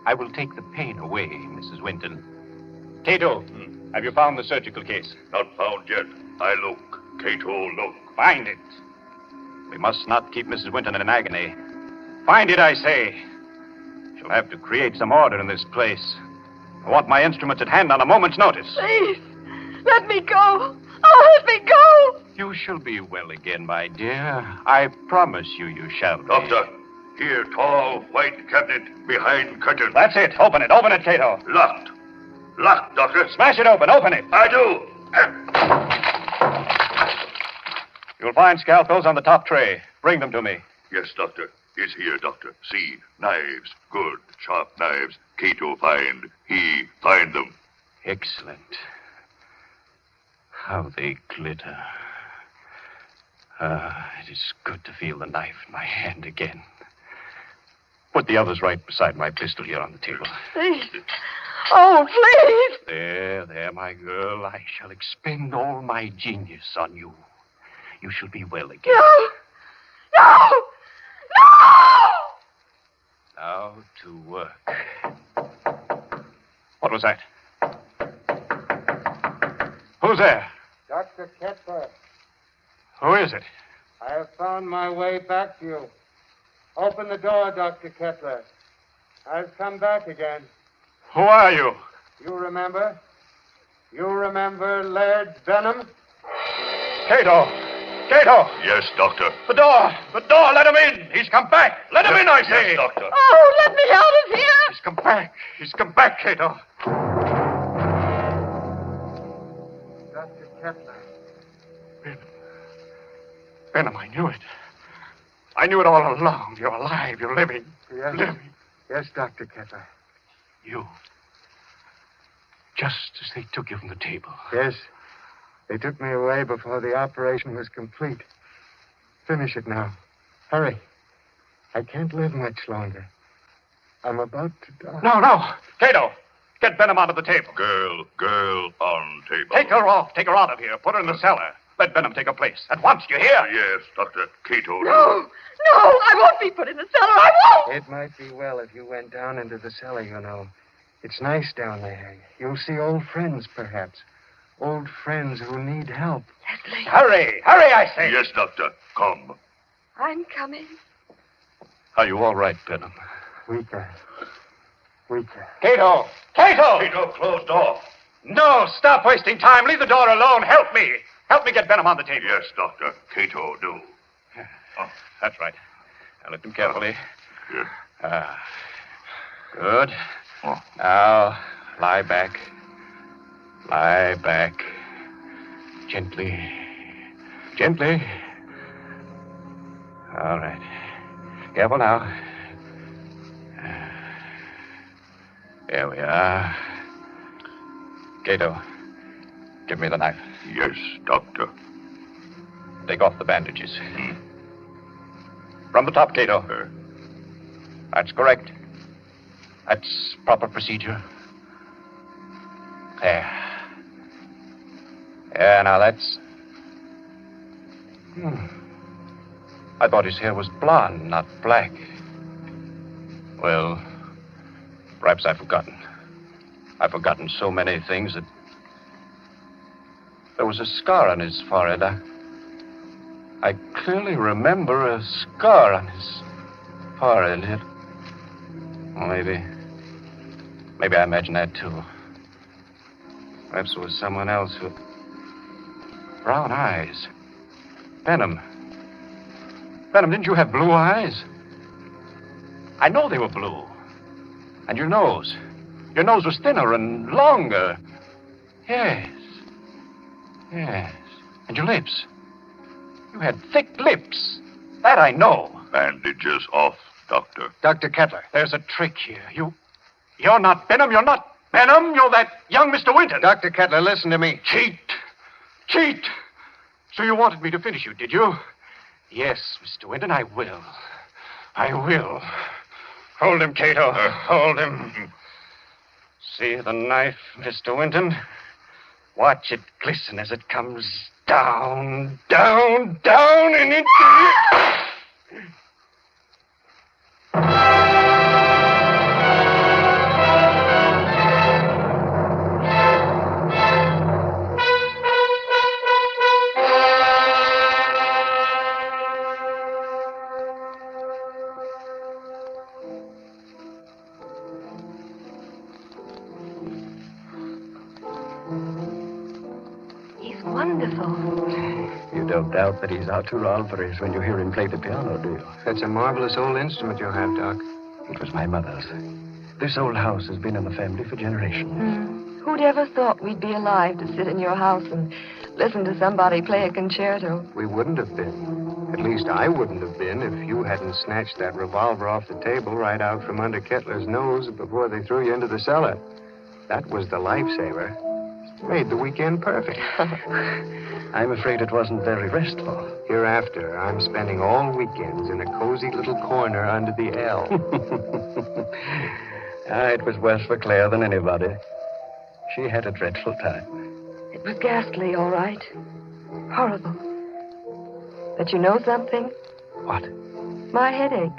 I will take the pain away, Mrs. Winton. Cato, have you found the surgical case? Not found yet. I look. Cato, look. Find it. We must not keep Mrs. Winton in agony. Find it, I say. She'll have to create some order in this place. I want my instruments at hand on a moment's notice. Please, let me go. Oh, let me go. You shall be well again, my dear. I promise you shall be. Doctor, here, tall, white cabinet behind curtain. That's it. Open it. Open it, Cato. Locked. Locked, Doctor. Smash it open. Open it. I do. You'll find scalpels on the top tray. Bring them to me. Yes, Doctor. Is here, Doctor. See, knives. Good, sharp knives. Cato find. He find them. Excellent. How they glitter. It is good to feel the knife in my hand again. Put the others right beside my pistol here on the table. Please. Oh, please. There, my girl. I shall expend all my genius on you. You shall be well again. No. No. No. Now to work. What was that? Who's there? Dr. Kettler, Who is it? I have found my way back to you. Open the door, Dr. Kettler. I've come back again. Who are you? You remember? You remember lead venom? Cato! Cato! Yes, Doctor. The door! The door! Let him in! He's come back! Let him in, I say! Yes, Doctor. Oh, let me out of here! He's come back! He's come back, Cato! Dr. Kepler. Benham, I knew it. I knew it all along. You're alive. You're living. Yes. Living. Yes, Dr. Kepler. You. Just as they took you from the table. Yes. They took me away before the operation was complete. Finish it now. Hurry. I can't live much longer. I'm about to die. No, no. Cato, get Benham out of the table. Girl on table. Take her off. Take her out of here. Put her in the cellar. Let Benham take her place. At once, you hear? Yes, Dr. Cato. No, I won't be put in the cellar. I won't. It might be well if you went down into the cellar, you know. It's nice down there. You'll see old friends, perhaps. Old friends who need help. Leslie. Hurry. Hurry, I say. Yes, Doctor. Come. I'm coming. Are you all right, Benham? Weaker. Cato! Cato! Cato, closed door. No, stop wasting time. Leave the door alone. Help me. Help me get Benham on the table. Yes, Doctor. Cato, do. Oh, that's right. Now lift him carefully. Yes. Good. Oh. Now, lie back. Lie back. Gently. Gently. All right. Careful now. There we are. Cato, give me the knife. Yes, Doctor. Take off the bandages. From the top, Cato. That's correct. That's proper procedure. There. Yeah, now that's... I thought his hair was blonde, not black. Well, perhaps I've forgotten. I've forgotten so many things that... There was a scar on his forehead. I clearly remember a scar on his forehead. Well, maybe I imagined that, too. Perhaps it was someone else with brown eyes. Benham, didn't you have blue eyes? I know they were blue. And your nose was thinner and longer. Yes. And your lips. You had thick lips. That I know. Bandages off, Doctor. Dr. Kettler, there's a trick here. You're not Benham. You're not Benham. You're that young Mr. Winton. Dr. Kettler, listen to me. Cheat. So you wanted me to finish you, did you? Yes, Mr. Winton, I will. Hold him, Cato. Hold him. See the knife, Mr. Winton? Watch it glisten as it comes down, and into... You don't doubt that he's out to roll for us when you hear him play the piano, do you? That's a marvelous old instrument you have, Doc. It was my mother's. This old house has been in the family for generations. Who'd ever thought we'd be alive to sit in your house and listen to somebody play a concerto? We wouldn't have been. At least I wouldn't have been if you hadn't snatched that revolver off the table right out from under Kettler's nose before they threw you into the cellar. That was the lifesaver. Made the weekend perfect. I'm afraid it wasn't very restful. Hereafter, I'm spending all weekends in a cozy little corner under the L. It was worse for Claire than anybody. She had a dreadful time. It was ghastly, all right. Horrible. But you know something? What? My headache.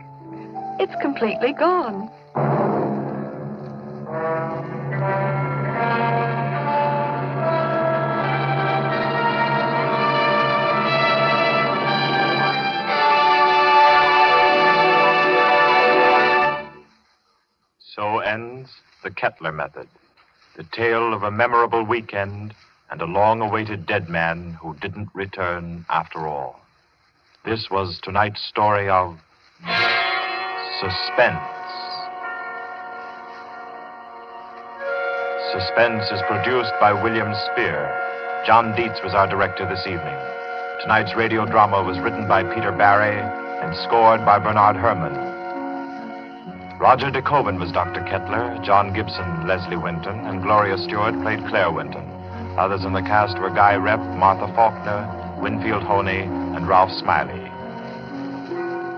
It's completely gone. So ends the Kettler method. The tale of a memorable weekend and a long-awaited dead man who didn't return after all. This was tonight's story of Suspense. Suspense is produced by William Spear. John Dietz was our director this evening. Tonight's radio drama was written by Peter Barry and scored by Bernard Herrmann. Roger de Koven was Dr. Kettler, John Gibson, Leslie Winton, and Gloria Stewart played Claire Winton. Others in the cast were Guy Repp, Martha Faulkner, Winfield Honey, and Ralph Smiley.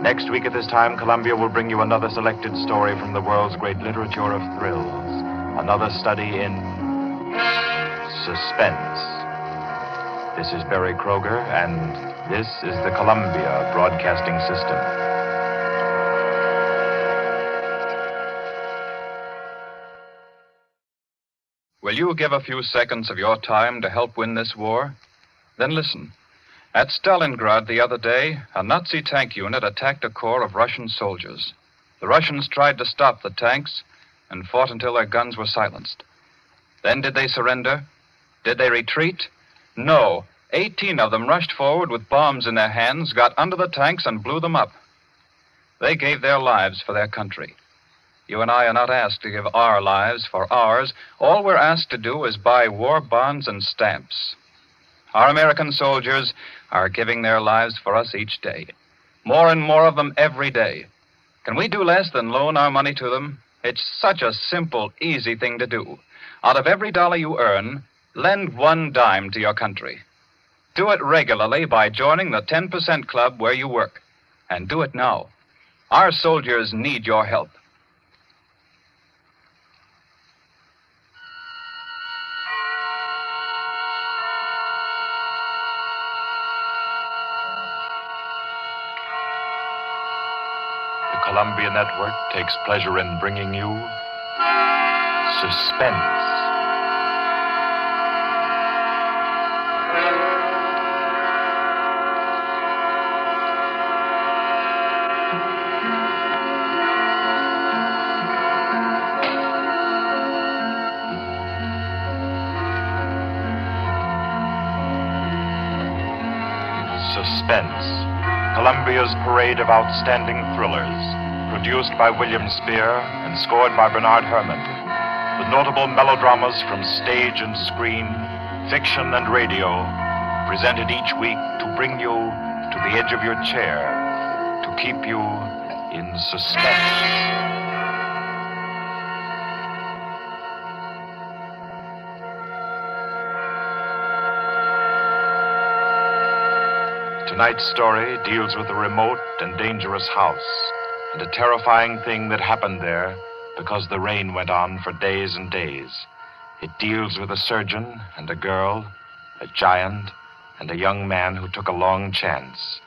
Next week at this time, Columbia will bring you another selected story from the world's great literature of thrills. Another study in suspense. This is Barry Kroger, and this is the Columbia Broadcasting System. Will you give a few seconds of your time to help win this war? Then listen. At Stalingrad the other day, a Nazi tank unit attacked a corps of Russian soldiers. The Russians tried to stop the tanks and fought until their guns were silenced. Then did they surrender? Did they retreat? No. 18 of them rushed forward with bombs in their hands, got under the tanks, and blew them up. They gave their lives for their country. You and I are not asked to give our lives for ours. All we're asked to do is buy war bonds and stamps. Our American soldiers are giving their lives for us each day. More and more of them every day. Can we do less than loan our money to them? It's such a simple, easy thing to do. Out of every dollar you earn, lend 1 dime to your country. Do it regularly by joining the 10% club where you work. And do it now. Our soldiers need your help. Columbia Network takes pleasure in bringing you Suspense. Suspense, Columbia's parade of outstanding thrillers. Produced by William Spear and scored by Bernard Herrmann. With notable melodramas from stage and screen, fiction and radio, presented each week to bring you to the edge of your chair, to keep you in suspense. Tonight's story deals with a remote and dangerous house. And a terrifying thing that happened there because the rain went on for days and days. It deals with a surgeon and a girl, a giant, and a young man who took a long chance.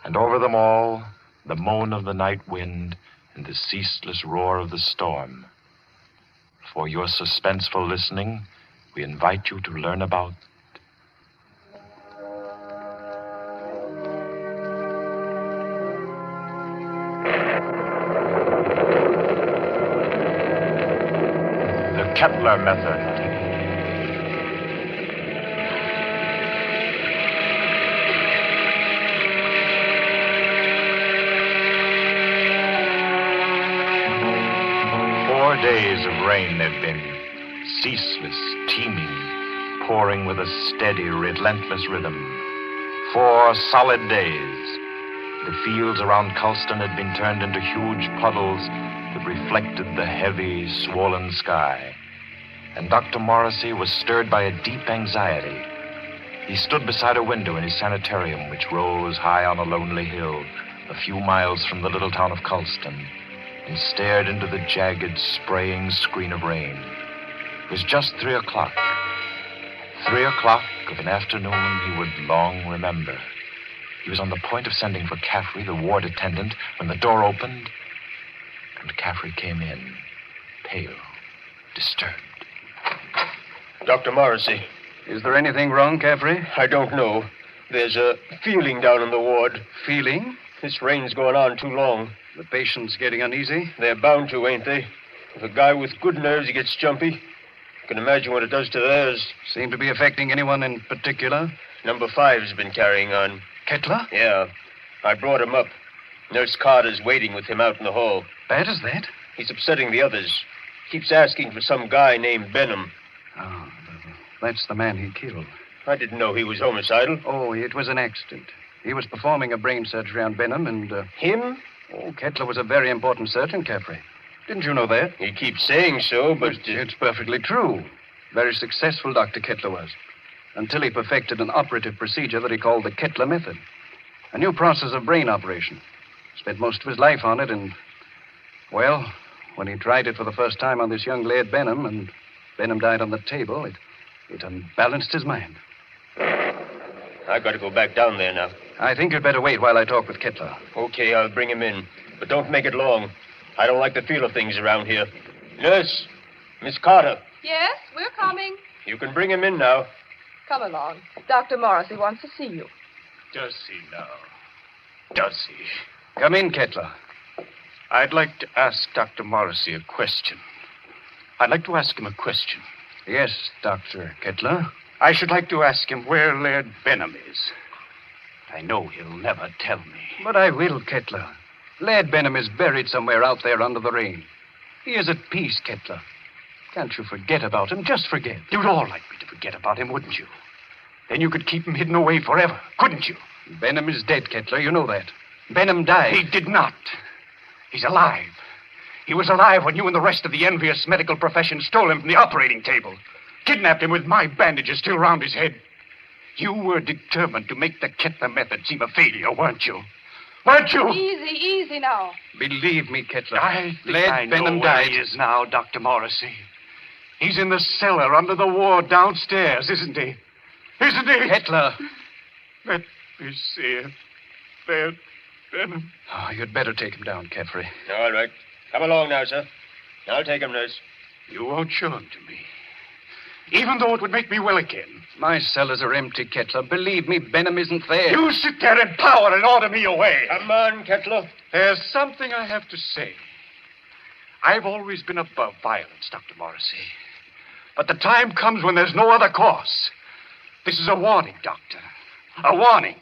And over them all, the moan of the night wind and the ceaseless roar of the storm. For your suspenseful listening, we invite you to learn about Kettler method. Four days of rain there'd been, ceaseless, teeming, pouring with a steady, relentless rhythm. 4 solid days. The fields around Culston had been turned into huge puddles that reflected the heavy, swollen sky. And Dr. Morrissey was stirred by a deep anxiety. He stood beside a window in his sanitarium, which rose high on a lonely hill, a few miles from the little town of Culston, and stared into the jagged, spraying screen of rain. It was just 3 o'clock. 3 o'clock of an afternoon he would long remember. He was on the point of sending for Caffrey, the ward attendant, when the door opened, and Caffrey came in, pale, disturbed. Dr. Morrissey. Is there anything wrong, Caffrey? I don't know. There's a feeling down in the ward. Feeling? This rain's going on too long. The patient's getting uneasy? They're bound to, ain't they? If a guy with good nerves, he gets jumpy. You can imagine what it does to theirs. Seem to be affecting anyone in particular? Number 5's been carrying on. Kettler? Yeah. I brought him up. Nurse Carter's waiting with him out in the hall. Bad as that? He's upsetting the others. Keeps asking for some guy named Benham. Oh, that's the man he killed. I didn't know he was homicidal. Oh, it was an accident. He was performing a brain surgery on Benham and... Him? Oh, Kettler was a very important surgeon, Caffrey. Didn't you know that? He keeps saying so, but... It's perfectly true. Very successful, Dr. Kettler was. Until he perfected an operative procedure that he called the Kettler method. A new process of brain operation. Spent most of his life on it and... Well, when he tried it for the first time on this young lad Benham, and Benham died on the table, it unbalanced his mind. I've got to go back down there now. I think you'd better wait while I talk with Kettler. Okay, I'll bring him in. But don't make it long. I don't like the feel of things around here. Nurse, Miss Carter, Yes, we're coming. you can bring him in now. Come along. Dr. Morrissey wants to see you. Does he now? Does he? Come in, Kettler. I'd like to ask Dr. Morrissey a question. I'd like to ask him a question. Yes, Dr. Kettler. I should like to ask him where Laird Benham is. I know he'll never tell me. But I will, Kettler. Lad Benham is buried somewhere out there under the rain. He is at peace, Kettler. Can't you forget about him? Just forget. You'd all like me to forget about him, wouldn't you? Then you could keep him hidden away forever, couldn't you? Benham is dead, Kettler. You know that. Benham died. He did not. He's alive. He was alive when you and the rest of the envious medical profession stole him from the operating table. Kidnapped him with my bandages still round his head. You were determined to make the Kettler method seem a failure, weren't you? Weren't you? Easy now. Believe me, Kettler. I think Lad I know Benham where died. he is now, Dr. Morrissey. He's in the cellar under the ward downstairs, isn't he? Isn't he? Kettler. Let me see him. There, Benham. Oh, you'd better take him down, Caffrey. All right. Come along now, sir. I'll take him, nurse. You won't show him to me. Even though it would make me well again. My cellars are empty, Kettler. Believe me, Benham isn't there. You sit there in power and order me away. Come on, Kettler. There's something I have to say. I've always been above violence, Dr. Morrissey. But the time comes when there's no other course. This is a warning, Doctor. A warning.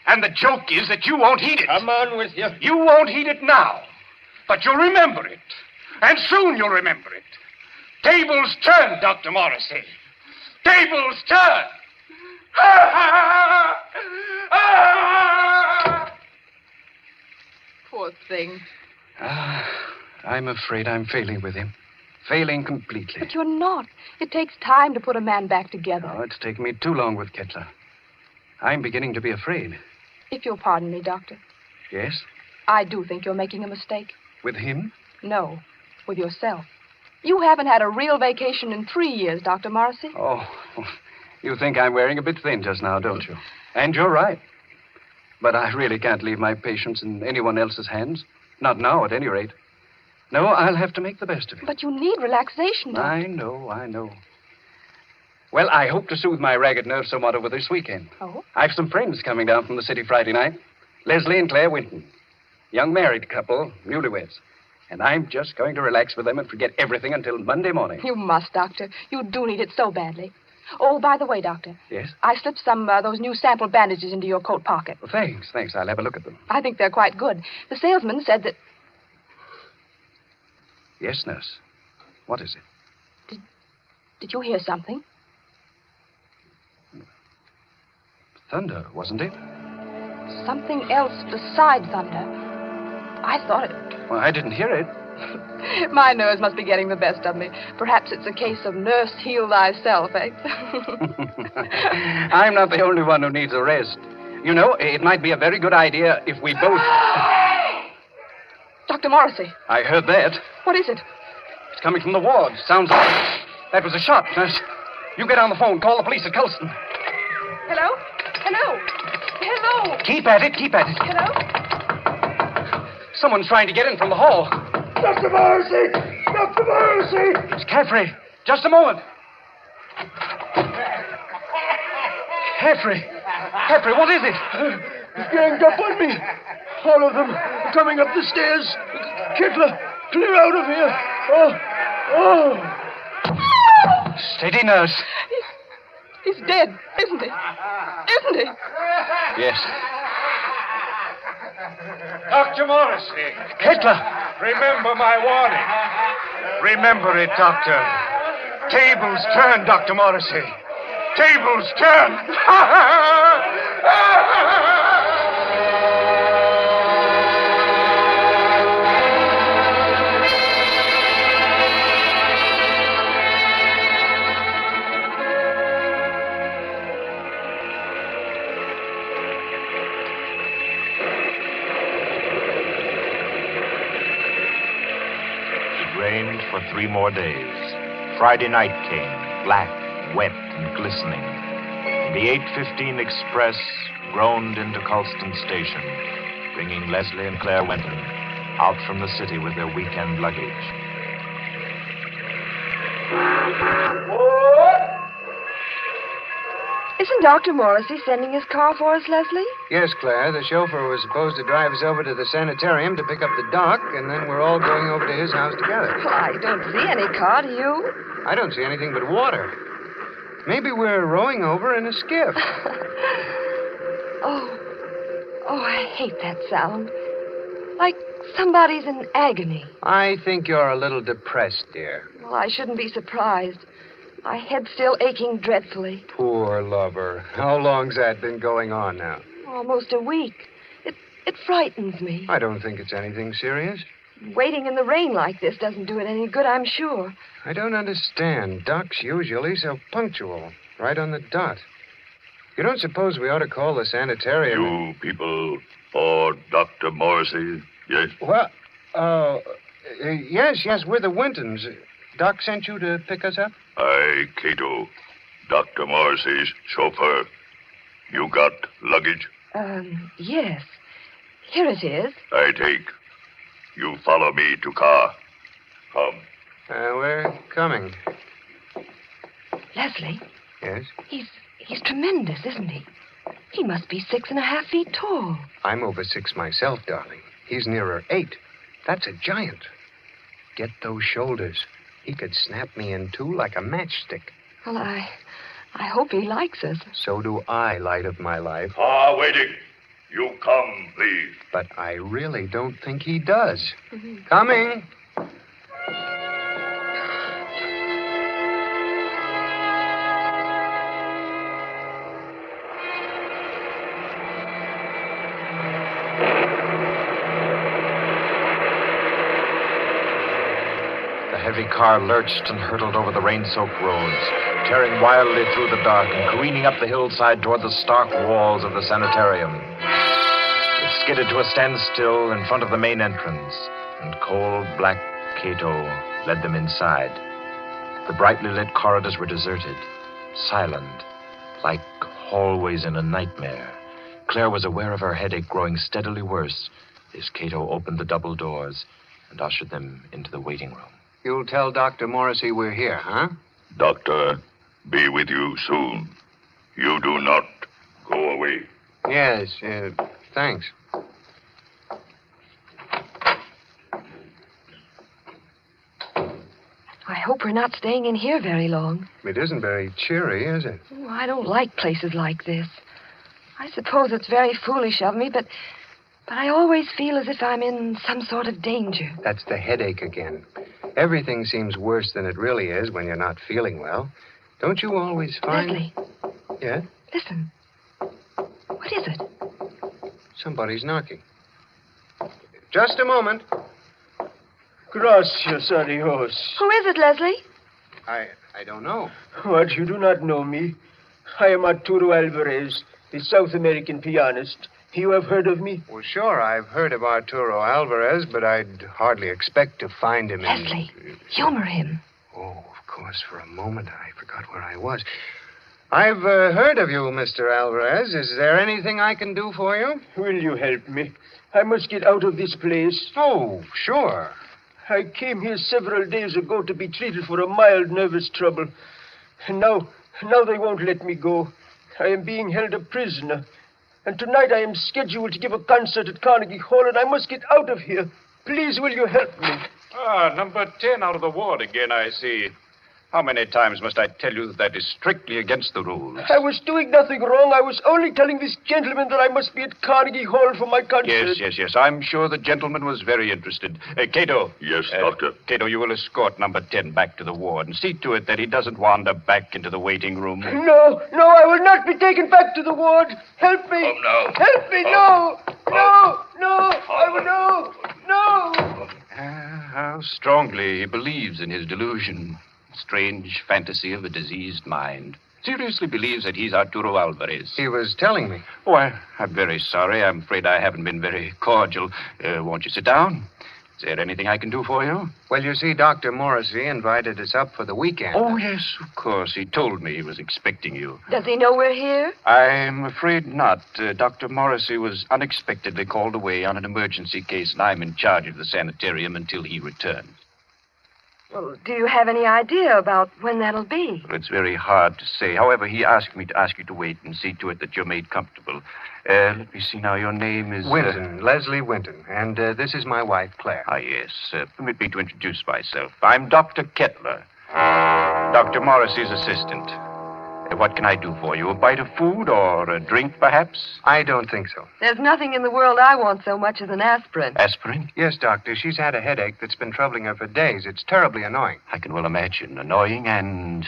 And the joke is that you won't heed it. Come on with you. You won't heed it now. But you'll remember it. And soon you'll remember it. Tables turn, Dr. Morrissey. Tables turn. Poor thing. I'm afraid I'm failing with him. Failing completely. But you're not. It takes time to put a man back together. Oh, it's taken me too long with Kettler. I'm beginning to be afraid. If you'll pardon me, Doctor, Yes? I do think you're making a mistake. With him? No, with yourself. You haven't had a real vacation in 3 years, Dr. Morrissey. Oh, you think I'm wearing a bit thin just now, don't you? And you're right. But I really can't leave my patients in anyone else's hands. Not now, at any rate. No, I'll have to make the best of it. But you need relaxation, Doctor. I know. Well, I hope to soothe my ragged nerves somewhat over this weekend. Oh? I've some friends coming down from the city Friday night. Leslie and Claire Winton. Young married couple, newlyweds. And I'm just going to relax with them and forget everything until Monday morning. You must, Doctor. You do need it so badly. Oh, by the way, Doctor, Yes? I slipped some those new sample bandages into your coat pocket. Well, thanks. I'll have a look at them. I think they're quite good. The salesman said that... Yes, nurse. What is it? Did you hear something? Thunder, wasn't it? Something else besides thunder. I thought it... Well, I didn't hear it. My nerves must be getting the best of me. Perhaps it's a case of nurse heal thyself, eh? I'm not the only one who needs a rest. You know, it might be a very good idea if we both... Dr. Morrissey, I heard that. what is it? It's coming from the ward. Sounds like... That was a shot, nurse. You get on the phone. Call the police at Colston. Hello? Keep at it. Hello? Someone's trying to get in from the hall. Dr. Morrissey! It's Caffrey. Just a moment. Caffrey, what is it? He's ganged up on me. All of them coming up the stairs. Kettler, clear out of here. Oh. Steady, nurse. He's dead, isn't he? Isn't he? Yes. Dr. Morrissey. Kettler. Remember my warning. Remember it, Doctor. Tables turn, Dr. Morrissey. Tables turn. Rained for 3 more days. Friday night came, black, wet, and glistening. And the 8:15 express groaned into Colston Station, bringing Leslie and Claire Wenton out from the city with their weekend luggage. Isn't Dr. Morrissey sending his car for us, Leslie? Yes, Claire. The chauffeur was supposed to drive us over to the sanitarium to pick up the doc, and then we're all going over to his house together. Well, I don't see any car, do you? I don't see anything but water. Maybe we're rowing over in a skiff. Oh, I hate that sound. Like somebody's in agony. I think you're a little depressed, dear. Well, I shouldn't be surprised. My head's still aching dreadfully. Poor lover. How long's that been going on now? Almost a week. It frightens me. I don't think it's anything serious. Waiting in the rain like this doesn't do it any good, I'm sure. I don't understand. Doc's usually so punctual. Right on the dot. You don't suppose we ought to call the sanitarium? You people for Dr. Morrissey, yes? Well, yes, we're the Wintons. Doc sent you to pick us up? I, Cato, Dr. Morrissey's chauffeur. You got luggage? Yes. Here it is. I take. You follow me to car. Come. We're coming. Leslie? Yes? He's tremendous, isn't he? He must be 6.5 feet tall. I'm over 6 myself, darling. He's nearer 8. That's a giant. Get those shoulders. He could snap me in two like a matchstick. Well, I hope he likes us. So do I, light of my life. Waiting. You come, please. But I really don't think he does. Coming. The heavy car lurched and hurtled over the rain-soaked roads, tearing wildly through the dark and careening up the hillside toward the stark walls of the sanitarium. It skidded to a standstill in front of the main entrance, and cold black Cato led them inside. The brightly lit corridors were deserted, silent, like hallways in a nightmare. Claire was aware of her headache growing steadily worse as Cato opened the double doors and ushered them into the waiting room. You'll tell Dr. Morrissey we're here, huh? Doctor, be with you soon. You do not go away. Yes, thanks. I hope we're not staying in here very long. It isn't very cheery, is it? Oh, I don't like places like this. I suppose it's very foolish of me, but I always feel as if I'm in some sort of danger. That's the headache again. Everything seems worse than it really is when you're not feeling well. Don't you always find... Leslie. Yeah? Listen. What is it? Somebody's knocking. Just a moment. Gracias a Dios. Who is it, Leslie? I don't know. What, you do not know me? I am Arturo Alvarez, the South American pianist. You have heard of me? Well, sure, I've heard of Arturo Alvarez, but I'd hardly expect to find him Leslie, humor him. Oh, of course, for a moment I forgot where I was. I've heard of you, Mr. Alvarez. Is there anything I can do for you? Will you help me? I must get out of this place. Oh, sure. I came here several days ago to be treated for a mild nervous trouble. And now they won't let me go. I am being held a prisoner. And tonight I am scheduled to give a concert at Carnegie Hall, and I must get out of here. Please, will you help me? Number 10 out of the ward again, I see. How many times must I tell you that is strictly against the rules? I was doing nothing wrong. I was only telling this gentleman that I must be at Carnegie Hall for my concert. Yes. I'm sure the gentleman was very interested. Cato. Yes, Doctor. Cato, you will escort number 10 back to the ward and see to it that he doesn't wander back into the waiting room. No, I will not be taken back to the ward. Help me. Oh, no. Help me, no. I will no. How strongly he believes in his delusion. Strange fantasy of a diseased mind. Seriously believes that he's Arturo Alvarez. He was telling me. Oh, I'm very sorry. I'm afraid I haven't been very cordial. Won't you sit down? Is there anything I can do for you? Well, you see, Dr. Morrissey invited us up for the weekend. Oh, yes, of course. He told me he was expecting you. Does he know we're here? I'm afraid not. Dr. Morrissey was unexpectedly called away on an emergency case, and I'm in charge of the sanitarium until he returns. Well, do you have any idea about when that'll be? Well, it's very hard to say. However, he asked me to ask you to wait and see to it that you're made comfortable. Let me see now. Your name is... Winton, Leslie Winton. And this is my wife, Claire. Yes. Permit me to introduce myself. I'm Dr. Kettler, Dr. Morrissey's assistant. What can I do for you? A bite of food or a drink, perhaps? I don't think so. There's nothing in the world I want so much as an aspirin. Aspirin? Yes, Doctor. She's had a headache that's been troubling her for days. It's terribly annoying. I can well imagine. Annoying and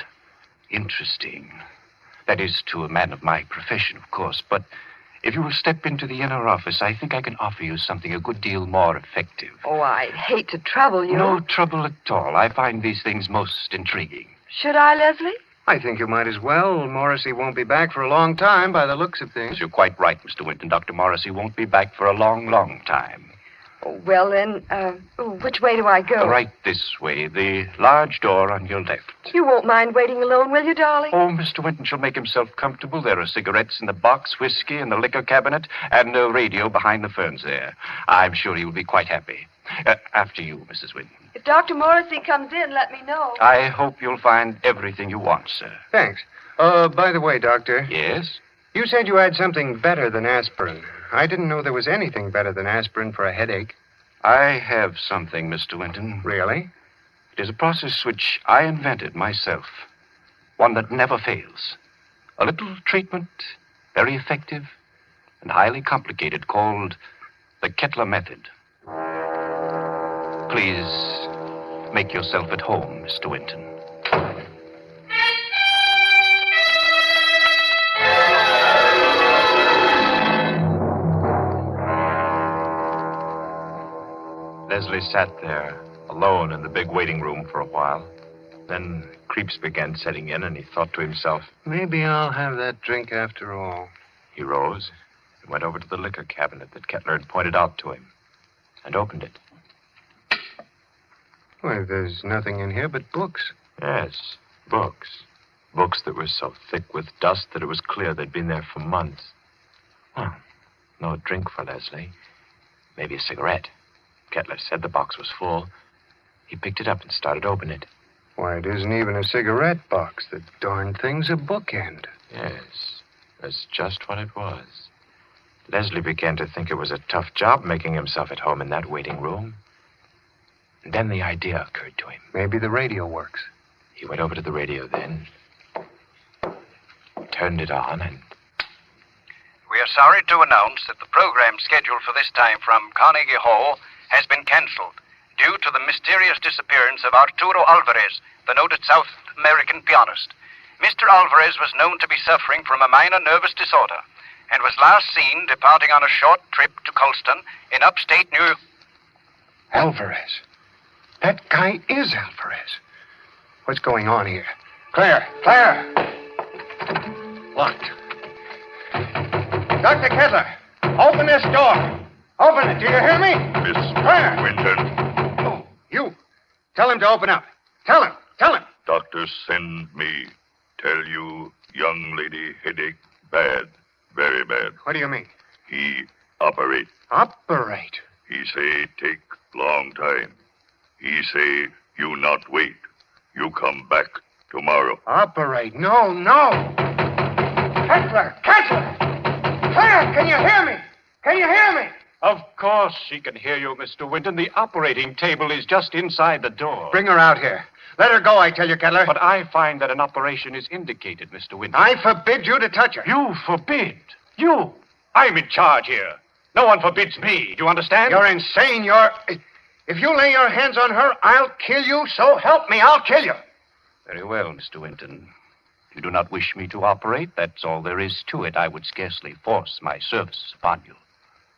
interesting. That is to a man of my profession, of course. But if you will step into the inner office, I think I can offer you something a good deal more effective. Oh, I'd hate to trouble you. No trouble at all. I find these things most intriguing. Should I, Leslie? I think you might as well. Morrissey won't be back for a long time by the looks of things. You're quite right, Mr. Winton. Dr. Morrissey won't be back for a long, long time. Oh, well, then, which way do I go? Right this way. The large door on your left. You won't mind waiting alone, will you, darling? Oh, Mr. Winton shall make himself comfortable. There are cigarettes in the box, whiskey in the liquor cabinet, and a radio behind the ferns there. I'm sure he will be quite happy. After you, Mrs. Winton. If Dr. Morrissey comes in, let me know. I hope you'll find everything you want, sir. Thanks. By the way, Doctor. Yes? You said you had something better than aspirin. I didn't know there was anything better than aspirin for a headache. I have something, Mr. Winton. Really? It is a process which I invented myself. One that never fails. A little treatment, very effective and highly complicated, called the Kettler method. Please make yourself at home, Mr. Winton. Leslie sat there, alone in the big waiting room for a while. Then creeps began setting in, and he thought to himself, maybe I'll have that drink after all. He rose and went over to the liquor cabinet that Kettler had pointed out to him and opened it. Well, there's nothing in here but books. Yes, books. Books that were so thick with dust that it was clear they'd been there for months. Well, no drink for Leslie. Maybe a cigarette. Kettler said the box was full. He picked it up and started opening it. Why, it isn't even a cigarette box. The darn thing's a bookend. Yes, that's just what it was. Leslie began to think it was a tough job making himself at home in that waiting room. And then the idea occurred to him. Maybe the radio works. He went over to the radio then, turned it on, and... We are sorry to announce that the program scheduled for this time from Carnegie Hall has been cancelled due to the mysterious disappearance of Arturo Alvarez, the noted South American pianist. Mr. Alvarez was known to be suffering from a minor nervous disorder and was last seen departing on a short trip to Colston in upstate New York. Alvarez. That guy is Alvarez. What's going on here? Claire! Locked. Dr. Kettler, open this door. Open it. Do you hear me? Miss Claire! Winton. Oh, you. Tell him to open up. Tell him. Doctor send me. Tell you, young lady, headache bad. Very bad. What do you mean? He operate. Operate? He say take long time. He say you not wait. You come back tomorrow. Operate? No. Kettler! Claire, can you hear me? Of course she can hear you, Mr. Winton. The operating table is just inside the door. Bring her out here. Let her go, I tell you, Kettler. But I find that an operation is indicated, Mr. Winton. I forbid you to touch her. You forbid? You? I'm in charge here. No one forbids me. Do you understand? You're insane. If you lay your hands on her, I'll kill you. So help me, I'll kill you. Very well, Mr. Winton. If you do not wish me to operate, that's all there is to it. I would scarcely force my service upon you.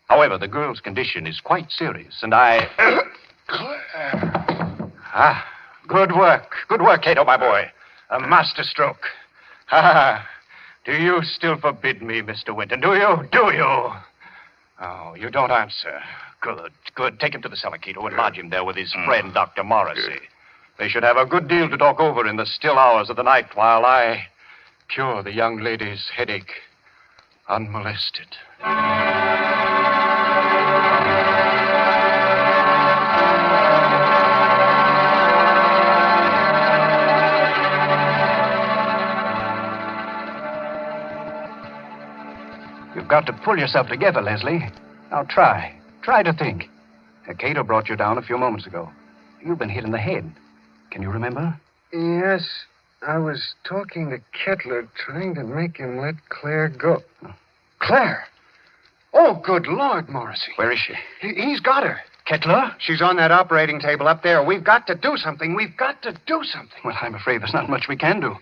However, the girl's condition is quite serious, and I... Good work. Good work, Cato, my boy. A masterstroke. Do you still forbid me, Mr. Winton? Do you? Do you? Oh, you don't answer. Good, good. Take him to the cellar, Cato, and lodge him there with his friend, Dr. Morrissey. They should have a good deal to talk over in the still hours of the night while I cure the young lady's headache unmolested. You've got to pull yourself together, Leslie. Now try. Try to think. Cato brought you down a few moments ago. You've been hit in the head. Can you remember? Yes, I was talking to Kettler, trying to make him let Claire go. Claire? Oh, good Lord, Morrissey. Where is she? He's got her. Kettler? She's on that operating table up there. We've got to do something. We've got to do something. Well, I'm afraid there's not much we can do.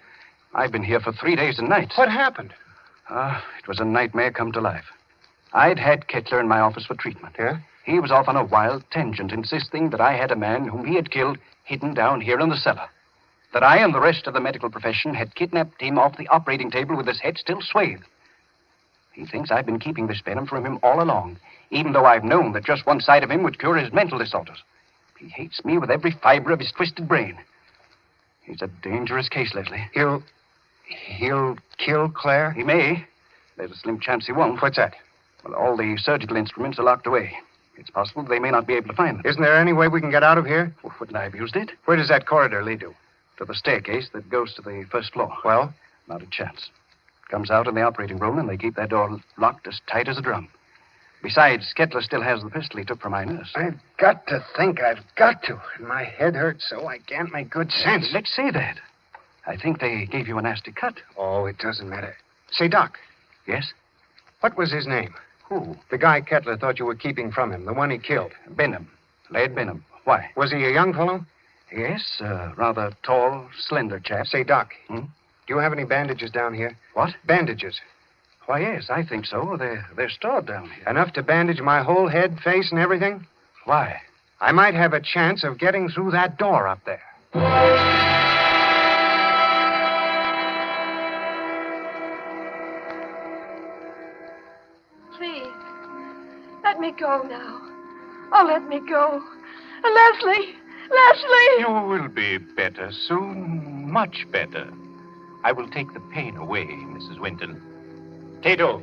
I've been here for 3 days and nights. What happened? It was a nightmare come to life. I'd had Kettler in my office for treatment. Yeah? He was off on a wild tangent, insisting that I had a man whom he had killed hidden down here in the cellar. That I and the rest of the medical profession had kidnapped him off the operating table with his head still swathed. He thinks I've been keeping this venom from him all along, even though I've known that just one side of him would cure his mental disorders. He hates me with every fiber of his twisted brain. He's a dangerous case, Leslie. He'll kill Claire? He may. There's a slim chance he won't. What's that? Well, all the surgical instruments are locked away. It's possible they may not be able to find them. Isn't there any way we can get out of here? Well, wouldn't I have used it? Where does that corridor lead to? To the staircase that goes to the first floor. Well? Not a chance. Comes out in the operating room, and they keep that door locked as tight as a drum. Besides, Kettler still has the pistol he took from my nurse. I've got to think. I've got to. And my head hurts so I can't make good sense. Let's say that. I think they gave you a nasty cut. Oh, it doesn't matter. Say, Doc. Yes? What was his name? Who? The guy Kettler thought you were keeping from him, the one he killed. Benham. Laird Benham. Why? Was he a young fellow? Yes, rather tall, slender chap. Say, Doc, do you have any bandages down here? What? Bandages. Why, yes, I think so. They're stored down here. Enough to bandage my whole head, face, and everything? Why? I might have a chance of getting through that door up there. Please, let me go now. Oh, let me go. Leslie! Leslie! You will be better soon. Much better. I will take the pain away, Mrs. Winton. Cato,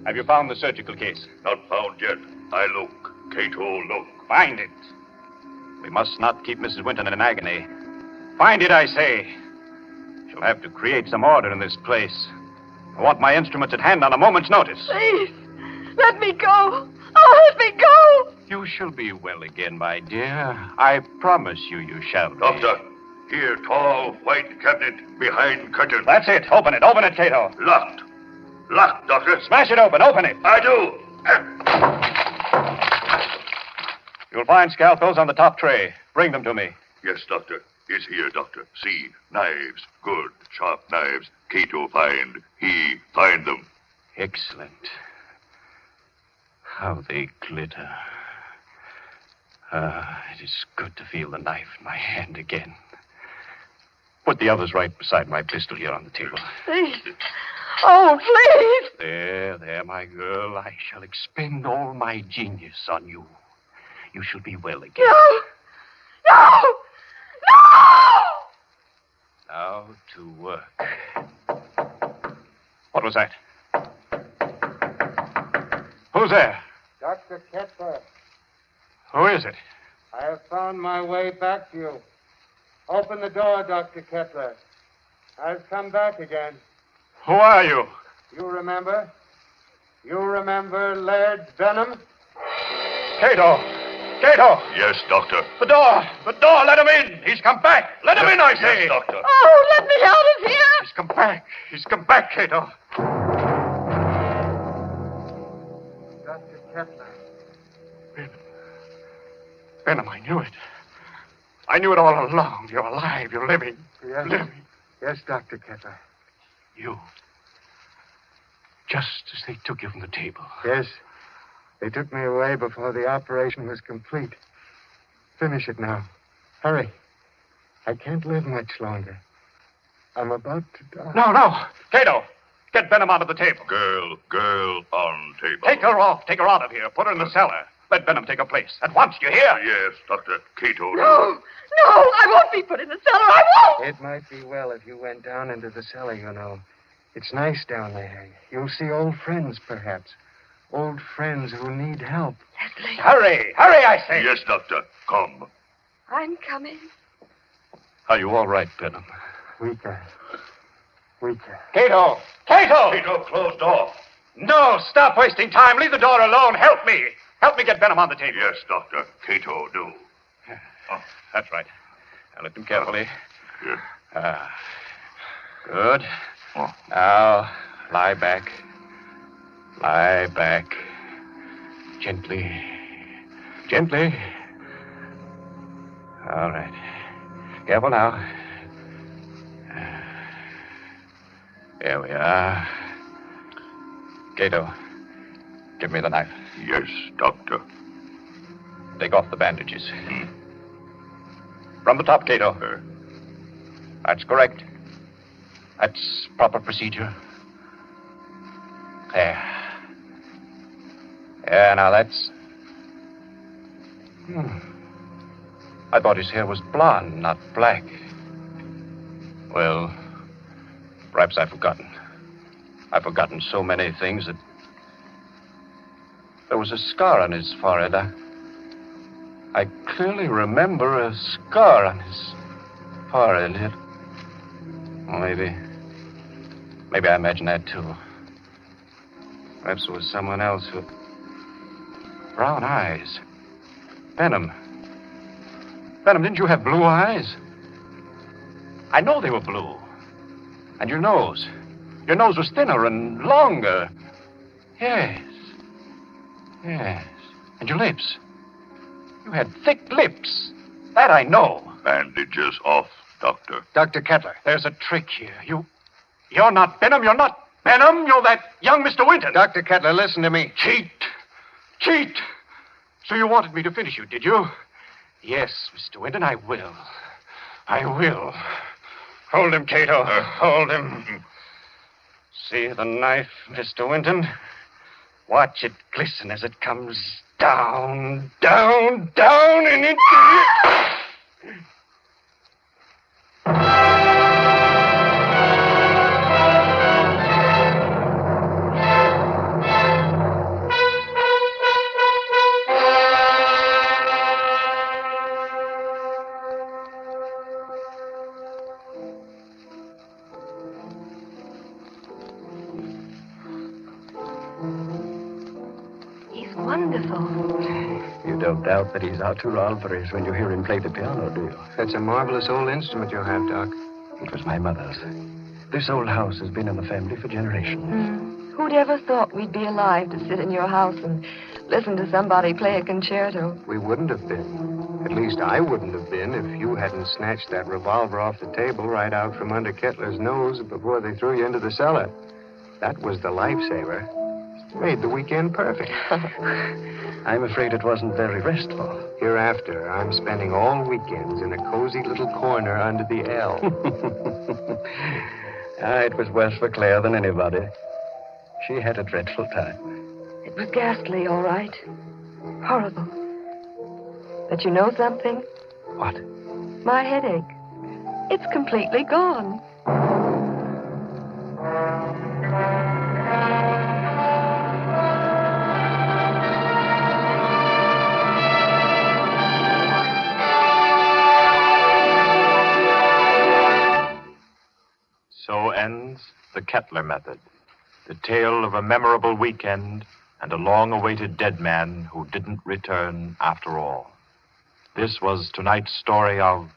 have you found the surgical case? Not found yet. I look. Cato, look. Find it. We must not keep Mrs. Winton in agony. Find it, I say. She'll have to create some order in this place. I want my instruments at hand on a moment's notice. Please, let me go. Oh, let me go. You shall be well again, my dear. I promise you shall be. Doctor, here, tall, white cabinet behind curtain. That's it. Open it. Open it, Cato. Locked. Locked, Doctor. Smash it open. Open it. I do. You'll find scalpels on the top tray. Bring them to me. Yes, Doctor. Is here, Doctor. See, knives. Good, sharp knives. Cato find. He find them. Excellent. How they glitter. It is good to feel the knife in my hand again. Put the others right beside my pistol here on the table. Please. Oh, please. There, my girl. I shall expend all my genius on you. You shall be well again. No! Now to work. What was that? Who's there? Dr. Kettler, Who is it? I have found my way back to you. Open the door, Dr. Kettler. I've come back again. Who are you? You remember? You remember Laird Benham? Cato! Cato! Yes, Doctor. The door! The door! Let him in! He's come back! Let him in, I say! Yes, Doctor. Oh, let me out of here! He's come back! He's come back, Cato! Dr. Kettler. Benham, I knew it. I knew it all along. You're alive. You're living. Yes. Living. Yes, Dr. Kettler. You. Just as they took you from the table. Yes. They took me away before the operation was complete. Finish it now. Hurry. I can't live much longer. I'm about to die. No. Cato, get Benham out of the table. Girl on table. Take her off. Take her out of here. Put her in the cellar. Let Benham take her place. At once, you hear? Yes, Doctor. Cato. No, I won't be put in the cellar. I won't. It might be well if you went down into the cellar, you know. It's nice down there. You'll see old friends, perhaps. Old friends who need help. Leslie. Hurry, I say. Yes, Doctor. Come. I'm coming. Are you all right, Benham? Weaker. Cato! Cato, closed door. No, stop wasting time. Leave the door alone. Help me. Help me get Benham on the table. Yes, Doctor. Cato, do. That's right. Now, lift him carefully. Yes. Good. Now, lie back. Lie back. Gently. All right. Careful now. Here we are. Cato, give me the knife. Yes, Doctor. Take off the bandages. From the top, Cato. That's correct. That's proper procedure. There. Yeah, now that's... I thought his hair was blonde, not black. Well, perhaps I've forgotten. I've forgotten so many things that... There was a scar on his forehead. I clearly remember a scar on his forehead. Well, maybe I imagined that, too. Perhaps it was someone else with brown eyes. Benham, didn't you have blue eyes? I know they were blue. And your nose was thinner and longer. Yes. And your lips. You had thick lips. That I know. Bandages off, Doctor. Dr. Kettler, there's a trick here. You're not Benham. You're not Benham. You're that young Mr. Winton. Dr. Kettler, listen to me. Cheat. So you wanted me to finish you, did you? Yes, Mr. Winton, I will. Hold him, Cato. Hold him. See the knife, Mr. Winton? Watch it glisten as it comes down, and into... You don't doubt that he's out to rob for us when you hear him play the piano, do you? That's a marvelous old instrument you have, Doc. It was my mother's. This old house has been in the family for generations. Who'd ever thought we'd be alive to sit in your house and listen to somebody play a concerto? We wouldn't have been. At least I wouldn't have been if you hadn't snatched that revolver off the table right out from under Kettler's nose before they threw you into the cellar. That was the lifesaver. Made the weekend perfect. I'm afraid it wasn't very restful. Hereafter, I'm spending all weekends in a cozy little corner under the L. It was worse for Claire than anybody. She had a dreadful time. It was ghastly, all right. Horrible. But you know something? What? My headache. It's completely gone. So ends the Kettler method, the tale of a memorable weekend and a long-awaited dead man who didn't return after all. This was tonight's story of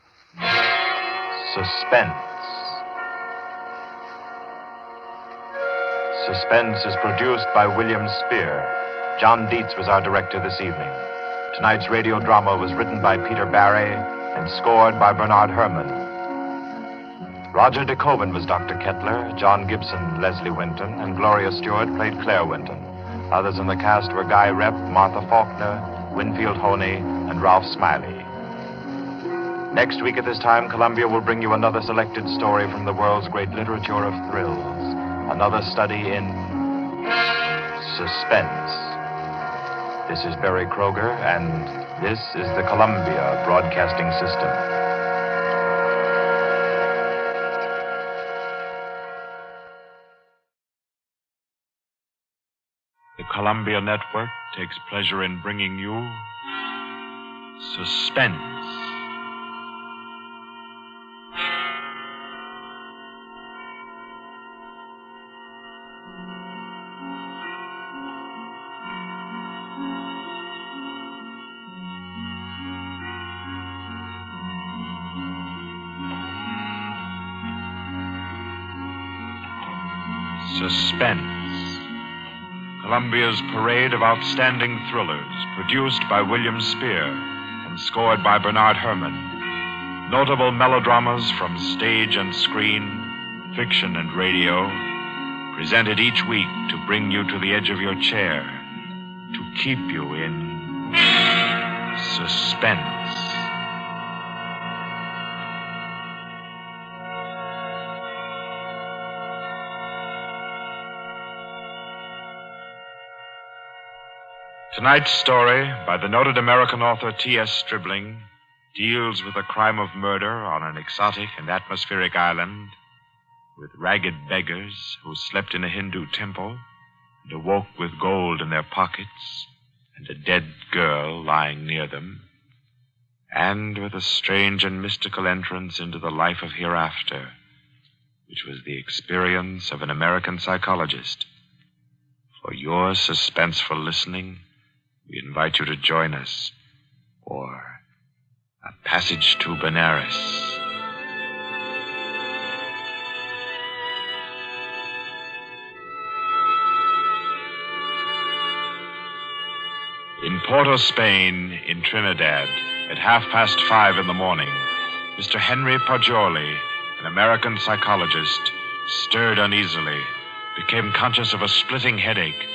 Suspense. Suspense is produced by William Spear. John Dietz was our director this evening. Tonight's radio drama was written by Peter Barry and scored by Bernard Herrmann. Roger de Koven was Dr. Kettler, John Gibson, Leslie Winton, and Gloria Stewart played Claire Winton. Others in the cast were Guy Repp, Martha Faulkner, Winfield Honey, and Ralph Smiley. Next week at this time, Columbia will bring you another selected story from the world's great literature of thrills. Another study in suspense. This is Barry Kroger, and this is the Columbia Broadcasting System. The Columbia Network takes pleasure in bringing you Suspense. Suspense. Columbia's parade of outstanding thrillers, produced by William Spear and scored by Bernard Herrmann. Notable melodramas from stage and screen, fiction and radio, presented each week to bring you to the edge of your chair, to keep you in suspense. Tonight's story, by the noted American author T.S. Stribling, deals with a crime of murder on an exotic and atmospheric island, with ragged beggars who slept in a Hindu temple and awoke with gold in their pockets and a dead girl lying near them, and with a strange and mystical entrance into the life of hereafter, which was the experience of an American psychologist. For your suspenseful listening, we invite you to join us for A Passage to Benares. In Porto, Spain, in Trinidad, at 5:30 in the morning, Mr. Henry Poggioli, an American psychologist, stirred uneasily, became conscious of a splitting headache,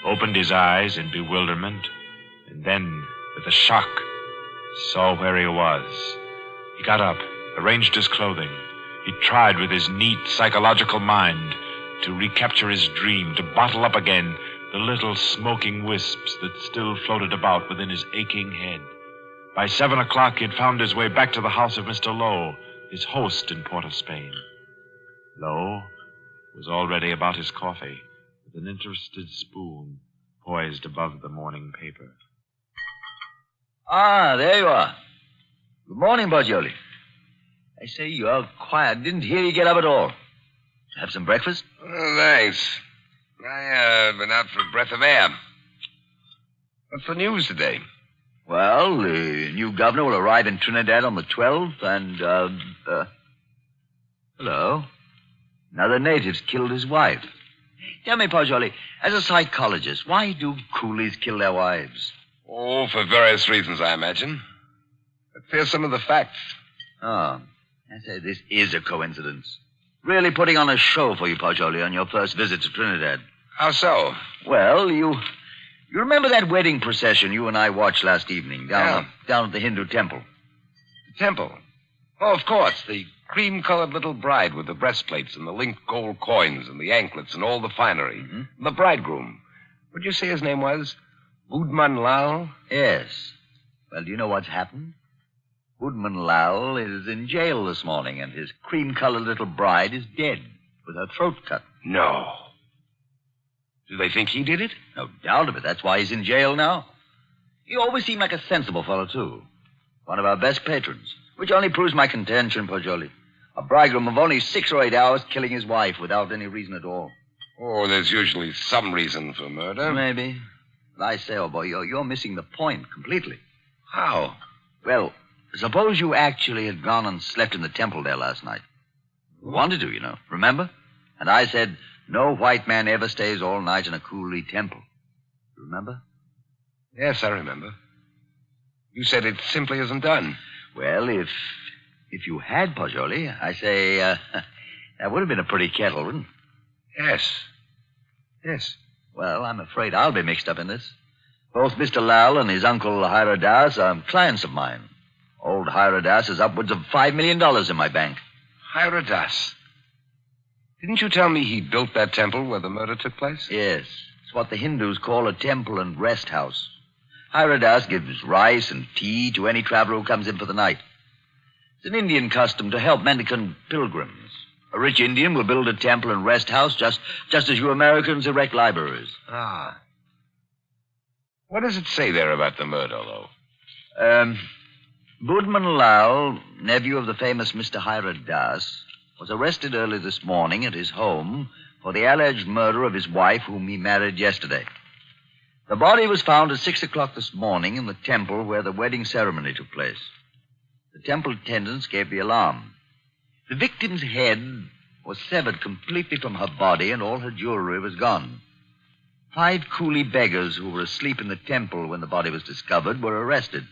opened his eyes in bewilderment, and then, with a shock, saw where he was. He got up, arranged his clothing. He tried with his neat psychological mind to recapture his dream, to bottle up again the little smoking wisps that still floated about within his aching head. By 7 o'clock, he had found his way back to the house of Mr. Lowe, his host in Port of Spain. Lowe was already about his coffee, with an interested spoon poised above the morning paper. Ah, there you are. Good morning, Poggioli. I say, you're quiet. Didn't hear you get up at all. Have some breakfast? Oh, thanks. I've been out for a breath of air. What's the news today? Well, the new governor will arrive in Trinidad on the 12th, and, hello. Another native's killed his wife. Tell me, Poggioli, as a psychologist, why do coolies kill their wives? Oh, for various reasons, I imagine. But here's some of the facts. Oh, I say, this is a coincidence. Really putting on a show for you, Poggioli, on your first visit to Trinidad. How so? Well, you remember that wedding procession you and I watched last evening down at the Hindu temple? The temple? Oh, of course. The cream-colored little bride with the breastplates and the linked gold coins and the anklets and all the finery. Mm-hmm. The bridegroom. What'd you say his name was? Budman Lal? Yes. Well, do you know what's happened? Budman Lal is in jail this morning, and his cream-colored little bride is dead, with her throat cut. No. Do they think he did it? No doubt of it. That's why he's in jail now. He always seemed like a sensible fellow, too. One of our best patrons, which only proves my contention, Poggioli. A bridegroom of only 6 or 8 hours killing his wife without any reason at all. Oh, there's usually some reason for murder. Maybe. But I say, old boy, you're missing the point completely. How? Well, suppose you actually had gone and slept in the temple there last night. You wanted to, you know. Remember? And I said, no white man ever stays all night in a coolie temple. Remember? Yes, I remember. You said it simply isn't done. Well, if you had, Pajoli, I say, that would have been a pretty kettle, wouldn't it? Yes. Yes. Well, I'm afraid I'll be mixed up in this. Both Mr. Lal and his uncle Hiradas are clients of mine. Old Hiradas has upwards of $5 million in my bank. Hiradas? Didn't you tell me he built that temple where the murder took place? Yes. It's what the Hindus call a temple and rest house. Hiradas gives rice and tea to any traveler who comes in for the night. It's an Indian custom to help mendicant pilgrims. A rich Indian will build a temple and rest house just as you Americans erect libraries. Ah. What does it say there about the murder, though? Budman Lal, nephew of the famous Mr. Hiradas, was arrested early this morning at his home for the alleged murder of his wife, whom he married yesterday. The body was found at 6 o'clock this morning in the temple where the wedding ceremony took place. The temple attendants gave the alarm. The victim's head was severed completely from her body, and all her jewelry was gone. 5 coolie beggars who were asleep in the temple when the body was discovered were arrested.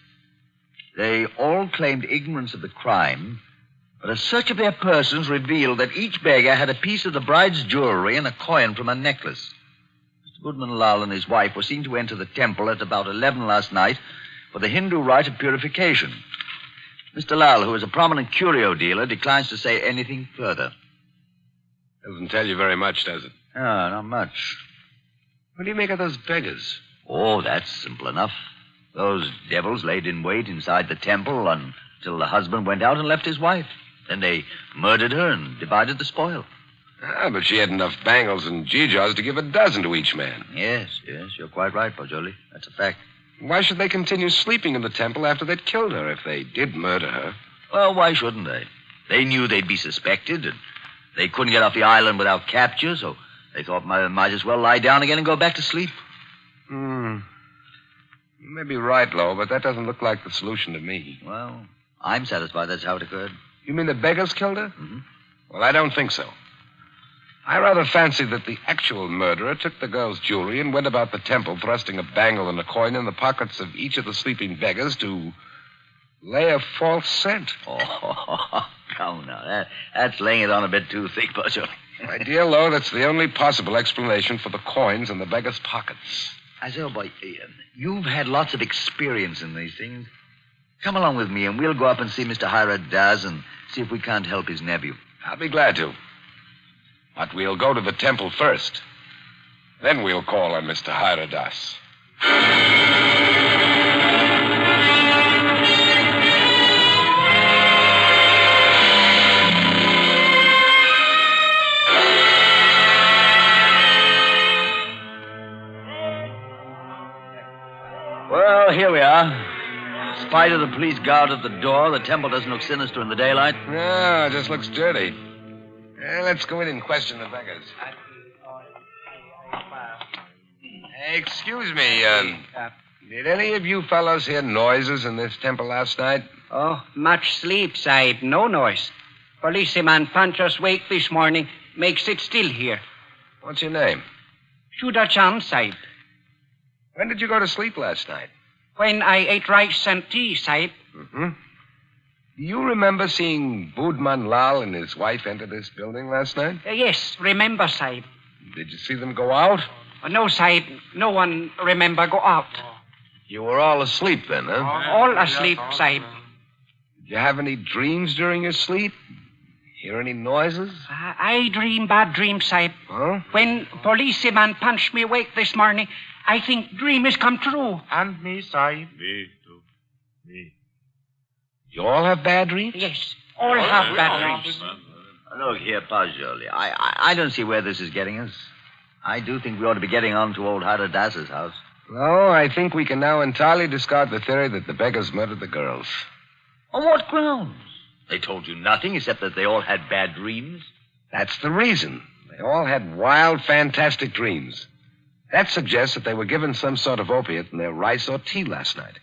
They all claimed ignorance of the crime, but a search of their persons revealed that each beggar had a piece of the bride's jewelry and a coin from her necklace. Mr. Goodman Lal and his wife were seen to enter the temple at about 11 last night for the Hindu rite of purification. Mr. Lal, who is a prominent curio dealer, declines to say anything further. Doesn't tell you very much, does it? No, not much. What do you make of those beggars? Oh, that's simple enough. Those devils laid in wait inside the temple until the husband went out and left his wife. Then they murdered her and divided the spoil. Ah, but she had enough bangles and geegaws to give a dozen to each man. Yes, you're quite right, Pajoli. That's a fact. Why should they continue sleeping in the temple after they'd killed her if they did murder her? Well, why shouldn't they? They knew they'd be suspected, and they couldn't get off the island without capture, so they thought might as well lie down again and go back to sleep. You may be right, Lo, but that doesn't look like the solution to me. Well, I'm satisfied that's how it occurred. You mean the beggars killed her? Mm-hmm. Well, I don't think so. I rather fancy that the actual murderer took the girl's jewelry and went about the temple thrusting a bangle and a coin in the pockets of each of the sleeping beggars to lay a false scent. Oh, come now. That's laying it on a bit too thick, Butcher. My dear Lo, that's the only possible explanation for the coins in the beggars' pockets. I say, oh, boy, you've had lots of experience in these things. Come along with me, and we'll go up and see Mr. Hiradas and see if we can't help his nephew. I'll be glad to. But we'll go to the temple first. Then we'll call on Mr. Hiradas. Well, here we are. In spite of the police guard at the door, the temple doesn't look sinister in the daylight. No, it just looks dirty. Let's go in and question the beggars. Excuse me, did any of you fellows hear noises in this temple last night? Oh, much sleep, Sahib. No noise. Policeman punch us wake this morning. Makes it still here. What's your name? Shuda Chand, Sahib. When did you go to sleep last night? When I ate rice and tea, Sahib. Mm-hmm. Do you remember seeing Budman Lal and his wife enter this building last night? Yes, remember, Sahib. Did you see them go out? No, Sahib. No one remember go out. You were all asleep then, huh? All asleep, Sahib. Did you have any dreams during your sleep? Hear any noises? I dream bad dreams, Sahib. Huh? When policeman punched me awake this morning, I think dream has come true. And me, Sahib. Me, too. Me. You all have bad dreams? Yes, all have bad dreams. Look here, Pajoli. I don't see where this is getting us. I do think we ought to be getting on to old Haradas's house. No, I think we can now entirely discard the theory that the beggars murdered the girls. On what grounds? They told you nothing except that they all had bad dreams. That's the reason. They They all had wild, fantastic dreams. That suggests that they were given some sort of opiate in their rice or tea last night.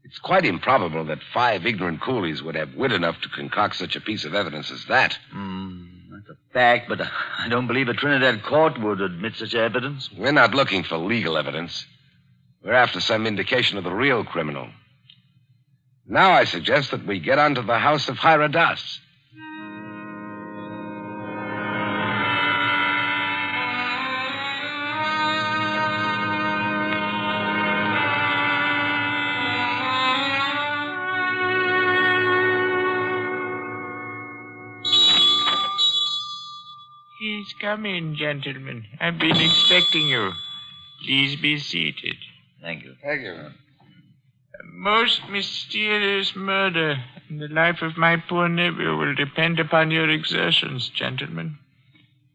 It's quite improbable that 5 ignorant coolies would have wit enough to concoct such a piece of evidence as that. That's a fact, but I don't believe a Trinidad court would admit such evidence. We're not looking for legal evidence. We're after some indication of the real criminal. Now I suggest that we get on to the house of Hira Das. Please come in, gentlemen. I've been expecting you. Please be seated. Thank you. Thank you. A most mysterious murder in the life of my poor nephew will depend upon your exertions, gentlemen.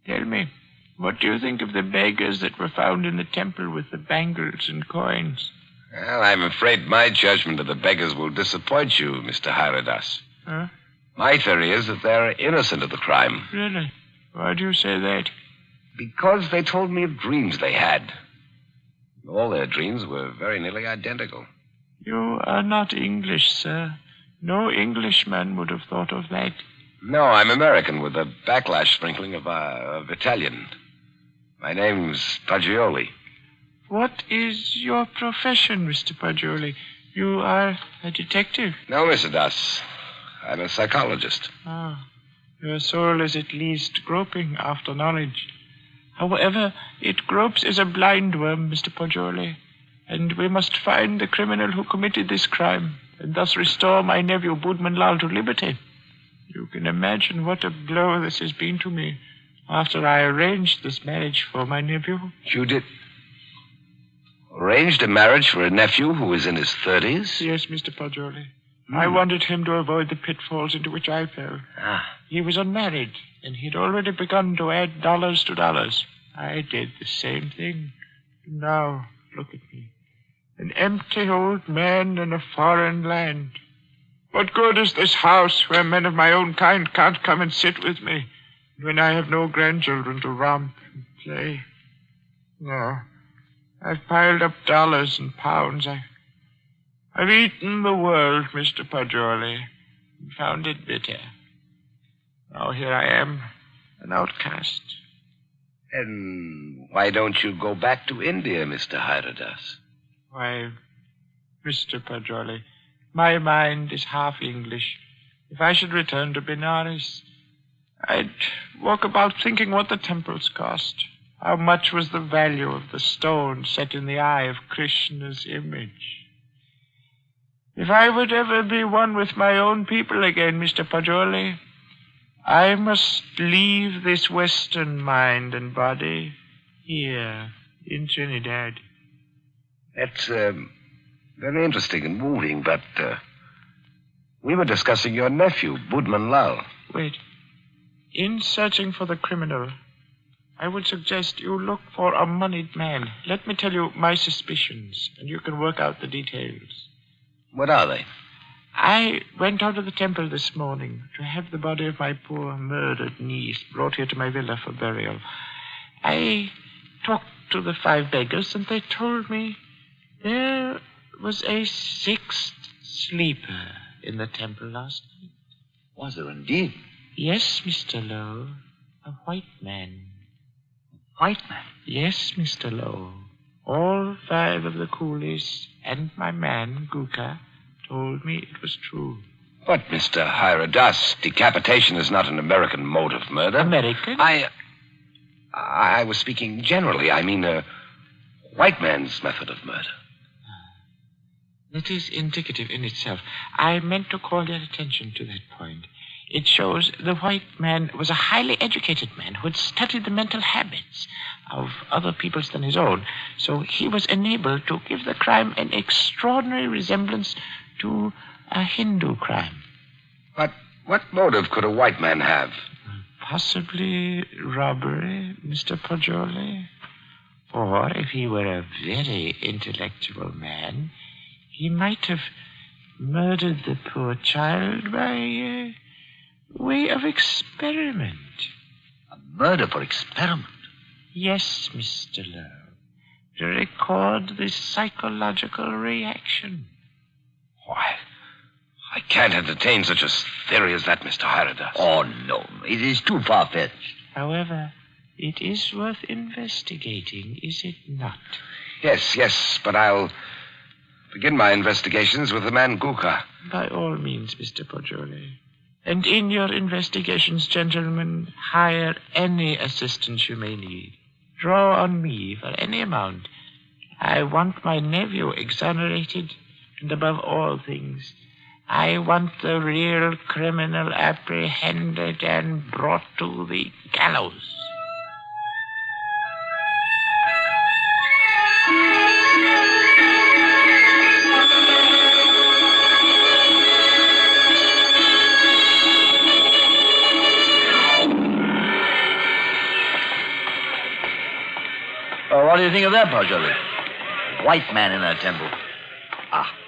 Tell me, what do you think of the beggars that were found in the temple with the bangles and coins? Well, I'm afraid my judgment of the beggars will disappoint you, Mr. Hira Das. Huh? My theory is that they're innocent of the crime. Really? Why do you say that? Because they told me of dreams they had. All their dreams were very nearly identical. You are not English, sir. No Englishman would have thought of that. No, I'm American with a backlash sprinkling of Italian. My name's Paggioli. What is your profession, Mr. Paggioli? You are a detective? No, Mr. Das. I'm a psychologist. Ah, your soul is at least groping after knowledge. However, it gropes as a blind worm, Mr. Paggioli, and we must find the criminal who committed this crime, and thus restore my nephew Budman Lal to liberty. You can imagine what a blow this has been to me after I arranged this marriage for my nephew. You did? Arranged a marriage for a nephew who was in his 30s? Yes, Mr. Paggioli. I wanted him to avoid the pitfalls into which I fell. He was unmarried, and he'd already begun to add dollars to dollars. I did the same thing. Now, look at me. An empty old man in a foreign land. What good is this house where men of my own kind can't come and sit with me when I have no grandchildren to romp and play? No. I've piled up dollars and pounds. I've eaten the world, Mr. Paggioli, and found it bitter. Now here I am, an outcast. And why don't you go back to India, Mr. Hira Das? Why, Mr. Paggioli, my mind is half English. If I should return to Benares, I'd walk about thinking what the temples cost. How much was the value of the stone set in the eye of Krishna's image? If I would ever be one with my own people again, Mr. Paggioli, I must leave this Western mind and body here in Trinidad. That's very interesting and moving, but we were discussing your nephew, Budman Lal. Wait. In searching for the criminal, I would suggest you look for a moneyed man. Let me tell you my suspicions, and you can work out the details. What are they? I went out to the temple this morning to have the body of my poor murdered niece brought here to my villa for burial. I talked to the 5 beggars, and they told me there was a 6th sleeper in the temple last night. Was there indeed? Yes, Mr. Lowe. A white man. White man? Yes, Mr. Lowe. All 5 of the coolies and my man, Guka, told me it was true. But, Mr. Hira Das, decapitation is not an American mode of murder. American? I was speaking generally. I mean, a white man's method of murder. It is indicative in itself. I meant to call your attention to that point. It shows the white man was a highly educated man who had studied the mental habits of other peoples than his own. So he was enabled to give the crime an extraordinary resemblance to a Hindu crime. But what motive could a white man have? Possibly robbery, Mr. Paggioli. Or if he were a very intellectual man, he might have murdered the poor child by way of experiment. A murder for experiment? Yes, Mr. Lowe. To record the psychological reaction. Why, I can't entertain such a theory as that, Mr. Hyradas. Oh, no. It is too far-fetched. However, it is worth investigating, is it not? Yes, but I'll begin my investigations with the man Guka. By all means, Mr. Poggioli. And in your investigations, gentlemen, hire any assistance you may need. Draw on me for any amount. I want my nephew exonerated, and above all things, I want the real criminal apprehended and brought to the gallows. What do you think of that, Poggioli? White man in that temple.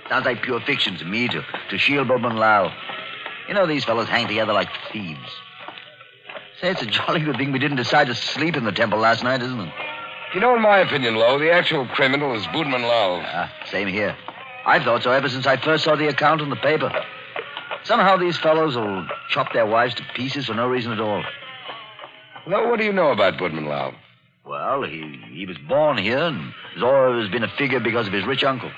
Sounds like pure fiction to me, to shield Boatman Lau. You know, these fellows hang together like thieves. Say, it's a jolly good thing we didn't decide to sleep in the temple last night, isn't it? You know, in my opinion, Lowe, the actual criminal is Boatman Lau. Same here. I've thought so ever since I first saw the account in the paper. Somehow these fellows will chop their wives to pieces for no reason at all. Lowe, what do you know about Boatman Lau? Well, he was born here and has always been a figure because of his rich uncle.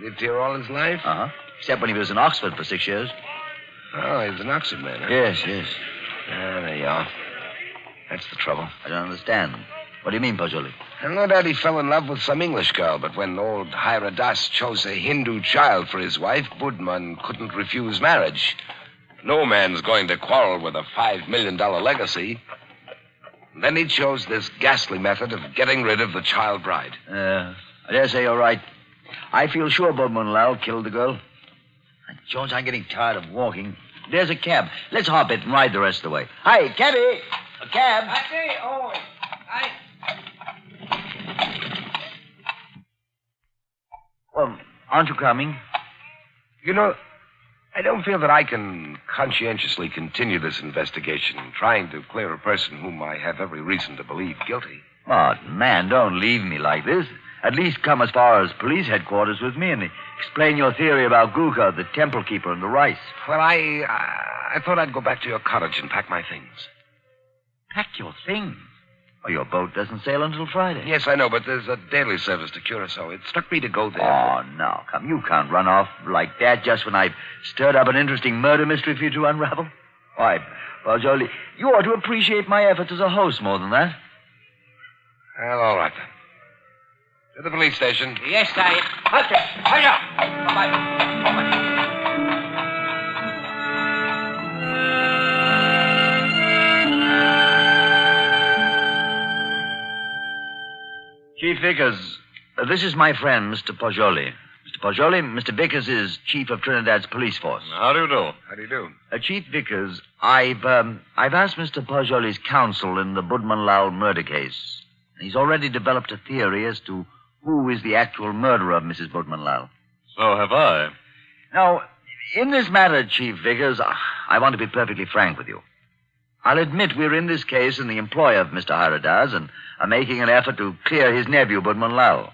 Lived here all his life? Except when he was in Oxford for 6 years. Oh, he's an Oxford man, huh? Yes. There you are. That's the trouble. I don't understand. What do you mean, Poggioli? And no doubt he fell in love with some English girl, but when old Hyradas chose a Hindu child for his wife, Budman couldn't refuse marriage. No man's going to quarrel with a $5 million legacy. Then he chose this ghastly method of getting rid of the child bride. I dare say you're right. I feel sure Boatman Lau killed the girl. George, I'm getting tired of walking. There's a cab. Let's hop it and ride the rest of the way. Hi, cabby! A cab! Well, aren't you coming? You know, I don't feel that I can conscientiously continue this investigation, trying to clear a person whom I have every reason to believe guilty. Oh, man, don't leave me like this. At least come as far as police headquarters with me and explain your theory about Guka, the temple keeper, and the rice. Well, I thought I'd go back to your cottage and pack my things. Pack your things? Oh, your boat doesn't sail until Friday. Yes, I know, but there's a daily service to Curacao. It struck me to go there. Oh, no, come. You can't run off like that just when I've stirred up an interesting murder mystery for you to unravel. Why, Poggioli, you ought to appreciate my efforts as a host more than that. Well, all right, then. To the police station. Yes, Sahib. Halt it. Hurry up. Bye-bye. Chief Vickers, this is my friend, Mr. Poggioli. Mr. Poggioli, Mr. Vickers is chief of Trinidad's police force. How do you do? How do you do? Chief Vickers, I've asked Mr. Poggioli's counsel in the Boatman Lau murder case. He's already developed a theory as to who is the actual murderer of Mrs. Boatman Lau. So have I. Now, in this matter, Chief Vickers, I want to be perfectly frank with you. I'll admit we're in this case in the employ of Mr. Hyradas and are making an effort to clear his nephew, Boatman Lau.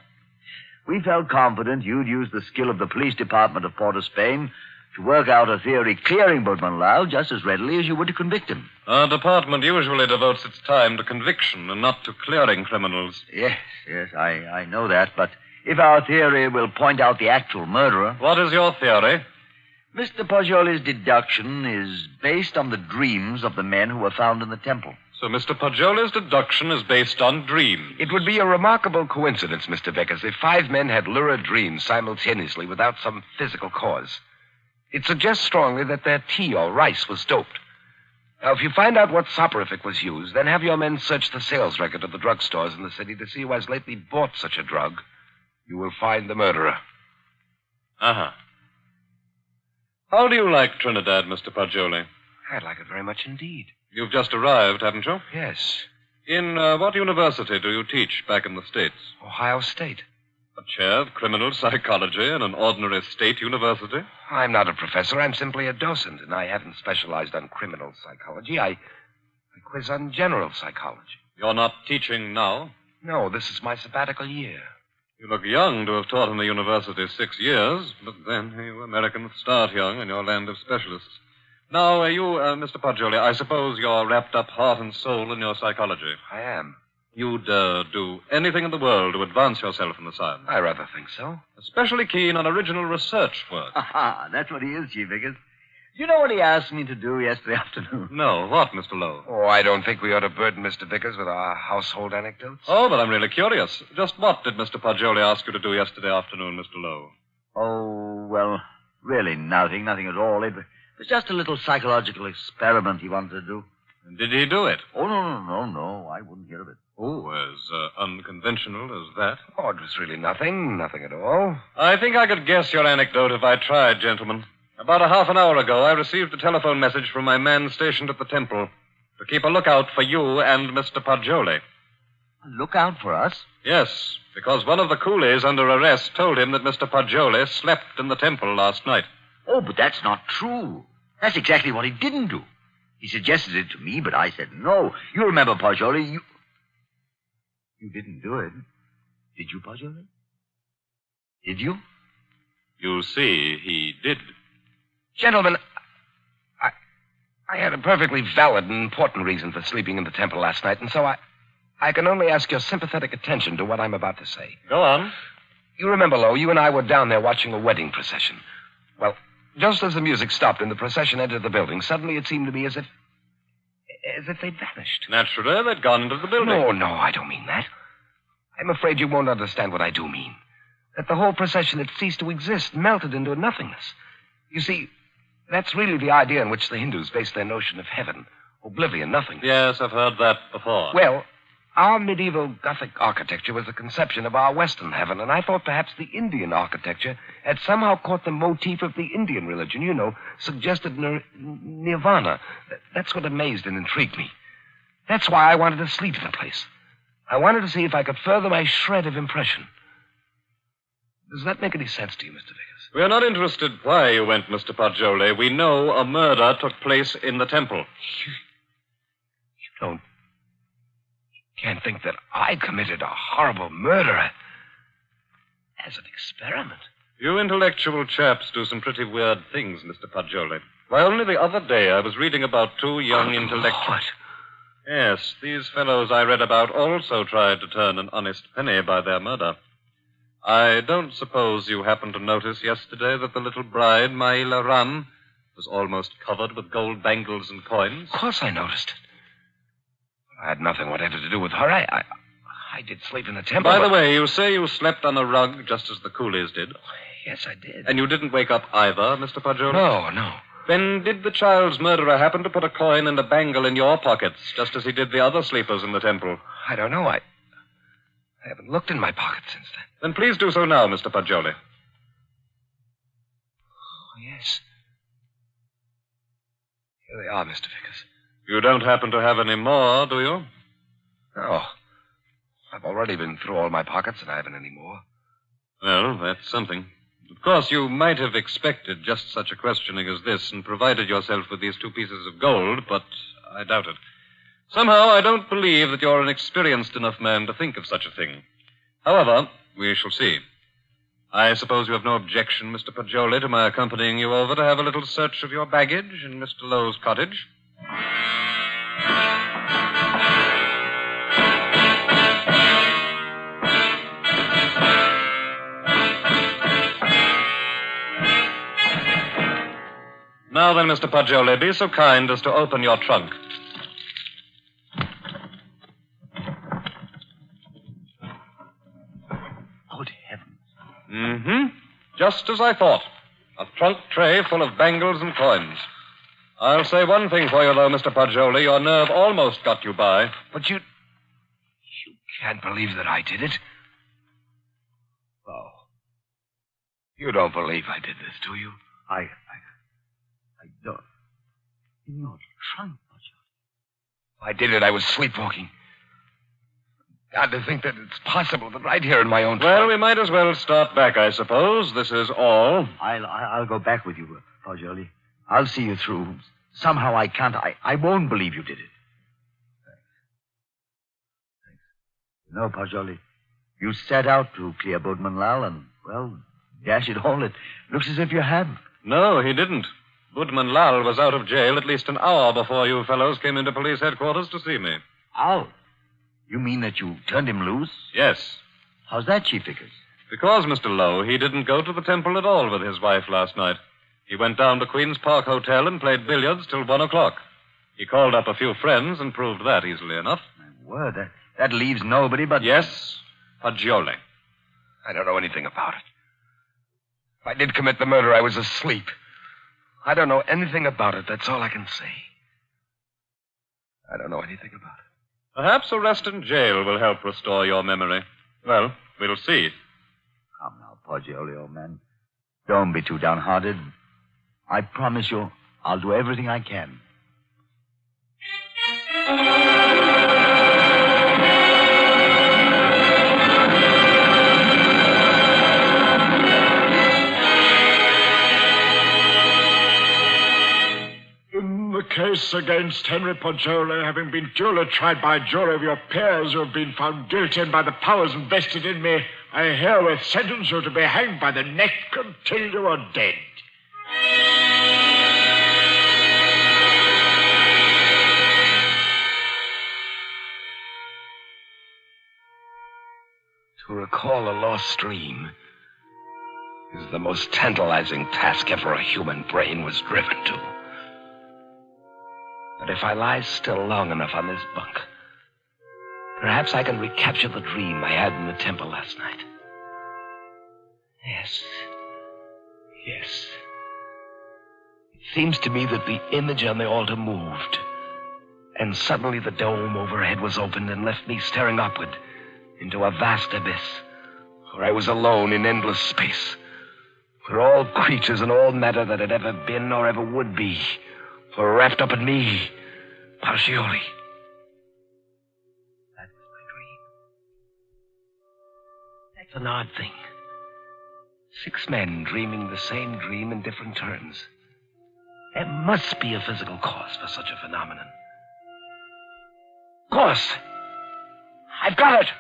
We felt confident you'd use the skill of the police department of Port of Spain to work out a theory clearing Boatman Lau just as readily as you would to convict him. Our department usually devotes its time to conviction and not to clearing criminals. Yes, I know that, but if our theory will point out the actual murderer... What is your theory? Mr. Poggioli's deduction is based on the dreams of the men who were found in the temple. So Mr. Poggioli's deduction is based on dreams. It would be a remarkable coincidence, Mr. Vickers, if 5 men had lurid dreams simultaneously without some physical cause. It suggests strongly that their tea or rice was doped. Now, if you find out what soporific was used, then have your men search the sales record of the drugstores in the city to see who has lately bought such a drug. You will find the murderer. Uh-huh. How do you like Trinidad, Mr. Poggioli? I'd like it very much indeed. You've just arrived, haven't you? Yes. In what university do you teach back in the States? Ohio State. A chair of criminal psychology in an ordinary state university? I'm not a professor. I'm simply a docent, and I haven't specialized on criminal psychology. I A quiz on general psychology. You're not teaching now? No, this is my sabbatical year. You look young to have taught in the university 6 years, but then you Americans start young in your land of specialists. Now, Mr. Poggioli, I suppose you're wrapped up heart and soul in your psychology. I am. You'd do anything in the world to advance yourself in the science. I rather think so. Especially keen on original research work. That's what he is, Chief Vickers. You know what he asked me to do yesterday afternoon? No, what, Mr. Lowe? Oh, I don't think we ought to burden Mr. Vickers with our household anecdotes. Oh, but I'm really curious. Just what did Mr. Poggioli ask you to do yesterday afternoon, Mr. Lowe? Oh, well, really nothing at all. It was just a little psychological experiment he wanted to do. And did he do it? Oh, no. I wouldn't hear of it. Oh, as unconventional as that? Oh, it was really nothing at all. I think I could guess your anecdote if I tried, gentlemen. About a half an hour ago, I received a telephone message from my man stationed at the temple to keep a lookout for you and Mr. Poggioli. A lookout for us? Yes, because one of the coolies under arrest told him that Mr. Poggioli slept in the temple last night. Oh, but that's not true. That's exactly what he didn't do. He suggested it to me, but I said no. You remember, Poggioli, You didn't do it. Did you, Poggioli? Did you? You see, he did. Gentlemen, I had a perfectly valid and important reason for sleeping in the temple last night, and so I can only ask your sympathetic attention to what I'm about to say. Go on. You remember, Lowe, you and I were down there watching a wedding procession. Well, just as the music stopped and the procession entered the building, suddenly it seemed to me as if they'd vanished. Naturally, they'd gone into the building. No, I don't mean that. I'm afraid you won't understand what I do mean. That the whole procession had ceased to exist, melted into nothingness. You see, that's really the idea on which the Hindus base their notion of heaven. Oblivion, nothing. Yes, I've heard that before. Well, our medieval Gothic architecture was the conception of our Western heaven, and I thought perhaps the Indian architecture had somehow caught the motif of the Indian religion, suggested nirvana. That's what amazed and intrigued me. That's why I wanted to sleep in the place. I wanted to see if I could further my shred of impression. Does that make any sense to you, Mr. Vickers? We are not interested why you went, Mr. Poggioli. We know a murder took place in the temple. You can't think that I committed a horrible murder as an experiment. You intellectual chaps do some pretty weird things, Mr. Poggioli. Why, only the other day I was reading about two young intellectuals. What? Yes, these fellows I read about also tried to turn an honest penny by their murder. I don't suppose you happened to notice yesterday that the little bride, Maila Ram, was almost covered with gold bangles and coins? Of course I noticed it. I had nothing whatever to do with her. I did sleep in the temple. By the way, you say you slept on a rug just as the coolies did? Yes, I did. And you didn't wake up either, Mr. Poggioli? No. Then did the child's murderer happen to put a coin and a bangle in your pockets, just as he did the other sleepers in the temple? I don't know. I haven't looked in my pocket since then. Then please do so now, Mr. Poggioli. Oh, yes. Here they are, Mr. Vickers. You don't happen to have any more, do you? No. I've already been through all my pockets, and I haven't any more. Well, that's something. Of course, you might have expected just such a questioning as this and provided yourself with these 2 pieces of gold, but I doubt it. Somehow, I don't believe that you're an experienced enough man to think of such a thing. However, we shall see. I suppose you have no objection, Mr. Poggioli, to my accompanying you over to have a little search of your baggage in Mr. Lowe's cottage? Now then, Mr. Poggioli, be so kind as to open your trunk. Good heavens. Mm-hmm. Just as I thought. A trunk tray full of bangles and coins. I'll say one thing for you, though, Mr. Poggioli. Your nerve almost got you by. But you can't believe that I did it? Oh. You don't believe I did this, do you? I don't. In your trunk, Poggioli. I did it. I was sleepwalking. God, to think that it's possible that right here in my own trunk. Well, we might as well start back, I suppose. This is all. I'll go back with you, Poggioli. I'll see you through. Somehow I can't. I won't believe you did it. No, Pajoli. You set out to clear Boatman Lal, and, well, dash it all, it looks as if you have. No, he didn't. Budman Lal was out of jail at least an hour before you fellows came into police headquarters to see me. How? You mean that you turned him loose? Yes. How's that, Chief Vickers? Because, Mr. Lowe, he didn't go to the temple at all with his wife last night. He went down to Queen's Park Hotel and played billiards till 1 o'clock. He called up a few friends and proved that easily enough. My word, that leaves nobody but... Yes, Pajoli. I don't know anything about it. If I did commit the murder, I was asleep. I don't know anything about it. That's all I can say. I don't know anything about it. Perhaps arrest in jail will help restore your memory. Well, we'll see. Come now, Poggioli, old man. Don't be too downhearted. I promise you, I'll do everything I can. In the case against Henry Poggioli, having been duly tried by a jury of your peers who have been found guilty and by the powers invested in me, I herewith sentence you to be hanged by the neck until you are dead. To recall a lost dream is the most tantalizing task ever a human brain was driven to. But if I lie still long enough on this bunk, perhaps I can recapture the dream I had in the temple last night. Yes. It seems to me that the image on the altar moved, and suddenly the dome overhead was opened and left me staring upward into a vast abyss, where I was alone in endless space, where all creatures and all matter that had ever been or ever would be were wrapped up in me, Poggioli. That was my dream. That's an odd thing. 6 men dreaming the same dream in different terms. There must be a physical cause for such a phenomenon. Of course. I've got it.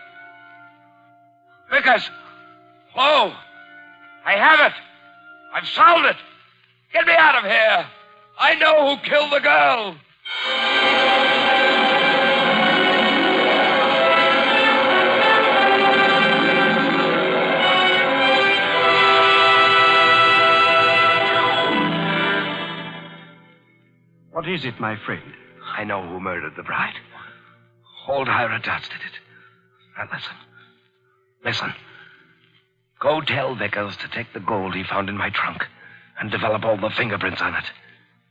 Vickers! Hello! I have it! I've solved it! Get me out of here! I know who killed the girl! What is it, my friend? I know who murdered the bride. Old Hira Dodds did it. Now listen. Go tell Vickers to take the gold he found in my trunk and develop all the fingerprints on it.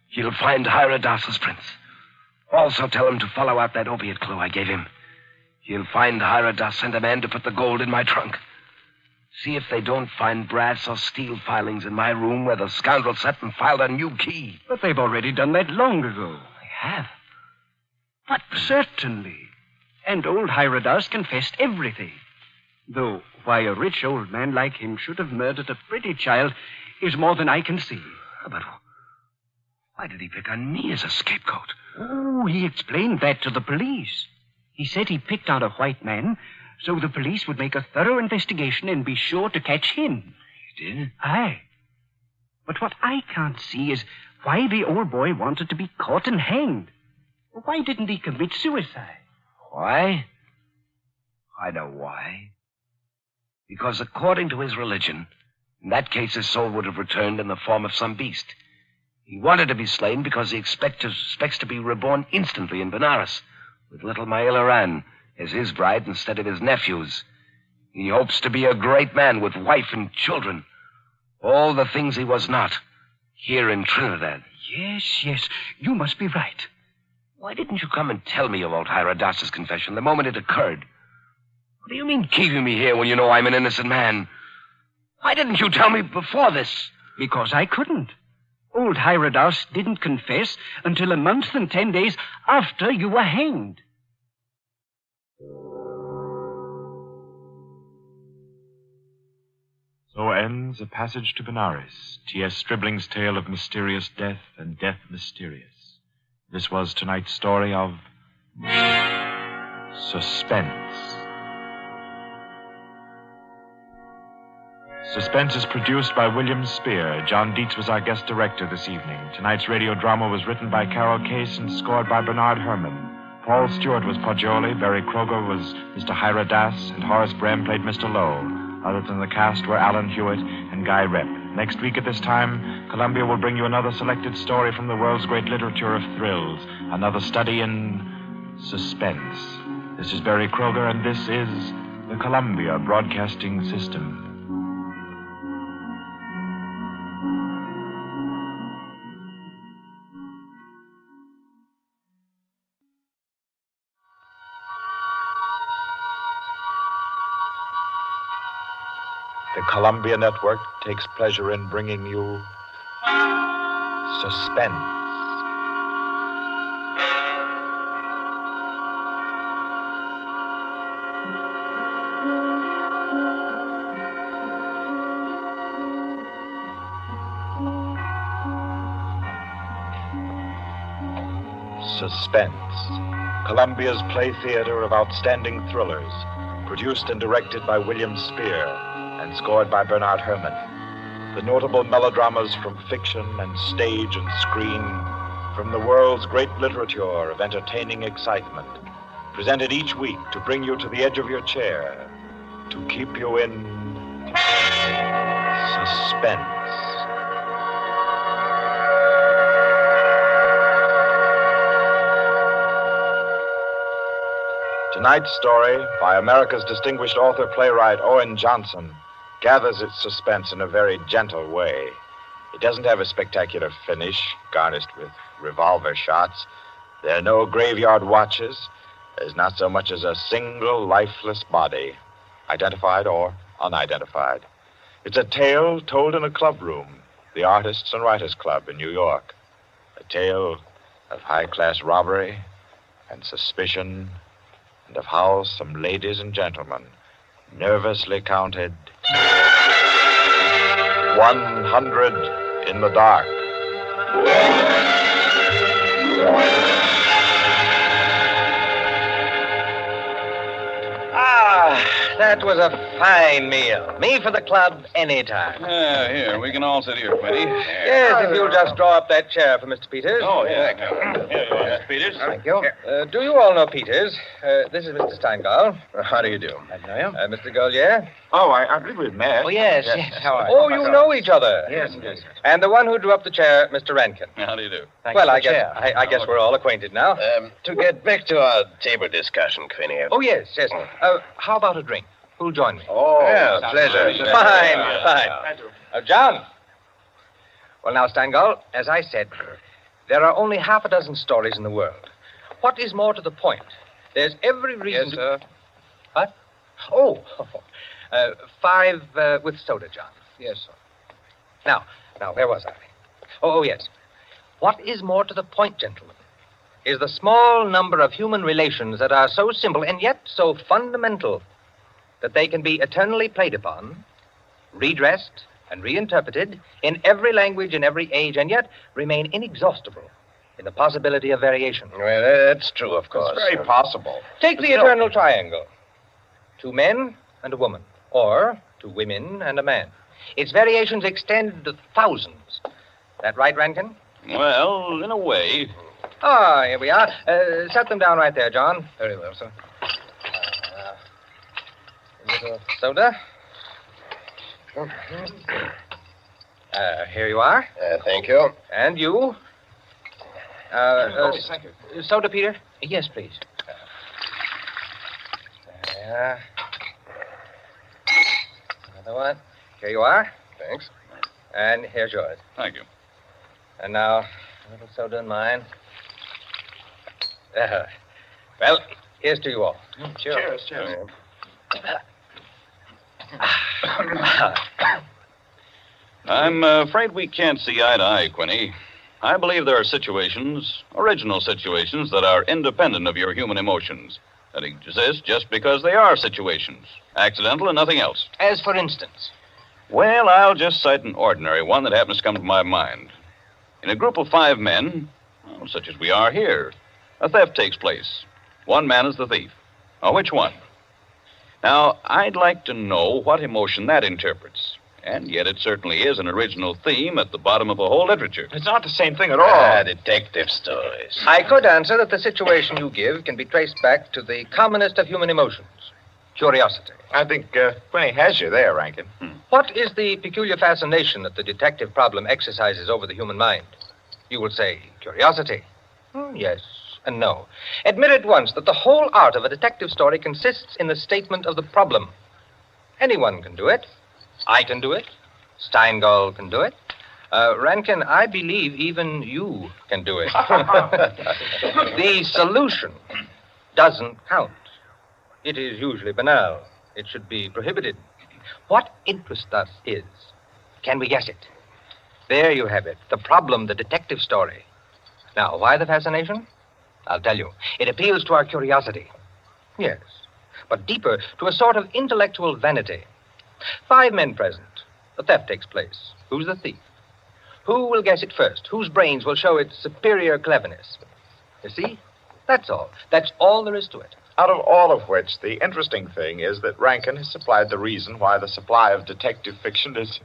He'll find Hira Dass's prints. Also tell him to follow out that opiate clue I gave him. He'll find Hira Das sent a man to put the gold in my trunk. See if they don't find brass or steel filings in my room where the scoundrel sat and filed a new key. But they've already done that long ago. They have? But certainly. And old Hiradas confessed everything. Though why a rich old man like him should have murdered a pretty child is more than I can see. But why did he pick on me as a scapegoat? Oh, he explained that to the police. He said he picked out a white man so the police would make a thorough investigation and be sure to catch him. He did? Aye. But what I can't see is why the old boy wanted to be caught and hanged. Why didn't he commit suicide? Why? I know why. Because according to his religion, in that case his soul would have returned in the form of some beast. He wanted to be slain because he expects to be reborn instantly in Benares with little Maila Ran as his bride instead of his nephew's. He hopes to be a great man with wife and children. All the things he was not here in Trinidad. Yes, you must be right. Why didn't you come and tell me about Hira Dass's confession the moment it occurred? What do you mean keeping me here when you know I'm an innocent man? Why didn't you tell me before this? Because I couldn't. Old Hiradas didn't confess until a month and 10 days after you were hanged. So ends A Passage to Benares, T.S. Stribling's tale of mysterious death and death mysterious. This was tonight's story of Suspense. Suspense is produced by William Spear. John Dietz was our guest director this evening. Tonight's radio drama was written by Carol Case and scored by Bernard Herrmann. Paul Stewart was Poggioli, Barry Kroger was Mr. Hira Das, and Horace Brem played Mr. Lowe. Others in the cast were Alan Hewitt and Guy Rep. Next week at this time, Columbia will bring you another selected story from the world's great literature of thrills, another study in suspense. This is Barry Kroger, and this is the Columbia Broadcasting System. The Columbia Network takes pleasure in bringing you Suspense. Suspense, Columbia's play theater of outstanding thrillers, produced and directed by William Spear and scored by Bernard Herrmann. The notable melodramas from fiction and stage and screen, from the world's great literature of entertaining excitement, presented each week to bring you to the edge of your chair, to keep you in suspense. Tonight's story, by America's distinguished author-playwright Owen Johnson, gathers its suspense in a very gentle way. It doesn't have a spectacular finish, garnished with revolver shots. There are no graveyard watches. There's not so much as a single lifeless body, identified or unidentified. It's a tale told in a club room, the Artists and Writers Club in New York. A tale of high-class robbery and suspicion, and of how some ladies and gentlemen nervously counted 100 in the dark. That was a fine meal. Me for the club anytime. Here, we can all sit here, Quinny. Yes, if you'll just draw up that chair for Mr. Peters. Oh, yeah. Here you are, Mr. Peters. Thank you. Do you all know Peters? This is Mr. Steingall. How do you do? I know you. Mr. Golier. Oh, I believe we've met. Oh, yes. How are you? Oh, you know each other. Yes. And the one who drew up the chair, Mr. Rankin. How do you do? Well, I guess we're all acquainted now. To get back to our table discussion, Quinny. Oh, yes. How about a drink? Who'll join me? Oh, yeah, pleasure. Fine. John. Well, now, Steingall, as I said, there are only half a dozen stories in the world. What is more to the point? There's every reason Yes, sir. What? Oh, 5 with soda, John. Yes, sir. Now, where was I? Oh, yes. What is more to the point, gentlemen, is the small number of human relations that are so simple and yet so fundamental that they can be eternally played upon, redressed, and reinterpreted in every language, in every age, and yet remain inexhaustible in the possibility of variation. Well, that's true, of course. It's very possible. Take the eternal triangle. 2 men and a woman, or 2 women and a man. Its variations extend to thousands. That right, Rankin? Well, in a way. Ah, here we are. Set them down right there, John. Very well, sir. A little soda. Here you are. Thank you. And you? Thank you. Soda, Peter? Yes, please. Another one. Here you are. Thanks. And here's yours. Thank you. And now, a little soda in mine. Well, here's to you all. Cheers. I'm afraid we can't see eye to eye, Quinny. I believe there are situations, original situations, that are independent of your human emotions, that exist just because they are situations, accidental and nothing else. As for instance? Well, I'll just cite an ordinary one that happens to come to my mind. In a group of 5 men, such as we are here, a theft takes place. One man is the thief. Now, which one? Now, I'd like to know what emotion that interprets. And yet it certainly is an original theme at the bottom of a whole literature. It's not the same thing at all. Detective stories. I could answer that the situation you give can be traced back to the commonest of human emotions, curiosity. I think Quinny has you there, Rankin. What is the peculiar fascination that the detective problem exercises over the human mind? You will say curiosity. Yes and no. Admit at once that the whole art of a detective story consists in the statement of the problem. Anyone can do it. I can do it. Steingall can do it. Rankin, I believe even you can do it. The solution doesn't count. It is usually banal. It should be prohibited. What interests us is, can we guess it? There you have it, the problem, the detective story. Now, why the fascination? I'll tell you. It appeals to our curiosity. Yes, but deeper, to a sort of intellectual vanity. 5 men present. The theft takes place. Who's the thief? Who will guess it first? Whose brains will show its superior cleverness? You see? That's all. That's all there is to it. Out of all of which, the interesting thing is that Rankin has supplied the reason why the supply of detective fiction is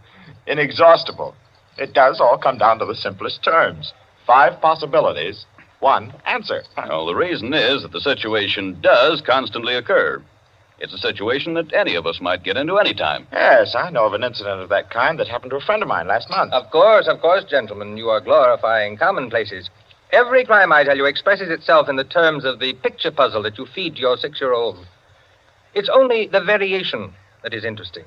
inexhaustible. It does all come down to the simplest terms. 5 possibilities, 1 answer. Well, the reason is that the situation does constantly occur. It's a situation that any of us might get into any time. Yes, I know of an incident of that kind that happened to a friend of mine last month. Of course, gentlemen. You are glorifying commonplaces. Every crime, I tell you, expresses itself in the terms of the picture puzzle that you feed to your 6-year-old. It's only the variation that is interesting.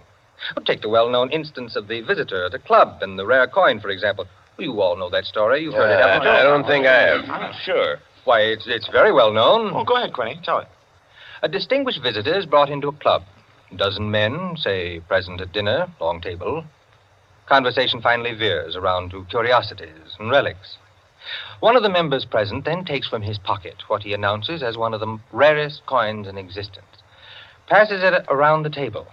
Take the well-known instance of the visitor at a club and the rare coin, for example. You all know that story. You've heard it, haven't you? I don't think I have. I'm sure. Why, it's very well known. Oh, go ahead, Quinny. Tell it. A distinguished visitor is brought into a club. A dozen men, say, present at dinner, long table. Conversation finally veers around to curiosities and relics. One of the members present then takes from his pocket what he announces as one of the rarest coins in existence, passes it around the table.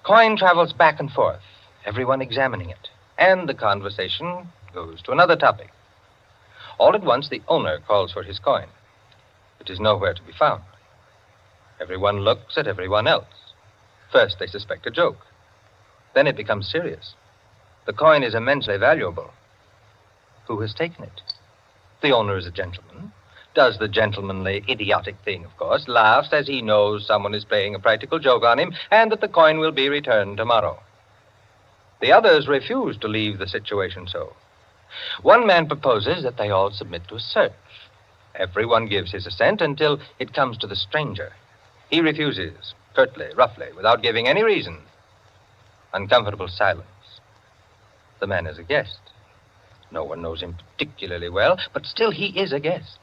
Coin travels back and forth, everyone examining it, and the conversation goes to another topic. All at once, the owner calls for his coin. It is nowhere to be found. Everyone looks at everyone else. First, they suspect a joke. Then it becomes serious. The coin is immensely valuable. Who has taken it? The owner is a gentleman. Does the gentlemanly, idiotic thing, of course, laughs as he knows someone is playing a practical joke on him and that the coin will be returned tomorrow. The others refuse to leave the situation so. One man proposes that they all submit to a search. Everyone gives his assent until it comes to the stranger. He refuses, curtly, roughly, without giving any reason. Uncomfortable silence. The man is a guest. No one knows him particularly well, but still he is a guest.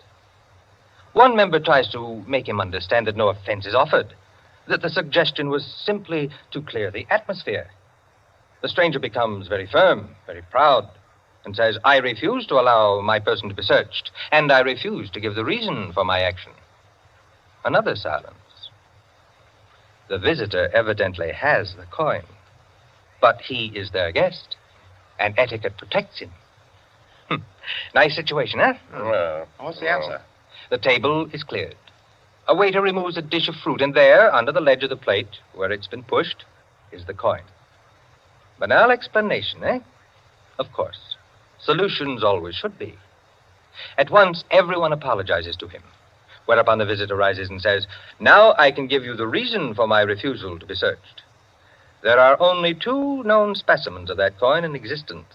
One member tries to make him understand that no offense is offered, that the suggestion was simply to clear the atmosphere. The stranger becomes very firm, very proud, and says, I refuse to allow my person to be searched, and I refuse to give the reason for my action. Another silence. The visitor evidently has the coin, but he is their guest, and etiquette protects him. Nice situation, huh? Well, what's the answer? The table is cleared. A waiter removes a dish of fruit, and there, under the ledge of the plate, where it's been pushed, is the coin. Banal explanation, eh? Of course. Solutions always should be. At once, everyone apologizes to him, whereupon the visitor rises and says, Now I can give you the reason for my refusal to be searched. There are only 2 known specimens of that coin in existence,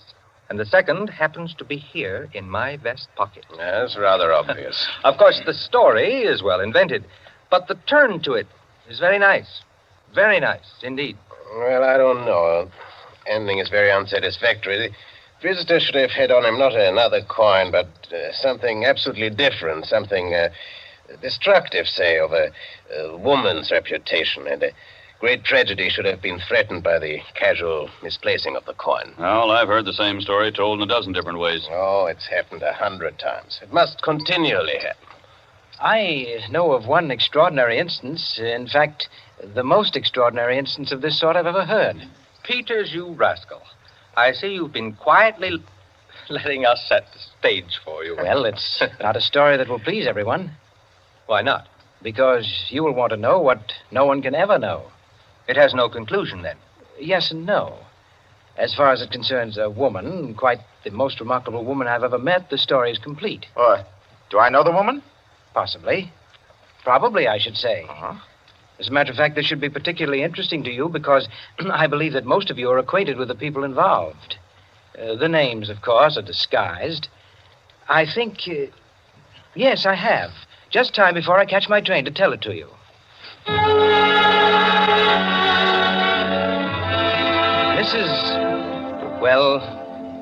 and the second happens to be here in my vest pocket. That's rather obvious. Of course, the story is well invented, but the turn to it is very nice. Very nice, indeed. Well, I don't know. Ending is very unsatisfactory. The visitor should have had on him not another coin, but something absolutely different, something destructive, say, of a woman's reputation, and a great tragedy should have been threatened by the casual misplacing of the coin. Well, I've heard the same story told in a dozen different ways. Oh, it's happened 100 times. It must continually happen. I know of one extraordinary instance. In fact, the most extraordinary instance of this sort I've ever heard. Peters, you rascal. I see you've been quietly letting us set the stage for you. Well, it's not a story that will please everyone. Why not? Because you will want to know what no one can ever know. It has no conclusion, then? Yes and no. As far as it concerns a woman, quite the most remarkable woman I've ever met, the story is complete. Do I know the woman? Possibly. Probably, I should say. As a matter of fact, this should be particularly interesting to you because I believe that most of you are acquainted with the people involved. The names, of course, are disguised. I think... yes, I have. Just time before I catch my train to tell it to you.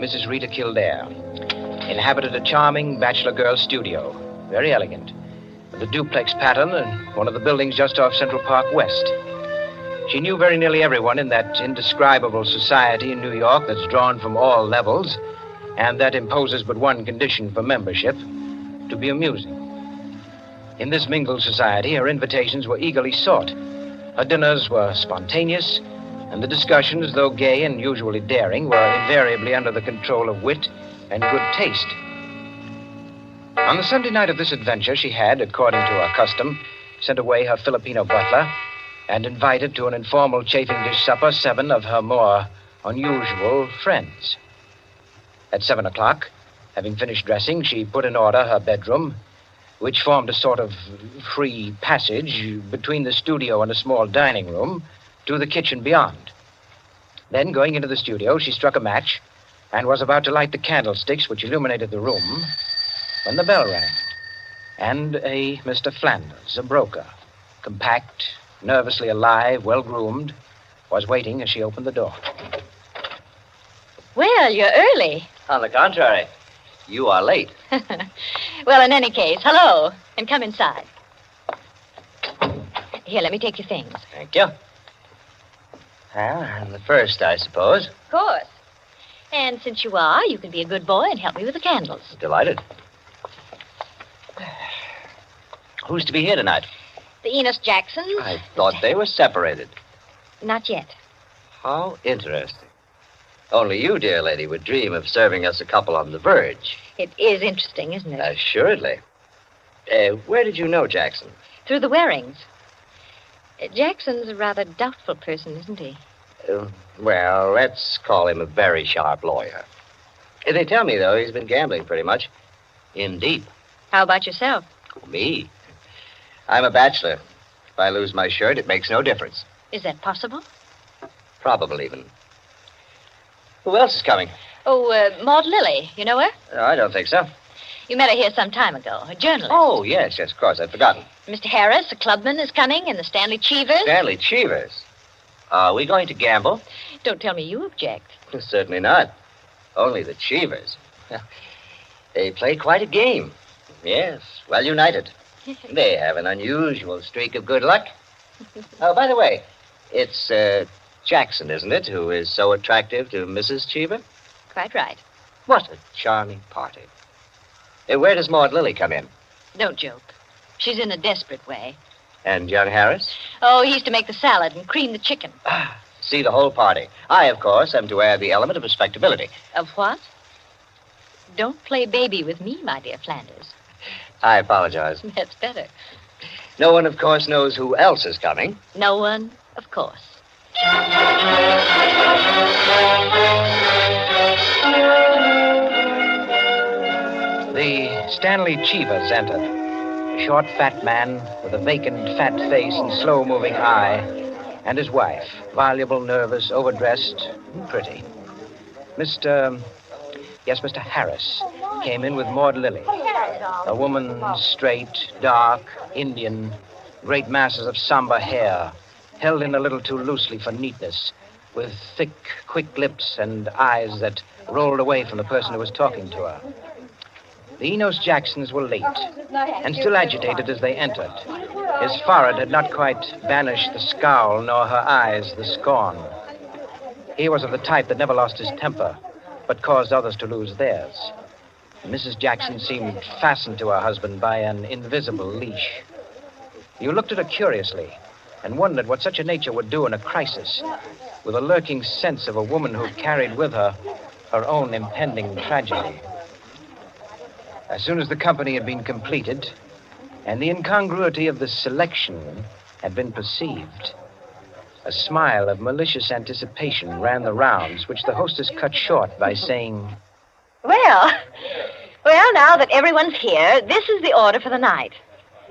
Mrs. Rita Kildare inhabited a charming bachelor girl studio. Very elegant. With a duplex pattern and one of the buildings just off Central Park West. She knew very nearly everyone in that indescribable society in New York that's drawn from all levels and that imposes but one condition for membership, to be amusing. In this mingled society, her invitations were eagerly sought. Her dinners were spontaneous, and the discussions, though gay and usually daring, were invariably under the control of wit and good taste. On the Sunday night of this adventure, she had, according to her custom, sent away her Filipino butler and invited to an informal chafing dish supper 7 of her more unusual friends. At 7 o'clock, having finished dressing, she put in order her bedroom, which formed a sort of free passage between the studio and a small dining room, to the kitchen beyond. Then, going into the studio, she struck a match and was about to light the candlesticks which illuminated the room when the bell rang. And a Mr. Flanders, a broker, compact, nervously alive, well-groomed, was waiting as she opened the door. Well, you're early. On the contrary, you are late. Well, in any case, hello, and come inside. Here, let me take your things. Thank you. Well, I'm the first, I suppose. Of course. And since you are, you can be a good boy and help me with the candles. Delighted. Who's to be here tonight? The Enos Jacksons? I thought they were separated. Not yet. How interesting. Only you, dear lady, would dream of serving us a couple on the verge. It is interesting, isn't it? Assuredly. Where did you know Jackson? Through the Warings. Jackson's a rather doubtful person, isn't he? Well, let's call him a very sharp lawyer. They tell me, though, he's been gambling pretty much. In deep. How about yourself? Me? I'm a bachelor. If I lose my shirt, it makes no difference. Is that possible? Probable, even. Who else is coming? Oh, Maud Lily. You know her? I don't think so. You met her here some time ago. A journalist. Oh, yes, of course. I'd forgotten. Mr. Harris, a clubman, is coming, and the Stanley Cheevers. Stanley Cheevers? Are we going to gamble? Don't tell me you object. Certainly not. Only the Cheevers. They play quite a game. Yes, well united. They have an unusual streak of good luck. Oh, by the way, it's Jackson, isn't it, who is so attractive to Mrs. Cheever? Quite right. What a charming party. Where does Maud Lily come in? Don't joke. She's in a desperate way. And young Harris? Oh, he's to make the salad and cream the chicken. See the whole party. I, of course, am to add the element of respectability. Of what? Don't play baby with me, my dear Flanders. I apologize. That's better. No one, of course, knows who else is coming. No one, of course. The Stanley Cheevers entered. A short, fat man with a vacant, fat face and slow-moving eye, and his wife, voluble, nervous, overdressed, and pretty. Mr. Harris came in with Maud Lily, a woman straight, dark, Indian, great masses of somber hair, held in a little too loosely for neatness, with thick, quick lips and eyes that rolled away from the person who was talking to her. The Enos Jacksons were late, and still agitated as they entered. His forehead had not quite banished the scowl, nor her eyes the scorn. He was of the type that never lost his temper, but caused others to lose theirs. Mrs. Jackson seemed fastened to her husband by an invisible leash. You looked at her curiously and wondered what such a nature would do in a crisis, with a lurking sense of a woman who carried with her her own impending tragedy. As soon as the company had been completed and the incongruity of the selection had been perceived, A smile of malicious anticipation ran the rounds, which the hostess cut short by saying, Well, now that everyone's here, this is the order for the night.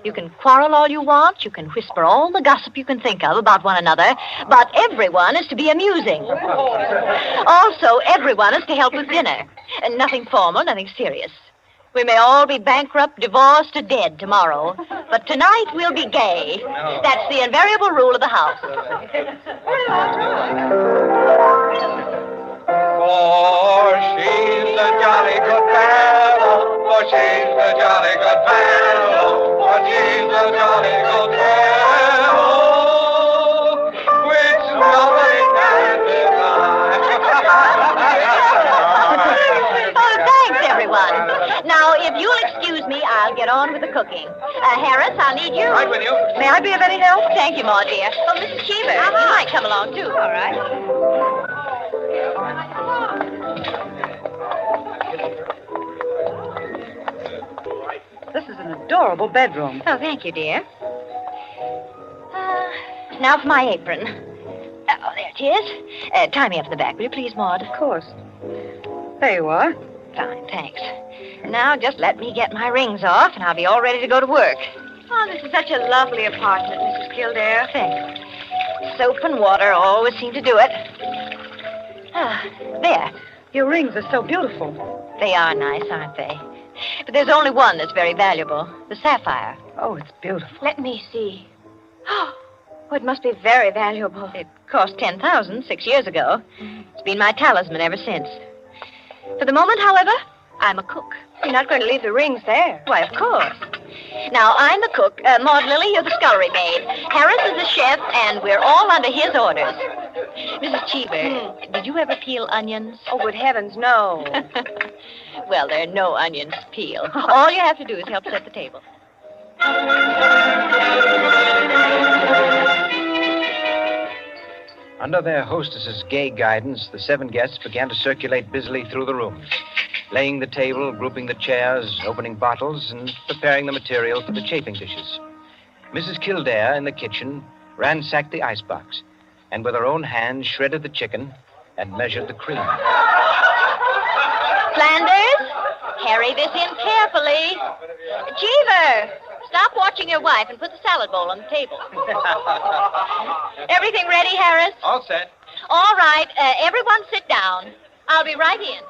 You can quarrel all you want, you can whisper all the gossip you can think of about one another, but everyone is to be amusing. Also, everyone is to help with dinner. And nothing formal, nothing serious. We may all be bankrupt, divorced, or dead tomorrow, but tonight we'll be gay. That's the invariable rule of the house. For she's a jolly good fellow, for she's a jolly good fellow, for she's a jolly good fellow, which nobody can deny. Oh, thanks, everyone. Now, if you'll excuse me, I'll get on with the cooking. Harris, I'll need you. Right with you. May I be of any help? Thank you, Maud, dear. Oh, Mrs. Cheever, you might come along, too. All right. This is an adorable bedroom. Oh, thank you, dear. Now for my apron. Oh, there it is. Tie me up in the back, will you please, Maud? Of course. There you are. Fine, thanks. Now just let me get my rings off, and I'll be all ready to go to work. Oh, this is such a lovely apartment, Mrs. Kildare. Thanks. Soap and water always seem to do it. There. Your rings are so beautiful. They are nice, aren't they? But there's only one that's very valuable, the sapphire. Oh, it's beautiful. Let me see. Oh, it must be very valuable. It cost $10,000 6 years ago. It's been my talisman ever since. For the moment, however, I'm a cook. You're not going to leave the rings there. Why, of course. Now, I'm the cook. Maud Lily, you're the scullery maid. Harris is the chef, and we're all under his orders. Mrs. Cheever, did you ever peel onions? Oh, good heavens, no. Well, there are no onions to peel. All you have to do is help set the table. Under their hostess's gay guidance, the 7 guests began to circulate busily through the rooms, laying the table, grouping the chairs, opening bottles, and preparing the material for the chafing dishes. Mrs. Kildare, in the kitchen, ransacked the icebox, and with her own hands shredded the chicken and measured the cream. Flanders, carry this in carefully. Cheever, stop watching your wife and put the salad bowl on the table. Everything ready, Harris? All set. All right, everyone sit down. I'll be right in.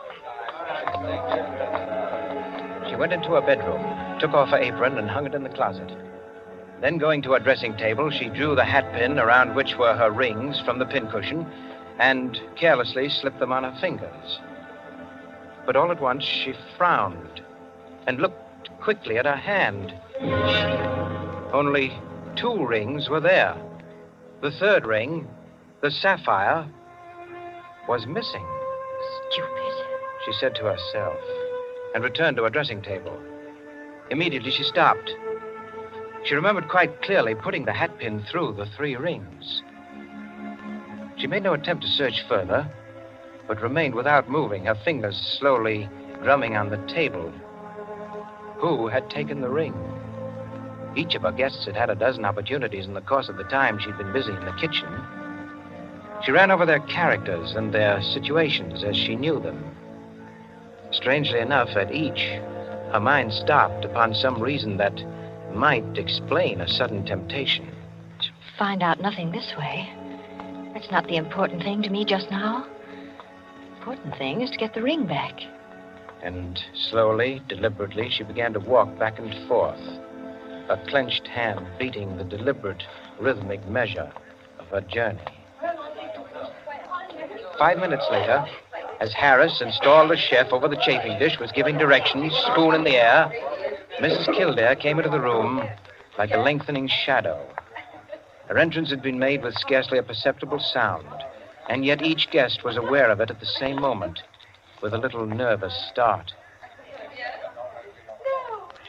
She went into her bedroom, took off her apron, and hung it in the closet. Then, going to her dressing table, she drew the hat pin around which were her rings from the pincushion and carelessly slipped them on her fingers. But all at once, she frowned and looked quickly at her hand. Only 2 rings were there. The 3rd ring, the sapphire, was missing. Stupid, she said to herself, and returned to her dressing table. Immediately, she stopped. She remembered quite clearly putting the hatpin through the 3 rings. She made no attempt to search further, but remained without moving, her fingers slowly drumming on the table. Who had taken the ring? Each of her guests had had a dozen opportunities in the course of the time she'd been busy in the kitchen. She ran over their characters and their situations as she knew them. Strangely enough, at each, her mind stopped upon some reason that might explain a sudden temptation. To find out nothing this way. That's not the important thing to me just now. The important thing is to get the ring back. And slowly, deliberately, she began to walk back and forth, her clenched hand beating the deliberate, rhythmic measure of her journey. 5 minutes later, as Harris, installed as chef over the chafing dish, was giving directions, spoon in the air, Mrs. Kildare came into the room like a lengthening shadow. Her entrance had been made with scarcely a perceptible sound, and yet each guest was aware of it at the same moment, with a little nervous start.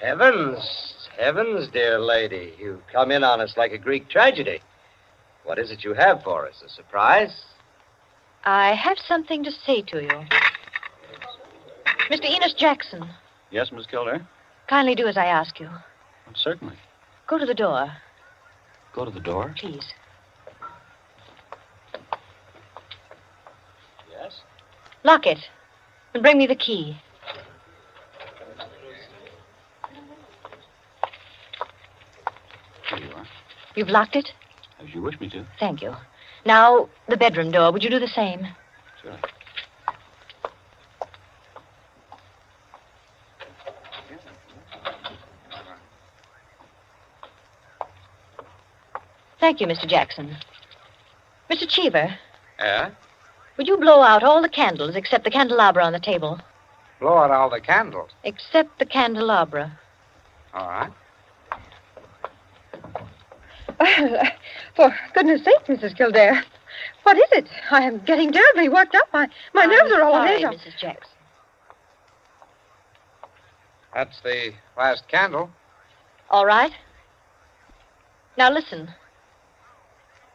Heavens, dear lady. You've come in on us like a Greek tragedy. What is it you have for us? A surprise? I have something to say to you. Mr. Enos Jackson, Yes, Miss Kildare? kindly do as I ask you. Certainly. Go to the door, Go to the door. please. Lock it. And bring me the key. Here you are. You've locked it? As you wish me to. Thank you. Now, the bedroom door. Would you do the same? Sure. Thank you, Mr. Jackson. Mr. Cheever, Yeah? would you blow out all the candles except the candelabra on the table? Blow out all the candles. Except the candelabra. All right. Well, for goodness sake, Mrs. Kildare, what is it? I am getting terribly worked up. My nerves are all sorry, on edge. Mrs. Jackson. That's the last candle. All right. Now listen.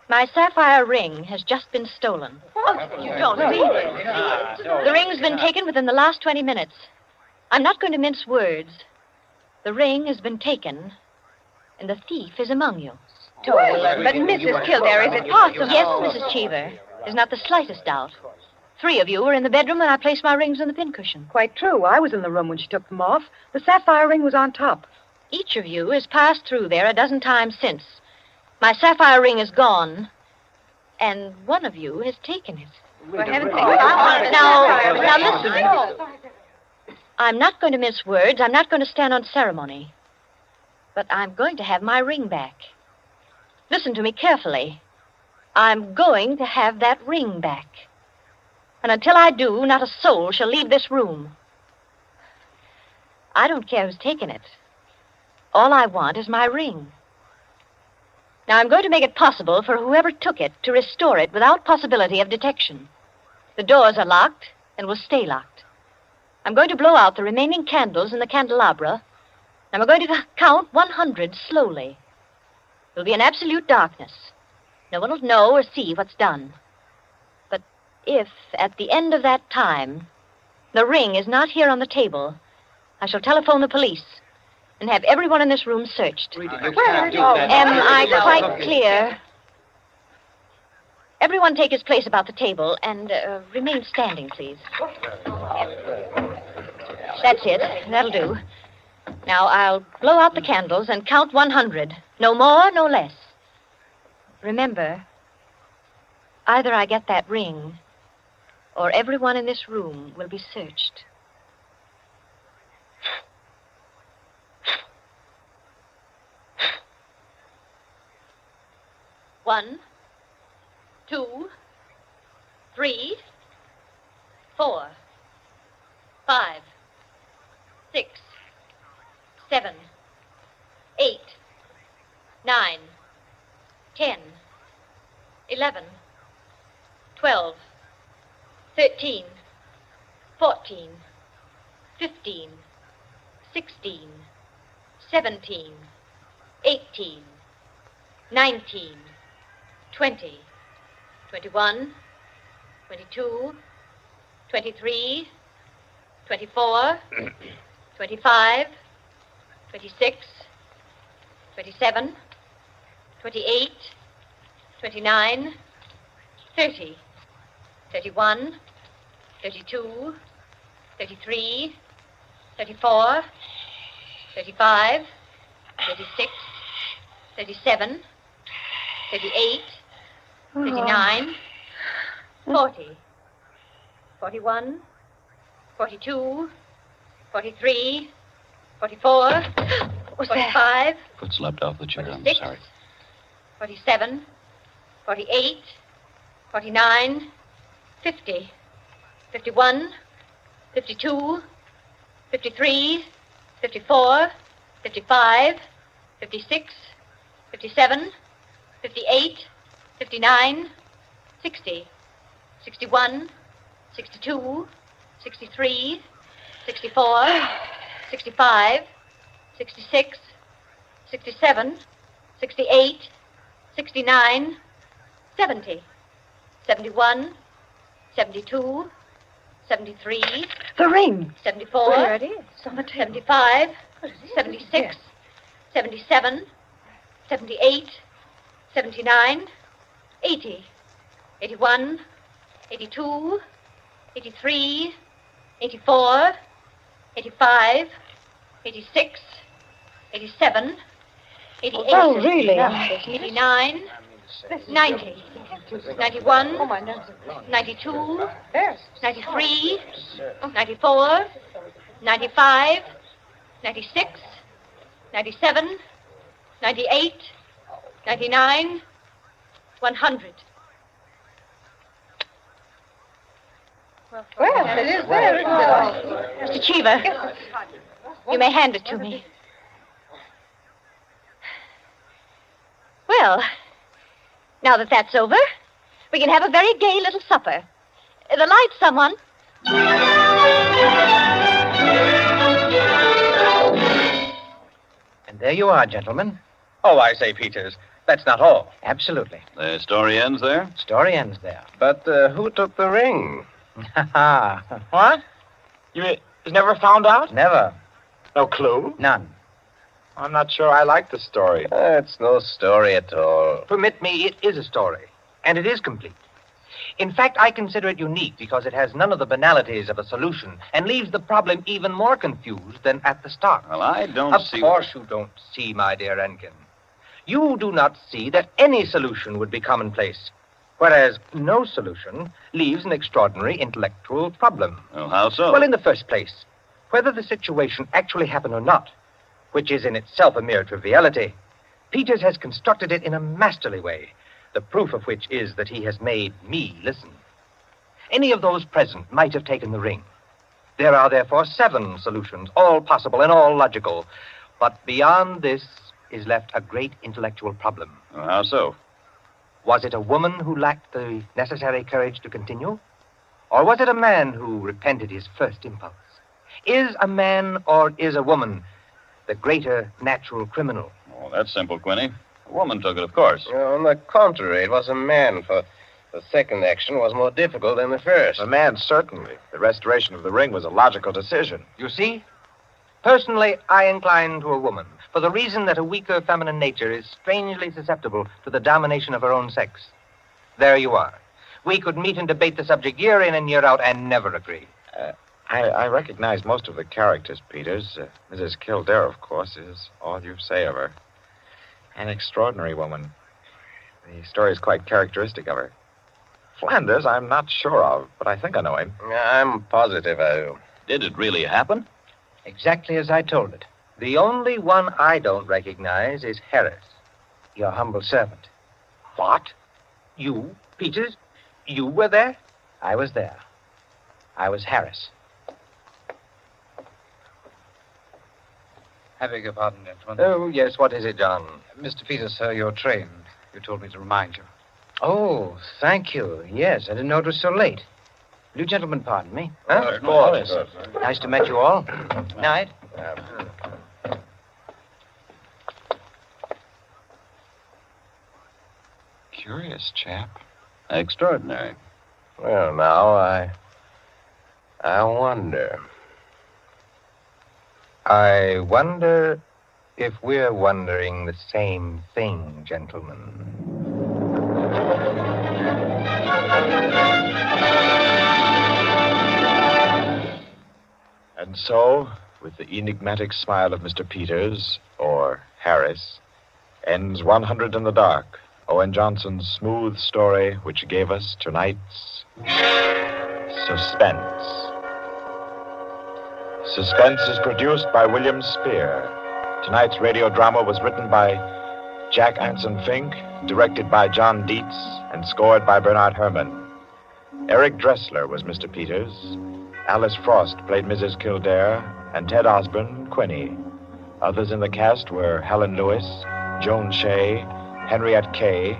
My sapphire ring has just been stolen. You don't mean it. The ring's been taken within the last 20 minutes. I'm not going to mince words. The ring has been taken, and the thief is among you. But Mrs. Kildare, is it possible? Yes, Mrs. Cheever. There's not the slightest doubt. 3 of you were in the bedroom when I placed my rings on the pincushion. Quite true. I was in the room when she took them off. The sapphire ring was on top. Each of you has passed through there a dozen times since. My sapphire ring is gone, and one of you has taken it. For heaven's sake. Now listen. I'm not going to mince words. I'm not going to stand on ceremony. But I'm going to have my ring back. Listen to me carefully. I'm going to have that ring back. And until I do, not a soul shall leave this room. I don't care who's taken it. All I want is my ring. Now, I'm going to make it possible for whoever took it to restore it without possibility of detection. The doors are locked and will stay locked. I'm going to blow out the remaining candles in the candelabra, and I'm going to count 100 slowly. There'll be an absolute darkness. No one will know or see what's done. But if, at the end of that time, the ring is not here on the table, I shall telephone the police and have everyone in this room searched. Am I quite clear? Everyone take his place about the table and remain standing, please. That's it. That'll do. Now, I'll blow out the candles and count 100. No more, no less. Remember, either I get that ring, or everyone in this room will be searched. One, 2, 3, 4, 5, 6, 7, 8, 9, 10, 11, 12, 13, 14, 15, 16, 17, 18, 19, 20, 21, 22, 23, 24, 25, 26, 27, 28, 29, 30, 31, 32, 33, 34, 35, 36, 37, 38, 39, 40, 41, 42, 43, 44, 45, Foot slipped off the chair. I'm 46, sorry. 47, 48, 49, 50, 51, 52, 53, 54, 55, 56, 57, 58, 59, 60, 61, 62, 63, 64, 65, 66, 67, 68, 69, 70, 71, 72, 73. The ring. 74. There it is. 75, 76, 77, 78, 79, 80, 81, 82, 83, 84, 85, 86, 87, 88. Oh, really? 89, 90, 91, 92, 93, 94, 95, 96, 97, 98, 99, 100. Well, it is there, isn't it? Mr. Cheever, you may hand it to me. Well, now that that's over, we can have a very gay little supper. The lights, someone. And there you are, gentlemen. Oh, I say, Peters, that's not all. Absolutely. The story ends there? Story ends there. But who took the ring? What? You never found out? Never. No clue? None. I'm not sure I like the story. It's no story at all. Permit me, it is a story. And it is complete. In fact, I consider it unique because it has none of the banalities of a solution and leaves the problem even more confused than at the start. Well, I don't see... Of course you don't see, my dear Enkin. You do not see that any solution would be commonplace, whereas no solution leaves an extraordinary intellectual problem. Well, how so? Well, in the first place, whether the situation actually happened or not, which is in itself a mere triviality, Peters has constructed it in a masterly way, the proof of which is that he has made me listen. Any of those present might have taken the ring. There are therefore 7 solutions, all possible and all logical. But beyond this is left a great intellectual problem. Well, how so? Was it a woman who lacked the necessary courage to continue? Or was it a man who repented his first impulse? Is a man or is a woman the greater natural criminal? Oh, that's simple, Quinny. A woman took it, of course. On the contrary, it was a man, for the second action was more difficult than the first. A man, certainly. The restoration of the ring was a logical decision. You see? Personally, I incline to a woman, for the reason that a weaker feminine nature is strangely susceptible to the domination of her own sex. There you are. We could meet and debate the subject year in and year out and never agree. I recognize most of the characters, Peters. Mrs. Kildare, of course, is all you say of her. An extraordinary woman. The story is quite characteristic of her. Flanders, I'm not sure of, but I think I know him. I'm positive I do. Did it really happen? Exactly as I told it. The only one I don't recognize is Harris, your humble servant. What? You, Peters? You were there? I was there. I was Harris. I beg your pardon, gentlemen. Oh, yes, what is it, John? Mr. Peters, sir, your train. You told me to remind you. Oh, thank you. Yes, I didn't know it was so late. Will you gentlemen pardon me? Huh? Of course. Nice to meet you all. Night. Curious chap. Extraordinary. Well, now, I wonder. I wonder if we're wondering the same thing, gentlemen. And so, with the enigmatic smile of Mr. Peters, or Harris, ends 100 in the Dark, Owen Johnson's smooth story which gave us tonight's Suspense. Suspense is produced by William Spear. Tonight's radio drama was written by Jack Anson Fink, directed by John Dietz, and scored by Bernard Herrmann. Eric Dressler was Mr. Peters. Alice Frost played Mrs. Kildare, and Ted Osborne, Quinny. Others in the cast were Helen Lewis, Joan Shea, Henriette Kay,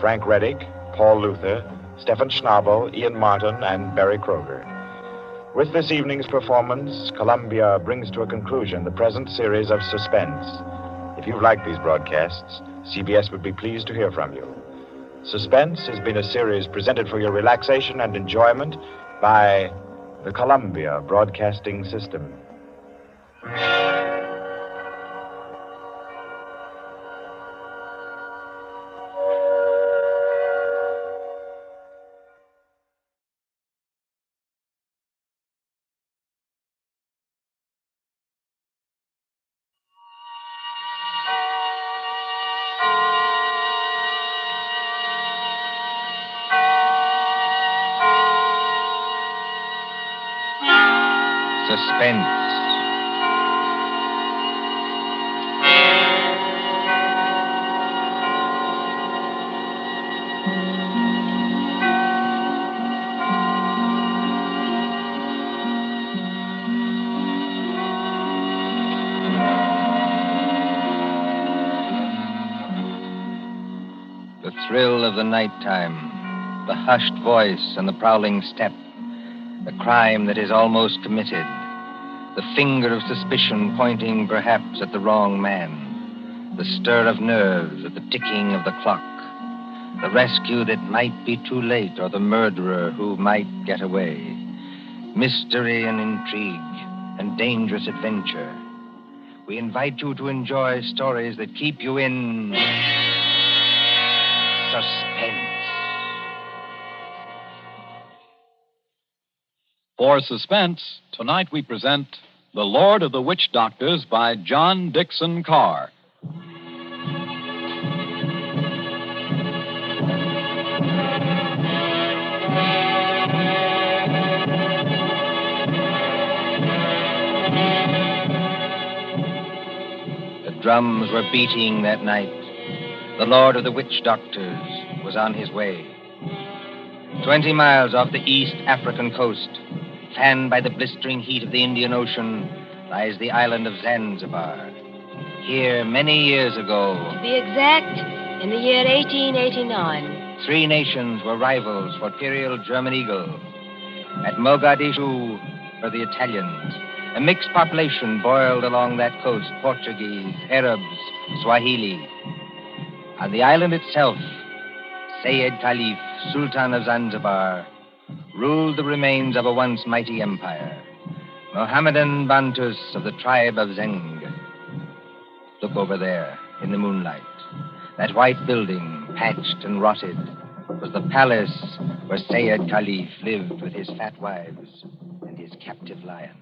Frank Reddick, Paul Luther, Stephen Schnabel, Ian Martin, and Barry Kroger. With this evening's performance, Columbia brings to a conclusion the present series of Suspense. If you've liked these broadcasts, CBS would be pleased to hear from you. Suspense has been a series presented for your relaxation and enjoyment by the Columbia Broadcasting System. Suspense. The thrill of the nighttime, the hushed voice and the prowling step, the crime that is almost committed, the finger of suspicion pointing perhaps at the wrong man, the stir of nerves at the ticking of the clock, the rescue that might be too late or the murderer who might get away, mystery and intrigue and dangerous adventure. We invite you to enjoy stories that keep you in suspense. For Suspense, tonight we present The Lord of the Witch Doctors by John Dixon Carr. The drums were beating that night. The Lord of the Witch Doctors was on his way. 20 miles off the East African coast, fanned by the blistering heat of the Indian Ocean, lies the island of Zanzibar. Here, many years ago, To be exact, in the year 1889. 3 nations were rivals for imperial German eagle. At Mogadishu were the Italians. A mixed population boiled along that coast, Portuguese, Arabs, Swahili. On the island itself, Sayed Khalif, Sultan of Zanzibar, ruled the remains of a once mighty empire. Mohammedan Bantus of the tribe of Zeng. Look over there, in the moonlight. That white building, patched and rotted, was the palace where Sayed Khalif lived with his fat wives and his captive lion.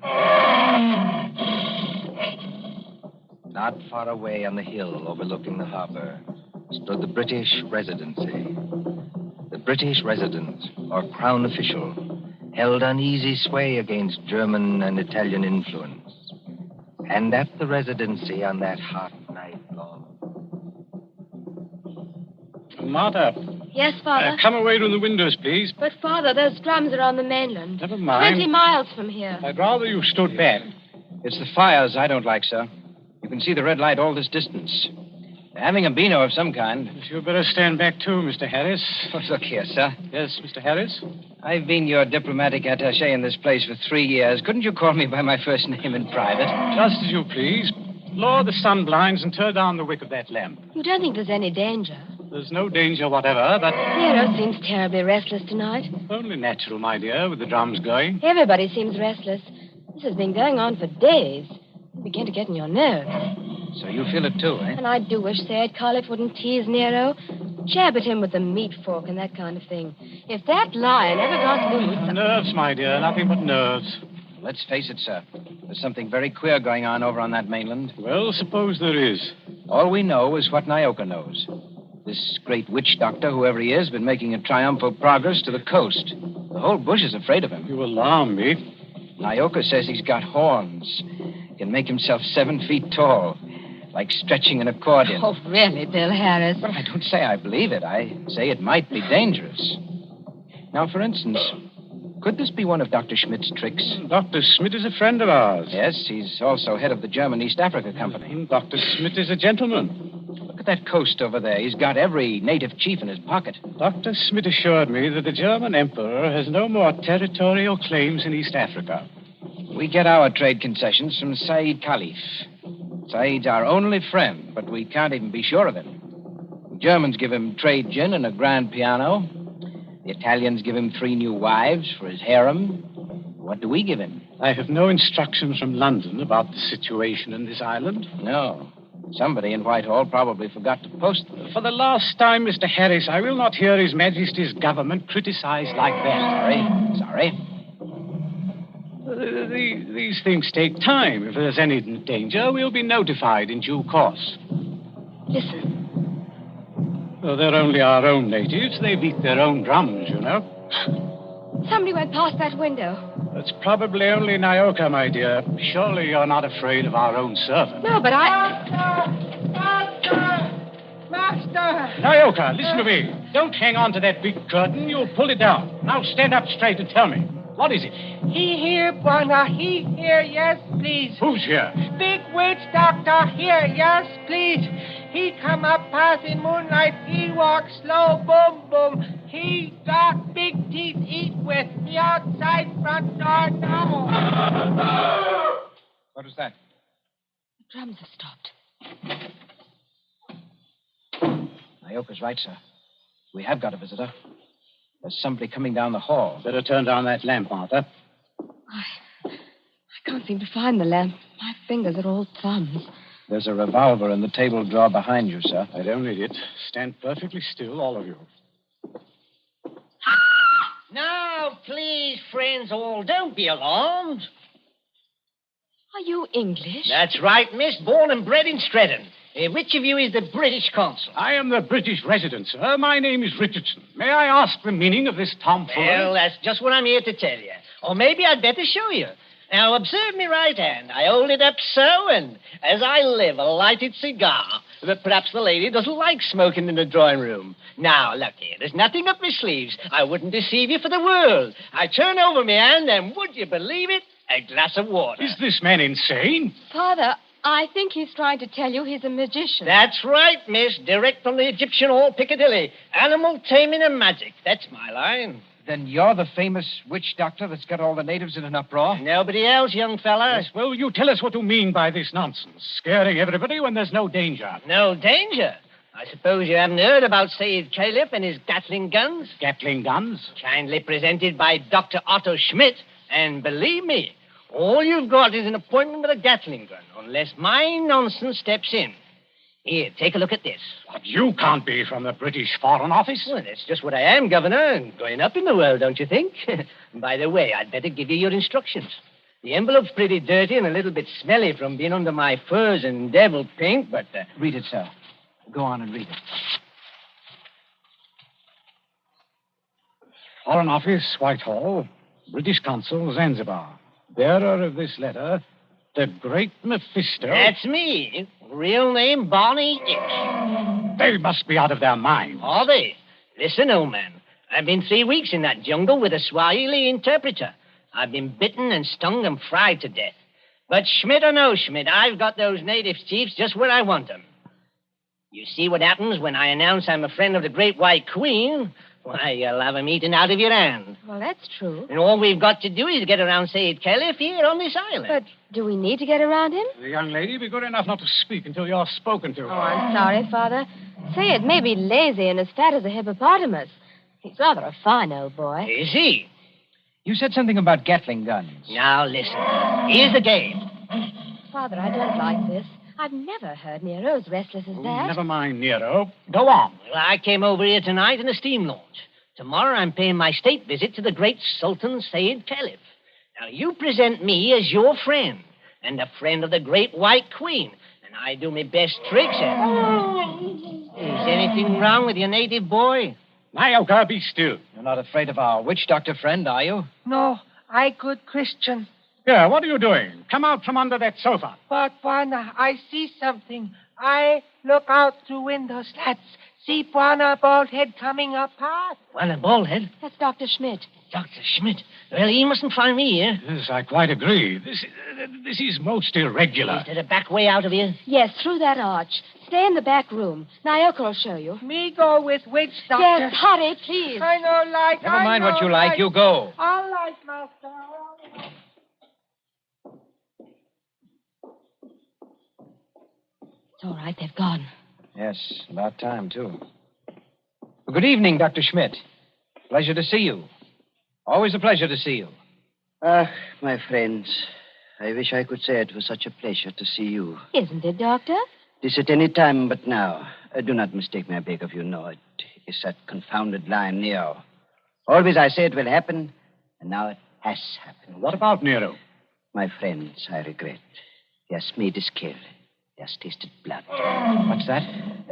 Not far away on the hill overlooking the harbor stood the British Residency. The British resident, or crown official, held uneasy sway against German and Italian influence. And at the Residency on that hot night long. Martha. Yes, Father? Come away from the windows, please. But, Father, those drums are on the mainland. Never mind. 20 miles from here. I'd rather you stood back. It's the fires I don't like, sir. You can see the red light all this distance. They're having a beano of some kind. You'd better stand back, too, Mr. Harris. Oh, look here, sir. Yes, Mr. Harris? I've been your diplomatic attaché in this place for 3 years. Couldn't you call me by my first name in private? Just as you please. Lower the sun blinds and turn down the wick of that lamp. You don't think there's any danger? There's no danger whatever, but... Nero seems terribly restless tonight. Only natural, my dear, with the drums going. Everybody seems restless. This has been going on for days. You begin to get in your nerves. So you feel it too, eh? And I do wish Sayed Khalif wouldn't tease Nero. Jab at him with the meat fork and that kind of thing. If that lion ever got loose... Nerves, my dear, nothing but nerves. Let's face it, sir. There's something very queer going on over on that mainland. Well, suppose there is. All we know is what Nyoka knows. This great witch doctor, whoever he is, been making a triumphal progress to the coast. The whole bush is afraid of him. You alarm me. Nyoka says he's got horns. He can make himself 7 feet tall, like stretching an accordion. Oh, really, Bill Harris? Well, I don't say I believe it. I say it might be dangerous. Now, for instance, could this be one of Dr. Schmidt's tricks? Dr. Schmidt is a friend of ours. Yes, he's also head of the German East Africa Company. Dr. Schmidt is a gentleman. Look at that coast over there. He's got every native chief in his pocket. Dr. Schmidt assured me that the German emperor has no more territorial claims in East Africa. We get our trade concessions from Said Khalif. Said's our only friend, but we can't even be sure of him. The Germans give him trade gin and a grand piano. The Italians give him 3 new wives for his harem. What do we give him? I have no instructions from London about the situation in this island. No. Somebody in Whitehall probably forgot to post them. For the last time, Mr. Harris, I will not hear His Majesty's government criticized like that. Sorry. These things take time. If there's any danger, we'll be notified in due course. Listen. Well, they're only our own natives. They beat their own drums, you know. Somebody went past that window. That's probably only Nyoka, my dear. Surely you're not afraid of our own servant. No, but Master! Nyoka, listen to me. Don't hang on to that big curtain. You'll pull it down. Now stand up straight and tell me. What is it? He here, Bwana. He here, yes, please. Who's here? Big witch doctor here, yes, please. He come up past in moonlight. He walk slow, boom, boom. He got big teeth eat with the outside front door now. What was that? the drums have stopped. Nyoka's right, sir. We have got a visitor. There's somebody coming down the hall. Better turn down that lamp, Martha. I can't seem to find the lamp. My fingers are all thumbs. There's a revolver in the table drawer behind you, sir. I don't need it. Stand perfectly still, all of you. Now, please, friends all, don't be alarmed. Are you English? That's right, miss. Born and bred in Stretton. Which of you is the British consul? I am the British resident, sir. My name is Richardson. May I ask the meaning of this tomfoolery? Well, that's just what I'm here to tell you. Or maybe I'd better show you. Now, observe me right hand. I hold it up so, and as I live, a lighted cigar. But perhaps the lady doesn't like smoking in the drawing room. Now, look here. There's nothing up my sleeves. I wouldn't deceive you for the world. I turn over my hand, and would you believe it? A glass of water. Is this man insane? Father, I think he's trying to tell you he's a magician. That's right, miss. Direct from the Egyptian Hall, Piccadilly. Animal taming and magic. That's my line. Then you're the famous witch doctor that's got all the natives in an uproar? Nobody else, young fella. Yes, well, you tell us what you mean by this nonsense. Scaring everybody when there's no danger. No danger? I suppose you haven't heard about Sayyid Caliph and his Gatling guns? Gatling guns? Kindly presented by Dr. Otto Schmidt. And believe me, all you've got is an appointment with a Gatling gun, unless my nonsense steps in. Here, take a look at this. But you can't be from the British Foreign Office. Well, that's just what I am, Governor, and going up in the world, don't you think? By the way, I'd better give you your instructions. The envelope's pretty dirty and a little bit smelly from being under my furs and devil pink, but... Read it, sir. Go on and read it. Foreign Office, Whitehall. British Consul, Zanzibar. Bearer of this letter, the Great Mephisto. That's me. Real name, Barney Hicks. They must be out of their minds. Are they? Listen, old man. I've been 3 weeks in that jungle with a Swahili interpreter. I've been bitten and stung and fried to death. But Schmidt or no Schmidt, I've got those native chiefs just where I want them. You see what happens when I announce I'm a friend of the Great White Queen? Why, you'll have 'em eaten out of your hand. Well, that's true. And all we've got to do is get around Sayyid Caliph here on this island. But do we need to get around him? The young lady, be good enough not to speak until you're spoken to. Oh, I'm sorry, Father. Sayed may be lazy and as fat as a hippopotamus. He's rather a fine old boy. Is he? You said something about Gatling guns. Now, listen. Here's the game. Father, I don't like this. I've never heard Nero as restless as that. Never mind, Nero. Go on. Well, I came over here tonight in a steam launch. Tomorrow I'm paying my state visit to the great Sultan Sayyid Caliph. Now, you present me as your friend and a friend of the Great White Queen, and I do my best tricks. Is anything wrong with your native boy? Nyoka, be still. You're not afraid of our witch doctor friend, are you? No, I good Christian. Yeah, what are you doing? Come out from under that sofa. But, Bwana, I see something. I look out through window slats. See Bwana bald head coming up past. Well, a bald head? That's Dr. Schmidt. Dr. Schmidt? Well, he mustn't find me here. Yes, I quite agree. This is most irregular. Is there a back way out of here? Yes, through that arch. Stay in the back room. Nyoka will show you. Me go with witch doctor. Yes, hurry, please. I know like. Never mind what you like. You go. All right, master. It's all right. They've gone. Yes, about time, too. Well, good evening, Dr. Schmidt. Pleasure to see you. Always a pleasure to see you. Ah, my friends, I wish I could say it was such a pleasure to see you. Isn't it, Doctor? This at any time but now. Do not mistake me, I beg of you. No, it is that confounded lion, Nero. Always I say it will happen, and now it has happened. What about Nero? My friends, I regret. Yes, meat is killed. He has tasted blood. What's that?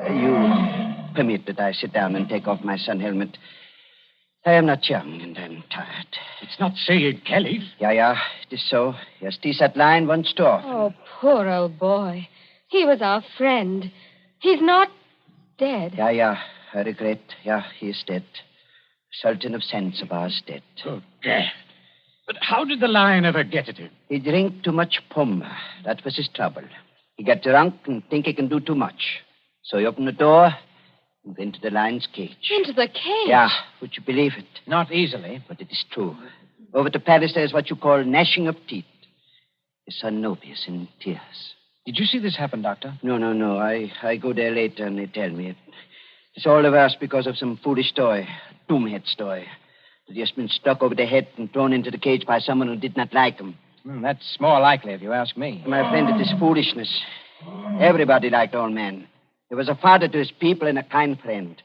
You permit that I sit down and take off my sun helmet. I am not young, and I'm tired. It's not Sayed Caliph. Yeah, it is so. He has teased that line once too often. Oh, poor old boy. He was our friend. He's not dead. Yeah, I regret. Yeah, he is dead. Sultan of Zanzibar is dead. Good God. But how did the lion ever get at him? He drank too much pumba. That was his trouble. He got drunk and think he can do too much. So he opened the door and went to the lion's cage. Into the cage? Yeah, would you believe it? Not easily. But it is true. Over to Paris, there's what you call gnashing of teeth. His son Nobi is in tears. Did you see this happen, Doctor? No. I go there later and they tell me. It's all the worse because of some foolish toy, a doomhead story. That he has been stuck over the head and thrown into the cage by someone who did not like him. That's more likely, if you ask me. My friend, it is foolishness. Everybody liked old man. He was a father to his people and a kind friend.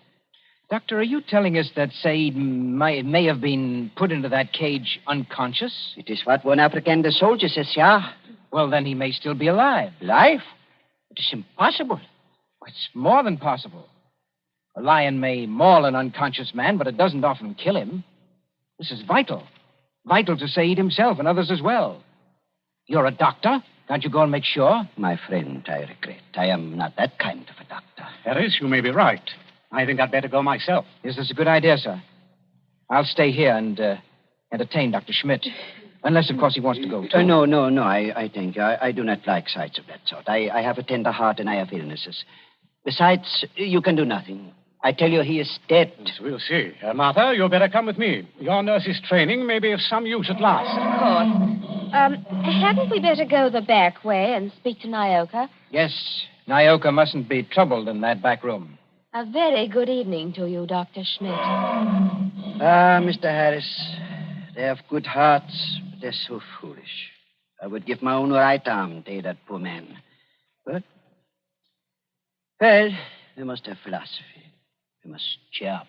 Doctor, are you telling us that Said may have been put into that cage unconscious? It is what one African soldier says, yeah. Well, then he may still be alive. Alive? It is impossible. It's more than possible. A lion may maul an unconscious man, but it doesn't often kill him. This is vital. Vital to Said himself and others as well. You're a doctor. Can't you go and make sure? My friend, I regret. I am not that kind of a doctor. Harris, you may be right. I think I'd better go myself. Yes, that's a good idea, sir. I'll stay here and entertain Dr. Schmidt. Unless, of course, he wants to go, too. No. I think I do not like sights of that sort. I have a tender heart and I have illnesses. Besides, you can do nothing. I tell you, he is dead. Yes, we'll see. Martha, you'd better come with me. Your nurse's training may be of some use at last. Of course. Hadn't we better go the back way and speak to Nyoka? Yes, Nyoka mustn't be troubled in that back room. A very good evening to you, Dr. Schmidt. Mr. Harris, they have good hearts, but they're so foolish. I would give my own right arm to aid that poor man. But, well, we must have philosophy. We must cheer up,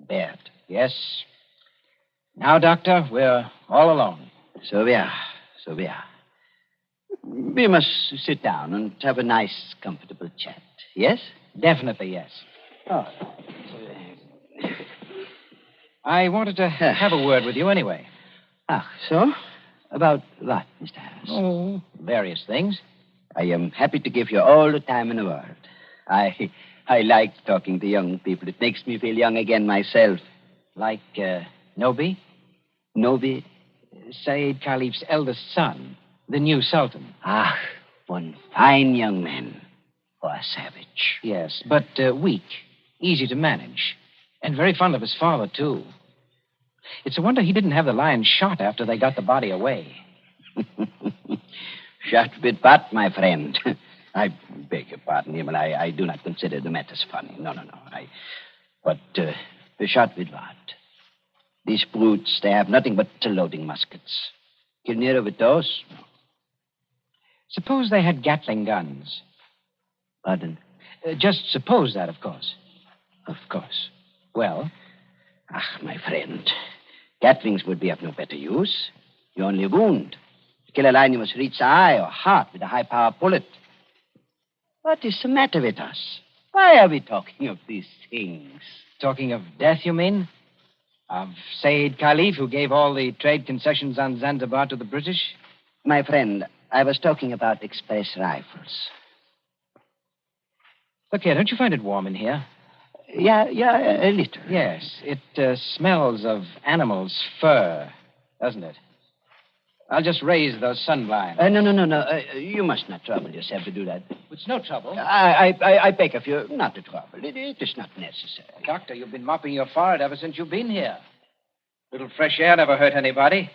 bear it. Yes. Now, Doctor, we're all alone. So we are. We must sit down and have a nice, comfortable chat. Yes? Definitely, yes. Oh. I wanted to have a word with you anyway. So? About what, Mr. Harris? Oh, various things. I am happy to give you all the time in the world. I like talking to young people. It makes me feel young again myself. Like, Nobi? Nobi? Said Caliph's eldest son, the new Sultan. One fine young man. Or a savage. Yes, but weak, easy to manage. And very fond of his father, too. It's a wonder he didn't have the lion shot after they got the body away. Shot with what, my friend? I beg your pardon, Himmel. I do not consider the matters funny. No. But shot with what? These brutes, they have nothing but loading muskets. Kill Nero with those? No. Suppose they had Gatling guns. Pardon? Just suppose that, of course. Of course. Well? My friend. Gatlings would be of no better use. You only wound. To kill a lion, you must reach the eye or heart with a high-power bullet. What is the matter with us? Why are we talking of these things? Talking of death, you mean? Of Said Caliph, who gave all the trade concessions on Zanzibar to the British? My friend, I was talking about express rifles. Look here, don't you find it warm in here? Yeah, a little. Yes, it smells of animal's fur, doesn't it? I'll just raise those sun blinds. No. You must not trouble yourself to do that. It's no trouble. I beg of you not to trouble. It is not necessary. Doctor, you've been mopping your forehead ever since you've been here. Little fresh air never hurt anybody.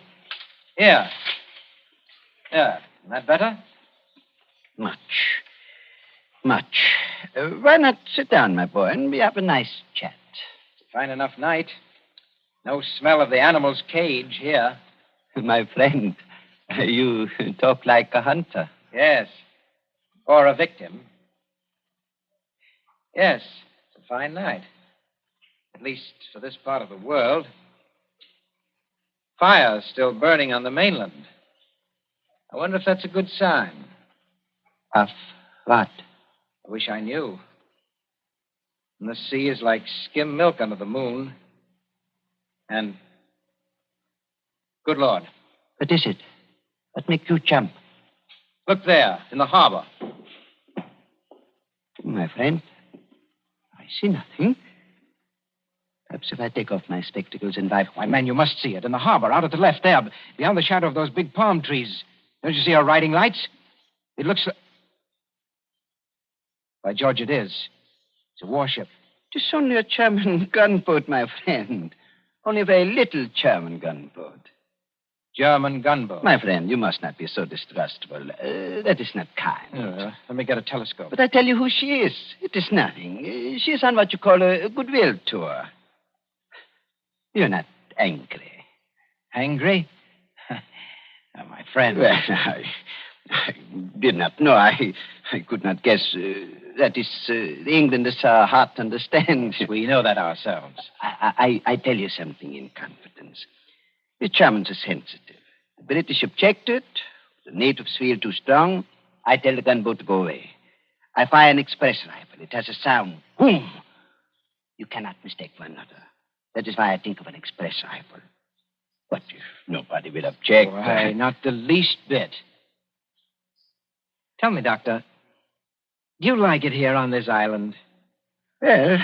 Here. Isn't that better? Much. Why not sit down, my boy, and we have a nice chat? Fine enough night. No smell of the animal's cage here. My friend, you talk like a hunter. Yes. Or a victim. Yes, it's a fine night. At least for this part of the world. Fire's still burning on the mainland. I wonder if that's a good sign. Of what? I wish I knew. And the sea is like skim milk under the moon. And... Good Lord. What is it? What makes you jump? Look there, in the harbor. My friend, I see nothing. Perhaps if I take off my spectacles and Why, man, you must see it. In the harbor, out at the left there, beyond the shadow of those big palm trees. Don't you see our riding lights? It looks like... By George, it is. It's a warship. It is only a German gunboat, my friend. Only a very little German gunboat. German gunboat? My friend, you must not be so distrustful. That is not kind. Let me get a telescope. But I tell you who she is. It is nothing. She is on what you call a goodwill tour. You're not angry. Angry? Oh, my friend. Well, I did not know. I could not guess. That is, the Englanders are hard to understand. We know that ourselves. I tell you something in confidence. The Germans are sensitive. The British objected. The natives feel too strong. I tell the gunboat to go away. I fire an express rifle. It has a sound. Boom! You cannot mistake one another. That is why I think of an express rifle. But if nobody will object... Why, not the least bit. Tell me, Doctor, do you like it here on this island? Well,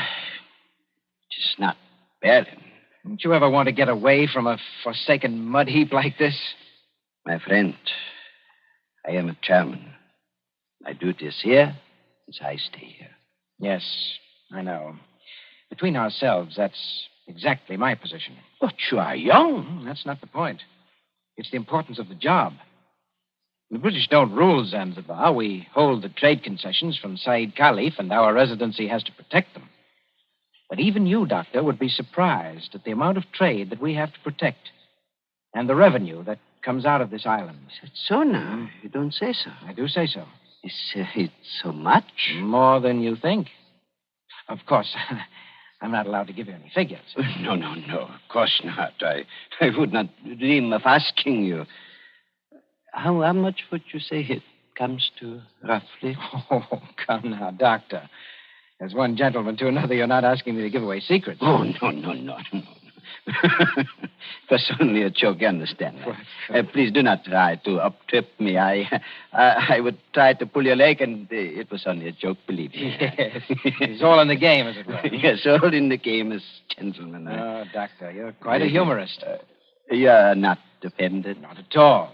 just not barren. Don't you ever want to get away from a forsaken mud heap like this? My friend, I am a German. My duty is here, as I stay here. Yes, I know. Between ourselves, that's exactly my position. But you are young. That's not the point. It's the importance of the job. The British don't rule Zanzibar. We hold the trade concessions from Said Khalif, and our residency has to protect them. But even you, Doctor, would be surprised at the amount of trade that we have to protect and the revenue that comes out of this island. Is it so now? You don't say so. I do say so. Is it so much? More than you think. Of course, I'm not allowed to give you any figures. No. Of course not. I would not dream of asking you. How much would you say it comes to, roughly? Oh, come now, Doctor. As one gentleman to another, you're not asking me to give away secrets. Oh, no. It was only a joke, you understand. Please do not try to up-trip me. I would try to pull your leg, and it was only a joke, believe me. Yes. It's all in the game, as it were. Yes, all in the game as gentlemen. Oh, Doctor, you're quite a humorist. You're not offended? Not at all.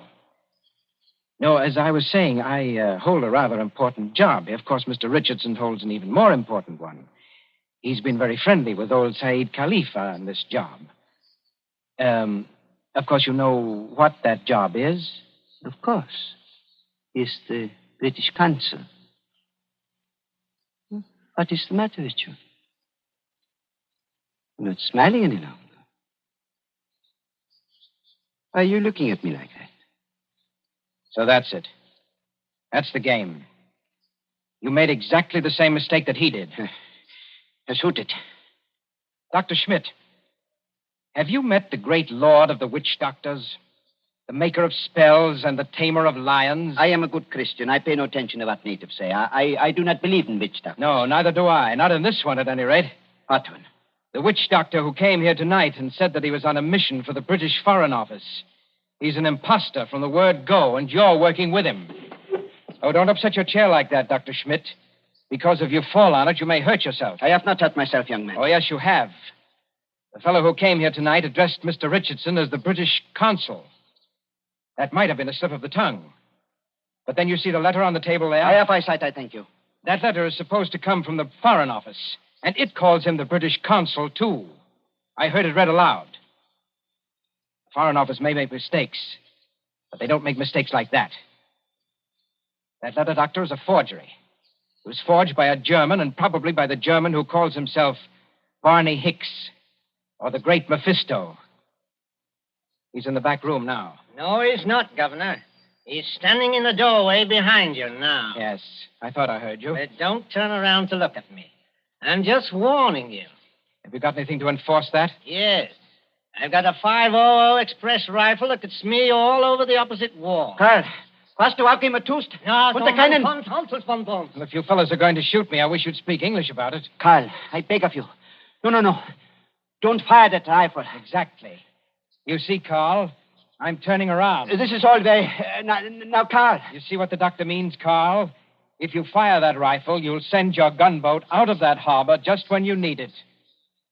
No, as I was saying, I hold a rather important job. Of course, Mr. Richardson holds an even more important one. He's been very friendly with old Said Khalif on this job. Of course, you know what that job is? Of course. He's the British consul. What is the matter with you? You're not smiling any longer. Why are you looking at me like that? So that's it. That's the game. You made exactly the same mistake that he did. Shoot it. Dr. Schmidt, have you met the great lord of the witch doctors? The maker of spells and the tamer of lions? I am a good Christian. I pay no attention to what natives say. I do not believe in witch doctors. No, neither do I. Not in this one, at any rate. What one? The witch doctor who came here tonight and said that he was on a mission for the British Foreign Office. He's an imposter from the word go, and you're working with him. Oh, don't upset your chair like that, Dr. Schmidt. Because if you fall on it, you may hurt yourself. I have not hurt myself, young man. Oh, yes, you have. The fellow who came here tonight addressed Mr. Richardson as the British consul. That might have been a slip of the tongue. But then you see the letter on the table there? I have eyesight, I thank you. That letter is supposed to come from the Foreign Office, and it calls him the British consul, too. I heard it read aloud. The Foreign Office may make mistakes, but they don't make mistakes like that. That letter, Doctor, is a forgery. It was forged by a German, and probably by the German who calls himself Barney Hicks, or the Great Mephisto. He's in the back room now. No, he's not, Governor. He's standing in the doorway behind you now. Yes, I thought I heard you. But don't turn around to look at me. I'm just warning you. Have you got anything to enforce that? Yes. I've got a 500 express rifle that could smear you all over the opposite wall. Karl, hast du auch immer tust? No, Und keinen... Well, if you fellows are going to shoot me, I wish you'd speak English about it. Karl, I beg of you. No. Don't fire that rifle. Exactly. You see, Carl, I'm turning around. This is all very... now, Carl. You see what the doctor means, Carl? If you fire that rifle, you'll send your gunboat out of that harbor just when you need it.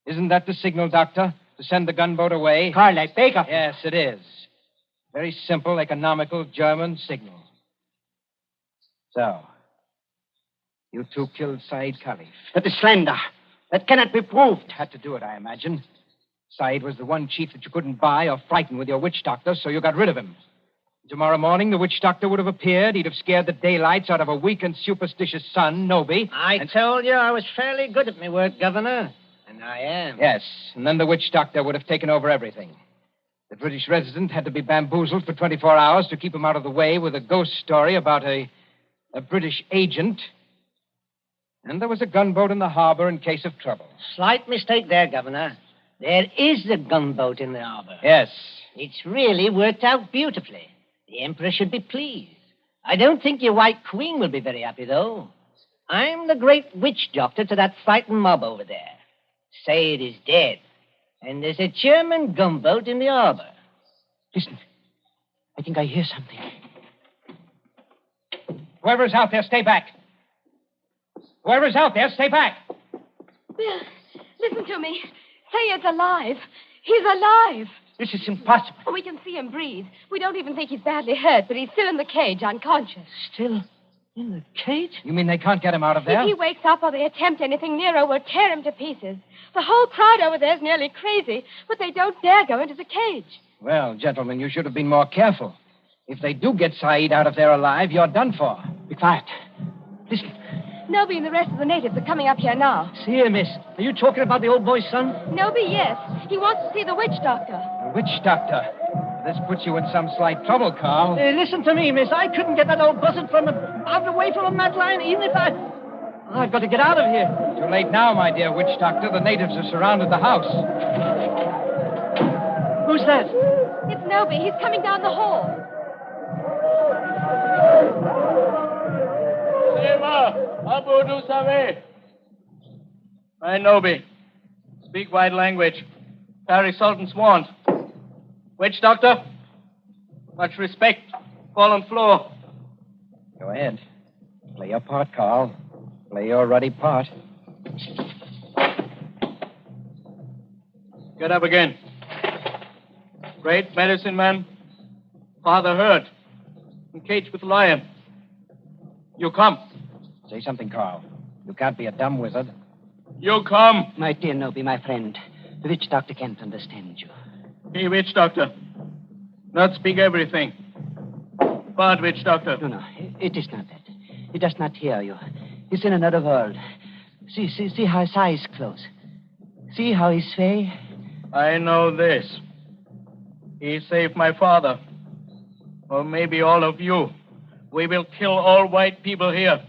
Isn't that the signal, Doctor? To send the gunboat away? Carl, I beg of you. Yes, it is. Very simple, economical German signal. So, you two killed Said Khalif. That is slander. That cannot be proved. Had to do it, I imagine. Said was the one chief that you couldn't buy or frighten with your witch doctor, so you got rid of him. Tomorrow morning, the witch doctor would have appeared. He'd have scared the daylights out of a weak and superstitious son, Noby. I told you I was fairly good at my work, Governor. And I am. Yes, and then the witch doctor would have taken over everything. The British resident had to be bamboozled for 24 hours to keep him out of the way with a ghost story about a British agent. And there was a gunboat in the harbor in case of trouble. Slight mistake there, Governor. There is a gunboat in the harbor. Yes. It's really worked out beautifully. The Emperor should be pleased. I don't think your White Queen will be very happy, though. I'm the great witch doctor to that frightened mob over there. Say it is dead. And there's a German gunboat in the harbor. Listen. I think I hear something. Whoever's out there, stay back. Whoever's out there, stay back. Bill, listen to me. Say it's alive. He's alive. This is impossible. We can see him breathe. We don't even think he's badly hurt, but he's still in the cage, unconscious. Still in the cage? You mean they can't get him out of there? If he wakes up or they attempt anything, Nero will tear him to pieces. The whole crowd over there is nearly crazy, but they don't dare go into the cage. Well, gentlemen, you should have been more careful. If they do get Said out of there alive, you're done for. Be quiet. Listen. Noby and the rest of the natives are coming up here now. See here, miss. Are you talking about the old boy's son? Noby, yes. He wants to see the witch doctor. The witch doctor? This puts you in some slight trouble, Carl. Listen to me, miss. I couldn't get that old buzzard out away from a mad lion, even if I've got to get out of here. Too late now, my dear witch doctor. The natives have surrounded the house. Who's that? It's Noby. He's coming down the hall. Abu do Save. I Noby. Speak white language. Carry Sultan's wand. Witch doctor? Much respect. Fall on floor. Go ahead. Play your part, Carl. Play your ruddy part. Get up again. Great medicine man. Father heard. Encaged with lion. You come. Say something, Carl. You can't be a dumb wizard. You come. My dear Noby, my friend, the witch doctor can't understand you. Hey, witch doctor. Not speak everything. Bad witch doctor. No, it is not that. He does not hear you. He's in another world. See how his eyes close. See how he sway. I know this. He saved my father. Or maybe all of you. We will kill all white people here.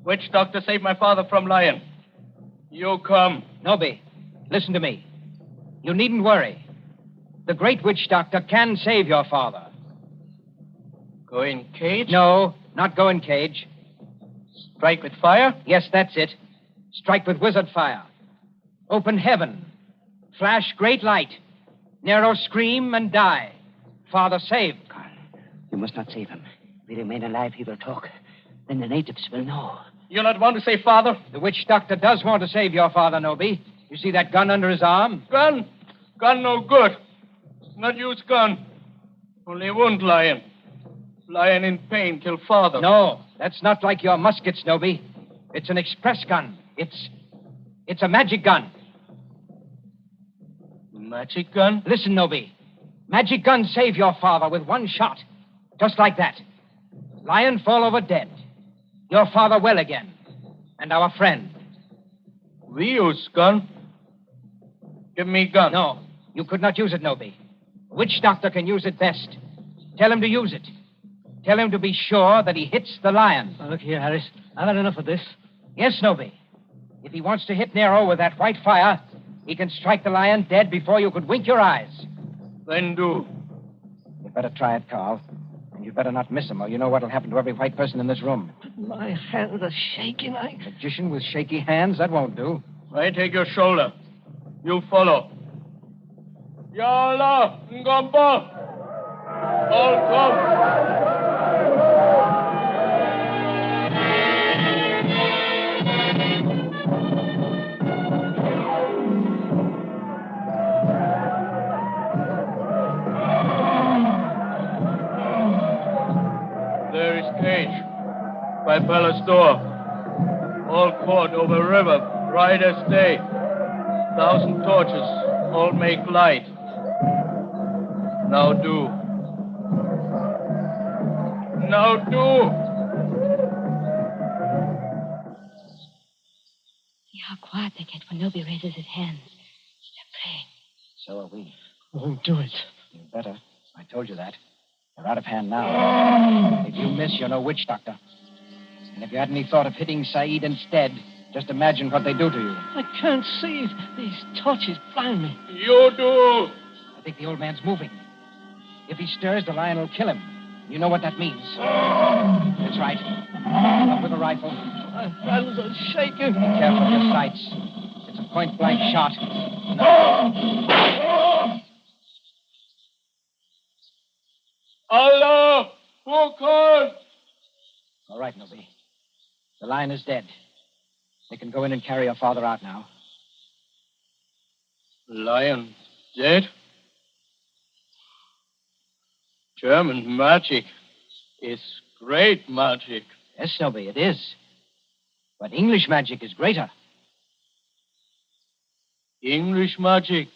Witch doctor saved my father from lion. You come. Noby, listen to me. You needn't worry. The great witch doctor can save your father. Go in cage? No, not go in cage. Strike with fire? Yes, that's it. Strike with wizard fire. Open heaven. Flash great light. Nero scream and die. Father saved. Carl, you must not save him. If he remain alive, he will talk. Then the natives will know. You not want to save father? The witch doctor does want to save your father, Noby. You see that gun under his arm? Gun? Gun no good. Not use gun. Only wound lion. Lion in pain kill father. No, that's not like your muskets, Noby. It's an express gun. It's a magic gun. Magic gun? Listen, Noby. Magic gun save your father with one shot. Just like that. Lion fall over dead. Your father well again. And our friend. We use gun. Give me gun. No, you could not use it, Noby. Witch doctor can use it best. Tell him to use it. Tell him to be sure that he hits the lion. Now, look here, Harris. I've had enough of this. Yes, Noby. If he wants to hit Nero with that white fire, he can strike the lion dead before you could wink your eyes. Then do. You'd better try it, Carl. And you'd better not miss him, or you know what'll happen to every white person in this room. My hands are shaking. Magician with shaky hands? That won't do. I take your shoulder. You follow. Yala, Ngomba. All come. There is cage by palace door. All court over river, bright as day. 1,000 torches, all make light. Now do. Now do. See how quiet they get when nobody raises his hands. They're praying. So are we. Won't do it. You better. I told you that. They're out of hand now. If you miss, you're no witch doctor. And if you had any thought of hitting Saeed instead, just imagine what they do to you. I can't see. These torches blind me. You do. I think the old man's moving. If he stirs, the lion will kill him. You know what that means. That's right. Up with a rifle. My hands are shaking. Be careful of your sights. It's a point-blank shot. Allah! Furkan! All right, Nobi. The lion is dead. They can go in and carry your father out now. Lion dead? German magic is great magic. Yes, Nobi, it is. But English magic is greater. English magic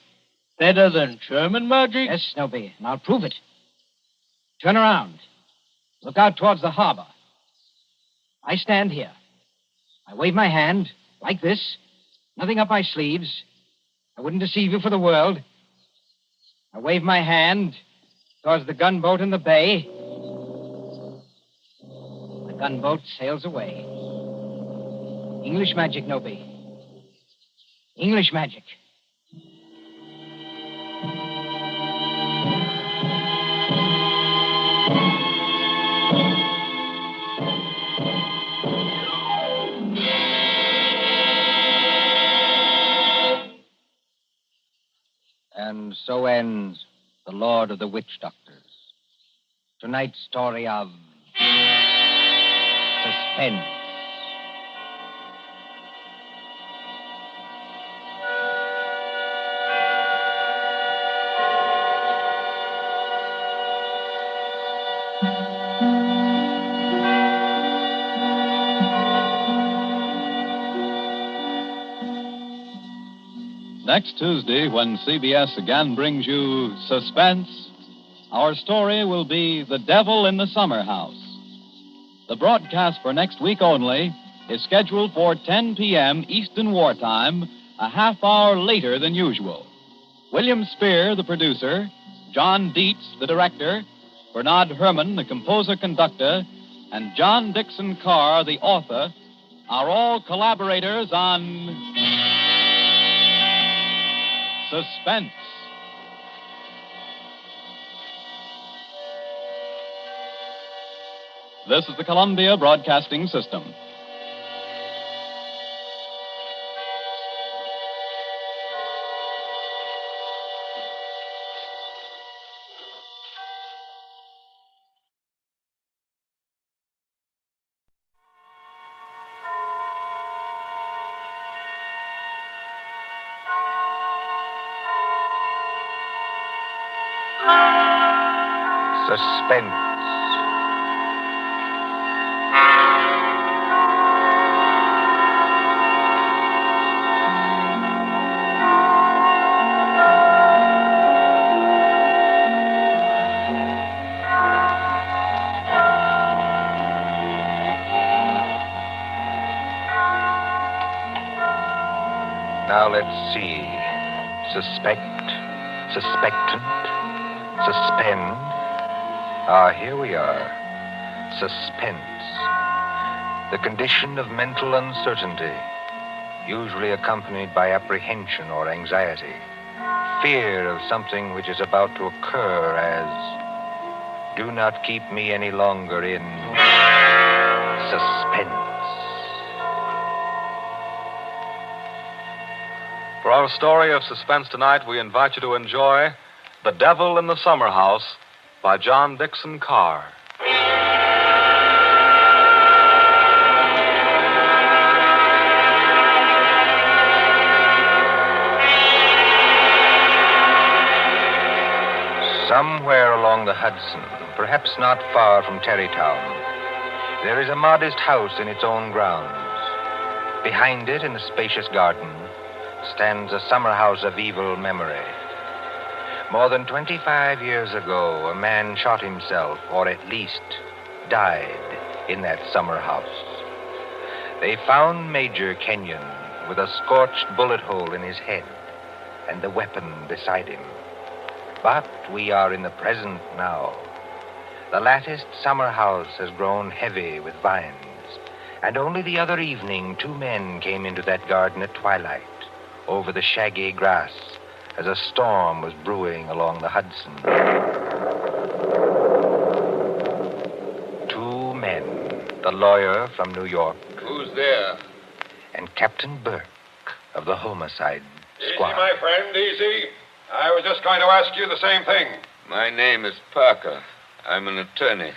better than German magic? Yes, Nobi, and I'll prove it. Turn around. Look out towards the harbor. I stand here. I wave my hand, like this. Nothing up my sleeves. I wouldn't deceive you for the world. I wave my hand towards the gunboat in the bay. The gunboat sails away. English magic, Nobi. English magic. And so ends The Lord of the Witch Doctors. Tonight's story of Suspense. Next Tuesday, when CBS again brings you Suspense, our story will be The Devil in the Summer House. The broadcast for next week only is scheduled for 10 p.m. Eastern Wartime, a half hour later than usual. William Spear, the producer, John Dietz, the director, Bernard Herrmann, the composer-conductor, and John Dixon Carr, the author, are all collaborators on Suspense. This is the Columbia Broadcasting System. Suspense. Now let's see. Suspect, suspectant, suspend. Here we are. Suspense. The condition of mental uncertainty, usually accompanied by apprehension or anxiety. Fear of something which is about to occur, as do not keep me any longer in suspense. For our story of suspense tonight, we invite you to enjoy The Devil in the Summer House by John Dixon Carr. Somewhere along the Hudson, perhaps not far from Terrytown, there is a modest house in its own grounds. Behind it, in a spacious garden, stands a summer house of evil memory. More than 25 years ago, a man shot himself, or at least died, in that summer house. They found Major Kenyon with a scorched bullet hole in his head and the weapon beside him. But we are in the present now. The latticed summer house has grown heavy with vines, and only the other evening 2 men came into that garden at twilight, over the shaggy grass, as a storm was brewing along the Hudson. 2 men, the lawyer from New York. Who's there? And Captain Burke of the homicide squad. Easy, my friend, easy. I was just going to ask you the same thing. My name is Parker. I'm an attorney.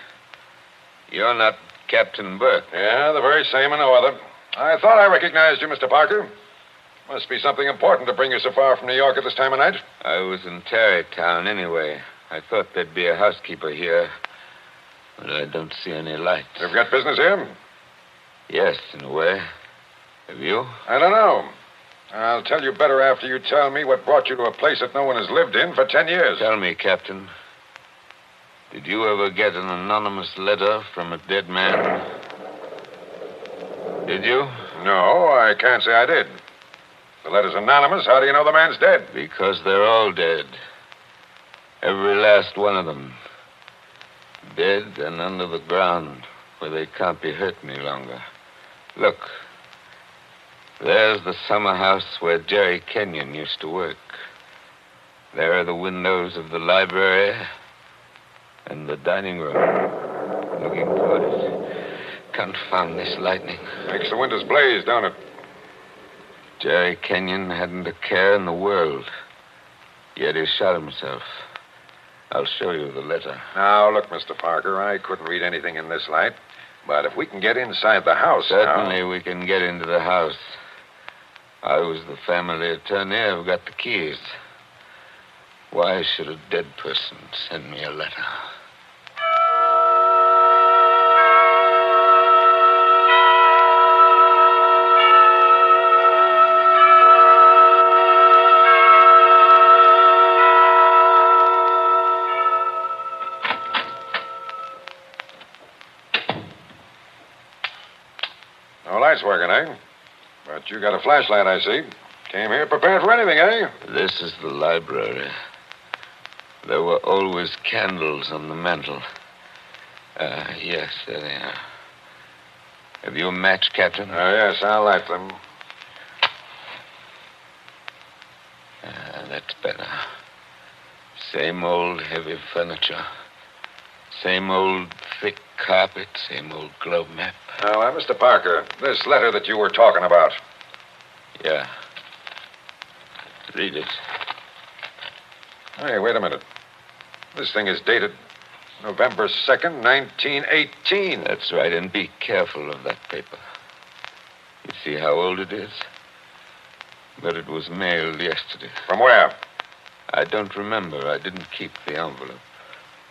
You're not Captain Burke. Yeah, the very same and no other. I thought I recognized you, Mr. Parker. Must be something important to bring you so far from New York at this time of night. I was in Tarrytown anyway. I thought there'd be a housekeeper here, but I don't see any lights. You've got business here? Yes, in a way. Have you? I don't know. I'll tell you better after you tell me what brought you to a place that no one has lived in for 10 years. Tell me, Captain. Did you ever get an anonymous letter from a dead man? Did you? No, I can't say I did. The letter's anonymous. How do you know the man's dead? Because they're all dead. Every last one of them. Dead and under the ground, where they can't be hurt any longer. Look. There's the summer house where Jerry Kenyon used to work. There are the windows of the library and the dining room. Looking toward it. Confound this lightning. Makes the windows blaze, don't it? Jerry Kenyon hadn't a care in the world. Yet he shot himself. I'll show you the letter. Now, look, Mr. Parker, I couldn't read anything in this light. But if we can get inside the house Certainly we can get into the house. I was the family attorney. I've got the keys. Why should a dead person send me a letter? No lights working, eh? But you got a flashlight, I see. Came here prepared for anything, eh? This is the library. There were always candles on the mantel. Yes, there they are. Have you a match, Captain? Yes, I'll light them. That's better. Same old heavy furniture. Same old thick carpet. Same old globe map. Now, Mr. Parker, this letter that you were talking about. Yeah. Read it. Hey, wait a minute. This thing is dated November 2nd, 1918. That's right, and be careful of that paper. You see how old it is? But it was mailed yesterday. From where? I don't remember. I didn't keep the envelope.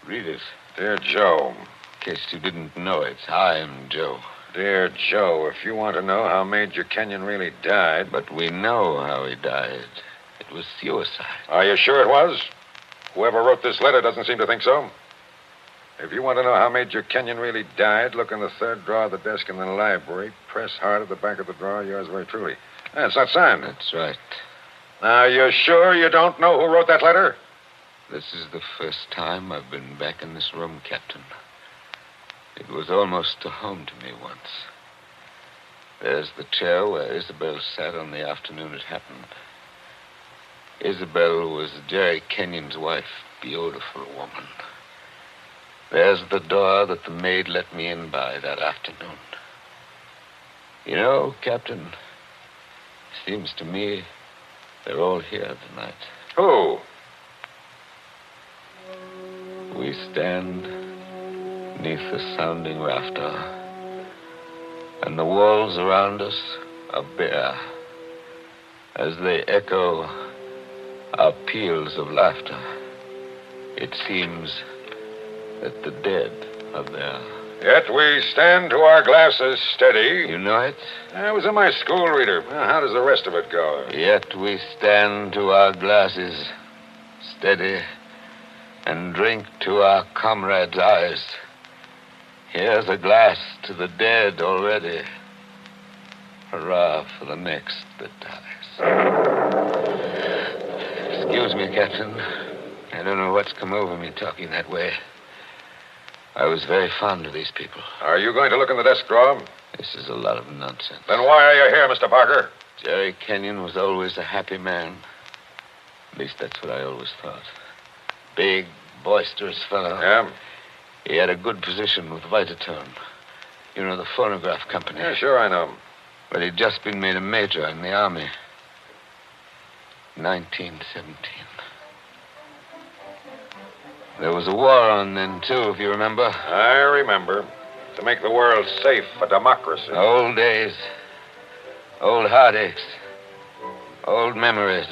Read it. Dear Joe. In case you didn't know it, I'm Joe. Dear Joe, if you want to know how Major Kenyon really died... But we know how he died. It was suicide. Are you sure it was? Whoever wrote this letter doesn't seem to think so. If you want to know how Major Kenyon really died, look in the third drawer of the desk in the library. Press hard at the back of the drawer. Yours very truly. It's not signed. That's right. Now, you're sure you don't know who wrote that letter? This is the first time I've been back in this room, Captain. It was almost a home to me once. There's the chair where Isabel sat on the afternoon it happened. Isabel was Jerry Kenyon's wife. Beautiful woman. There's the door that the maid let me in by that afternoon. You know, Captain, seems to me They're all here tonight. Who? We stand neath the sounding rafter, and the walls around us are bare as they echo our peals of laughter. It seems that the dead are there. Yet we stand to our glasses steady. You know it? I was in my school reader. How does the rest of it go? Yet we stand to our glasses steady and drink to our comrades' eyes. Here's a glass to the dead already. Hurrah for the next that dies. Excuse me, Captain. I don't know what's come over me talking that way. I was very fond of these people. Are you going to look in the desk drawer? This is a lot of nonsense. Then why are you here, Mr. Parker? Jerry Kenyon was always a happy man. At least that's what I always thought. Big, boisterous fellow. Yeah? He had a good position with Vitaturn. You know, the phonograph company. Yeah, sure, I know. But he'd just been made a major in the Army. 1917. There was a war on then, too, if you remember. I remember. To make the world safe for democracy. Old days. Old heartaches. Old memories.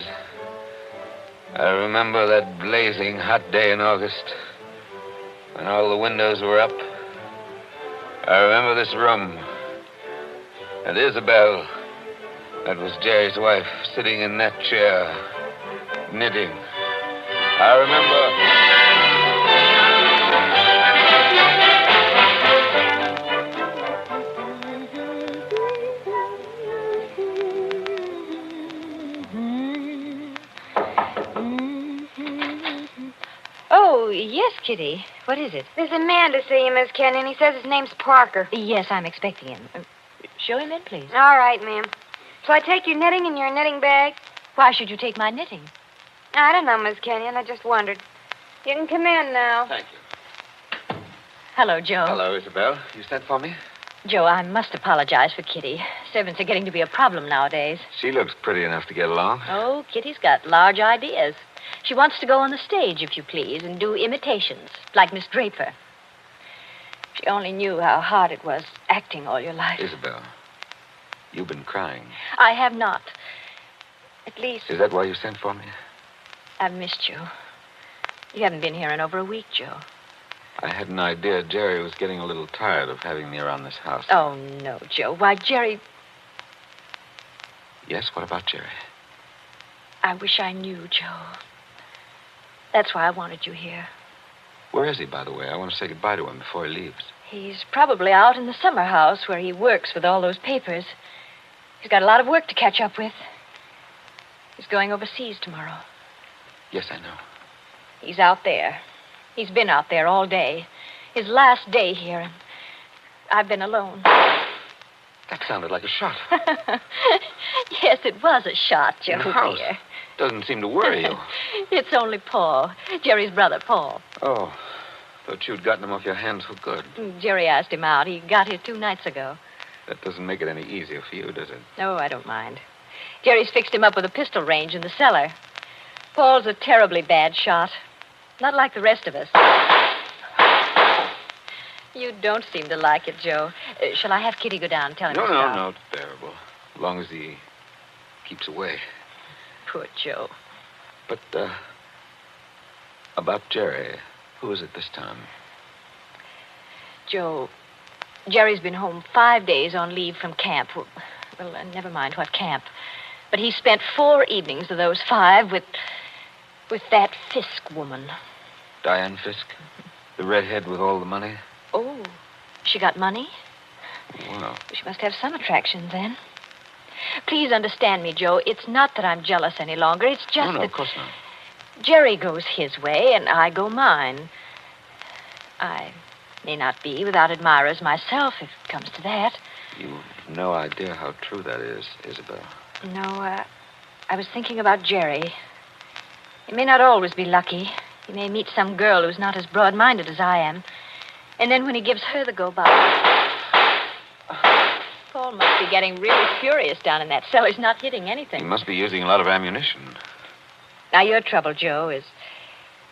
I remember that blazing hot day in August when all the windows were up. I remember this room. And Isabel, that was Jerry's wife, sitting in that chair, knitting. I remember... Oh, yes, Kitty. What is it? There's a man to see you, Miss Kenyon. He says his name's Parker. Yes, I'm expecting him. Show him in, please. All right, ma'am. Shall I take your knitting in your knitting bag? Why should you take my knitting? I don't know, Miss Kenyon. I just wondered. You can come in now. Thank you. Hello, Joe. Hello, Isabel. You sent for me? Joe, I must apologize for Kitty. Servants are getting to be a problem nowadays. She looks pretty enough to get along. Oh, Kitty's got large ideas. She wants to go on the stage, if you please, and do imitations, like Miss Draper. If she only knew how hard it was acting all your life. Isabel, you've been crying. I have not. At least, Is that why you sent for me? I've missed you. You haven't been here in over a week, Joe. I had an idea Jerry was getting a little tired of having me around this house. Oh, no, Joe. Why, Jerry... Yes, what about Jerry? I wish I knew, Joe. That's why I wanted you here. Where is he, by the way? I want to say goodbye to him before he leaves. He's probably out in the summer house where he works with all those papers. He's got a lot of work to catch up with. He's going overseas tomorrow. Yes, I know. He's out there. He's been out there all day. His last day here, and I've been alone. That sounded like a shot. Yes, it was a shot, Joe, In the house. dear. Doesn't seem to worry you. It's only Paul, Jerry's brother, Paul. Oh, thought you'd gotten him off your hands for good. Jerry asked him out. He got here 2 nights ago. That doesn't make it any easier for you, does it? No, I don't mind. Jerry's fixed him up with a pistol range in the cellar. Paul's a terribly bad shot. Not like the rest of us. You don't seem to like it, Joe. Shall I have Kitty go down and tell him to stop? No, it's bearable. As long as he keeps away. Poor Joe. But, about Jerry, who is it this time? Joe, Jerry's been home 5 days on leave from camp. Well, never mind what camp. But he spent 4 evenings of those 5 with that Fisk woman. Diane Fisk? The redhead with all the money? Oh, she got money? Well, She must have some attraction then. Please understand me, Joe. It's not that I'm jealous any longer. It's just no, that of course not. Jerry goes his way and I go mine. I may not be without admirers myself, if it comes to that. You've no idea how true that is, Isabel. No, I was thinking about Jerry. He may not always be lucky. He may meet some girl who's not as broad-minded as I am. And then when he gives her the go-by... Paul must be getting really furious down in that cell. He's not hitting anything. He must be using a lot of ammunition. Now, your trouble, Joe, is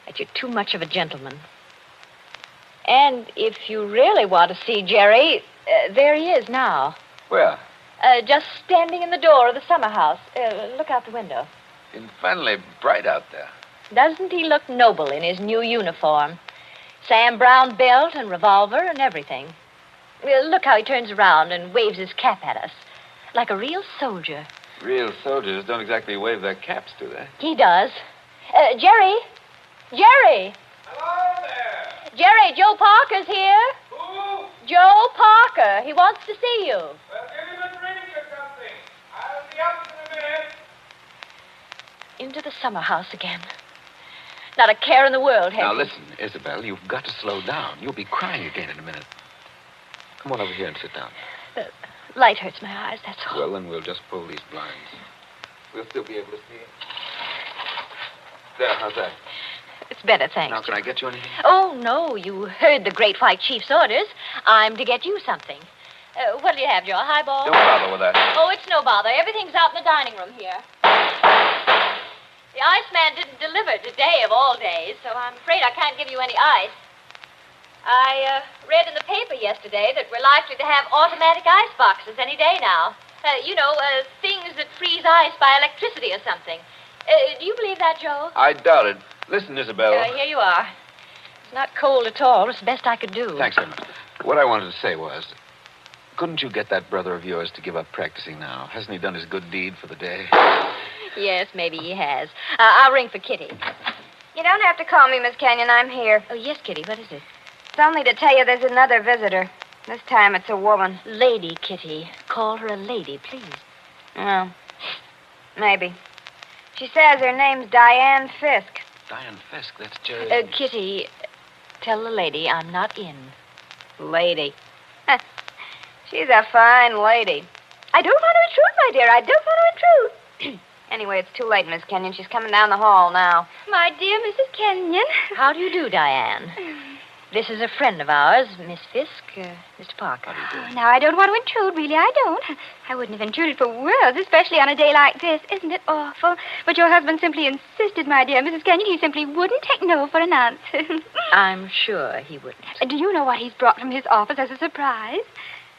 that you're too much of a gentleman. And if you really want to see Jerry, there he is now. Where? Just standing in the door of the summer house. Look out the window. Infernally bright out there. Doesn't he look noble in his new uniform? Sam Brown belt and revolver and everything. Look how he turns around and waves his cap at us. Like a real soldier. Real soldiers don't exactly wave their caps, do they? He does. Jerry? Jerry! Hello there. Jerry, Joe Parker's here. Who? Joe Parker. He wants to see you. Well, give him a drink or something. I'll be up in a minute. Into the summer house again. Not a care in the world, Now, have you? listen, Isabel, you've got to slow down. You'll be crying again in a minute. Come on over here and sit down. The light hurts my eyes, that's all. Well, then we'll just pull these blinds. We'll still be able to see it. There, how's that? It's better, thanks. Now, can I get you anything? Oh, no, you heard the Great White Chief's orders. I'm to get you something. What do you have, Joe? A highball? Don't bother with that. Oh, it's no bother. Everything's out in the dining room here. The iceman didn't deliver today of all days, so I'm afraid I can't give you any ice. I read in the paper yesterday that we're likely to have automatic ice boxes any day now. Things that freeze ice by electricity or something. Do you believe that, Joe? I doubt it. Listen, Isabel. Here you are. It's not cold at all. It's the best I could do. Thanks, Emma. What I wanted to say was, couldn't you get that brother of yours to give up practicing now? Hasn't he done his good deed for the day? Yes, maybe he has. I'll ring for Kitty. You don't have to call me, Miss Kenyon. I'm here. Oh, yes, Kitty. What is it? It's only to tell you there's another visitor. This time it's a woman. Lady Kitty. Call her a lady, please. Well, maybe. She says her name's Diane Fisk. Diane Fisk, that's Jerry. Kitty, tell the lady I'm not in. Lady. She's a fine lady. I don't want to intrude, my dear. I don't want to intrude. Anyway, it's too late, Miss Kenyon. She's coming down the hall now. My dear Mrs. Kenyon. How do you do, Diane? This is a friend of ours, Miss Fisk, Mr. Parker. Oh, now, I don't want to intrude, really, I don't. I wouldn't have intruded for worlds, especially on a day like this. Isn't it awful? But your husband simply insisted, my dear Mrs. Kenyon. He simply wouldn't take no for an answer. I'm sure he wouldn't. Do you know what he's brought from his office as a surprise?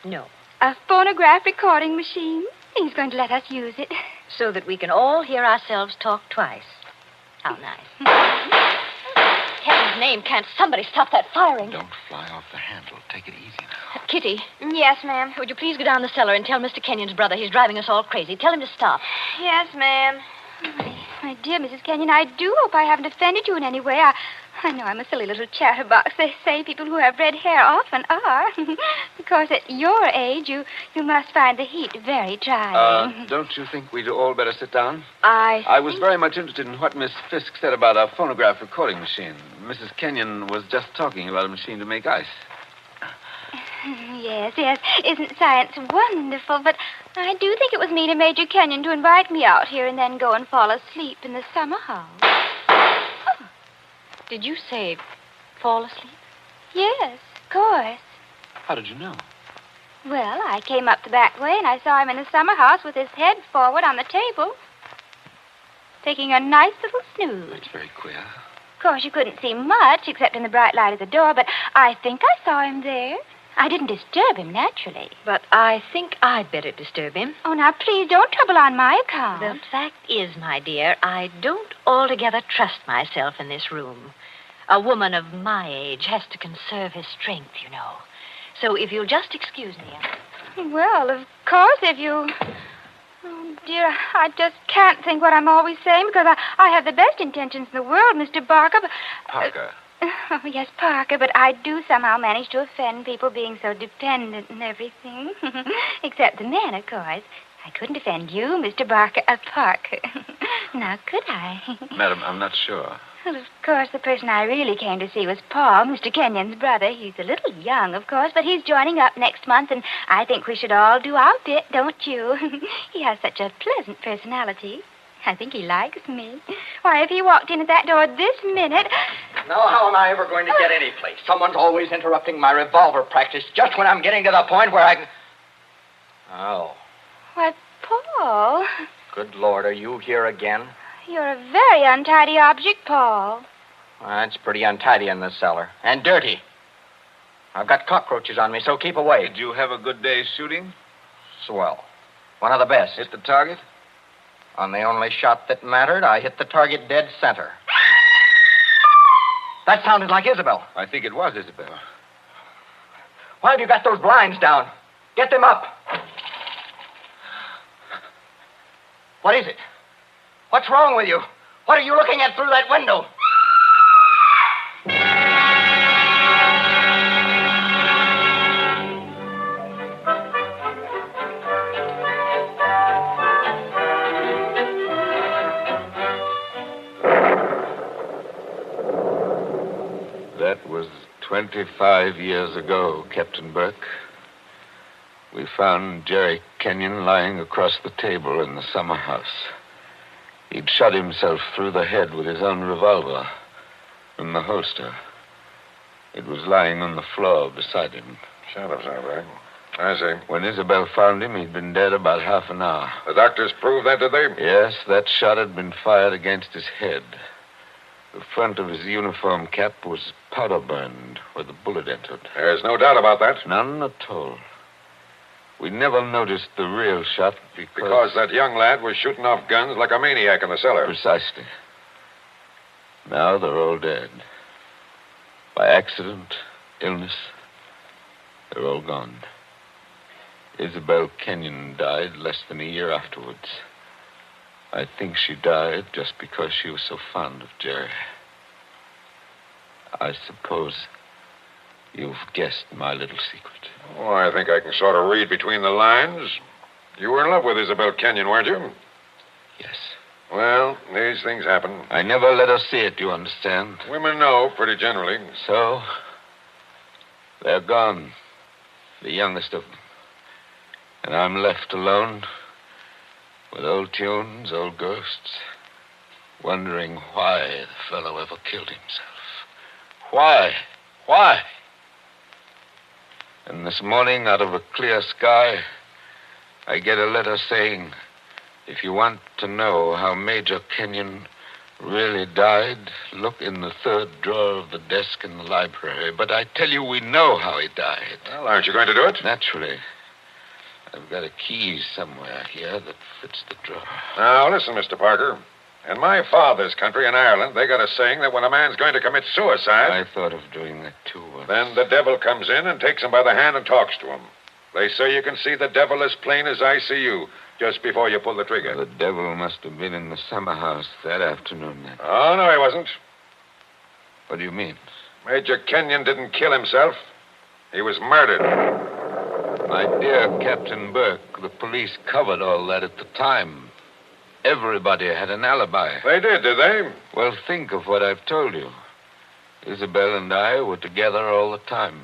No. A phonograph recording machine. He's going to let us use it. So that we can all hear ourselves talk twice. How nice. Heaven's name, can't somebody stop that firing? Don't fly off the handle. Take it easy now. Kitty. Yes, ma'am. Would you please go down the cellar and tell Mr. Kenyon's brother he's driving us all crazy. Tell him to stop. Yes, ma'am. My dear Mrs. Kenyon, I do hope I haven't offended you in any way. I know I'm a silly little chatterbox. They say people who have red hair often are. Of course, at your age, you must find the heat very trying. Don't you think we'd all better sit down? I was very much interested in what Miss Fisk said about a phonograph recording machine. Mrs. Kenyon was just talking about a machine to make ice. Yes. Isn't science wonderful? But I do think it was mean of Major Kenyon to invite me out here and then go and fall asleep in the summer house. Oh. Did you say fall asleep? Yes, of course. How did you know? Well, I came up the back way and I saw him in the summer house with his head forward on the table, taking a nice little snooze. That's very queer. Of course, you couldn't see much except in the bright light of the door, but I think I saw him there. I didn't disturb him, naturally. But I think I'd better disturb him. Oh, now, please don't trouble on my account. The fact is, my dear, I don't altogether trust myself in this room. A woman of my age has to conserve her strength, you know. So if you'll just excuse me. Well, of course, if you... Oh, dear, I just can't think what I'm always saying because I have the best intentions in the world, Mr. Barker. But, Parker. Oh, yes, Parker, but I do somehow manage to offend people being so dependent and everything. Except the men, of course. I couldn't offend you, Mr. Parker. Now, could I? Madam, I'm not sure. Well, of course, the person I really came to see was Paul, Mr. Kenyon's brother. He's a little young, of course, but he's joining up next month, and I think we should all do our bit, don't you? He has such a pleasant personality. I think he likes me. Why, if he walked in at that door this minute... Now, how am I ever going to get any place? Someone's always interrupting my revolver practice just when I'm getting to the point where I... Oh, Why, Paul, good Lord, are you here again? you're a very untidy object, Paul. It's pretty untidy in this cellar. And dirty. I've got cockroaches on me, so keep away. Did you have a good day shooting? Swell. One of the best. Hit the target? On the only shot that mattered, I hit the target dead center. That sounded like Isabel. I think it was Isabel. Why have you got those blinds down? Get them up. What is it? What's wrong with you? What are you looking at through that window? That was 25 years ago, Captain Burke. We found Jerry Kenyon lying across the table in the summer house. He'd shot himself through the head with his own revolver from the holster. It was lying on the floor beside him. Shut up, right? I see. When Isabel found him, he'd been dead about half an hour. The doctors proved that, did they? Yes, that shot had been fired against his head. The front of his uniform cap was powder burned where the bullet entered. There's no doubt about that. None at all. We never noticed the real shot Because that young lad was shooting off guns like a maniac in the cellar. Precisely. Now they're all dead. By accident, illness, they're all gone. Isabel Kenyon died less than a year afterwards. I think she died just because she was so fond of Jerry. I suppose you've guessed my little secret. Oh, I think I can sort of read between the lines. You were in love with Isabel Kenyon, weren't you? Yes. Well, these things happen. I never let her see it, you understand? Women know, pretty generally. So, they're gone. The youngest of them. And I'm left alone with old tunes, old ghosts, wondering why the fellow ever killed himself. Why? Why? And this morning, out of a clear sky, I get a letter saying, if you want to know how Major Kenyon really died, look in the third drawer of the desk in the library. But I tell you, we know how he died. Well, aren't you going to do it? Naturally. I've got a key somewhere here that fits the drawer. Now, listen, Mr. Parker. In my father's country, in Ireland, they got a saying that when a man's going to commit suicide... I thought of doing that, too. Then the devil comes in and takes him by the hand and talks to him. They say you can see the devil as plain as I see you just before you pull the trigger. Well, the devil must have been in the summer house that afternoon, then. Oh, no, he wasn't. What do you mean? Major Kenyon didn't kill himself. He was murdered. My dear Captain Burke, the police covered all that at the time. Everybody had an alibi. They did they? Well, think of what I've told you. Isabel and I were together all the time.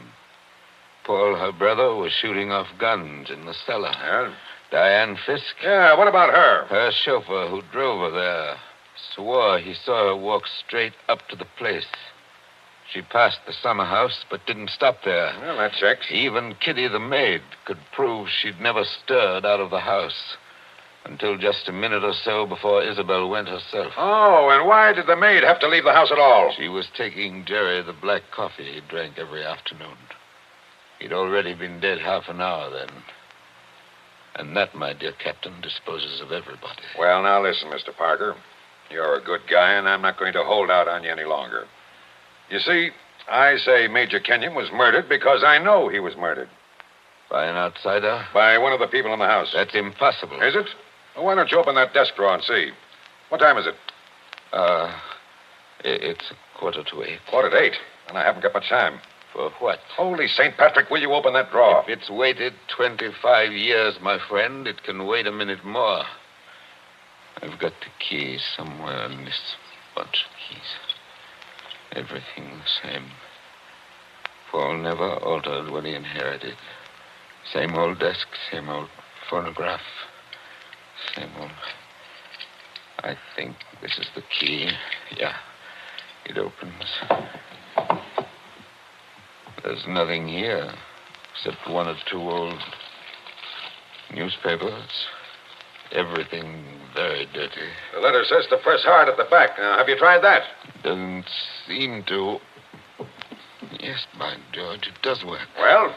Paul, her brother, was shooting off guns in the cellar. Yeah? Diane Fisk. Yeah, what about her? Her chauffeur who drove her there swore he saw her walk straight up to the place. She passed the summer house, but didn't stop there. Well, that checks. Even Kitty, the maid, could prove she'd never stirred out of the house until just a minute or so before Isabel went herself. Oh, and why did the maid have to leave the house at all? She was taking Jerry the black coffee he drank every afternoon. He'd already been dead half an hour then. And that, my dear Captain, disposes of everybody. Well, now listen, Mr. Parker. You're a good guy, and I'm not going to hold out on you any longer. You see, I say Major Kenyon was murdered because I know he was murdered. By an outsider? By one of the people in the house. That's impossible. Is it? Well, why don't you open that desk drawer and see? What time is it? It's 7:45. 7:45, and I haven't got much time. For what? Holy St. Patrick, will you open that drawer? If it's waited 25 years, my friend, it can wait a minute more. I've got the key somewhere in this bunch of keys. Everything the same. Paul never altered what he inherited. Same old desk, same old phonograph. Same old... I think this is the key. Yeah, it opens. There's nothing here except one or two old Newspapers. Everything very dirty. The letter says to press hard at the back. Now, have you tried that? Doesn't seem to. Yes, by George, it does work. Well?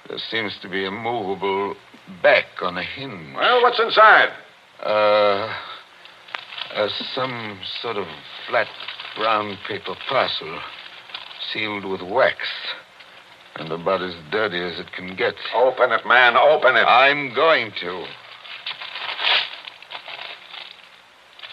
There seems to be a movable back on a hinge. Well, what's inside? Some sort of flat brown paper parcel sealed with wax. And about as dirty as it can get. Open it, man. Open it. I'm going to.